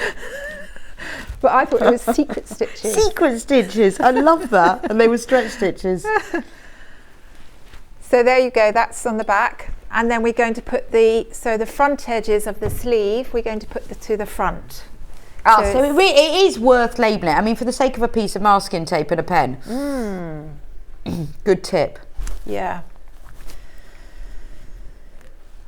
But I thought it was secret stitches. Secret stitches. I love that. And they were stretch stitches. So there you go. That's on the back. And then we're going to put the front edges of the sleeve, we're going to put to the front. So it is worth labelling it. I mean, for the sake of a piece of masking tape and a pen. Good tip. Yeah.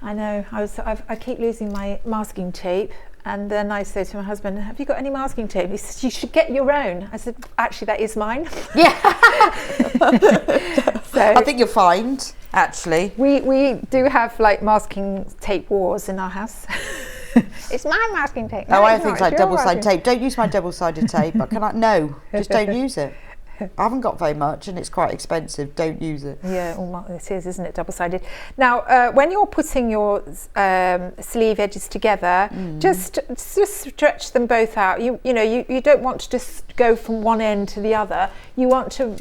I know. I keep losing my masking tape, and then I say to my husband, "Have you got any masking tape?" He says, "You should get your own." I said, "Actually, that is mine." Yeah. So I think you'll find, actually. We do have like masking tape wars in our house. It's my masking tape. No, I have things like double-sided tape. Don't use my double-sided tape. No, just don't use it. I haven't got very much, and it's quite expensive. Don't use it. Yeah, it is, isn't it? Double-sided. Now, when you're putting your sleeve edges together, just stretch them both out. You don't want to just go from one end to the other. You want to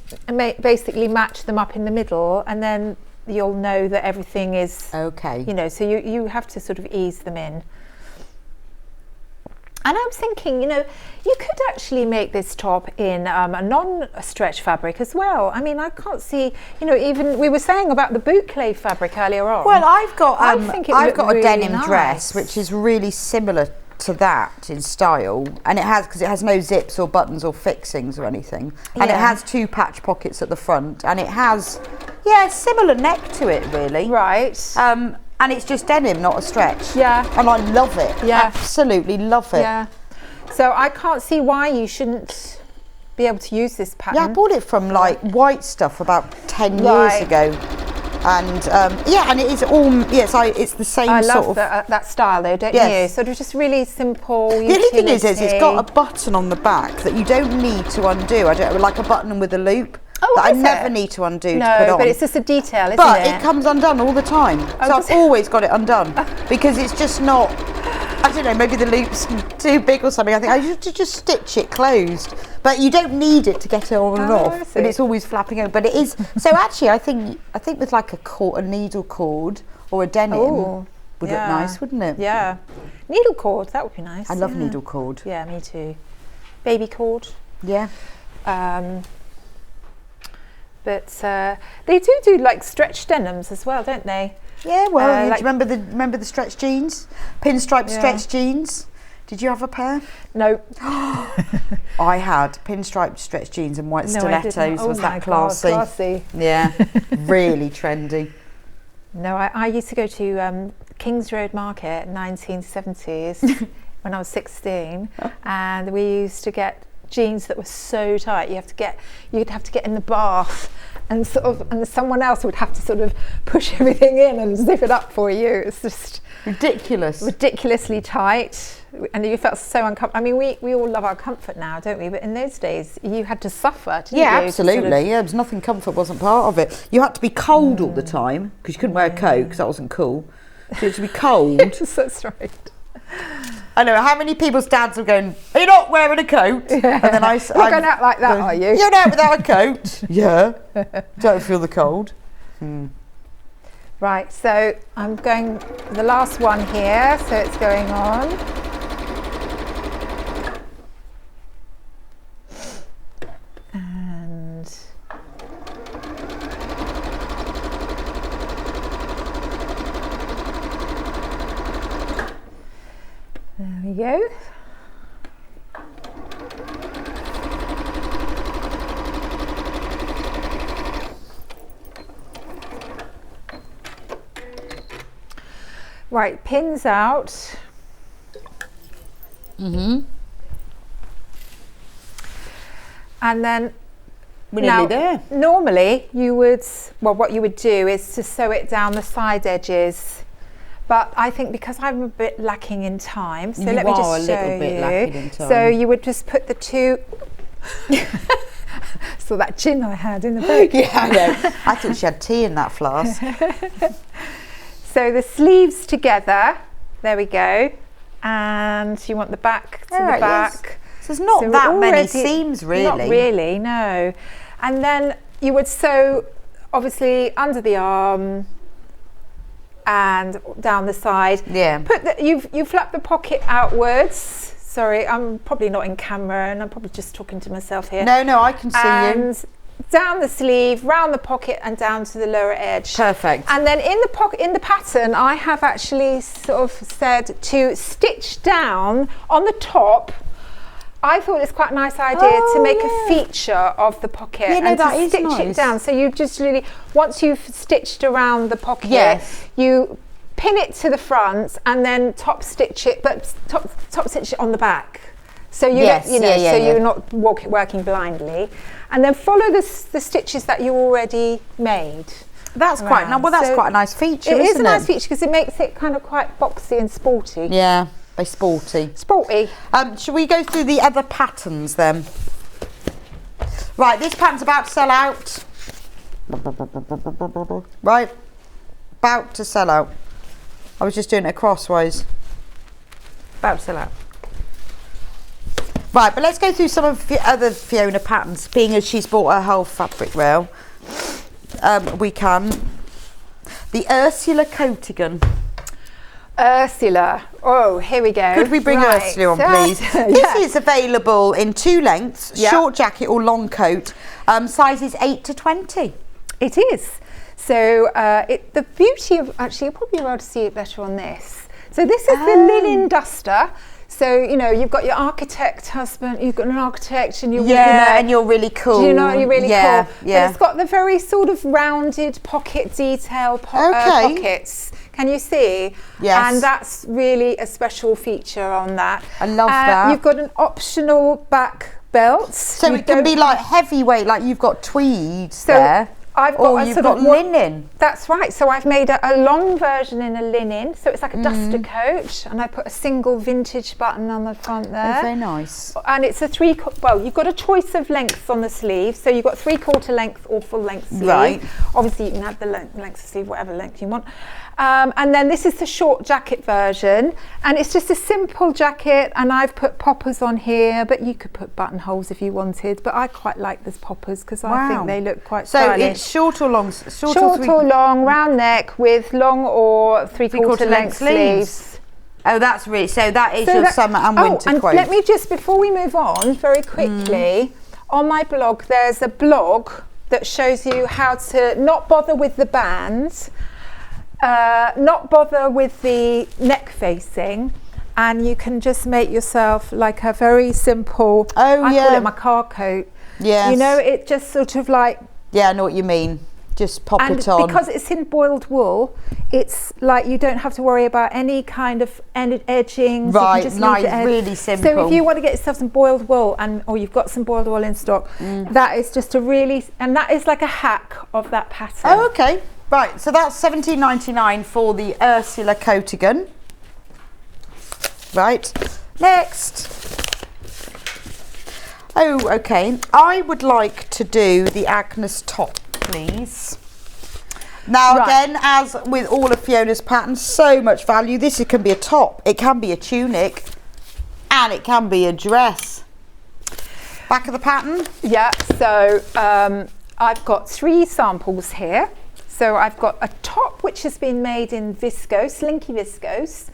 basically match them up in the middle, and then you'll know that everything is okay. So you have to sort of ease them in. And I'm thinking, you could actually make this top in a non-stretch fabric as well. I mean, I can't see, even we were saying about the boucle fabric earlier on. Well, I've got a really denim nice dress which is really similar to that in style, and because it has no zips or buttons or fixings or anything, and it has 2 patch pockets at the front, and it has similar neck to it really. Right. And it's just denim, not a stretch. Yeah. And I love it. Yeah. Absolutely love it. Yeah. So I can't see why you shouldn't be able to use this pattern. Yeah, I bought it from like White Stuff about 10 years ago. And and it is all, it's the same I sort of. I love that style though, don't you? Sort of just really simple. The only thing is it's got a button on the back that you don't need to undo. Like a button with a loop. That I never need to undo to put on. No, but it's just a detail, isn't it? But it comes undone all the time. So I've always got it undone because it's just not, I don't know, maybe the loop's too big or something. I think I used to just stitch it closed. But you don't need it to get it on and off. And it's always flapping over. But it is, so actually I think with like a needle cord or a denim, would look nice, wouldn't it? Yeah. Needle cord, that would be nice. I love needle cord. Yeah, me too. Baby cord. Yeah. But they do like stretch denims as well, don't they? Yeah, well, like, do you remember the stretch jeans? Pinstripe stretch jeans? Did you have a pair? No. I had pinstripe stretch jeans and white stilettos. Was that classy? God, classy. Yeah, really trendy. No, I used to go to Kings Road Market in 1970s when I was 16, and we used to get jeans that were so tight you'd have to get in the bath and and someone else would have to sort of push everything in and zip it up for you. It's just ridiculously tight, and you felt so uncomfortable. I mean, we all love our comfort now, don't we? But in those days you had to suffer, didn't you? Absolutely. There was nothing. Comfort wasn't part of it. You had to be cold all the time because you couldn't wear a coat because that wasn't cool. So you had to be cold. Yes, that's right. I know, how many people's dads are going, are you not wearing a coat? Yeah. And then You're not going out like that, are you? You're out without a coat. Yeah. Don't feel the cold. Right, so I'm going the last one here, so it's going on. And there we go. Right, pins out. And then we're nearly there. Normally you would, what you would do is to sew it down the side edges. But I think because I'm a bit lacking in time, so let me just show you. So you would just put the two. Saw that gin I had in the boat. Yeah, I know. I thought she had tea in that flask. So the sleeves together, there we go, and you want the back to the back. Yes. So there's not that many seams really. Not really, no. And then you would sew obviously under the arm and down the side. Yeah. You flap the pocket outwards. Sorry, I'm probably not in camera and I'm probably just talking to myself here. No, I can see you. Down the sleeve, round the pocket and down to the lower edge. Perfect. And then in the pattern, I have actually sort of said to stitch down on the top. I thought it's quite a nice idea to make a feature of the pocket and to stitch it down. So you just really, once you've stitched around the pocket, you pin it to the front and then top stitch it, but top stitch it on the back. So you're not working blindly, and then follow the stitches that you already made. That's quite quite a nice feature. It is a nice feature because it makes it kind of quite boxy and sporty. Yeah, very sporty. Sporty. Should we go through the other patterns then? Right, this pattern's about to sell out. Right, about to sell out. I was just doing it crosswise. About to sell out. Right, but let's go through some of the other Fiona patterns, being as she's bought her whole fabric rail. We can. The Ursula Coatigan. Ursula. Oh, here we go. Could we bring Ursula on, please? This is available in 2 lengths, short jacket or long coat, sizes 8 to 20. It is. So the beauty of, actually you'll probably be able to see it better on this. So this is the linen duster. So, you know, you've got your architect husband, you've got an architect and and you're really cool. Do you know, you're really cool. Yeah. But it's got the very sort of rounded pocket detail pockets. Can you see? Yes. And that's really a special feature on that. I love that. You've got an optional back belt. So it can be like heavyweight, like you've got tweeds there. I've got you've got linen. That's right. So I've made a long version in a linen. So it's like a duster coat, and I put a single vintage button on the front there. Oh, very nice. And it's a you've got a choice of lengths on the sleeve. So you've got 3/4 length or full length sleeve. Right. Obviously, you can have the length of sleeve, whatever length you want. And then this is the short jacket version, and it's just a simple jacket, and I've put poppers on here, but you could put buttonholes if you wanted, but I quite like those poppers because I think they look quite stylish. So it's short or long? Short or long, round neck with long or three-quarter length sleeves. Oh, that's really, so that is your summer and winter quote. Let me just, before we move on, very quickly, on my blog, there's a blog that shows you how to not bother with the bands, not bother with the neck facing, and you can just make yourself like a very simple, I call it my car coat. Yes. You know, it just sort of like... Yeah, I know what you mean. Just pop it on. Because it's in boiled wool, it's like you don't have to worry about any kind of edgings. Right, nice, really simple. So if you want to get yourself some boiled wool, or you've got some boiled wool in stock, that is just a really, and that is like a hack of that pattern. Oh, okay. Right, so that's $17.99 for the Ursula Coatigan. Right, next. Oh, okay. I would like to do the Agnes top, please. Now, again, as with all of Fiona's patterns, so much value. This can be a top, it can be a tunic, and it can be a dress. Back of the pattern? Yeah, so I've got 3 samples here. So I've got a top which has been made in viscose, slinky viscose.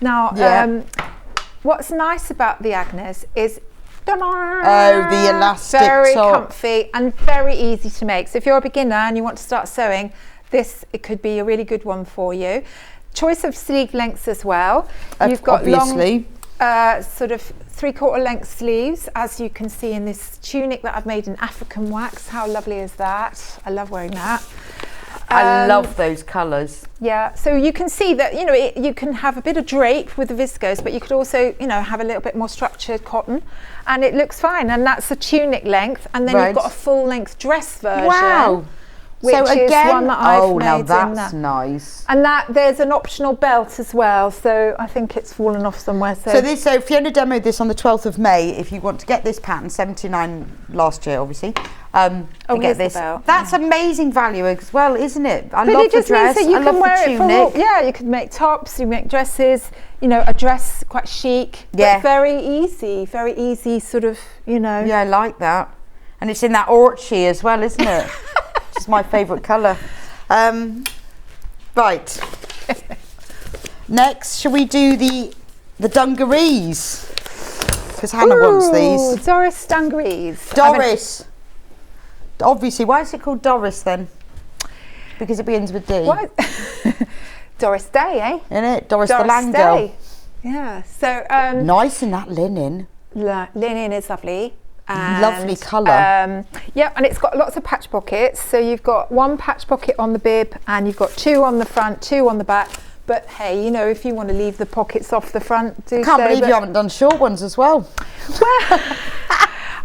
Now, what's nice about the Agnes is the elastic very top. Comfy and very easy to make. So if you're a beginner and you want to start sewing, it could be a really good one for you. Choice of sleeve lengths as well. You've got obviously long, sort of 3/4 length sleeves, as you can see in this tunic that I've made in African wax. How lovely is that? I love wearing that. I love those colours. Yeah, so you can see that, you know, you can have a bit of drape with the viscose, but you could also, you know, have a little bit more structured cotton, and it looks fine. And that's a tunic length, and then you've got a full length dress version. Wow. Which so again, is one that I've made now that's in that. nice. And there's an optional belt as well, so I think it's fallen off somewhere. So Fiona demoed this on the 12th of May. If you want to get this pattern, $79 last year, obviously. Get this. That's amazing value as well, isn't it? I love the dress. Means that you can wear the it tunic. you can make tops, you make dresses. You know, a dress quite chic, but very easy, sort of. You know. Yeah, I like that, and it's in that orchy as well, isn't it? Which is my favourite colour. Right. Next, shall we do the dungarees? Because Hannah wants these. Doris dungarees. Doris. Obviously, why is it called Doris then? Because it begins with D. What? Doris Day, eh? Isn't it? Doris the Land Girl. Yeah. So nice in that linen. Linen is lovely. And, lovely colour. Yeah, and it's got lots of patch pockets. So you've got 1 patch pocket on the bib, and you've got 2 on the front, 2 on the back. But hey, you know, if you want to leave the pockets off the front, do so. Can't believe you haven't done short ones as well. Well,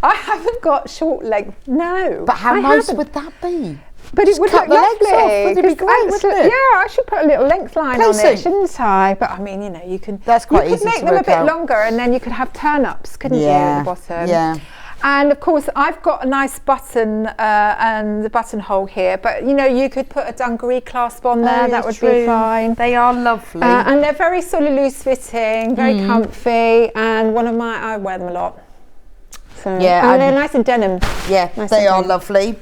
I haven't got short length. No. But how nice would that be? But it would look lovely. Would it be great, wouldn't it? Yeah, I should put a little length line on it, shouldn't I? But I mean, you know, you can. That's quite easy to work out. You could make them a bit longer, and then you could have turn-ups, couldn't you, at the bottom? Yeah. And of course, I've got a nice button and the buttonhole here, but you know, you could put a dungaree clasp on there. That would be fine. They are lovely, and they're very sort of loose fitting, very comfy. And I wear them a lot. So, yeah, and they're nice and denim. Yeah, nice they are denim. lovely.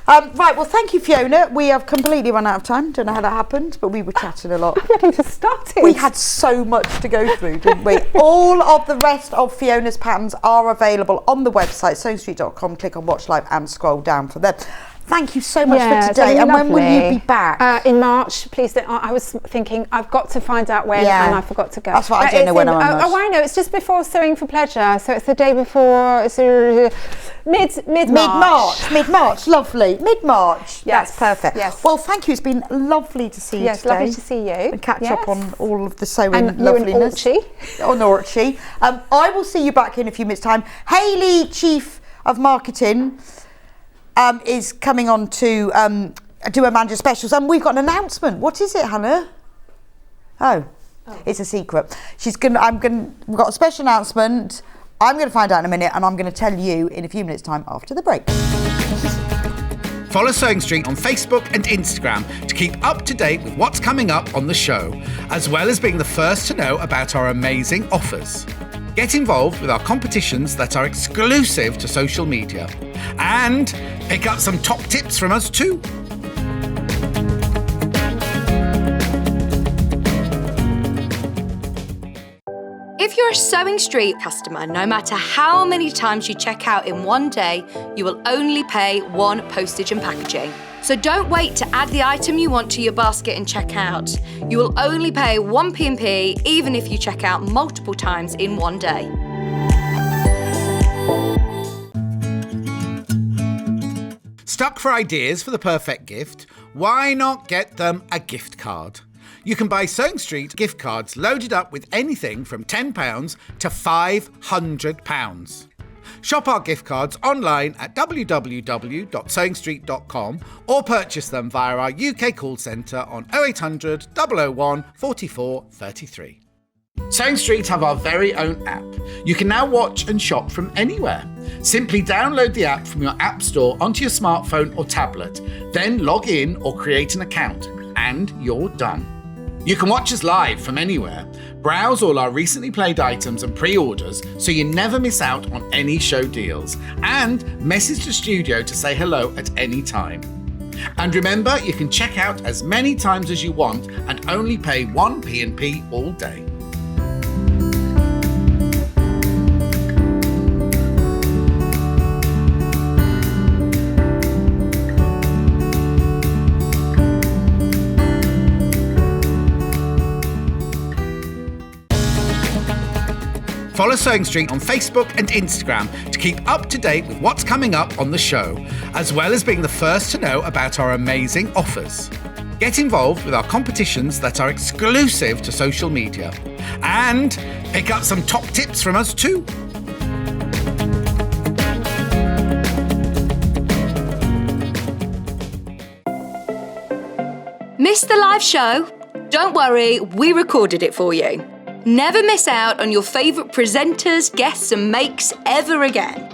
Right, well, thank you, Fiona. We have completely run out of time. Don't know how that happened, but we were chatting a lot. I haven't even started. We had so much to go through, didn't we? All of the rest of Fiona's patterns are available on the website, sewingstreet.com. Click on Watch Live and scroll down for them. Thank you so much for today. And when will you be back? In March. Please don't. I was thinking I've got to find out when, and I forgot to go. That's what I don't know when I'm on March. Oh, I know. It's just before Sewing for Pleasure, so it's the day before. Mid-March. Mid-March. Lovely. Mid-March. Yes. That's perfect. Yes. Well, thank you. It's been lovely to see you today. Yes, lovely to see you. And catch up on all of the sewing and loveliness. You and Orchie. I will see you back in a few minutes' time. Hayley, Chief of Marketing, is coming on to do a manager specials, and we've got an announcement. What is it, Hannah? Oh, it's a secret. We've got a special announcement. I'm going to find out in a minute, and I'm going to tell you in a few minutes' time after the break. Follow Sewing Street on Facebook and Instagram to keep up to date with what's coming up on the show, as well as being the first to know about our amazing offers. Get involved with our competitions that are exclusive to social media. And pick up some top tips from us too. If you're a Sewing Street customer, no matter how many times you check out in one day, you will only pay one postage and packaging. So don't wait to add the item you want to your basket and check out. You will only pay one P&P even if you check out multiple times in one day. Stuck for ideas for the perfect gift? Why not get them a gift card? You can buy Sewing Street gift cards loaded up with anything from £10 to £500. Shop our gift cards online at www.sewingstreet.com or purchase them via our UK call centre on 0800 001 44 33. Sewing Street have our very own app. You can now watch and shop from anywhere. Simply download the app from your app store onto your smartphone or tablet, then log in or create an account, and you're done. You can watch us live from anywhere, browse all our recently played items and pre-orders so you never miss out on any show deals, and message the studio to say hello at any time. And remember, you can check out as many times as you want and only pay one P&P all day. Follow Sewing Street on Facebook and Instagram to keep up to date with what's coming up on the show, as well as being the first to know about our amazing offers. Get involved with our competitions that are exclusive to social media. And pick up some top tips from us too. Missed the live show? Don't worry, we recorded it for you. Never miss out on your favourite presenters, guests and makes ever again.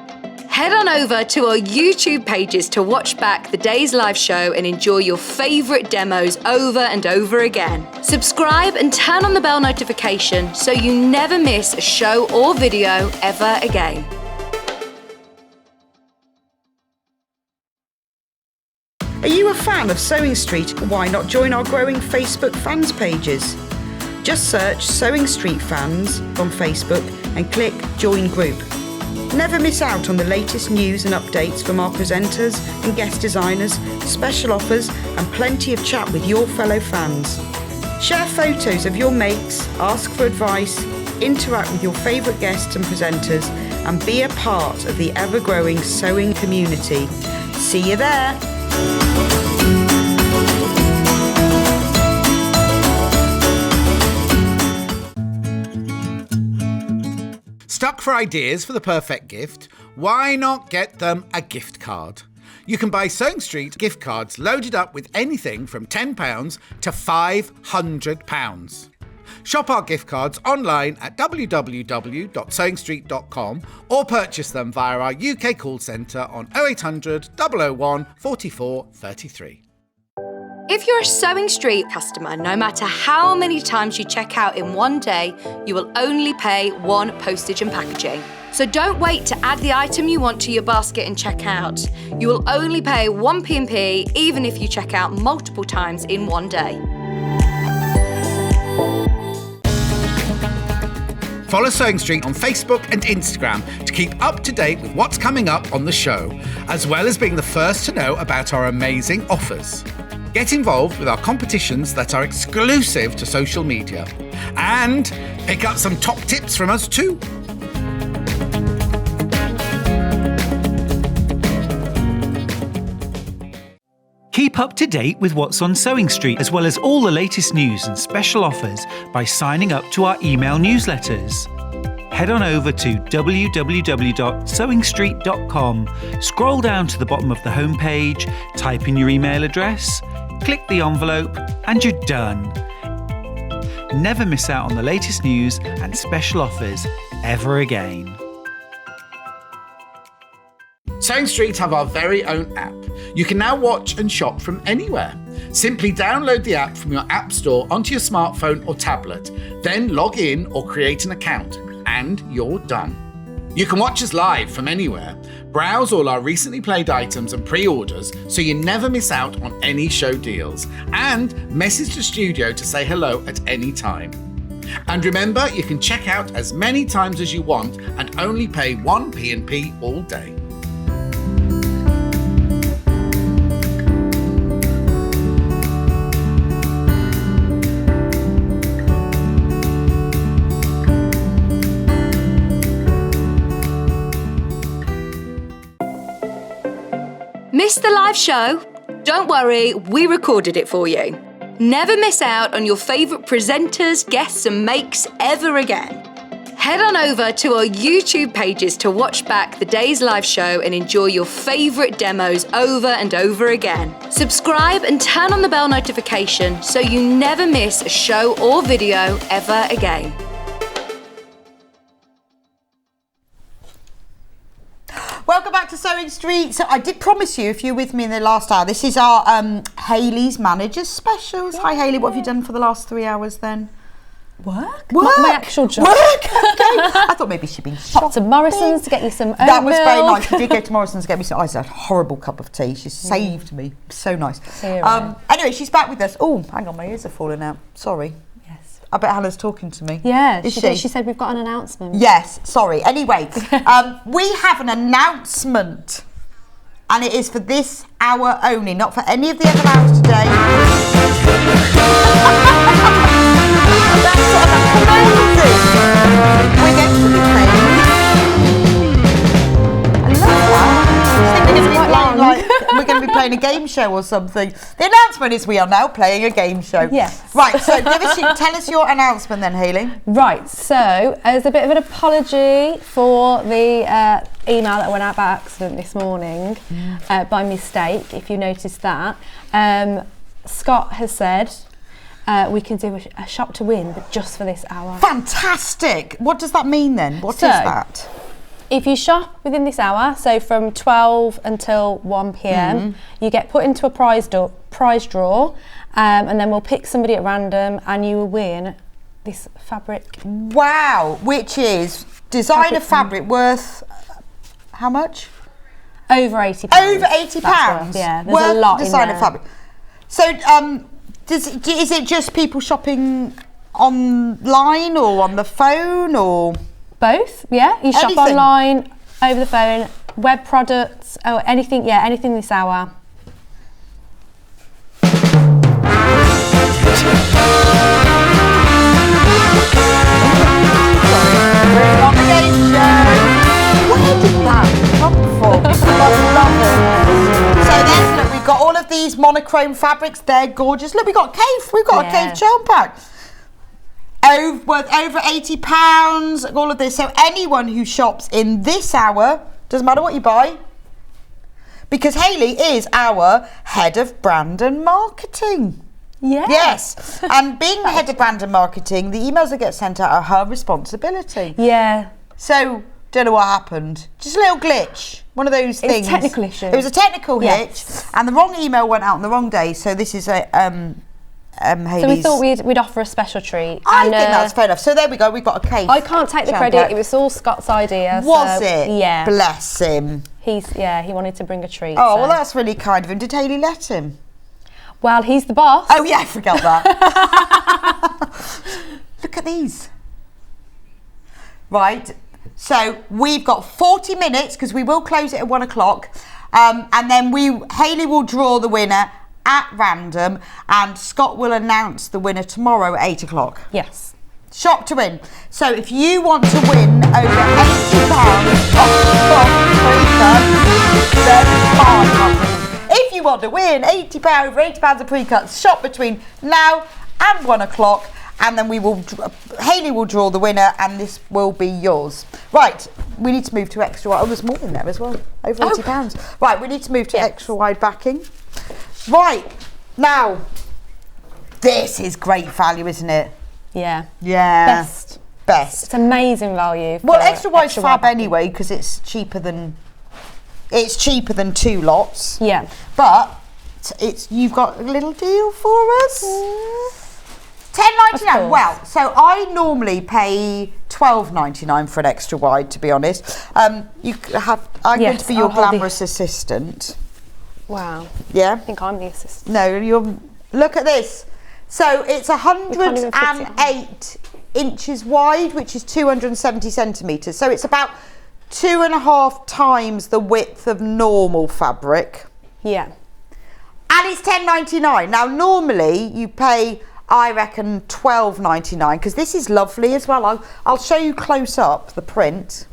Head on over to our YouTube pages to watch back the day's live show and enjoy your favourite demos over and over again. Subscribe and turn on the bell notification so you never miss a show or video ever again. Are you a fan of Sewing Street? Why not join our growing Facebook fans pages? Just search Sewing Street Fans on Facebook and click Join Group. Never miss out on the latest news and updates from our presenters and guest designers, special offers and plenty of chat with your fellow fans. Share photos of your makes, ask for advice, interact with your favourite guests and presenters and be a part of the ever-growing sewing community. See you there! Stuck for ideas for the perfect gift? Why not get them a gift card? You can buy Sewing Street gift cards loaded up with anything from £10 to £500. Shop our gift cards online at www.sewingstreet.com or purchase them via our UK call centre on 0800 001 44 33. If you're a Sewing Street customer, no matter how many times you check out in one day, you will only pay one postage and packaging. So don't wait to add the item you want to your basket and check out. You will only pay one P&P even if you check out multiple times in one day. Follow Sewing Street on Facebook and Instagram to keep up to date with what's coming up on the show, as well as being the first to know about our amazing offers. Get involved with our competitions that are exclusive to social media. And pick up some top tips from us too. Keep up to date with what's on Sewing Street, as well as all the latest news and special offers by signing up to our email newsletters. Head on over to www.sewingstreet.com, scroll down to the bottom of the homepage, type in your email address, click the envelope, and you're done. Never miss out on the latest news and special offers ever again. Sewing Street have our very own app. You can now watch and shop from anywhere. Simply download the app from your app store onto your smartphone or tablet, then log in or create an account, and you're done. You can watch us live from anywhere, browse all our recently played items and pre-orders so you never miss out on any show deals, and message the studio to say hello at any time. And remember, you can check out as many times as you want and only pay 1 P&P all day. Missed the live show? Don't worry, we recorded it for you. Never miss out on your favourite presenters, guests and makes ever again. Head on over to our YouTube pages to watch back the day's live show and enjoy your favourite demos over and over again. Subscribe and turn on the bell notification so you never miss a show or video ever again. Welcome back to Sewing Street. So I did promise you, if you're with me in the last hour, this is our Hayley's Managers Specials. Hi Hayley, what have you done for the last 3 hours then? Work? My actual job. Work? Okay. I thought maybe she'd been shopping. Popped to Morrison's to get you some oat That was very milk. nice. She did go to Morrison's to get me some. I had a horrible cup of tea. She saved me. So nice. Hero. Anyway, she's back with us. Oh, hang on, my ears are falling out. Sorry. Yes. I bet Hannah's talking to me. Yeah, Is she did. She said we've got an announcement. Yes, sorry. Anyway, we have an announcement, and it is for this hour only, not for any of the other hours today. That's amazing. We're going to be playing. I love that. We're going to be playing a game show or something. The announcement is we are now playing a game show. Yes. Right, so tell us your announcement then, Hayley. Right, so as a bit of an apology for the email that went out by accident this morning, by mistake, if you noticed that, Scott has said we can do a shop to win, but just for this hour. Fantastic! What does that mean then? What is that? If you shop within this hour, so from 12 until 1 p.m, you get put into a prize draw, and then we'll pick somebody at random and you will win this fabric. Wow, which is designer fabric worth how much? Over £80. Over £80? Yeah, there's a lot in designer there. fabric. So is it just people shopping online or on the phone or? Both, yeah. You shop online, over the phone, web products, or anything, anything this hour. We're on the game show. Where did that come from? I love it. So then, look, we've got all of these monochrome fabrics. They're gorgeous. Look, we've got a cave charm pack. Worth over £80, all of this. So anyone who shops in this hour, doesn't matter what you buy, because Hayley is our head of brand and marketing. Yeah. Yes. And being the head of brand and marketing, the emails that get sent out are her responsibility. Yeah. So, don't know what happened. Just a little glitch. One of those things. It was a technical issue. It was a technical hitch, and the wrong email went out on the wrong day. So this is a Hayley's. So we thought we'd offer a special treat. I think that's fair enough. So there we go. We've got a cake. I can't take the credit. It was all Scott's idea. Was it? Yeah. Bless him. He wanted to bring a treat. Oh, well, that's really kind of him. Did Hayley let him? Well, he's the boss. Oh, yeah, I forgot that. Look at these. Right. So we've got 40 minutes because we will close it at 1 o'clock. And then Hayley will draw the winner at random, and Scott will announce the winner tomorrow at 8 o'clock. Yes. Shop to win. So if you want to win over £80 if you want to win £80 over £80 of pre-cuts, shop between now and 1 o'clock, and then Hayley will draw the winner, and this will be yours. Right, we need to move to extra wide. Oh, there's more in there as well. Over £80. Right, we need to move to extra wide backing. Right, now, this is great value, isn't it? Yeah. Yeah. Best. It's amazing value. Well, extra wide's fab anyway because it's cheaper than it's cheaper than 2 lots. Yeah. But you've got a little deal for us. $10.99. Well, so I normally pay $12.99 for an extra wide, to be honest. I'm going to be your glamorous assistant. Wow. Yeah? I think I'm the assistant. No, look at this. So it's 108 inches wide, which is 270 centimetres. So it's about 2.5 times the width of normal fabric. Yeah. And it's $10.99. Now, normally you pay, I reckon, $12.99, because this is lovely as well. I'll show you close up the print.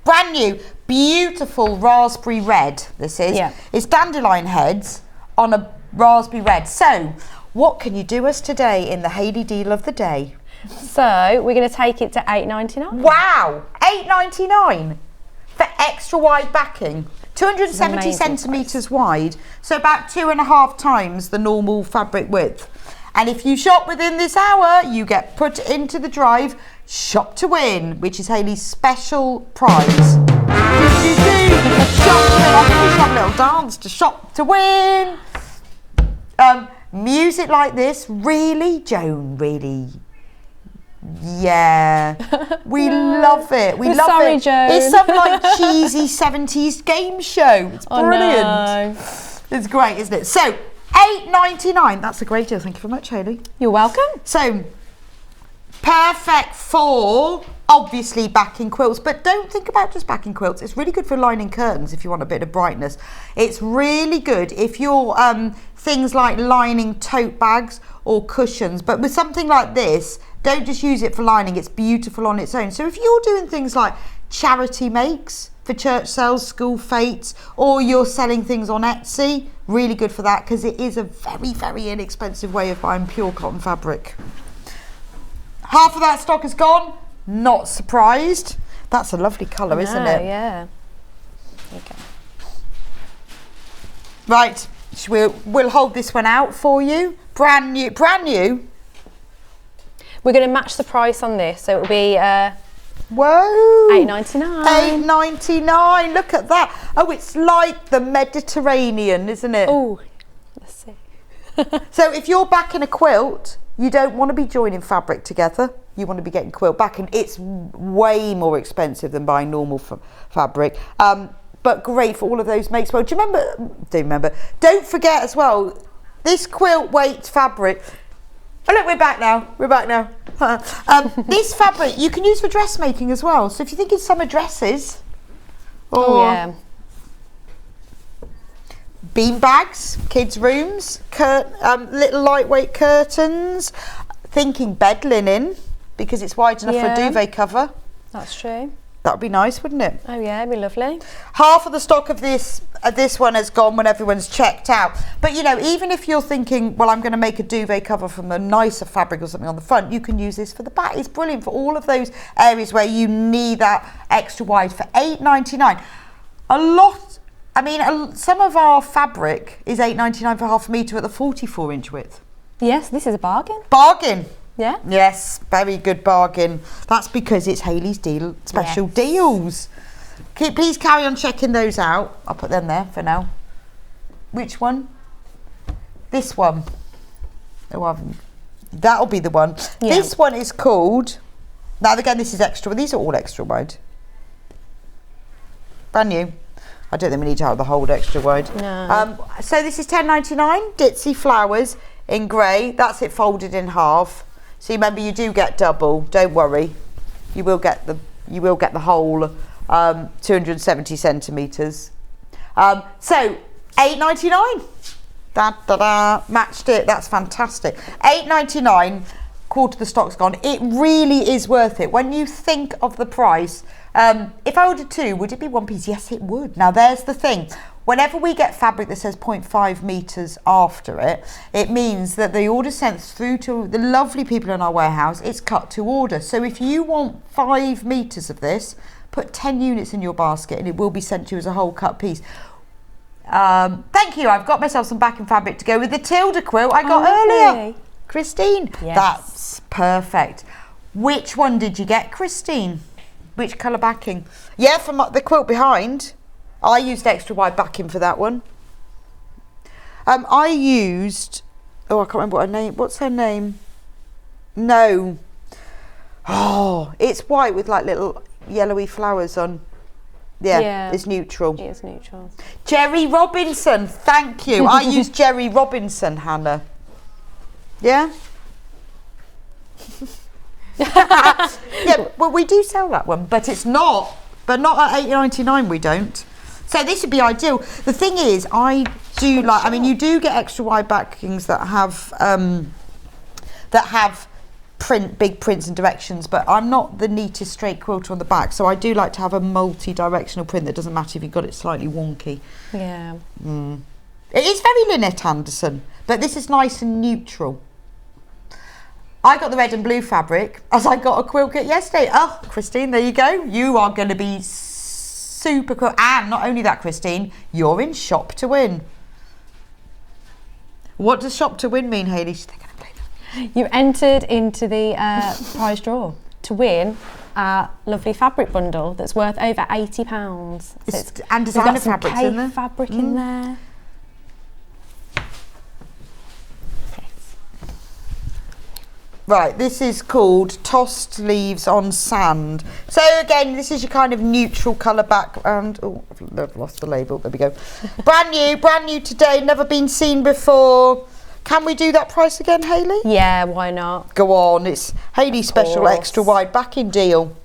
Brand new, beautiful raspberry red, this is. Yeah. It's dandelion heads on a raspberry red. So, what can you do us today in the Hayley deal of the day? So, we're going to take it to $8.99. Wow, $8.99 for extra wide backing. 270 centimetres wide, so about 2.5 times the normal fabric width. And if you shop within this hour, you get put into the drive Shop to Win, which is Hayley's special prize. Shop to Win. I think we should have a little dance to Shop to Win. Music like this, really, Joan, really. Yeah, we love it. We love sorry, it. Joan. It's some like cheesy 70s game show. It's brilliant. No. It's great, isn't it? So, $8.99. That's a great deal. Thank you very much, Hayley. You're welcome. So, perfect for obviously backing quilts, but don't think about just backing quilts. It's really good for lining curtains if you want a bit of brightness. It's really good if you're things like lining tote bags or cushions, but with something like this, don't just use it for lining, it's beautiful on its own. So if you're doing things like charity makes for church sales, school fetes, or you're selling things on Etsy, really good for that, because it is a very, very inexpensive way of buying pure cotton fabric. Half of that stock is gone, not surprised. That's a lovely colour, isn't it? Yeah. Okay. Right, we'll hold this one out for you. Brand new. We're going to match the price on this, so it'll be whoa, $8.99. $8.99. Look at that. Oh, it's like the Mediterranean, isn't it? Oh, let's see. So if you're backing a quilt, you don't want to be joining fabric together. You want to be getting quilt backing. It's way more expensive than buying normal fabric. But great for all of those makes. Well, don't forget as well, this quilt weight fabric. Oh look, we're back now. This fabric you can use for dressmaking as well. So if you're thinking summer dresses, or bean bags, kids' rooms, little lightweight curtains, thinking bed linen because it's wide enough for a duvet cover. That's true. That would be nice, wouldn't it? Oh yeah, it'd be lovely. Half of the stock of this one has gone when everyone's checked out. But you know, even if you're thinking, well, I'm going to make a duvet cover from a nicer fabric or something on the front, you can use this for the back. It's brilliant for all of those areas where you need that extra wide for $8.99. Some of our fabric is $8.99 for half a metre at the 44-inch width. Yes, this is a bargain. Bargain. Yeah. Yes, very good bargain. That's because it's Hayley's special deals. Please carry on checking those out. I'll put them there for now. Which one? This one. That'll be the one. Yeah. This one is called. Now again, this is extra. These are all extra wide. Brand new. I don't think we need to have the whole extra wide. No. So this is $10.99. Ditzy flowers in grey. That's it folded in half. So remember, you do get double. Don't worry, you will get the whole 270 centimetres. So $8.99. Matched it. That's fantastic. $8.99. Quarter of the stock's gone. It really is worth it when you think of the price. If I ordered 2, would it be 1 piece? Yes, it would. Now there's the thing. Whenever we get fabric that says 0.5 metres after it, it means that the order sent through to the lovely people in our warehouse, it's cut to order. So if you want 5 metres of this, put 10 units in your basket and it will be sent to you as a whole cut piece. Thank you. I've got myself some backing fabric to go with the Tilda quilt I got earlier. Christine. Yes. That's perfect. Which one did you get, Christine? Which colour backing? Yeah, from the quilt behind. I used extra wide backing for that one. I used, I can't remember what her name, what's her name? No. Oh, it's white with like little yellowy flowers on. Yeah, it's neutral. It is neutral. Jerry Robinson, thank you. I used Jerry Robinson, Hannah. Yeah? Yeah, well, we do sell that one, but it's not. But not at $8.99 we don't. So this would be ideal. The thing is, I do like, I mean, you do get extra wide backings that have big prints and directions, but I'm not the neatest straight quilter on the back, so I do like to have a multi-directional print that doesn't matter if you've got it slightly wonky. Yeah. It is very Lynette Anderson, but this is nice and neutral. I got the red and blue fabric as I got a quilt kit yesterday. Oh, Christine, there you go. You are going to be super cool. And not only that, Christine, you're in Shop to Win. What does Shop to Win mean, Hayley? She's thinking of playing that. You entered into the prize draw to win a lovely fabric bundle that's worth over £80. So and designer fabrics in there. Fabric in there. Right, this is called Tossed Leaves on Sand. So again, this is your kind of neutral colour background. Oh, I've lost the label, there we go. brand new today, never been seen before. Can we do that price again, Hayley? Yeah, why not? Go on, it's Hayley's special extra wide backing deal.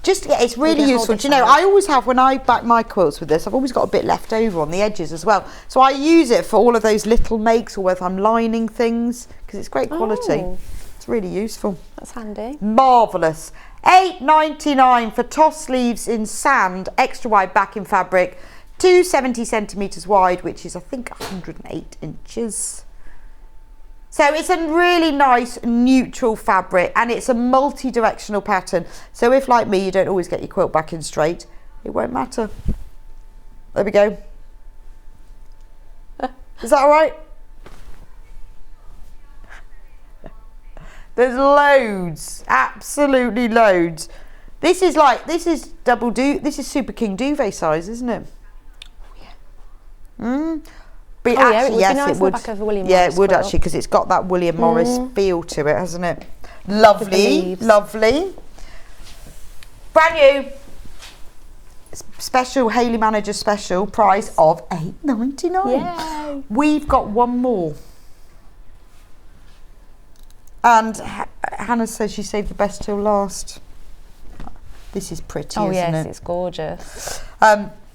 Just, yeah, it's really useful. Do you know, I always have, when I back my quilts with this, I've always got a bit left over on the edges as well. So I use it for all of those little makes, or whether I'm lining things, because it's great quality. Oh. It's really useful. That's handy. Marvellous. $8.99 for Toss Leaves in Sand, extra wide backing fabric, 270 centimetres wide, which is I think 108 inches. So it's a really nice neutral fabric, and it's a multi-directional pattern. So if, like me, you don't always get your quilt back in straight, it won't matter. There we go. Is that all right? There's loads, absolutely loads. This is Super King duvet size, isn't it? But actually, yes, it would. Yeah, it would actually, because it's got that William Morris feel to it, hasn't it? Lovely, lovely. Brand new. Special Hayley Manager special price of $8.99. Yay. We've got one more. And Hannah says she saved the best till last. This is pretty, isn't it? Oh yes, it's gorgeous.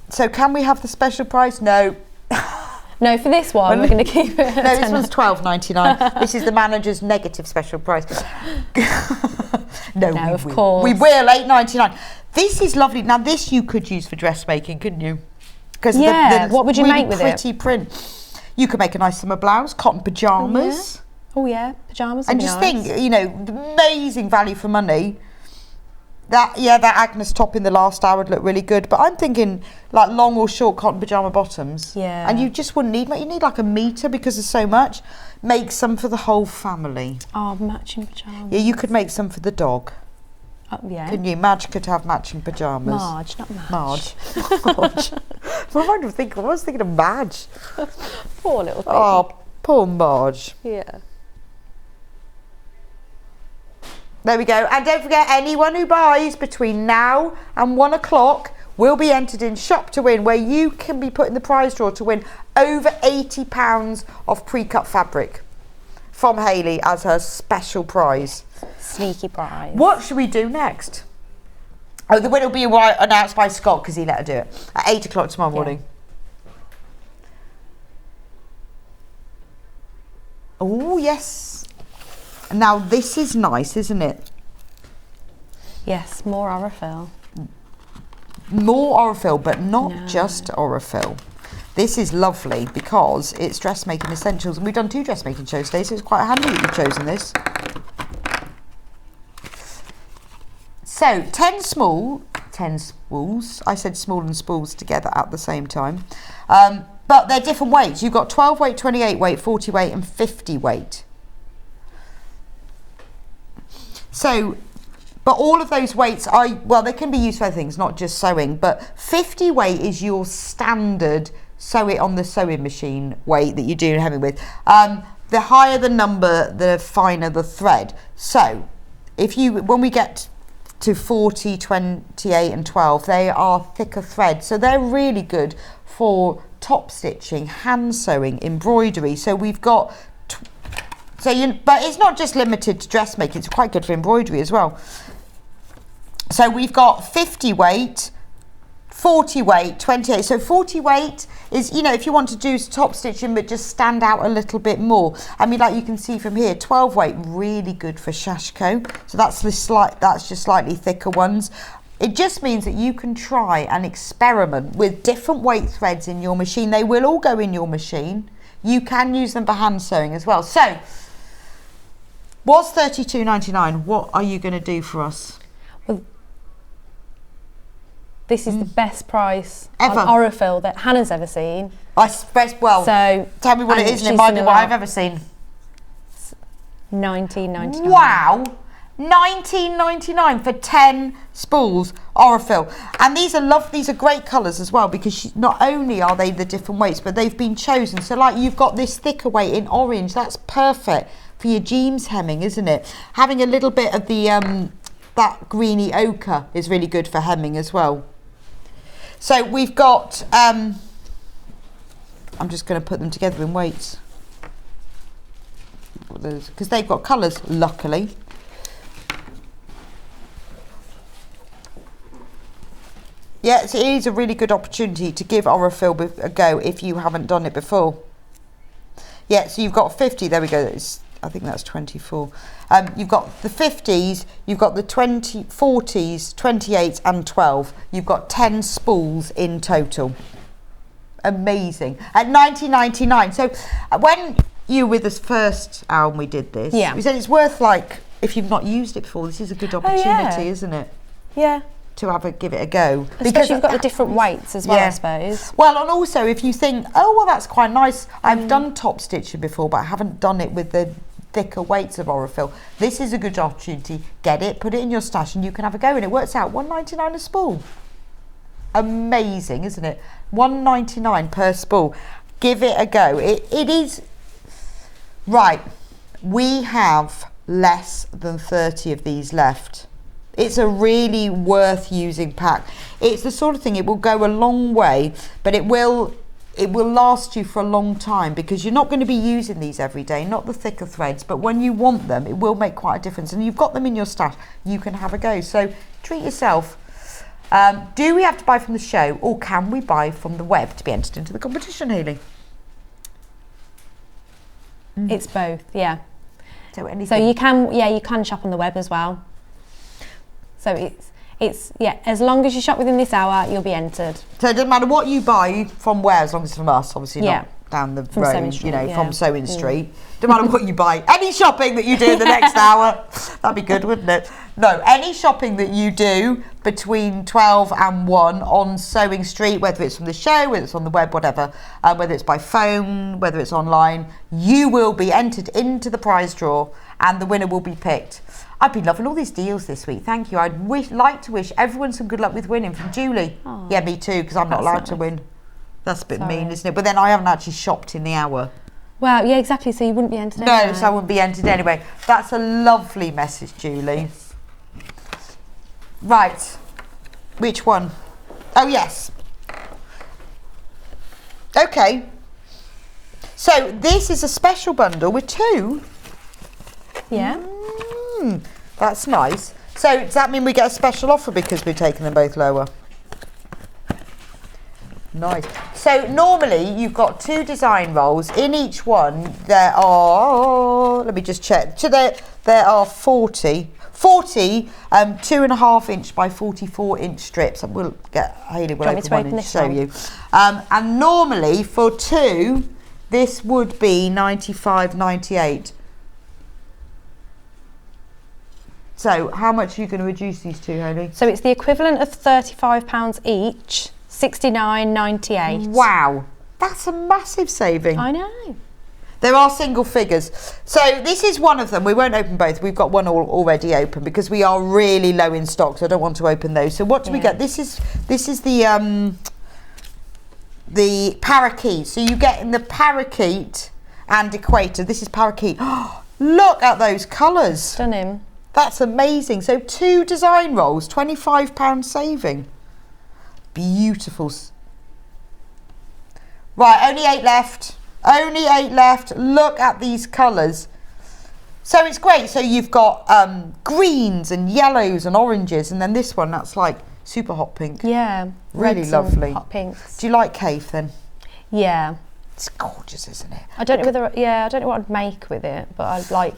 So can we have the special price? No. No, for this one, we're going to keep it. No, this one's $12.99. This is the manager's negative special price. No, of course. We will, $8.99. This is lovely. Now, this you could use for dressmaking, couldn't you? Because what would you really make with pretty print. You could make a nice summer blouse, cotton pyjamas. Oh yeah, pyjamas. And just think, you know, amazing value for money. That Agnes top in the last hour would look really good, but I'm thinking like long or short cotton pyjama bottoms. Yeah. And you just wouldn't need much. You need like a metre because there's so much. Make some for the whole family. Oh, matching pyjamas. Yeah, you could make some for the dog. Yeah. Couldn't you? Madge could have matching pyjamas. Marge, not Madge. Marge. I was thinking of Madge. Poor little thing. Oh, poor Marge. Yeah. There we go. And don't forget, anyone who buys between now and 1 o'clock will be entered in Shop to Win, where you can be put in the prize draw to win over £80 of pre-cut fabric from Hayley as her special prize. Sneaky prize. What should we do next? Oh, the winner will be announced by Scott, because he let her do it, at 8 o'clock tomorrow morning. Oh, yes. Now, this is nice, isn't it? Yes, more Aurifil. More Aurifil, but not just Aurifil. This is lovely because it's dressmaking essentials, and we've done 2 dressmaking shows today, so it's quite handy that you've chosen this. So 10 spools. I said small and spools together at the same time, but they're different weights. You've got 12 weight, 28 weight, 40 weight, and 50 weight. So But all of those weights they can be used for other things, not just sewing, but 50 weight is your standard sew it on the sewing machine weight that you do hemming with. The higher the number, the finer the thread. So when we get to 40, 28 and 12, they are thicker threads. So they're really good for top stitching, hand sewing, embroidery. So we've got, but it's not just limited to dressmaking, it's quite good for embroidery as well. So we've got 50 weight, 40 weight, 28. So 40 weight is, if you want to do top stitching but just stand out a little bit more. I mean, like you can see from here, 12 weight, really good for shashko. So that's just slightly thicker ones. It just means that you can try and experiment with different weight threads in your machine. They will all go in your machine. You can use them for hand sewing as well. So, what's $32.99? What are you going to do for us? Well, this is the best price ever on Aurifil that Hannah's ever seen. So tell me what it is and it might be what I've ever seen. $19.99. Wow! $19.99 for 10 spools Aurifil, and these are great colours as well, because not only are they the different weights, but they've been chosen. So like you've got this thicker weight in orange, that's perfect for your jeans hemming, isn't it? Having a little bit of the that greeny ochre is really good for hemming as well. So we've got I'm just going to put them together in weights because they've got colours, luckily. Yeah, so it is a really good opportunity to give Aurifil a go if you haven't done it before. Yeah, so you've got 50, there we go, I think that's 24. You've got the 50s, you've got the 40s, 28s and 12. You've got 10 spools in total. Amazing. At $19.99. So when you were with us first, Al, we did this, we said it's worth, like, if you've not used it before, this is a good opportunity, isn't it? Yeah. To give it a go. Because you've got the different weights as well, I suppose. Well, and also if you think, oh, well, that's quite nice. I've done top stitching before, but I haven't done it with the thicker weights of Aurifil. This is a good opportunity. Get it, put it in your stash, and you can have a go. And it works out $1.99 a spool. Amazing, isn't it? $1.99 per spool. Give it a go. It is... Right. We have less than 30 of these left. It's a really worth using pack. It's the sort of thing, it will go a long way, but it will last you for a long time, because you're not going to be using these every day, not the thicker threads, but when you want them, it will make quite a difference. And you've got them in your stash, you can have a go. So treat yourself. Do we have to buy from the show, or can we buy from the web to be entered into the competition, Hayley? It's both, yeah. So anything. So you can shop on the web as well. So it's as long as you shop within this hour, you'll be entered. So it doesn't matter what you buy from where, as long as it's from us, obviously not down the from road, Sewing Street, from Sewing Street. Doesn't matter what you buy. Any shopping that you do in the next hour, that'd be good, wouldn't it? No, any shopping that you do between 12 and 1 on Sewing Street, whether it's from the show, whether it's on the web, whatever, whether it's by phone, whether it's online, you will be entered into the prize draw and the winner will be picked. I've been loving all these deals this week. Thank you. I'd like to wish everyone some good luck with winning, from Julie. Aww. Yeah, me too, because I'm not allowed to win. That's a bit mean, isn't it? But then I haven't actually shopped in the hour. Well, yeah, exactly. So you wouldn't be entered anyway. No, so I wouldn't be entered anyway. That's a lovely message, Julie. Yes. Right. Which one? Oh, yes. Okay. So this is a special bundle with 2. Yeah. That's nice. So does that mean we get a special offer because we're taking them both lower? Nice. So normally you've got 2 design rolls. In each one there are, let me just check. So there are 40 2.5 inch by 44 inch strips. And we'll get Hayley will open one and show you. And normally for 2, this would be $95.98. So how much are you going to reduce these to, Hayley? So it's the equivalent of £35 each, $69.98. Wow, that's a massive saving. I know. There are single figures. So this is one of them. We won't open both. We've got one already open because we are really low in stock, so I don't want to open those. So what do we get? This is the parakeet. So you get in the parakeet and equator. This is parakeet. Oh, look at those colours. Stunning. That's amazing. So 2 design rolls, £25 saving. Beautiful. Right, only 8 left. Only 8 left. Look at these colours. So it's great. So you've got greens and yellows and oranges, and then this one, that's like super hot pink. Yeah. Really reds lovely. And hot pinks. Do you like Cave then? Yeah. It's gorgeous, isn't it? I don't know whether, I don't know what I'd make with it, but I'd like.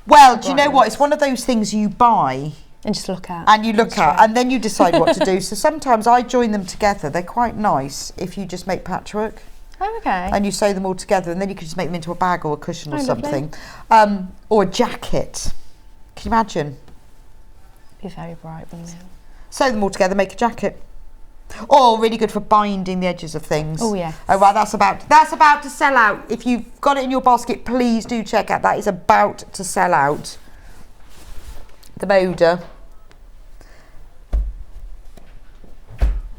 Well, do you know what? It's one of those things you buy and just look at. and you look at, and then you decide what to do. So sometimes I join them together. They're quite nice if you just make patchwork. Oh, okay. And you sew them all together, and then you can just make them into a bag or a cushion or lovely. something. Or a jacket. Can you imagine? Be very bright, wouldn't it? Sew them all together, make a jacket. Or really good for binding the edges of things. Oh, yeah. Oh, right, that's about to sell out. If you've got it in your basket, please do check out. That is about to sell out. The Moda.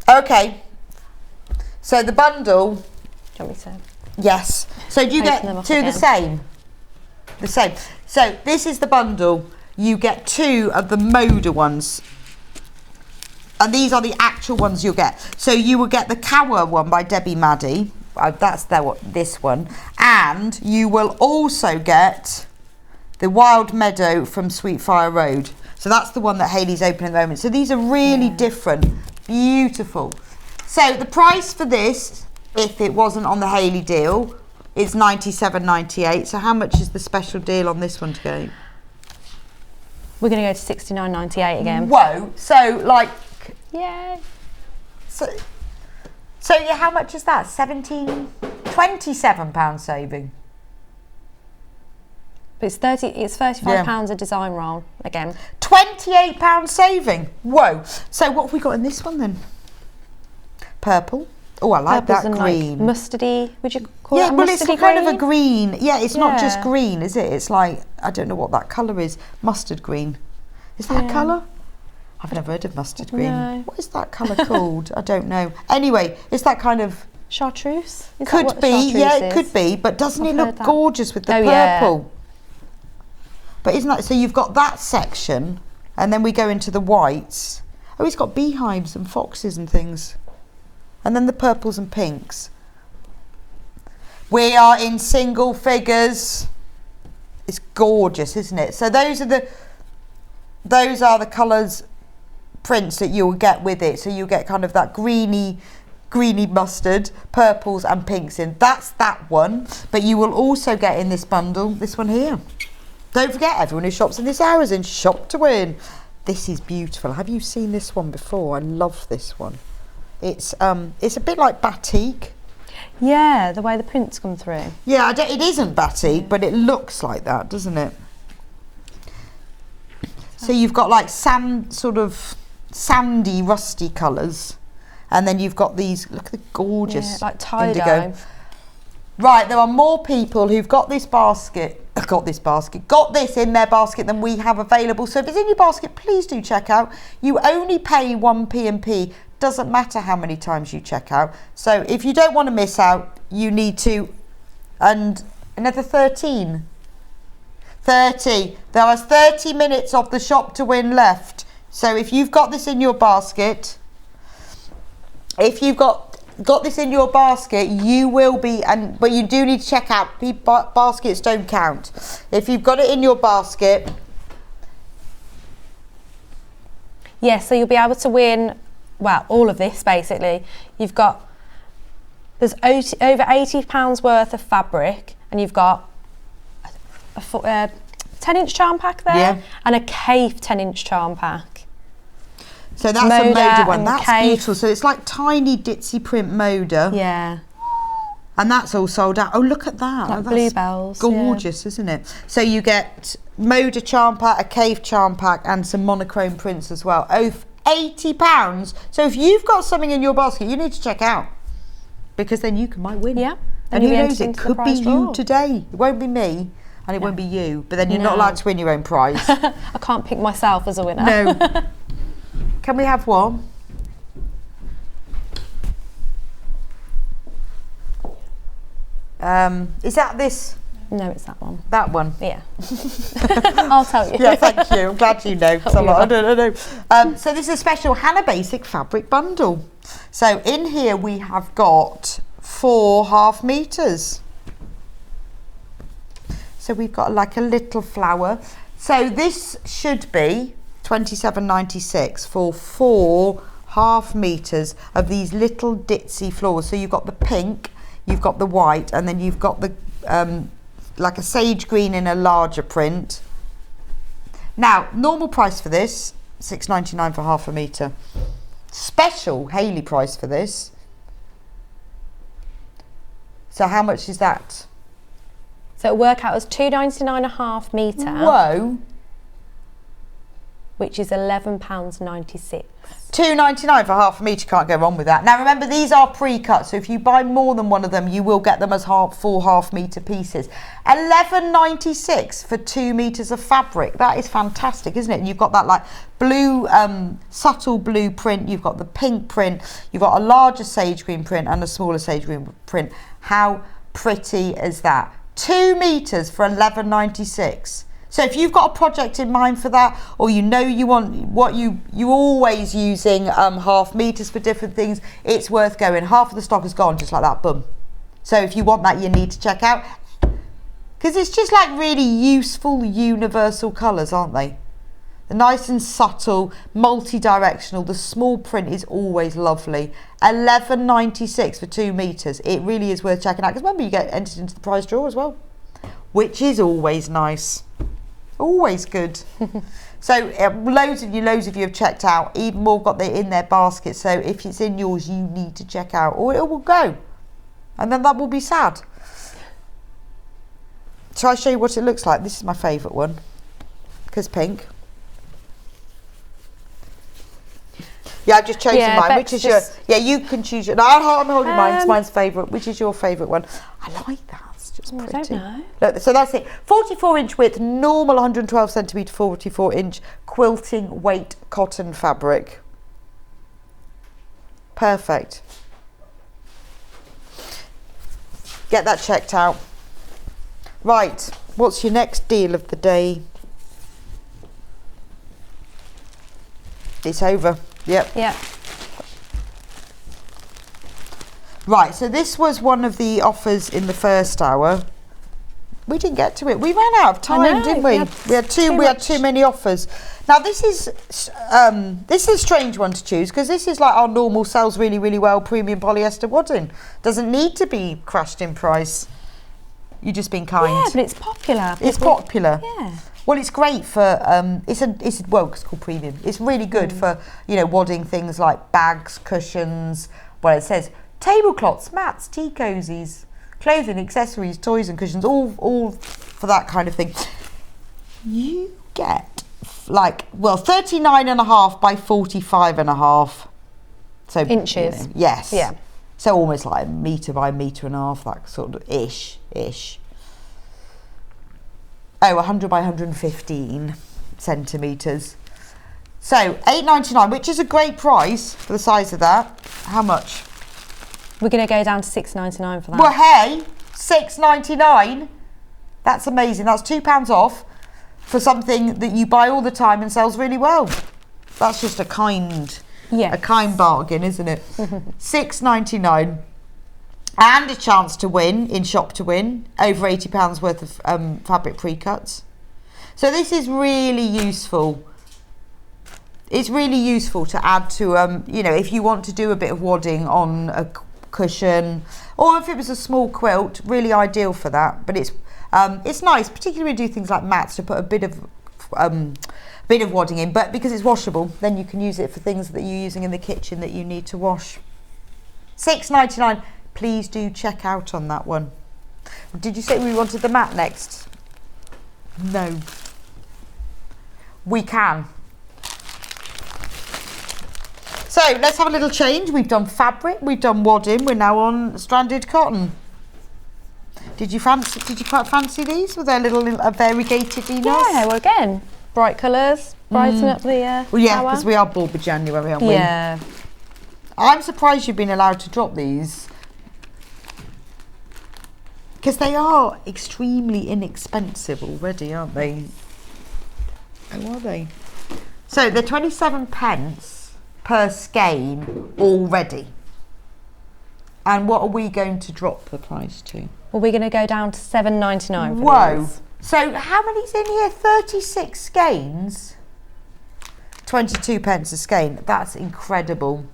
Okay. So the bundle. Do you want me to? Yes. So do you get Open them up two the again. same? The same. So this is the bundle. You get 2 of the Moda ones. And these are the actual ones you'll get. So you will get the Cower one by Debbie Maddie. That's this one. And you will also get the Wild Meadow from Sweetfire Road. So that's the one that Hayley's opening at the moment. So these are really different. Beautiful. So the price for this, if it wasn't on the Hayley deal, is £97.98. So how much is the special deal on this one to go? We're going to go to £69.98 again. Whoa. So like... Yay. So yeah, how much is that? £27 saving. But it's £35 a design roll again. £28 saving. Whoa. So what have we got in this one then? Purple. Oh, I like Purples that and green. like mustardy, would you call Yeah, it? well, it's mustardy kind of a green? green. Yeah, it's not just Yeah. green, is it? It's like, I don't know what that colour is. Mustard green. Is that a colour? I've never heard of mustard green. No. What is that colour called? I don't know. Anyway, it's that kind of... Chartreuse? Is that Could what be, chartreuse yeah, it is? could be. But doesn't I've it look heard that. gorgeous with the Oh, yeah. purple? But isn't that... So you've got that section, and then we go into the whites. Oh, it's got beehives and foxes and things. And then the purples and pinks. We are in single figures. It's gorgeous, isn't it? So those are the colours, prints that you'll get with it. So you get kind of that greeny mustard, purples and pinks in. That's that one. But you will also get in this bundle, this one here. Don't forget, everyone who shops in this hour is in Shop to Win. This is beautiful. Have you seen this one before? I love this one. It's a bit like batik. Yeah, the way the prints come through. Yeah, it isn't batik, but it looks like that, doesn't it? So you've got like sort of sandy, rusty colours, and then you've got these. Look at the gorgeous, like tie-dye. indigo. Right, there are more people who've got this in their basket than we have available. So if it's in your basket, please do check out. You only pay 1 P&P. Doesn't matter how many times you check out. So if you don't want to miss out, you need to. And another 13. 30. There are 30 minutes of the Shop to Win left. So if you've got this in your basket, you will be, but you do need to check out. Baskets don't count. If you've got it in your basket. Yeah, so you'll be able to win, well, all of this basically. There's over £80 worth of fabric, and you've got a 10-inch charm pack there, and a Cave 10-inch charm pack. So that's Moda a Moda one. and That's Cave. beautiful. So it's like tiny ditzy print Moda. Yeah. And that's all sold out. Oh, look at that. Like Oh, that's bluebells, gorgeous, isn't it? So you get Moda charm pack, a Cave charm pack, and some monochrome prints as well. Oh, £80. So if you've got something in your basket, you need to check out, because then you might win. Yeah. And who you'll be knows, entered it into the could be prize you draw. today. It won't be me, and it won't be you. But then you're not No. allowed to win your own prize. I can't pick myself as a winner. No. Can we have one? Is that this? No, it's that one. That one? Yeah. I'll tell you. Yeah, thank you. I'm glad you know. 'Cause I'm like, I don't know. So this is a special Hannah Basic fabric bundle. So in here we have got 4 half meters. So we've got like a little flower. So this should be £27.96 for 4 half meters of these little ditzy flowers. So you've got the pink, you've got the white, and then you've got the like a sage green in a larger print. Now, normal price for this, £6.99 for half a metre. Special Hayley price for this. So how much is that? So it'll work out as £2.99 a half metre, Whoa. which is £11.96. £2.99 for half a metre, can't go wrong with that. Now remember, these are pre-cut, so if you buy more than one of them, you will get them as 4 half metre pieces. £11.96 for 2 metres of fabric. That is fantastic, isn't it? And you've got that like blue, subtle blue print, you've got the pink print, you've got a larger sage green print and a smaller sage green print. How pretty is that? 2 metres for £11.96. So if you've got a project in mind for that, or you know you want what you're always using half meters for different things, it's worth going. Half of the stock is gone just like that, boom. So if you want that, you need to check out, because it's just like really useful universal colours, aren't they? They're nice and subtle, multi-directional. The small print is always lovely. £11.96 for 2 meters. It really is worth checking out, because remember, you get entered into the prize draw as well, which is always nice. Always good. So loads of you have checked out. Even more got it in their basket. So if it's in yours, you need to check out, or it will go, and then that will be sad. Shall I show you what it looks like? This is my favourite one, because pink. Yeah, I've just chosen mine. Which is your? Yeah, you can choose your. No, I'm holding mine. It's mine's favourite. Which is your favourite one? I like that. It's pretty. I don't know. Look, so that's it. 44-inch width, normal 112 centimetre, 44-inch quilting weight cotton fabric. Perfect. Get that checked out. Right, what's your next deal of the day? It's over. Yep. Yeah. Right, so this was one of the offers in the first hour. We didn't get to it. We ran out of time, didn't we? We had too many offers. Now this is a strange one to choose, because this is like our normal, sells really, really well premium polyester wadding. Doesn't need to be crashed in price. You've just been kind. Yeah, but it's popular. It's popular. Yeah. Well, it's great for it's called premium. It's really good for, you know, wadding things like bags, cushions. Well, it says tablecloths, mats, tea cozies, clothing, accessories, toys and cushions, all for that kind of thing. You get like, well, 39.5 by 45.5. So inches. You know, yes. Yeah. So almost like 1 metre by 1.5 metres, that sort of ish. Oh, 100 by 115 centimetres. So £8.99, which is a great price for the size of that. How much? We're going to go down to £6.99 for that. Well, hey, £6.99. That's amazing. That's £2 off for something that you buy all the time and sells really well. That's just a kind bargain, isn't it? £6.99. And a chance to win in Shop to Win, over £80 worth of fabric pre-cuts. So this is really useful. It's really useful to add to, you know, if you want to do a bit of wadding on a cushion, or if it was a small quilt, really ideal for that. But it's nice, particularly when you do things like mats, to put a bit of wadding in. But because it's washable, then you can use it for things that you're using in the kitchen that you need to wash. £6.99. Please do check out on that one. Did you say we wanted the mat next? No. We can. So let's have a little change. We've done fabric, we've done wadding, we're now on stranded cotton. Did you quite fancy these with their little variegated enough? Yeah, well again, bright colours, brighten up the Well, yeah, hour. because we are Bulba January, aren't we? Yeah. I'm surprised you've been allowed to drop these. Because they are extremely inexpensive already, aren't they? Oh, are they? So they're 27 pence per skein already. And what are we going to drop the price to? Well, we're going to go down to $7.99 for Whoa. these. So how many's in here? 36 skeins? 22 pence a skein. That's incredible.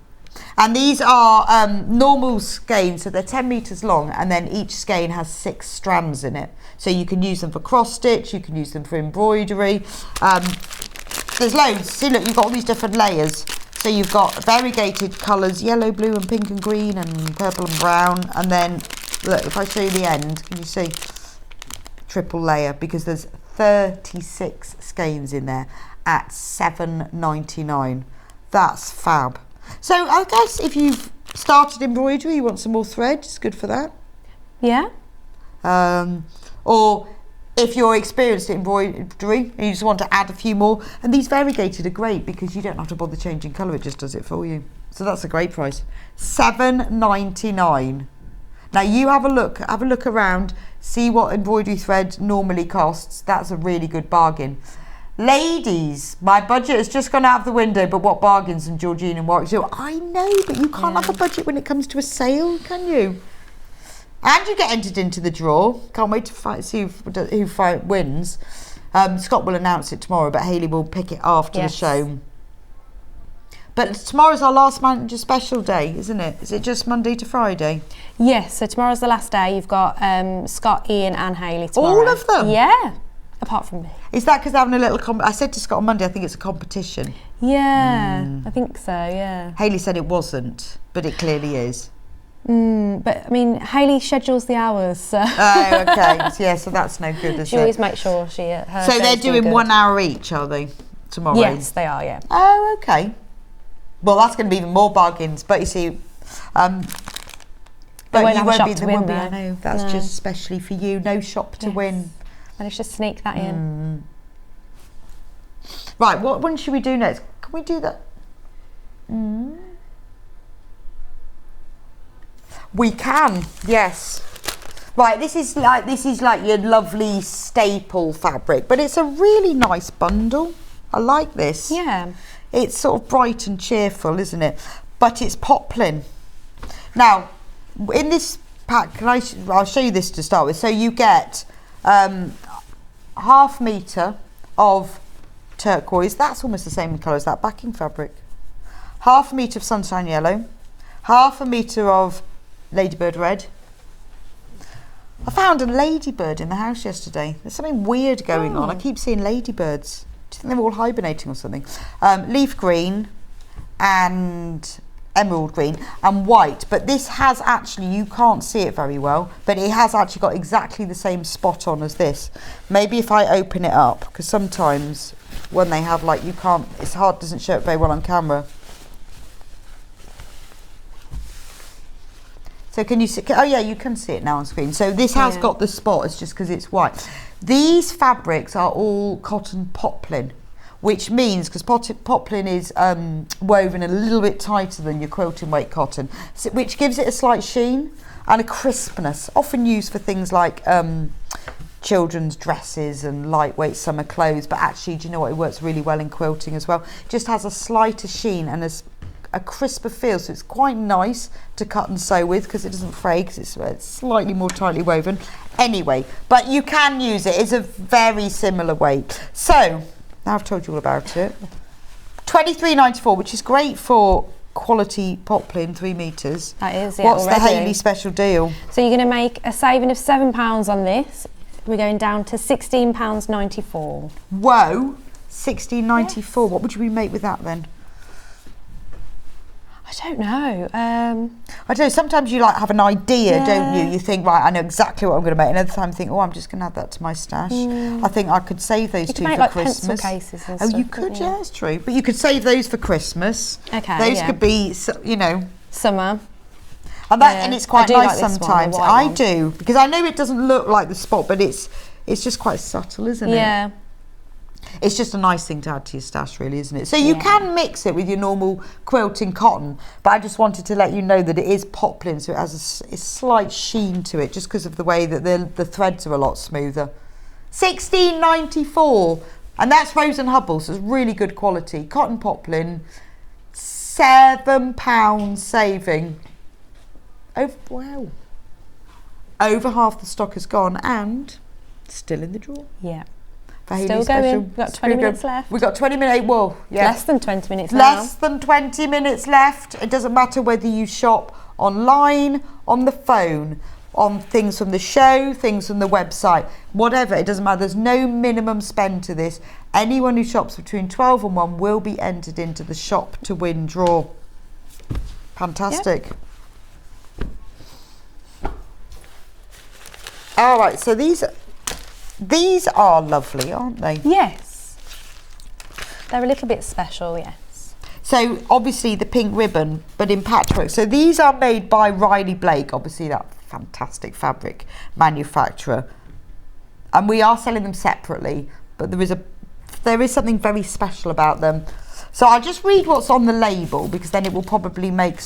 And these are normal skeins, so they're 10 metres long, and then each skein has 6 strands in it. So you can use them for cross stitch, you can use them for embroidery. There's loads. See, look, you've got all these different layers. So you've got variegated colours, yellow, blue and pink and green and purple and brown. And then, look, if I show you the end, can you see? Triple layer, because there's 36 skeins in there at $7.99. That's fab. So I guess if you've started embroidery, you want some more thread, it's good for that. Yeah. Or if you're experienced at embroidery and you just want to add a few more, and these variegated are great because you don't have to bother changing colour, it just does it for you. So that's a great price. $7.99. Now you have a look around, see what embroidery thread normally costs. That's a really good bargain. Ladies, my budget has just gone out of the window, but what bargains and Georgine and Warwick do. I know, but you can't have a budget when it comes to a sale, can you? And you get entered into the draw. Can't wait to see who wins. Scott will announce it tomorrow, but Hayley will pick it after the show. But tomorrow's our last Manager Special day, isn't it? Is it just Monday to Friday? Yes, so tomorrow's the last day. You've got Scott, Ian and Hayley tomorrow. All of them? Yeah, apart from me. Is that because they're having a little I said to Scott on Monday, I think it's a competition. Yeah, I think so, yeah. Hayley said it wasn't, but it clearly is. But I mean, Hayley schedules the hours, so. Oh, okay. Yeah, so that's no good, is it? She always makes sure her So they're shows do doing good. 1 hour each, are they, tomorrow? Yes, they are, yeah. Oh, okay. Well, that's going to be even more bargains. But you see, but won't you have a won't shop be. to There win won't be. there. I know. That's just especially for you. No shop to win. Managed to sneak that in. Right. What one should we do next? Can we do that? We can. Yes. Right. This is like your lovely staple fabric, but it's a really nice bundle. I like this. Yeah. It's sort of bright and cheerful, isn't it? But it's poplin. Now, in this pack, I'll show you this to start with. So you get half metre of turquoise. That's almost the same colour as that backing fabric. Half a metre of sunshine yellow. Half a metre of ladybird red. I found a ladybird in the house yesterday. There's something weird going on. I keep seeing ladybirds. Do you think they're all hibernating or something? Leaf green and emerald green and white, but this has actually, you can't see it very well, but it has actually got exactly the same spot on as this. Maybe if I open it up, because sometimes when they have like, you can't, it's hard, doesn't show it very well on camera. So can you see, oh yeah, you can see it now on screen. So this has got the spot, it's just because it's white. These fabrics are all cotton poplin, which means, because poplin is woven a little bit tighter than your quilting weight cotton, so, which gives it a slight sheen and a crispness, often used for things like children's dresses and lightweight summer clothes, but actually, do you know what, it works really well in quilting as well. It just has a slighter sheen and a crisper feel, so it's quite nice to cut and sew with because it doesn't fray, because it's slightly more tightly woven. Anyway, but you can use it. It's a very similar weight. So now I've told you all about it. $23.94, which is great for quality poplin, 3 metres. That is, yeah. What's already. the Hayley special deal? So you're going to make a saving of £7 on this. We're going down to £16.94. Whoa, $16.94. Yes. What would we make with that then? I don't know. I don't know, sometimes you like have an idea, don't you? You think, right, I know exactly what I'm going to make. Another time you think, oh, I'm just going to add that to my stash. I think I could save those two make for like Christmas. pencil cases and oh, stuff, you could, yeah, that's true. But you could save those for Christmas. Okay, those could be, you know. Summer. And it's quite I do nice like this one, the sometimes. white I one. do, because I know it doesn't look like the spot, but it's just quite subtle, isn't it? Yeah. It's just a nice thing to add to your stash, really, isn't it? So you can mix it with your normal quilting cotton, but I just wanted to let you know that it is poplin, so it has a slight sheen to it, just because of the way that the threads are a lot smoother. $16.94, and that's Rose and Hubble, so it's really good quality. Cotton poplin, £7 saving. Wow. Over half the stock has gone, and still in the drawer. Yeah. For Still Hayley's going. special. We've got 20 minutes left. We've got 20 minutes. Well, yeah. Less than 20 minutes now. Less than 20 minutes left. It doesn't matter whether you shop online, on the phone, on things from the show, things from the website, whatever. It doesn't matter. There's no minimum spend to this. Anyone who shops between 12 and 1 will be entered into the shop to win draw. Fantastic. All right, so these are lovely, aren't they? Yes. They're a little bit special, yes. So obviously the pink ribbon, but in patchwork. So these are made by Riley Blake, obviously that fantastic fabric manufacturer. And we are selling them separately, but there is something very special about them. So I'll just read what's on the label, because then it will probably make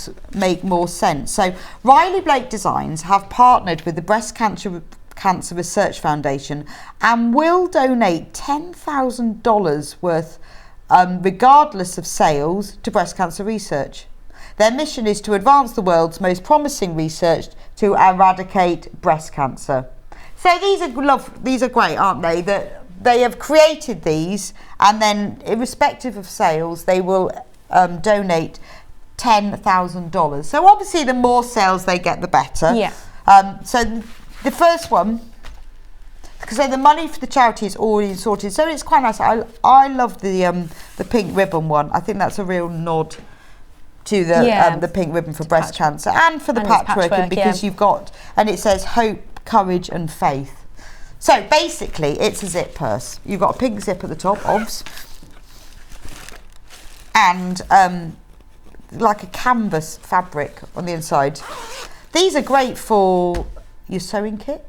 more sense. So Riley Blake Designs have partnered with the Breast Cancer Research Foundation and will donate $10,000 worth, regardless of sales, to breast cancer research. Their mission is to advance the world's most promising research to eradicate breast cancer. So these are great, aren't they? That they have created these, and then irrespective of sales, they will donate $10,000. So obviously the more sales they get, the better. Yeah. So the first one, because the money for the charity is already sorted, so it's quite nice. I love the pink ribbon one. I think that's a real nod to the pink ribbon for breast cancer and for the patchwork, because you've got, and it says hope, courage and faith. So basically it's a zip purse. You've got a pink zip at the top, obvs, and like a canvas fabric on the inside. These are great for your sewing kit,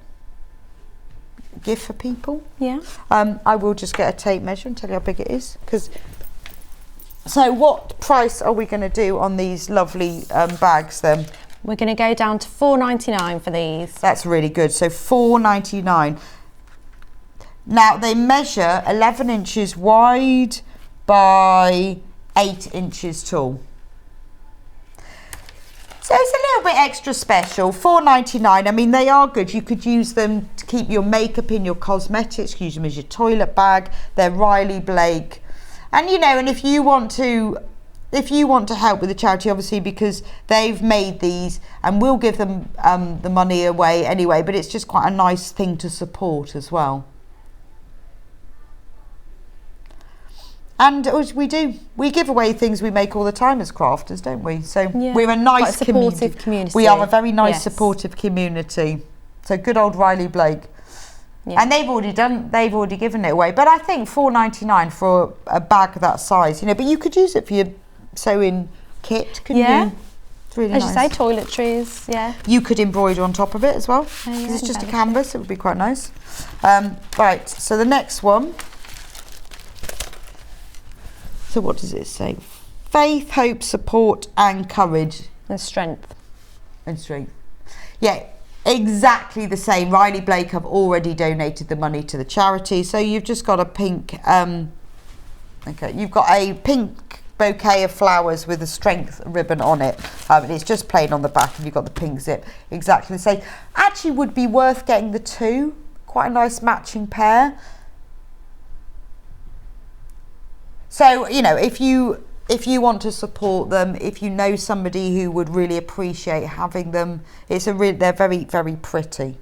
gift for people. Yeah. I will just get a tape measure and tell you how big it is. So what price are we going to do on these lovely bags then? We're going to go down to $4.99 for these. That's really good. So $4.99. Now they measure 11 inches wide by 8 inches tall. So it's a little bit extra special. $4.99. I mean, they are good. You could use them to keep your makeup in, your cosmetics. Use them as your toilet bag. They're Riley Blake, and and if you want to help with the charity, obviously, because they've made these, and we'll give them the money away anyway. But it's just quite a nice thing to support as well. And as we give away things we make all the time as crafters, don't we? So we're a nice supportive community. We are a very nice supportive community. So good old Riley Blake. Yeah. And they've already given it away. But I think $4.99 for a bag that size, but you could use it for your sewing kit, couldn't you? It's really nice. As you say, toiletries, yeah. You could embroider on top of it as well. Because it's just a canvas, it would be quite nice. Right, so the next one. So what does it say? Faith, hope, support and courage. And strength. And strength. Yeah, exactly the same. Riley Blake have already donated the money to the charity. So you've just got a pink, you've got a pink bouquet of flowers with a strength ribbon on it. And it's just plain on the back, and you've got the pink zip. Exactly the same. Actually would be worth getting the two. Quite a nice matching pair. So, if you want to support them, if you know somebody who would really appreciate having them, they're very, very pretty.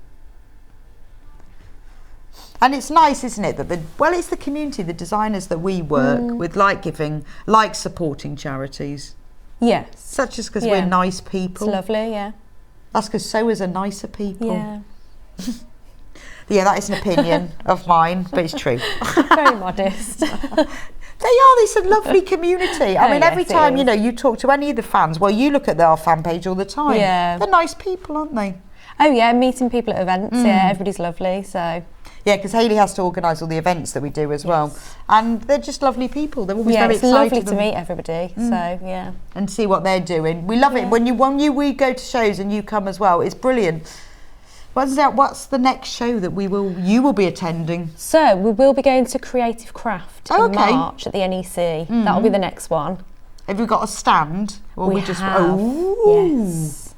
And it's nice, isn't it, that it's the community, the designers that we work with, like supporting charities. Yes. Such as because we're nice people. It's lovely, yeah. That's because sewers are nicer people. Yeah. Yeah, that is an opinion of mine, but it's true. Very modest. They are. It's a lovely community. I mean, yes, every it time, is. you know, you talk to any of the fans, well, you look at our fan page all the time. Yeah. They're nice people, aren't they? Oh yeah, meeting people at events. Yeah, everybody's lovely. So Yeah, because Hayley has to organise all the events that we do as well. And they're just lovely people. They're always yeah, very it's excited. lovely to meet everybody. So yeah. And see what they're doing. We love it. When we go to shows and you come as well, it's brilliant. What's the next show that you will be attending? So we will be going to Creative Craft in okay. March at the NEC. That'll be the next one. Have you got a stand? Or We just have. Oh. Yes.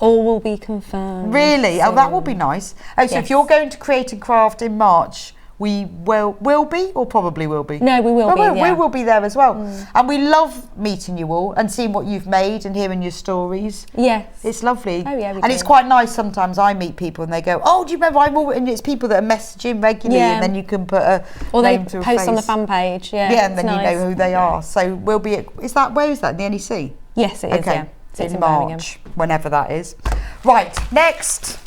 All will be confirmed. Really? Oh, that will be nice. Oh, so if Yes. you're going to Creative Craft in March, we will be, or probably will be? No, we will be, yeah. We will be there as well. And we love meeting you all and seeing what you've made and hearing your stories. Yes. It's lovely. Oh, yeah, we And do. it's quite nice sometimes. I meet people and they go, oh, do you remember and it's people that are messaging regularly Yeah. and then you can put a Or they name to a post on the face. fan page. Yeah. Yeah, and it's then nice. you know who they are. So we'll be at, where is that, the NEC? Yes, it is. Okay, Yeah. So it's in Birmingham. March, whenever that is. Right, next.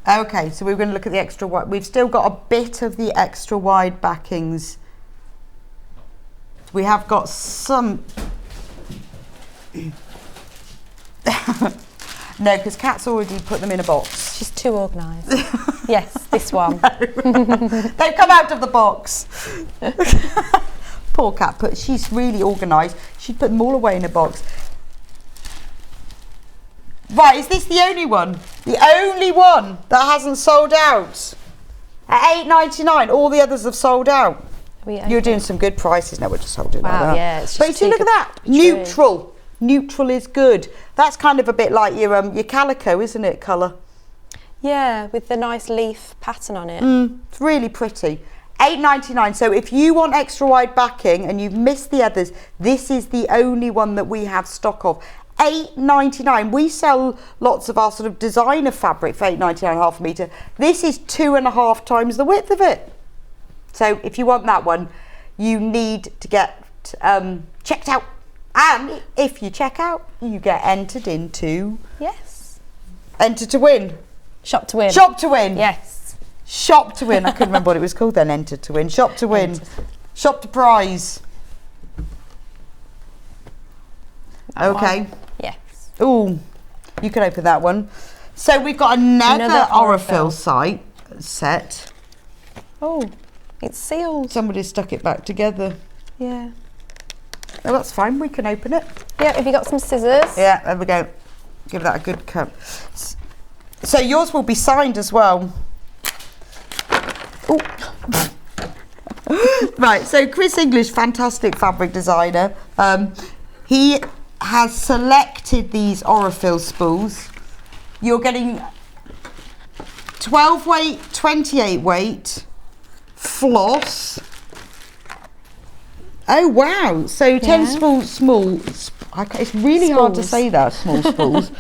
Okay, so we're going to look at the extra wide. We've still got a bit of the extra wide backings. We have got some. No, because Kat's already put them in a box. She's too organised. Yes, this one. They've come out of the box. Poor Kat, she's really organised. She put them all away in a box. Right, is this the only one? The only one that hasn't sold out? At $8.99, all the others have sold out. You're doing some good prices now. We're just holding like Wow, that. yeah, it's But just see, too look at good that. to be true. Neutral. Neutral is good. That's kind of a bit like your calico, isn't it, colour? Yeah, with the nice leaf pattern on it. It's really pretty. $8.99. So if you want extra wide backing and you've missed the others, this is the only one that we have stock of. $8.99. We sell lots of our sort of designer fabric for $8.99 half a metre. This is 2.5 times the width of it. So if you want that one, you need to get checked out. And if you check out, you get entered into... Yes. Enter to win. Shop to win. Shop to win. Yes. Shop to win. I couldn't remember what it was called then. Enter to win. Shop to win. Shop to prize. Okay. Yes. Ooh, you can open that one. So we've got another Aurifil Aurifil set. Oh, it's sealed. Somebody stuck it back together. Yeah. Oh, that's fine. We can open it. Yeah, have you got some scissors? Yeah, there we go. Give that a good cut. So yours will be signed as well. Ooh. Right, so Chris English, fantastic fabric designer. He has selected these Aurifil spools. You're getting 12 weight, 28 weight, floss. Oh wow! So 10 small. It's really hard to say that, small spools.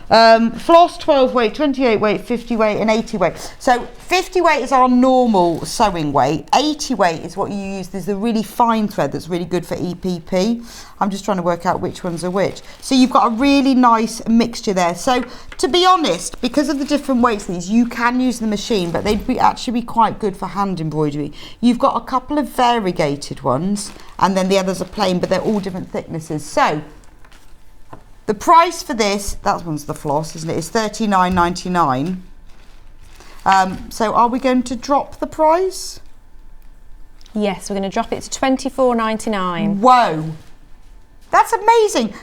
Floss 12 weight, 28 weight, 50 weight and 80 weight. So 50 weight is our normal sewing weight. 80 weight is what you use. There's a really fine thread that's really good for EPP. I'm just trying to work out which ones are which. So you've got a really nice mixture there. So to be honest, because of the different weights of these, you can use the machine, but they'd actually be quite good for hand embroidery. You've got a couple of variegated ones and then the others are plain, but they're all different thicknesses. So the price for this, that one's the floss, isn't it? It's $39.99. So are we going to drop the price? Yes, we're going to drop it to $24.99. Whoa, that's amazing.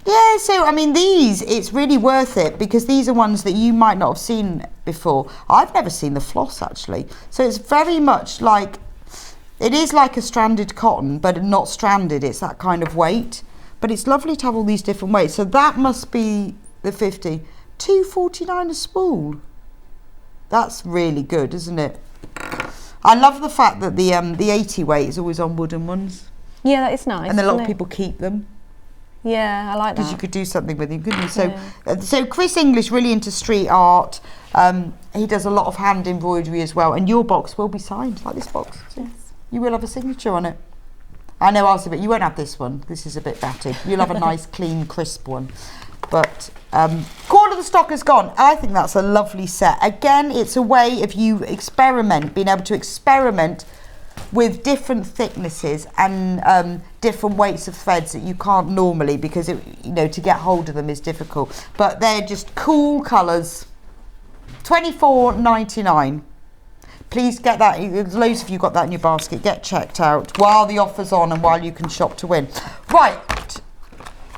Yeah, so I mean these, it's really worth it because these are ones that you might not have seen before. I've never seen the floss actually. So it's very much like, it is like a stranded cotton, but not stranded. It's that kind of weight. But it's lovely to have all these different weights. So that must be the 50. $2.49 a spool. That's really good, isn't it? I love the fact that the 80 weight is always on wooden ones. Yeah, that is nice. And then a lot of isn't it? people keep them. Yeah, I like that. Because you could do something with them, couldn't you? So, so Chris English, really into street art. He does a lot of hand embroidery as well. And your box will be signed, like this box. So Yes. you will have a signature on it. I know, I'll but you won't have this one. This is a bit battered. You'll have a nice, clean, crisp one. But call of the the stock has gone. I think that's a lovely set. Again, it's a way of you being able to experiment with different thicknesses and different weights of threads that you can't normally, because to get hold of them is difficult. But they're just cool colours. $24.99. Please get that. Loads of you got that in your basket. Get checked out while the offer's on and while you can shop to win. Right.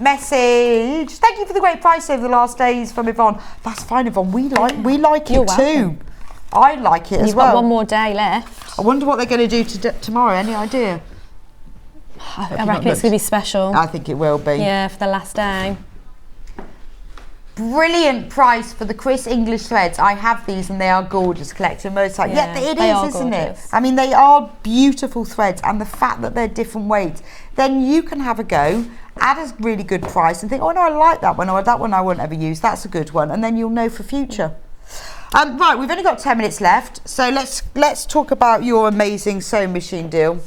Message. Thank you for the great price over the last days from Yvonne. That's fine, Yvonne. We like You're it welcome. too. I like it as well. You've got one more day left. I wonder what they're going to do tomorrow. Any idea? I reckon it's going to be special. I think it will be. Yeah, for the last day. Brilliant price for the Chris English threads. I have these and they are gorgeous. Collecting motorcycle. Yeah, it is, isn't it? I mean, they are beautiful threads, and the fact that they're different weights, then you can have a go, add a really good price, and think, oh no, I like that one, or that one I won't ever use. That's a good one, and then you'll know for future. Right, we've only got 10 minutes left, so let's talk about your amazing sewing machine deal.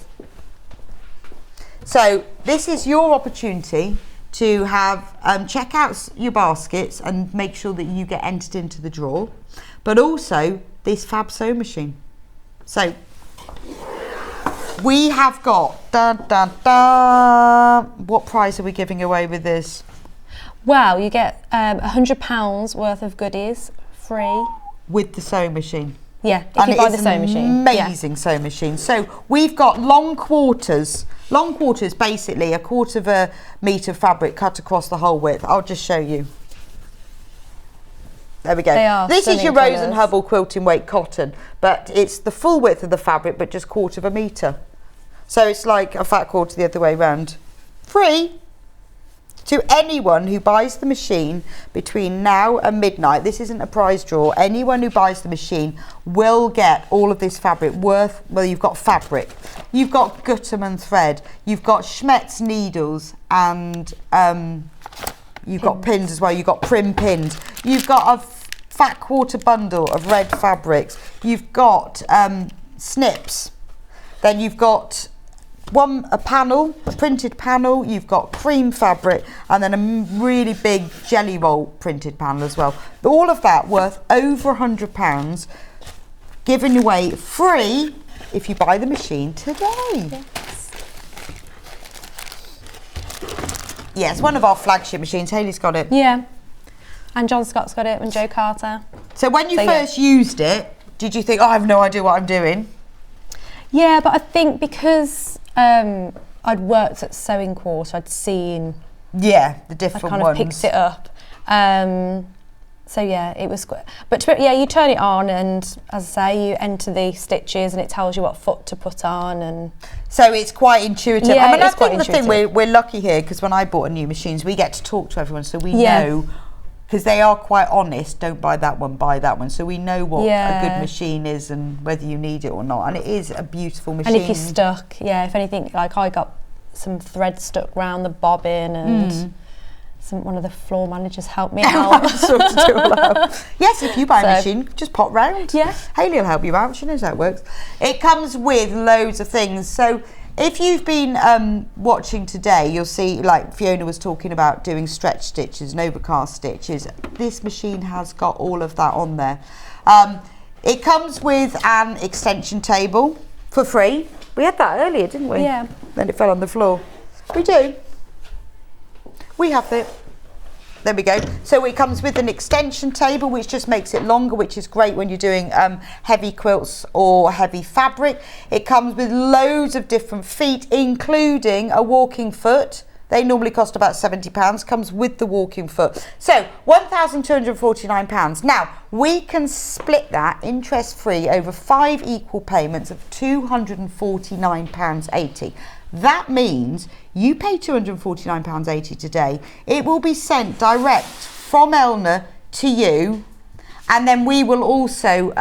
So this is your opportunity to have check out your baskets and make sure that you get entered into the draw, but also this fab sewing machine. So we have got what prize are we giving away with this? Well, you get £100 worth of goodies free with the sewing machine. Yeah, if you buy the sewing machine. Amazing sewing machine. So we've got long quarters. Long quarters, basically a quarter of a metre of fabric cut across the whole width. I'll just show you. There we go. They are this is your colours. Rose and Hubble quilting weight cotton, but it's the full width of the fabric, but just quarter of a metre. So it's like a fat quarter the other way round. Free to anyone who buys the machine between now and midnight. This isn't a prize draw. Anyone who buys the machine will get all of this fabric worth, well, you've got fabric, you've got Gutterman thread, you've got Schmetz needles, and you've got pins as well. You've got prim pins. You've got a fat quarter bundle of red fabrics. You've got snips. Then you've got a printed panel, you've got cream fabric, and then a really big jelly roll printed panel as well. All of that worth over £100, given away free if you buy the machine today. Yes, one of our flagship machines. Hayley's got it. Yeah, and John Scott's got it, and Joe Carter. So when you first used it, did you think, oh, I have no idea what I'm doing? Yeah, but I think because I'd worked at Sewing Quarter, I'd seen the different I kind ones. of picked it up. So yeah, it was good. But you turn it on, and as I say, you enter the stitches, and it tells you what foot to put on, and so it's quite intuitive. Yeah, I mean, it's I quite think the thing we're lucky here, because when I bought a new machines, we get to talk to everyone, so we know. Because they are quite honest, don't buy that one, buy that one. So we know what a good machine is and whether you need it or not. And it is a beautiful machine. And if you're stuck, if anything, like I got some thread stuck round the bobbin, and one of the floor managers helped me out. Yes, if you buy a machine, just pop round. Yeah. Hayley will help you out, she knows how it works. It comes with loads of things. So if you've been watching today, you'll see, like Fiona was talking about doing stretch stitches and overcast stitches. This machine has got all of that on there. It comes with an extension table for free. We had that earlier, didn't we? Yeah. Then it fell on the floor. We do. We have it. There we go. So it comes with an extension table, which just makes it longer, which is great when you're doing heavy quilts or heavy fabric. It comes with loads of different feet, including a walking foot. They normally cost about £70, comes with the walking foot. So £1,249. Now, we can split that interest-free over 5 equal payments of £249.80. That means you pay £249.80 today. It will be sent direct from Elna to you, and then we will also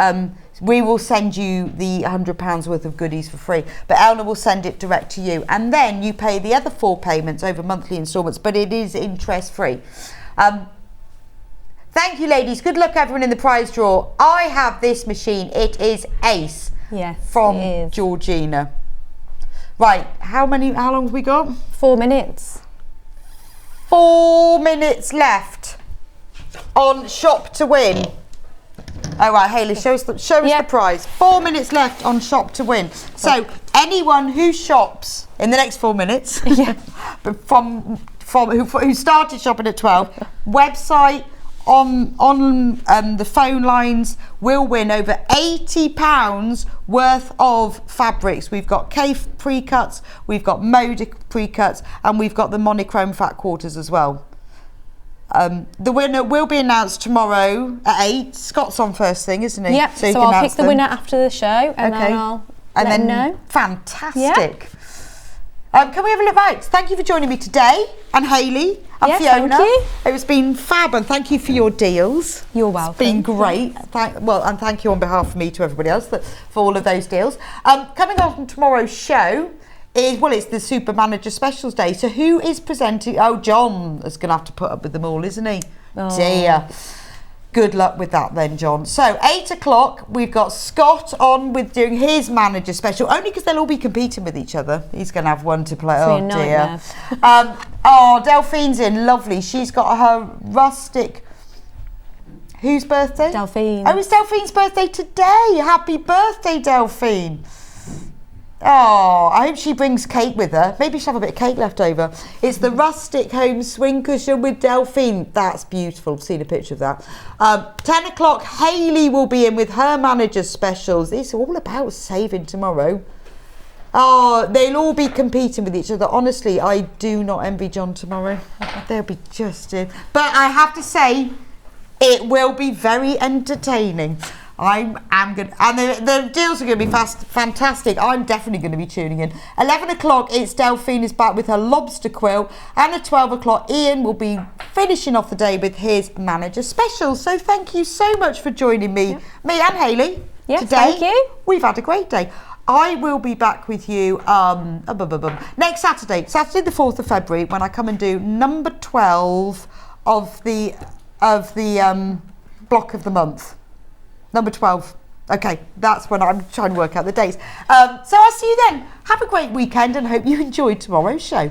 we will send you the £100 worth of goodies for free. But Elna will send it direct to you, and then you pay the other 4 payments over monthly instalments. But it is interest free. Thank you, ladies. Good luck, everyone, in the prize draw. I have this machine. It is ace. Yes, from it is. Georgina. Right, how long have we got? 4 minutes. 4 minutes left. on Shop to Win. All right, Hayley, show us the prize. 4 minutes left on Shop to Win. So anyone who shops in the next 4 minutes, from who started shopping at 12, website on the phone lines will win over £80 worth of fabrics. We've got Kaffe pre-cuts, we've got Moda pre-cuts, and we've got the monochrome fat quarters as well. The winner will be announced tomorrow at 8. Scott's on first thing, isn't he? Yep, so I'll pick the winner after the show and then I'll let them know. Fantastic. Can we have a look right? Thank you for joining me today, and Hayley and Fiona. Thank you. It's been fab, and thank you for your deals. You're welcome. It's been great. And thank you on behalf of me to everybody else for all of those deals. Coming on tomorrow's show is, it's the Super Manager Specials Day. So who is presenting? Oh, John is going to have to put up with them all, isn't he? Oh. Dear. Good luck with that then, John. So 8 o'clock, we've got Scott on with doing his manager special, only because they'll all be competing with each other. He's going to have one to play. Oh dear. Delphine's in, lovely. She's got her rustic. Whose birthday? Delphine. Oh, it's Delphine's birthday today. Happy birthday, Delphine. Oh, I hope she brings cake with her. Maybe she'll have a bit of cake left over. It's the rustic home swing cushion with Delphine. That's beautiful. I've seen a picture of that. 10 o'clock, Hayley will be in with her manager specials. It's all about saving tomorrow. Oh, they'll all be competing with each other. Honestly, I do not envy John tomorrow. They'll be just in. But I have to say, it will be very entertaining. I am good, and the deals are going to be fantastic. I'm definitely going to be tuning in. 11 o'clock, it's Delphine is back with her lobster quilt, and at 12 o'clock, Ian will be finishing off the day with his manager special. So thank you so much for joining me, me and Hayley. Yes, today. thank you. We've had a great day. I will be back with you next Saturday, the 4th of February, when I come and do number 12 of the block of the month. Number 12. Okay, that's when I'm trying to work out the dates. So I'll see you then. Have a great weekend and hope you enjoyed tomorrow's show.